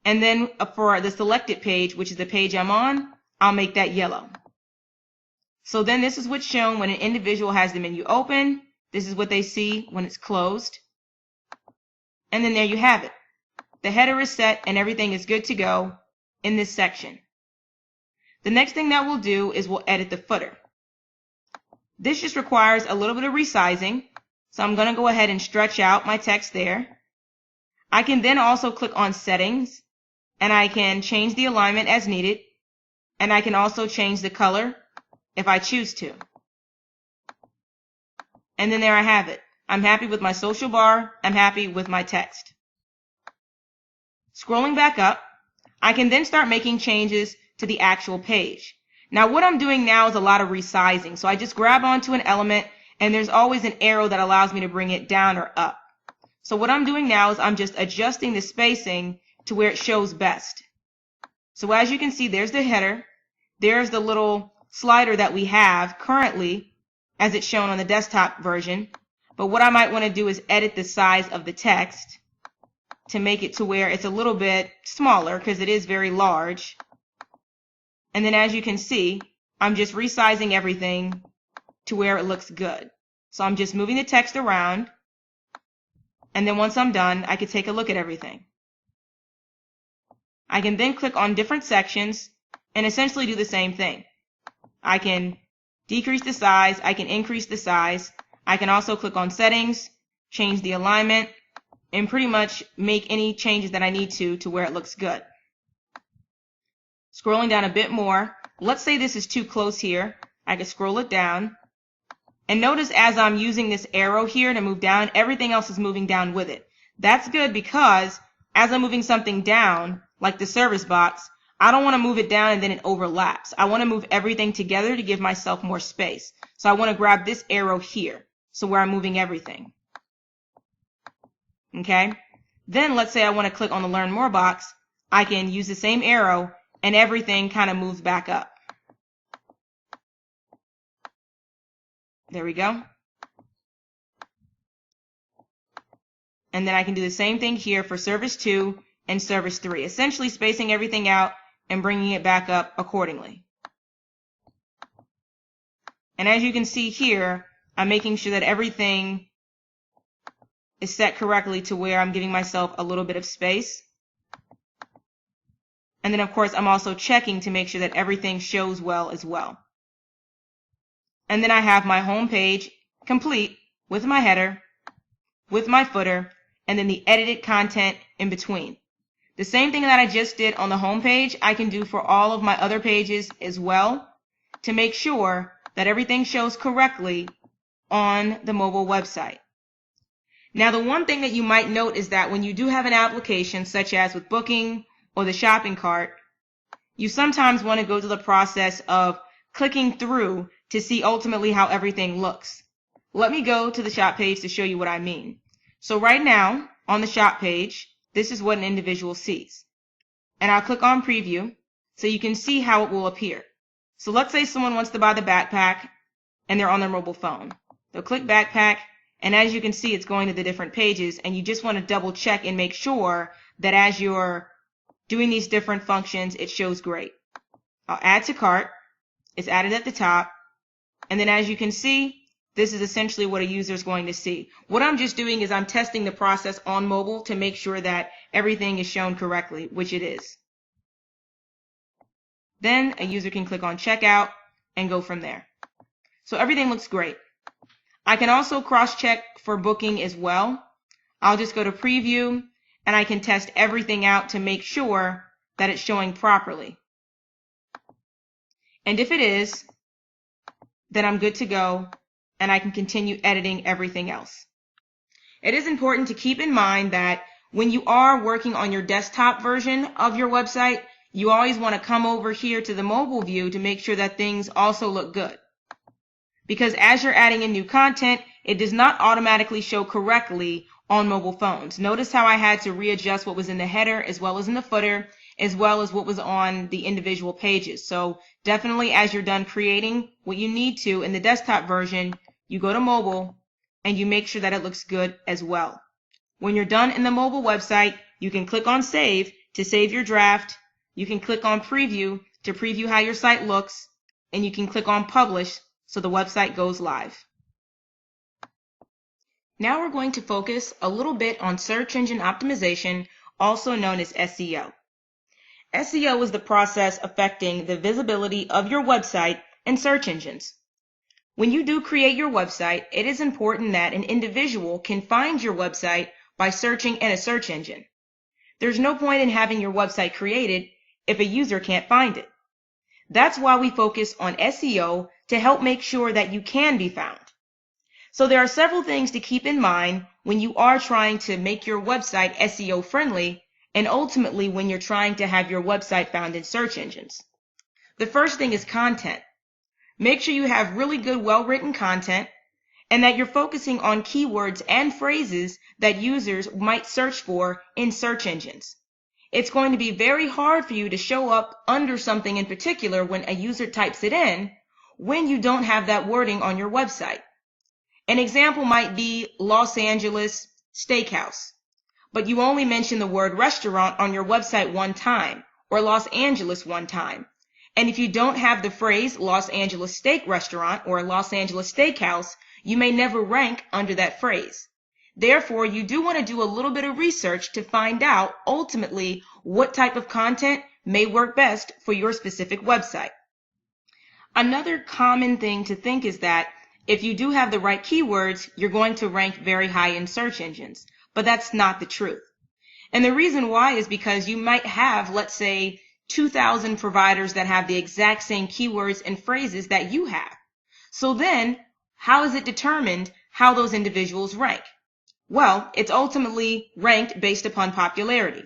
And then for the selected page, which is the page I'm on, I'll make that yellow. So then this is what's shown when an individual has the menu open. This is what they see when it's closed. And then there you have it. The header is set and everything is good to go in this section. The next thing that we'll do is we'll edit the footer. This just requires a little bit of resizing. So I'm going to go ahead and stretch out my text there. I can then also click on Settings and I can change the alignment as needed. And I can also change the color if I choose to. And then there I have it. I'm happy with my social bar. I'm happy with my text. Scrolling back up, I can then start making changes to the actual page. Now what I'm doing now is a lot of resizing. So I just grab onto an element and there's always an arrow that allows me to bring it down or up. So what I'm doing now is I'm just adjusting the spacing to where it shows best. So as you can see, there's the header. There's the little slider that we have currently as it's shown on the desktop version. But what I might want to do is edit the size of the text to make it to where it's a little bit smaller because it is very large. And then as you can see, I'm just resizing everything to where it looks good. So I'm just moving the text around. And then once I'm done, I can take a look at everything. I can then click on different sections and essentially do the same thing. I can decrease the size, I can increase the size. I can also click on settings, change the alignment, and pretty much make any changes that I need to where it looks good. Scrolling down a bit more, let's say this is too close here. I can scroll it down. And notice as I'm using this arrow here to move down, everything else is moving down with it. That's good because as I'm moving something down, like the service box, I don't want to move it down and then it overlaps. I want to move everything together to give myself more space. So I want to grab this arrow here, so where I'm moving everything. Okay? Then let's say I want to click on the Learn More box. I can use the same arrow and everything kind of moves back up. There we go. And then I can do the same thing here for Service 2 and Service 3, essentially spacing everything out and bringing it back up accordingly. And as you can see here, I'm making sure that everything is set correctly to where I'm giving myself a little bit of space. And then of course I'm also checking to make sure that everything shows well as well. And then I have my home page complete with my header, with my footer, and then the edited content in between. The same thing that I just did on the home page, I can do for all of my other pages as well to make sure that everything shows correctly on the mobile website. Now, the one thing that you might note is that when you do have an application, such as with booking or the shopping cart, you sometimes want to go through the process of clicking through to see ultimately how everything looks. Let me go to the shop page to show you what I mean. So right now, on the shop page, this is what an individual sees. And I'll click on preview so you can see how it will appear. So let's say someone wants to buy the backpack and they're on their mobile phone. They'll click backpack, and as you can see, it's going to the different pages, and you just want to double check and make sure that as you're doing these different functions, it shows great. I'll add to cart. It's added at the top. And then as you can see, this is essentially what a user is going to see. What I'm just doing is I'm testing the process on mobile to make sure that everything is shown correctly, which it is. Then a user can click on checkout and go from there. So everything looks great. I can also cross-check for booking as well. I'll just go to preview and I can test everything out to make sure that it's showing properly. And if it is, then I'm good to go and I can continue editing everything else. It is important to keep in mind that when you are working on your desktop version of your website, you always want to come over here to the mobile view to make sure that things also look good. Because as you're adding in new content, it does not automatically show correctly on mobile phones. Notice how I had to readjust what was in the header as well as in the footer, as well as what was on the individual pages. So definitely as you're done creating what you need to in the desktop version, you go to mobile and you make sure that it looks good as well. When you're done in the mobile website, you can click on save to save your draft. You can click on preview to preview how your site looks, and you can click on publish so the website goes live. Now we're going to focus a little bit on search engine optimization, also known as SEO. SEO is the process affecting the visibility of your website in search engines. When you do create your website, it is important that an individual can find your website by searching in a search engine. There's no point in having your website created if a user can't find it. That's why we focus on SEO to help make sure that you can be found. So there are several things to keep in mind when you are trying to make your website SEO friendly, and ultimately when you're trying to have your website found in search engines. The first thing is content. Make sure you have really good, well-written content and that you're focusing on keywords and phrases that users might search for in search engines. It's going to be very hard for you to show up under something in particular when a user types it in when you don't have that wording on your website. An example might be Los Angeles Steakhouse, but you only mention the word restaurant on your website one time, or Los Angeles one time. And if you don't have the phrase Los Angeles Steak Restaurant or Los Angeles Steakhouse, you may never rank under that phrase. Therefore, you do want to do a little bit of research to find out ultimately what type of content may work best for your specific website. Another common thing to think is that if you do have the right keywords, you're going to rank very high in search engines, but that's not the truth. And the reason why is because you might have, let's say, 2,000 providers that have the exact same keywords and phrases that you have. So then, how is it determined how those individuals rank? Well, it's ultimately ranked based upon popularity.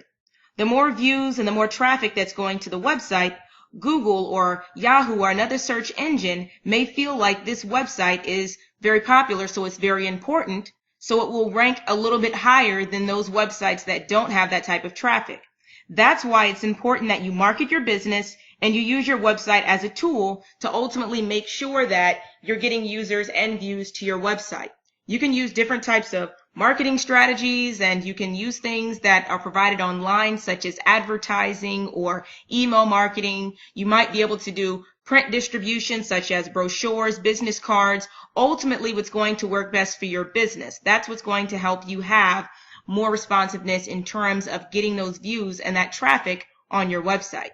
The more views and the more traffic that's going to the website, Google or Yahoo or another search engine may feel like this website is very popular, so it's very important, so it will rank a little bit higher than those websites that don't have that type of traffic. That's why it's important that you market your business and you use your website as a tool to ultimately make sure that you're getting users and views to your website. You can use different types of marketing strategies, and you can use things that are provided online such as advertising or email marketing. You might be able to do print distribution such as brochures, business cards. Ultimately, what's going to work best for your business. That's what's going to help you have more responsiveness in terms of getting those views and that traffic on your website.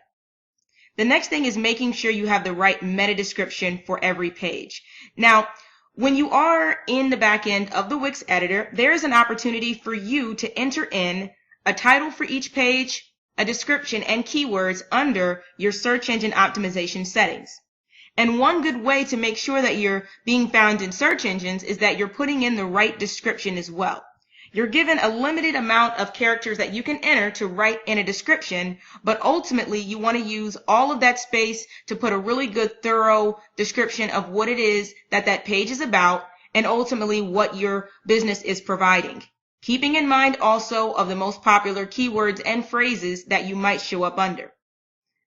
The next thing is making sure you have the right meta description for every page. Now, when you are in the back end of the Wix Editor, there is an opportunity for you to enter in a title for each page, a description, and keywords under your search engine optimization settings. And one good way to make sure that you're being found in search engines is that you're putting in the right description as well. You're given a limited amount of characters that you can enter to write in a description, but ultimately you want to use all of that space to put a really good, thorough description of what it is that that page is about and ultimately what your business is providing. Keeping in mind also of the most popular keywords and phrases that you might show up under.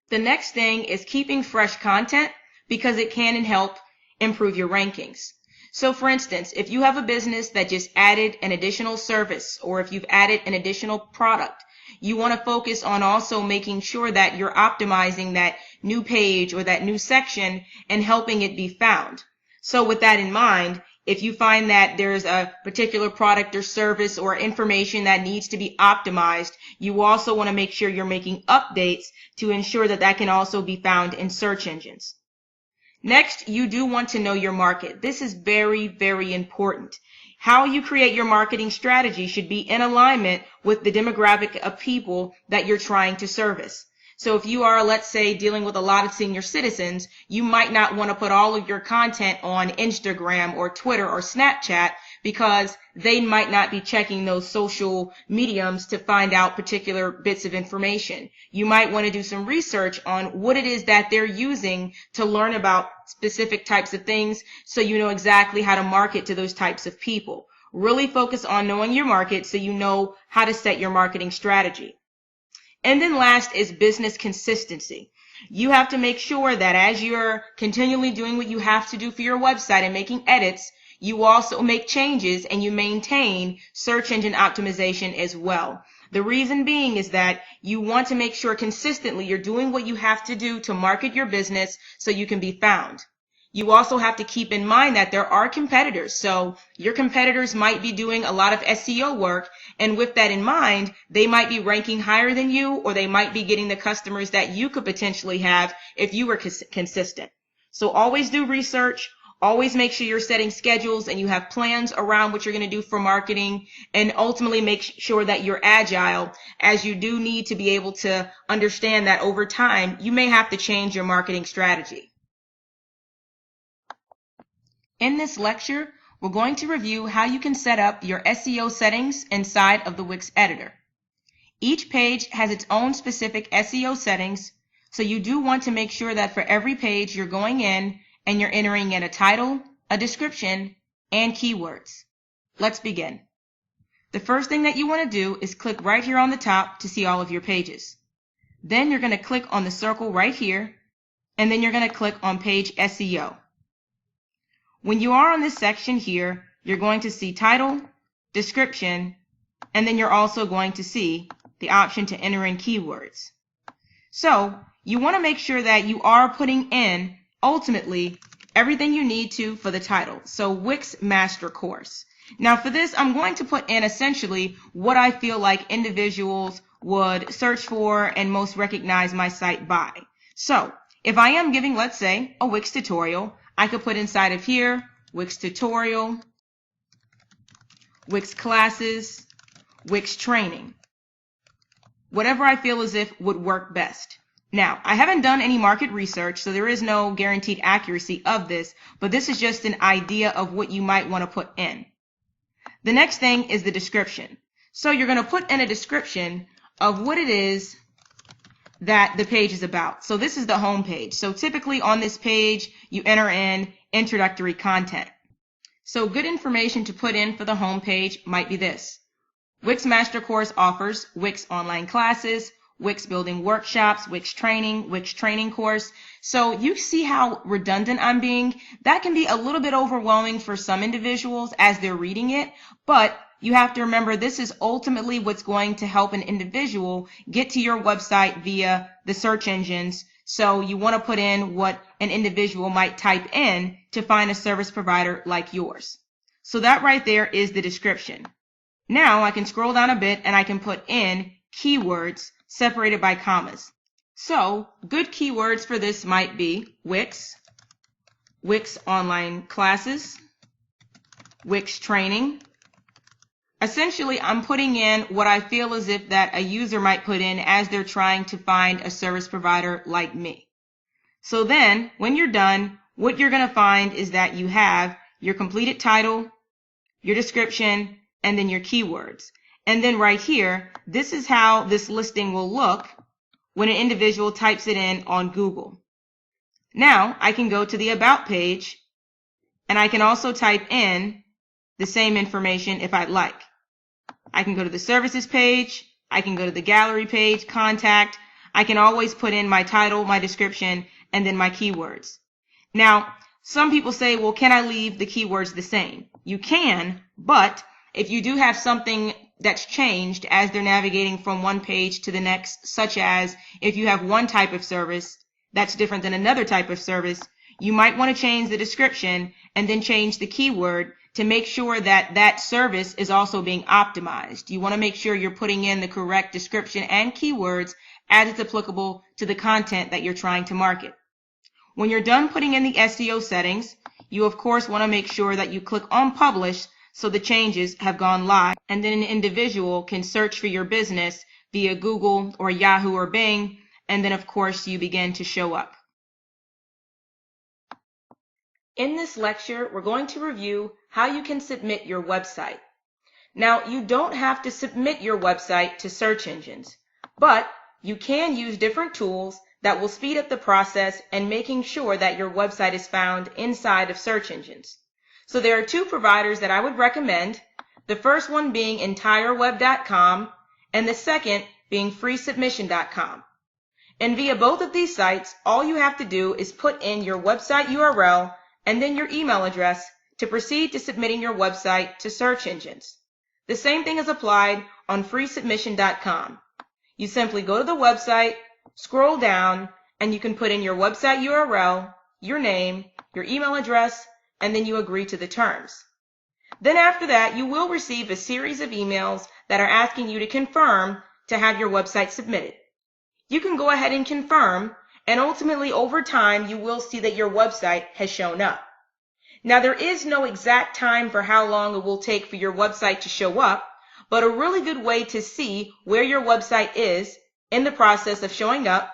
The next thing is keeping fresh content because it can help improve your rankings. So for instance, if you have a business that just added an additional service or if you've added an additional product, you want to focus on also making sure that you're optimizing that new page or that new section and helping it be found. So with that in mind, if you find that there's a particular product or service or information that needs to be optimized, you also want to make sure you're making updates to ensure that that can also be found in search engines. Next, you do want to know your market. This is very, very important. How you create your marketing strategy should be in alignment with the demographic of people that you're trying to service. So if you are, let's say, dealing with a lot of senior citizens, you might not want to put all of your content on Instagram or Twitter or Snapchat because they might not be checking those social mediums to find out particular bits of information. You might want to do some research on what it is that they're using to learn about specific types of things so you know exactly how to market to those types of people. Really focus on knowing your market so you know how to set your marketing strategy. And then last is business consistency. You have to make sure that as you're continually doing what you have to do for your website and making edits, you also make changes and you maintain search engine optimization as well. The reason being is that you want to make sure consistently you're doing what you have to do to market your business so you can be found. You also have to keep in mind that there are competitors. So your competitors might be doing a lot of SEO work, and with that in mind, they might be ranking higher than you, or they might be getting the customers that you could potentially have if you were consistent. So always do research. Always make sure you're setting schedules and you have plans around what you're going to do for marketing, and ultimately make sure that you're agile, as you do need to be able to understand that over time you may have to change your marketing strategy. In this lecture, we're going to review how you can set up your SEO settings inside of the Wix Editor. Each page has its own specific SEO settings, so you do want to make sure that for every page you're going in and you're entering in a title, a description, and keywords. Let's begin. the first thing that you want to do is click right here on the top to see all of your pages. Then you're going to click on the circle right here, and then you're going to click on Page SEO. When you are on this section here, you're going to see title, description, and then you're also going to see the option to enter in keywords. So you want to make sure that you are putting in ultimately everything you need to for the title. So Wix Master Course. Now for this, I'm going to put in essentially what I feel like individuals would search for and most recognize my site by. So if I am giving, let's say, a Wix tutorial, I could put inside of here, Wix tutorial, Wix classes, Wix training. Whatever I feel as if would work best. Now, I haven't done any market research, so there is no guaranteed accuracy of this, but this is just an idea of what you might want to put in. The next thing is the description. So you're going to put in a description of what it is that the page is about. So this is the home page. So typically on this page, you enter in introductory content. So good information to put in for the home page might be this. Wix Master Course offers Wix online classes, Wix building workshops, Wix training course. So you see how redundant I'm being? That can be a little bit overwhelming for some individuals as they're reading it, but you have to remember this is ultimately what's going to help an individual get to your website via the search engines. So you want to put in what an individual might type in to find a service provider like yours. So that right there is the description. Now I can scroll down a bit and I can put in keywords separated by commas. So good keywords for this might be Wix, Wix online classes, Wix training. Essentially, I'm putting in what I feel as if that a user might put in as they're trying to find a service provider like me. So then when you're done, what you're going to find is that you have your completed title, your description, and then your keywords. And then right here, this is how this listing will look when an individual types it in on Google. Now I can go to the About page and I can also type in the same information if I'd like. I can go to the Services page, I can go to the Gallery page, Contact. I can always put in my title, my description, and then my keywords. Now, some people say, well, can I leave the keywords the same? You can, but if you do have something that's changed as they're navigating from one page to the next, such as if you have one type of service that's different than another type of service, you might want to change the description and then change the keyword to make sure that that service is also being optimized. You want to make sure you're putting in the correct description and keywords as it's applicable to the content that you're trying to market. When you're done putting in the SEO settings, you of course want to make sure that you click on Publish so the changes have gone live, and then an individual can search for your business via Google or Yahoo or Bing, and then of course you begin to show up. In this lecture, we're going to review how you can submit your website. Now, you don't have to submit your website to search engines, but you can use different tools that will speed up the process and making sure that your website is found inside of search engines. So there are two providers that I would recommend, the first one being EntireWeb.com and the second being FreeSubmission.com. And via both of these sites, all you have to do is put in your website URL and then your email address to proceed to submitting your website to search engines. The same thing is applied on FreeSubmission.com. You simply go to the website, scroll down, and you can put in your website URL, your name, your email address, and then you agree to the terms. Then after that, you will receive a series of emails that are asking you to confirm to have your website submitted. You can go ahead and confirm, and ultimately over time, you will see that your website has shown up. Now, there is no exact time for how long it will take for your website to show up, but a really good way to see where your website is in the process of showing up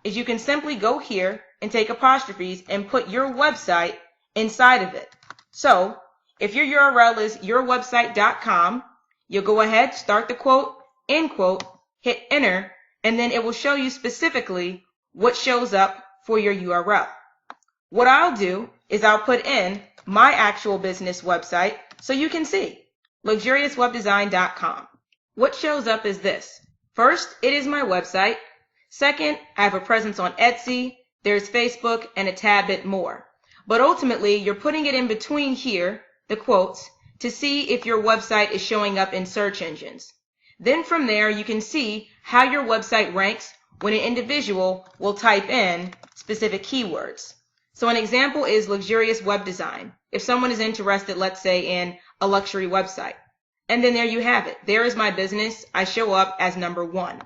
is you can simply go here and take apostrophes and put your website inside of it. So if your URL is yourwebsite.com, you'll go ahead, start the quote, end quote, hit enter, and then it will show you specifically what shows up for your URL. What I'll do is I'll put in my actual business website so you can see. luxuriouswebdesign.com. What shows up is this. First, it is my website. Second, I have a presence on Etsy, there's Facebook, and a tad bit more. But ultimately, you're putting it in between here, the quotes, to see if your website is showing up in search engines. Then from there, you can see how your website ranks when an individual will type in specific keywords. So an example is luxurious web design. If someone is interested, let's say, in a luxury website. And then there you have it. There is my business. I show up as number 1.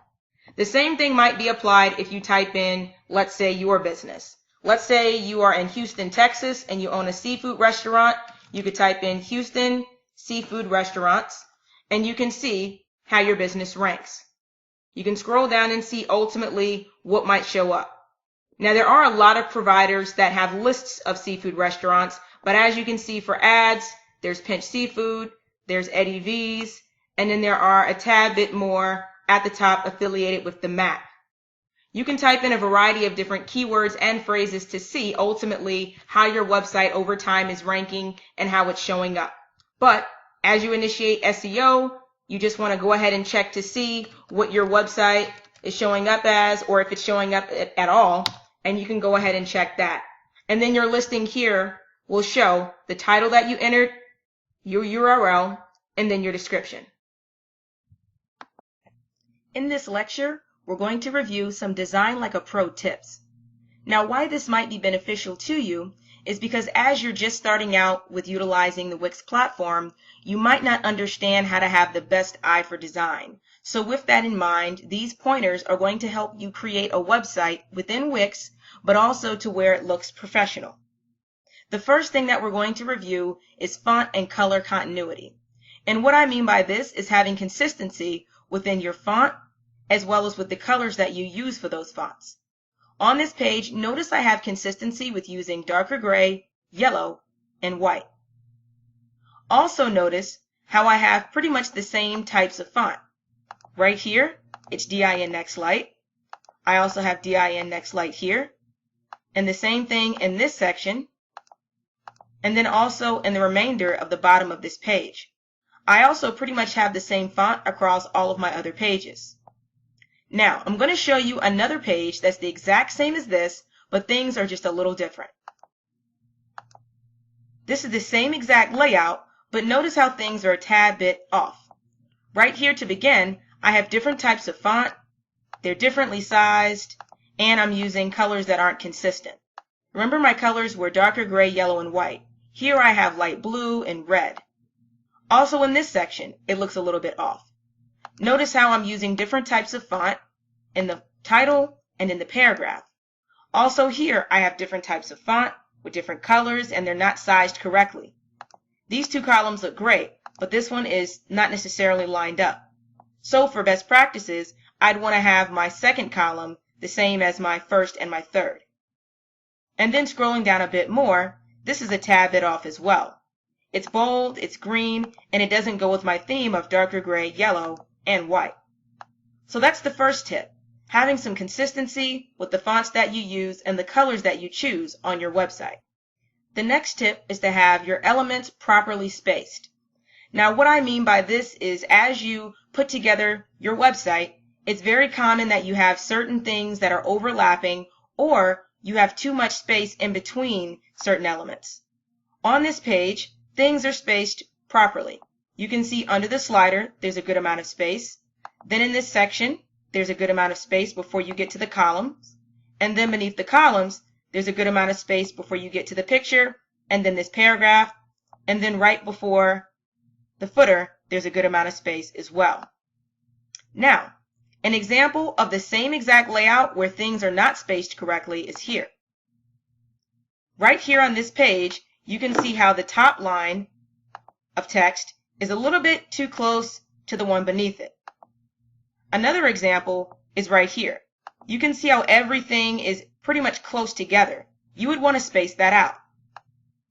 The same thing might be applied if you type in, let's say, your business. Let's say you are in Houston, Texas, and you own a seafood restaurant. You could type in Houston seafood restaurants, and you can see how your business ranks. You can scroll down and see ultimately what might show up. Now, there are a lot of providers that have lists of seafood restaurants, but as you can see for ads, there's Pinch Seafood, there's Eddie V's, and then there are a tad bit more at the top affiliated with the map. You can type in a variety of different keywords and phrases to see ultimately how your website over time is ranking and how it's showing up. But as you initiate SEO, you just want to go ahead and check to see what your website is showing up as, or if it's showing up at all, and you can go ahead and check that. And then your listing here will show the title that you entered, your URL, and then your description. In this lecture, we're going to review some Design Like a Pro tips. Now, why this might be beneficial to you is because as you're just starting out with utilizing the Wix platform, you might not understand how to have the best eye for design. So with that in mind, these pointers are going to help you create a website within Wix, but also to where it looks professional. The first thing that we're going to review is font and color continuity. And what I mean by this is having consistency within your font as well as with the colors that you use for those fonts. On this page, notice I have consistency with using darker gray, yellow, and white. Also notice how I have pretty much the same types of font. Right here, it's DIN Next Light. I also have DIN Next Light here. And the same thing in this section. And then also in the remainder of the bottom of this page. I also pretty much have the same font across all of my other pages. Now, I'm going to show you another page that's the exact same as this, but things are just a little different. This is the same exact layout, but notice how things are a tad bit off. Right here to begin, I have different types of font, they're differently sized, and I'm using colors that aren't consistent. Remember my colors were darker gray, yellow, and white. Here I have light blue and red. Also in this section, it looks a little bit off. Notice how I'm using different types of font in the title and in the paragraph. Also here, I have different types of font with different colors, and they're not sized correctly. These two columns look great, but this one is not necessarily lined up. So for best practices, I'd want to have my second column the same as my first and my third. And then scrolling down a bit more, this is a tad bit off as well. It's bold, it's green, and it doesn't go with my theme of darker gray, yellow, and white. So that's the first tip, having some consistency with the fonts that you use and the colors that you choose on your website. The next tip is to have your elements properly spaced. Now what I mean by this is as you put together your website, it's very common that you have certain things that are overlapping or you have too much space in between certain elements. On this page, things are spaced properly. You can see under the slider, there's a good amount of space. Then in this section, there's a good amount of space before you get to the columns. And then beneath the columns, there's a good amount of space before you get to the picture, and then this paragraph. And then right before the footer, there's a good amount of space as well. Now, an example of the same exact layout where things are not spaced correctly is here. Right here on this page, you can see how the top line of text is a little bit too close to the one beneath it. Another example is right here. You can see how everything is pretty much close together. You would want to space that out.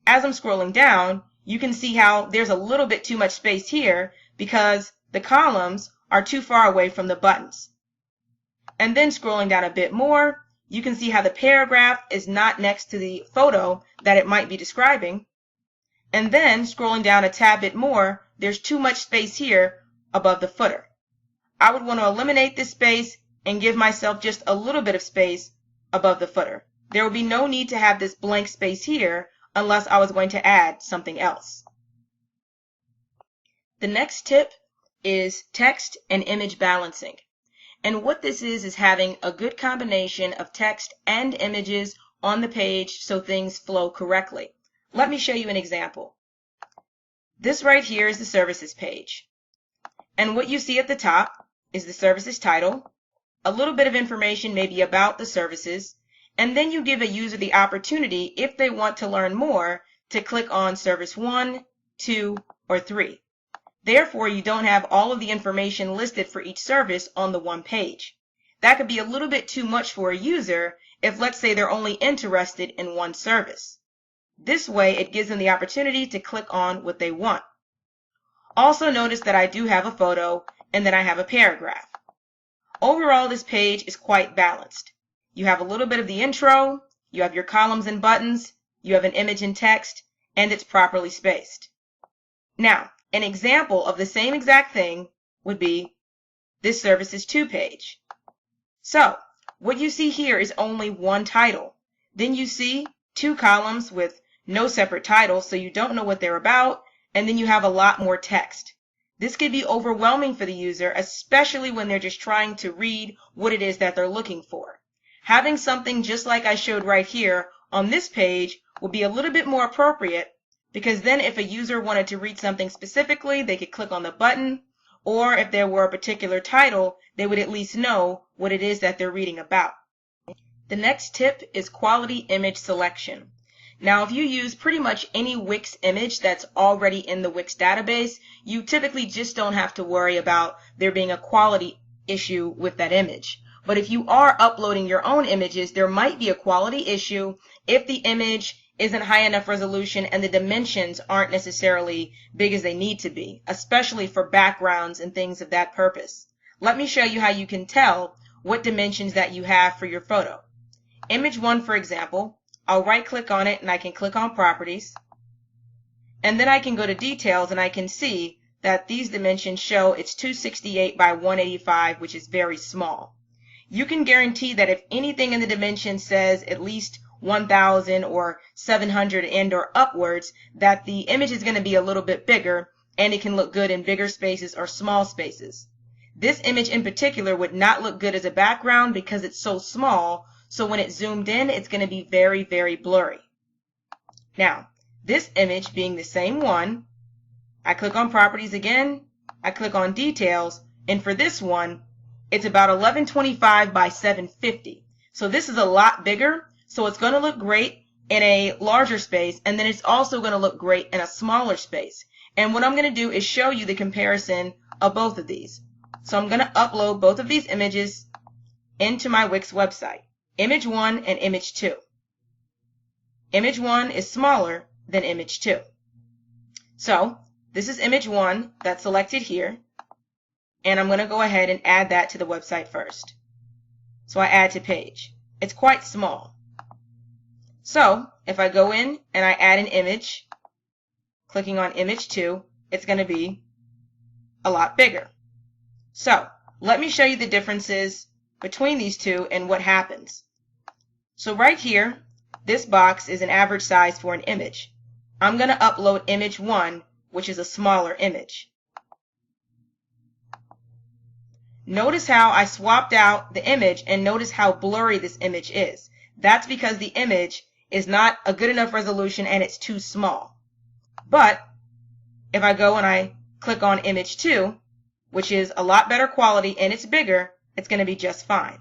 As I'm scrolling down, you can see how there's a little bit too much space here because the columns are too far away from the buttons. And then scrolling down a bit more, you can see how the paragraph is not next to the photo that it might be describing. And then scrolling down a tad bit more, there's too much space here above the footer. I would want to eliminate this space and give myself just a little bit of space above the footer. There would be no need to have this blank space here unless I was going to add something else. The next tip is text and image balancing. And what this is having a good combination of text and images on the page so things flow correctly. Let me show you an example. This right here is the services page. And what you see at the top is the services title, a little bit of information maybe about the services, and then you give a user the opportunity, if they want to learn more, to click on service 1, 2, or 3. Therefore, you don't have all of the information listed for each service on the one page. That could be a little bit too much for a user if, let's say, they're only interested in one service. This way, it gives them the opportunity to click on what they want. Also notice that I do have a photo and then I have a paragraph. Overall, this page is quite balanced. You have a little bit of the intro, you have your columns and buttons, you have an image and text, and it's properly spaced. Now, an example of the same exact thing would be this Services 2 page. So, what you see here is only one title. Then you see two columns with no separate titles, so you don't know what they're about, and then you have a lot more text. This could be overwhelming for the user, especially when they're just trying to read what it is that they're looking for. Having something just like I showed right here on this page would be a little bit more appropriate, because then if a user wanted to read something specifically, they could click on the button, or if there were a particular title, they would at least know what it is that they're reading about. The next tip is quality image selection. Now, if you use pretty much any Wix image that's already in the Wix database, you typically just don't have to worry about there being a quality issue with that image. But if you are uploading your own images, there might be a quality issue if the image isn't high enough resolution and the dimensions aren't necessarily big as they need to be, especially for backgrounds and things of that purpose. Let me show you how you can tell what dimensions that you have for your photo. Image 1, for example, I'll right click on it and I can click on properties, and then I can go to details and I can see that these dimensions show it's 268 by 185, which is very small. You can guarantee that if anything in the dimension says at least 1000 or 700 and or upwards, that the image is going to be a little bit bigger and it can look good in bigger spaces or small spaces. This image in particular would not look good as a background because it's so small, so when it's zoomed in, it's going to be very, very blurry. Now, this image being the same one, I click on properties again, I click on details, and for this one, it's about 1125 by 750. So this is a lot bigger, so it's going to look great in a larger space, and then it's also going to look great in a smaller space. And what I'm going to do is show you the comparison of both of these. So I'm going to upload both of these images into my Wix website. Image 1 and image 2. Image 1 is smaller than image 2. So this is image 1 that's selected here, and I'm going to go ahead and add that to the website first. So I add to page. It's quite small. So if I go in and I add an image, clicking on image 2, it's going to be a lot bigger. So let me show you the differences between these two and what happens. So right here, this box is an average size for an image. I'm going to upload image 1, which is a smaller image. Notice how I swapped out the image and notice how blurry this image is. That's because the image is not a good enough resolution and it's too small. But if I go and I click on image 2, which is a lot better quality and it's bigger, it's going to be just fine.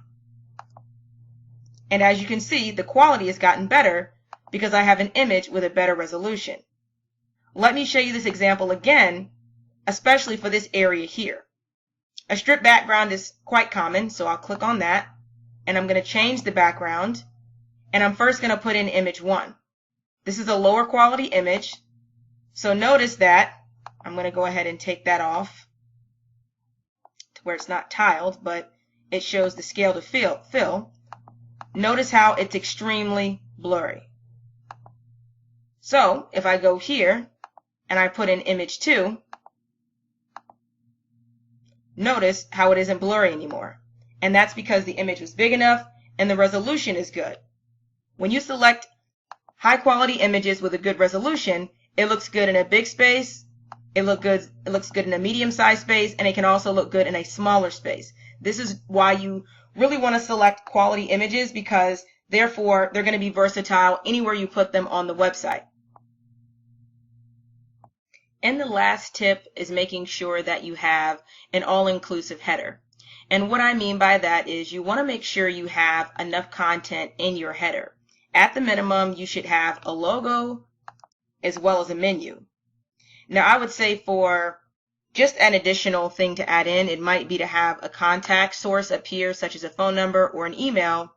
And as you can see, the quality has gotten better because I have an image with a better resolution. Let me show you this example again, especially for this area here. A strip background is quite common, so I'll click on that, and I'm going to change the background, and I'm first going to put in image 1. This is a lower quality image, so notice that I'm going to go ahead and take that off to where it's not tiled, but it shows the scale to fill. Notice how it's extremely blurry. So if I go here and I put in image 2, notice how it isn't blurry anymore. And that's because the image was big enough and the resolution is good. When you select high quality images with a good resolution, it looks good in a big space, it looks good in a medium sized space, and it can also look good in a smaller space. This is why you really want to select quality images, because therefore they're going to be versatile anywhere you put them on the website. And the last tip is making sure that you have an all-inclusive header. And what I mean by that is you want to make sure you have enough content in your header. At the minimum, you should have a logo as well as a menu. Now, I would say for just an additional thing to add in, it might be to have a contact source appear, such as a phone number or an email.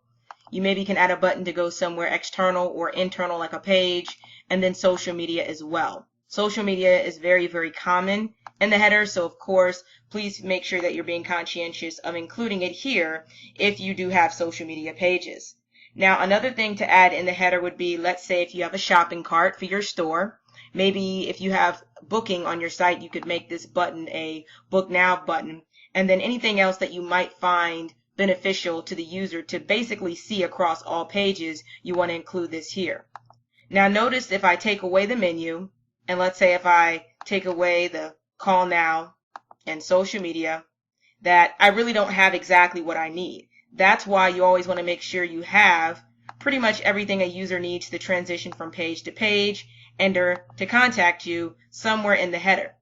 You maybe can add a button to go somewhere external or internal, like a page, and then social media as well. Social media is very, very common in the header, so of course, please make sure that you're being conscientious of including it here if you do have social media pages. Now, another thing to add in the header would be, let's say if you have a shopping cart for your store, maybe if you have booking on your site, you could make this button a Book Now button, and then anything else that you might find beneficial to the user to basically see across all pages, you want to include this here. Now, notice if I take away the menu, and let's say if I take away the call now and social media, that I really don't have exactly what I need. That's why you always want to make sure you have pretty much everything a user needs to transition from page to page and to contact you somewhere in the header.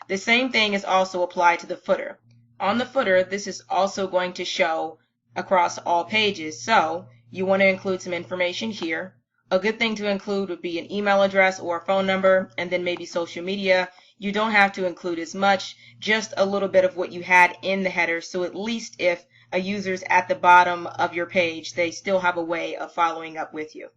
The same thing is also applied to the footer. On the footer, this is also going to show across all pages, so you want to include some information here. A good thing to include would be an email address or a phone number, and then maybe social media. You don't have to include as much, just a little bit of what you had in the header, so at least if a user's at the bottom of your page, they still have a way of following up with you.